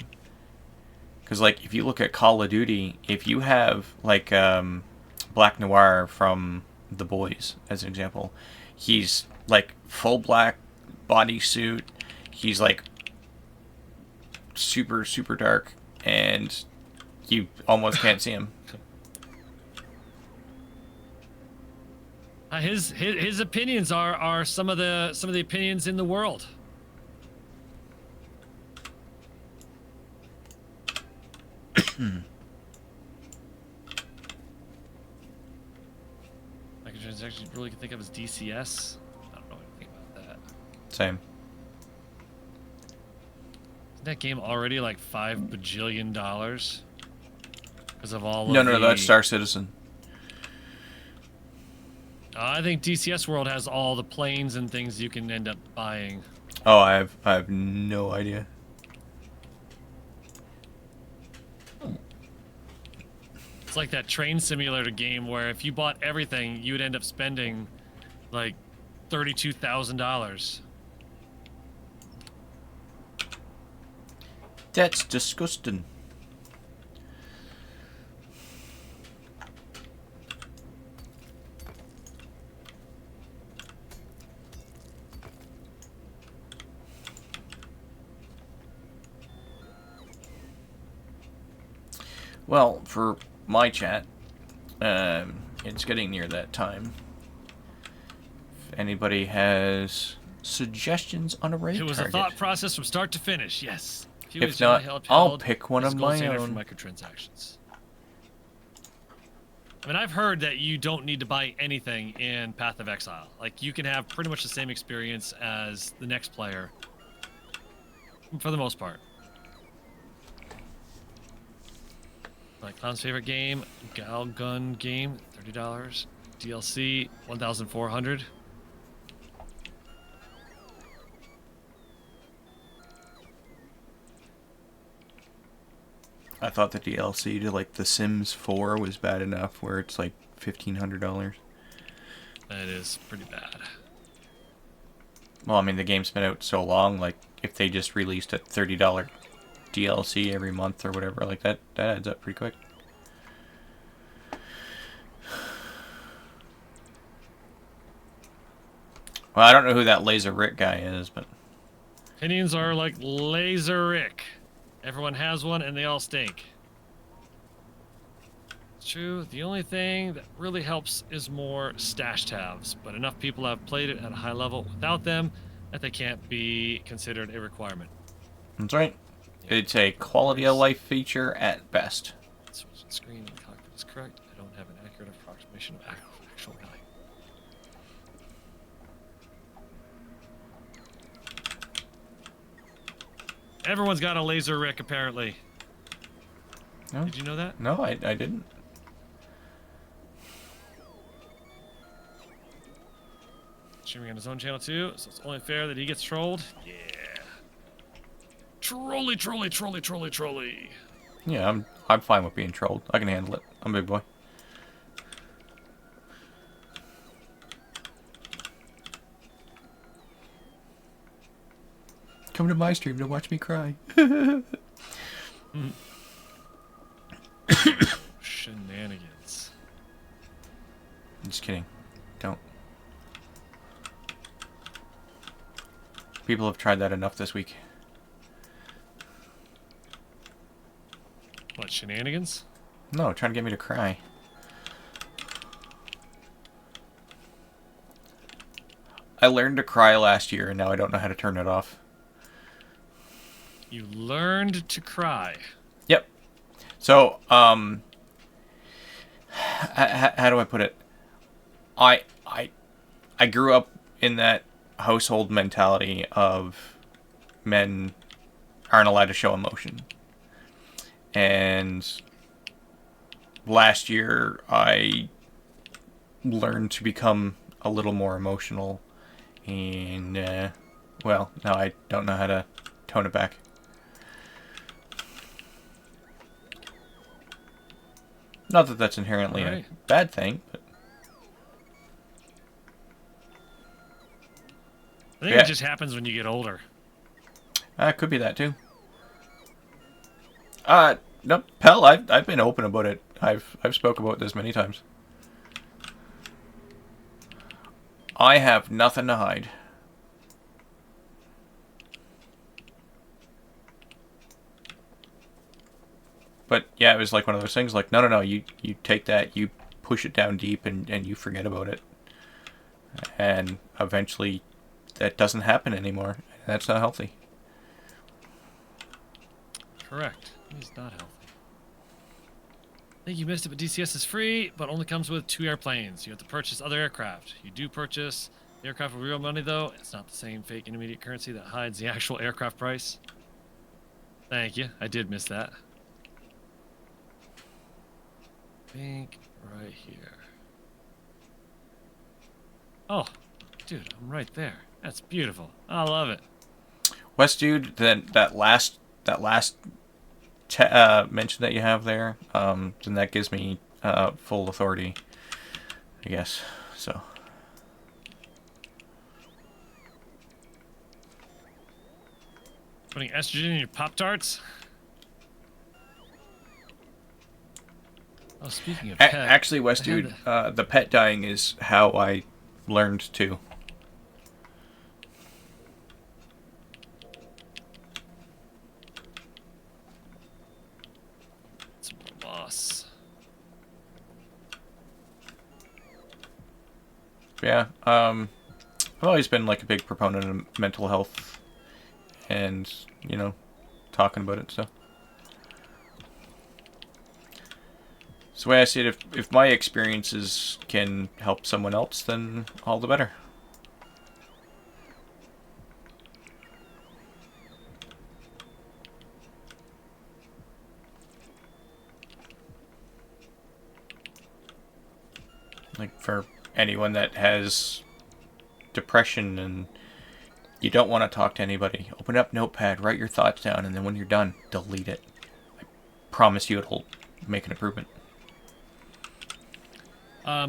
Because like, if you look at Call of Duty, if you have like Black Noir from The Boys as an example, he's like full black bodysuit. He's like super dark, and you almost can't see him. His opinions are some of the opinions in the world. Microtransactions you really can think of as DCS. I don't know anything about that. Same. Isn't that game already like $5 bajillion? Because of all No, of no, the... that's Star Citizen. I think DCS World has all the planes and things you can end up buying. Oh, I have no idea. It's like that train simulator game where if you bought everything, you would end up spending like $32,000. That's disgusting. Well, for my chat, it's getting near that time. If anybody has suggestions on a raid It was target, a thought process from start to finish. Yes. if not, I'll pick one of my for own. microtransactions. I mean, I've heard that you don't need to buy anything in Path of Exile. Like, you can have pretty much the same experience as the next player, for the most part. Like Clown's favorite game, Galgun game, $30. DLC, $1,400. I thought the DLC to like The Sims 4 was bad enough, where it's like $1,500. That is pretty bad. Well, I mean, the game's been out so long. Like, if they just released a $30 DLC every month or whatever, like that adds up pretty quick. Well, I don't know who that Laser Rick guy is, but Opinions are like Laser Rick. Everyone has one, and they all stink. It's true. The only thing that really helps is more stash tabs, but enough people have played it at a high level without them that they can't be considered a requirement. That's right. Yeah. It's a quality of life feature at best. Switch the screen and the cockpit is correct. I don't have an accurate approximation of actual value. Everyone's got a laser Rick, apparently. No? Did you know that? No, I didn't. Streaming on his own channel too, so it's only fair that he gets trolled. Yeah. Trolley, trolley, trolley, trolley, trolley. Yeah, I'm fine with being trolled. I can handle it. I'm a big boy. Come to my stream to watch me cry. Shenanigans. I'm just kidding. Don't. People have tried that enough this week. What, shenanigans? No, trying to get me to cry. I learned to cry last year, and now I don't know how to turn it off. You learned to cry. Yep. So, how do I put it? I grew up in that household mentality of men aren't allowed to show emotion. And last year, I learned to become a little more emotional. And, well, now I don't know how to tone it back. Not that that's inherently a bad thing, but... I think it just happens when you get older. Could be that too. No, Pell, I've been open about it. I've spoke about this many times. I have nothing to hide. But yeah, it was like one of those things like, no, you take that, you push it down deep and you forget about it. And eventually that doesn't happen anymore. That's not healthy. Correct. He's not healthy. I think you missed it, but DCS is free, but only comes with 2 airplanes. You have to purchase other aircraft. You do purchase the aircraft with real money, though. It's not the same fake intermediate currency that hides the actual aircraft price. Thank you. I did miss that. I think right here. Oh, dude, I'm right there. That's beautiful. I love it. West dude, then that last mention that you have there, then that gives me full authority, I guess. So. Putting estrogen in your Pop-Tarts? Oh, speaking of pet, actually, West dude, the pet dying is how I learned to. It's my boss. Yeah, I've always been like a big proponent of mental health and, you know, talking about it, so. It's the way I see it. If my experiences can help someone else, then all the better. Like for anyone that has depression and you don't want to talk to anybody, open up Notepad, write your thoughts down, and then when you're done, delete it. I promise you it'll make an improvement.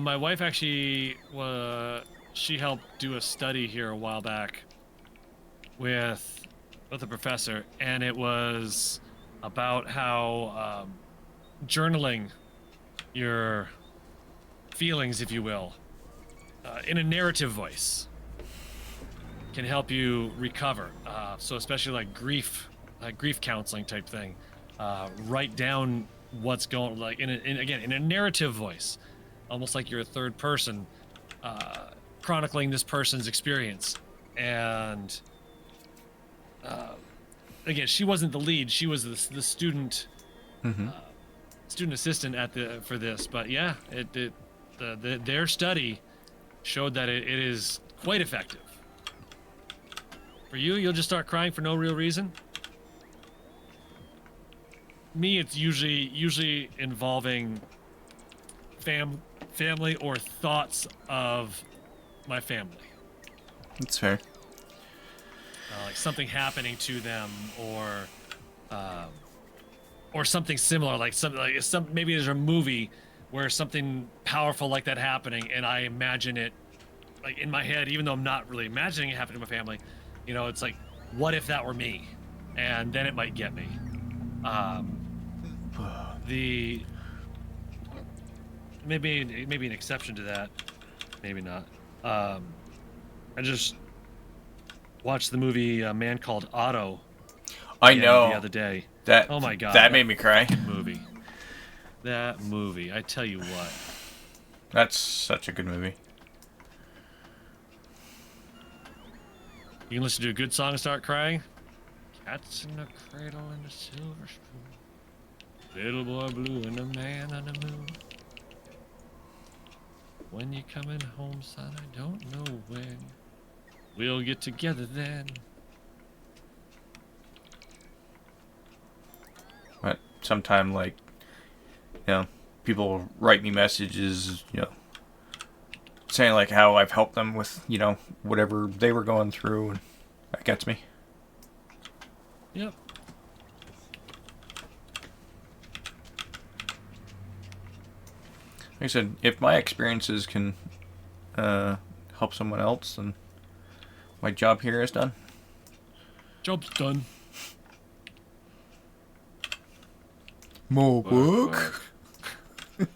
My wife actually, she helped do a study here a while back with a professor, and it was about how journaling your feelings, if you will, in a narrative voice can help you recover. So especially like grief grief counseling type thing. Write down what's going, like in a narrative voice, almost like you're a third person, chronicling this person's experience. And again, she wasn't the lead; she was the student, student assistant for this. But yeah, their study showed that it is quite effective. For you, you'll just start crying for no real reason. Me, it's usually involving family or thoughts of my family. That's fair. Like something happening to them, or something similar, like maybe there's a movie where something powerful like that happening, and I imagine it like in my head, even though I'm not really imagining it happening to my family. You know, it's like, what if that were me? And then it might get me. Maybe an exception to that, maybe not. I just watched the movie A Man Called Otto. I know. The other day. That. Oh my god. That made me cry. That movie. I tell you what. That's such a good movie. You can listen to a good song and start crying. Cats in the cradle and the silver spoon. Little boy blue and a man on the moon. When you coming home, son, I don't know when. We'll get together then. But sometime, like, you know, people write me messages, you know, saying like how I've helped them with, you know, whatever they were going through, and that gets me. Yep. Like I said, if my experiences can help someone else, then my job here is done. Job's done. More work. The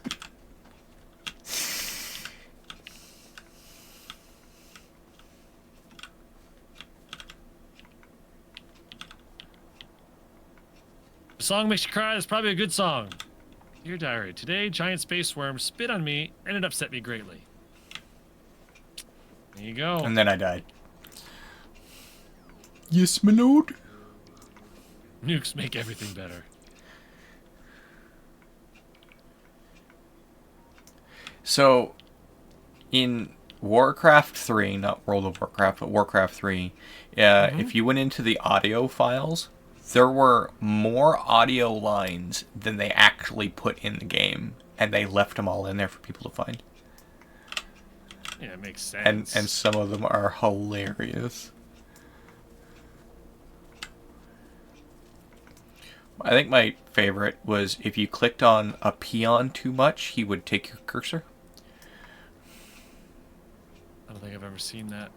song makes you cry. That's probably a good song. Dear diary, today giant space worm spit on me and it upset me greatly. There you go. And then I died. Yes, my lord. Nukes make everything better. So, in Warcraft 3, not World of Warcraft, but Warcraft 3, if you went into the audio files, there were more audio lines than they actually put in the game, and they left them all in there for people to find. Yeah, it makes sense. And some of them are hilarious. I think my favorite was if you clicked on a peon too much, he would take your cursor. I don't think I've ever seen that.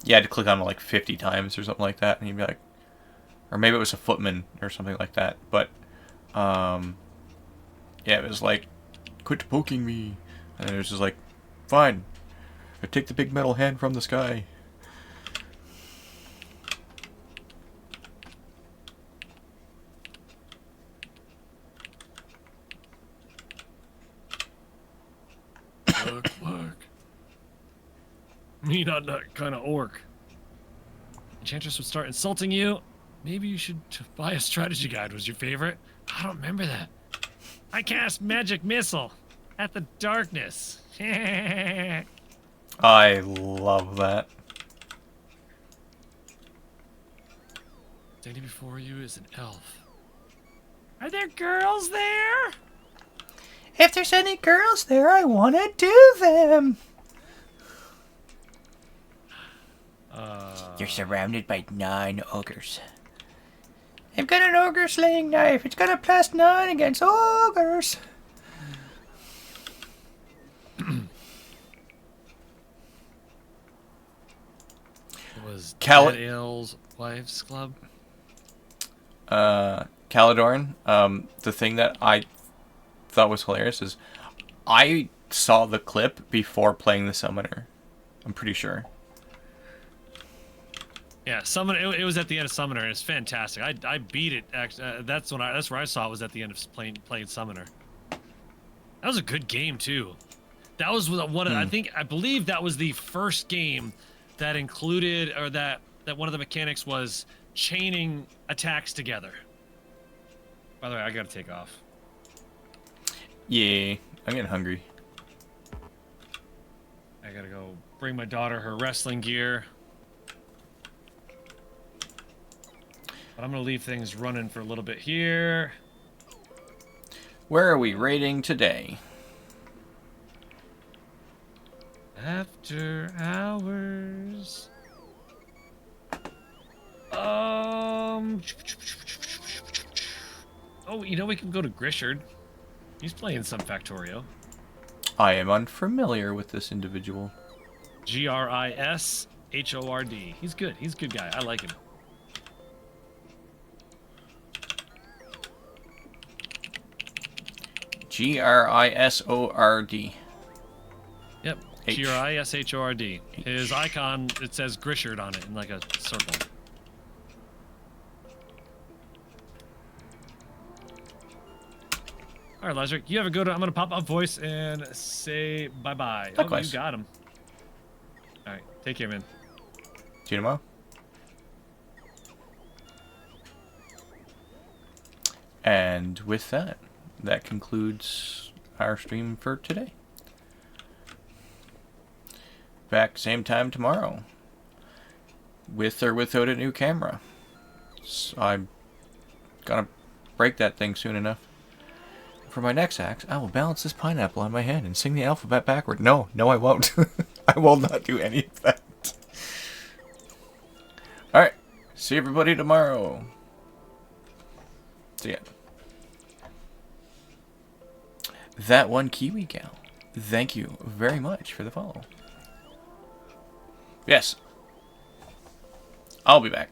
You had to click on it like 50 times or something like that, and you'd be like, or maybe it was a footman or something like that. But, yeah, it was like, quit poking me. And it was just like, fine, I take the big metal hand from the sky. Work. Me not that kind of orc. Enchantress would start insulting you. Maybe you should buy a strategy guide. Was your favorite? I don't remember that. I cast magic missile at the darkness. I love that. Standing before you is an elf. Are there girls there? If there's any girls there, I want to do them. You're surrounded by 9 ogres. I've got an ogre slaying knife. It's got a +9 against ogres. Was Cal- Dead Ale's Wives Club? Caladorn, the thing that I thought was hilarious is I saw the clip before playing the summoner. I'm pretty sure. Yeah, summon. It was at the end of Summoner, and it's fantastic. I beat it. Actually, that's where I saw it was at the end of playing Summoner. That was a good game too. That was one. I believe that was the first game that included, or that one of the mechanics was chaining attacks together. By the way, I gotta take off. Yeah, I'm getting hungry. I gotta go bring my daughter her wrestling gear. But I'm gonna leave things running for a little bit here. Where are we raiding today? After hours. Oh, you know we can go to Grishard. He's playing some Factorio. I am unfamiliar with this individual. Grishord. He's good. He's a good guy. I like him. Grisord. Yep. H. Grishord. His icon, it says Grishard on it in like a circle. All right, Lazarus, you have a good. I'm gonna pop up voice and say bye-bye. Oh, Likewise. you got him. All right, take care, man. See you tomorrow. And with that, that concludes our stream for today. Back same time tomorrow. With or without a new camera. So I'm gonna break that thing soon enough. For my next act, I will balance this pineapple on my hand and sing the alphabet backward. No, I won't. I will not do any of that. Alright. See everybody tomorrow. See ya. That one Kiwi gal. Thank you very much for the follow. Yes. I'll be back.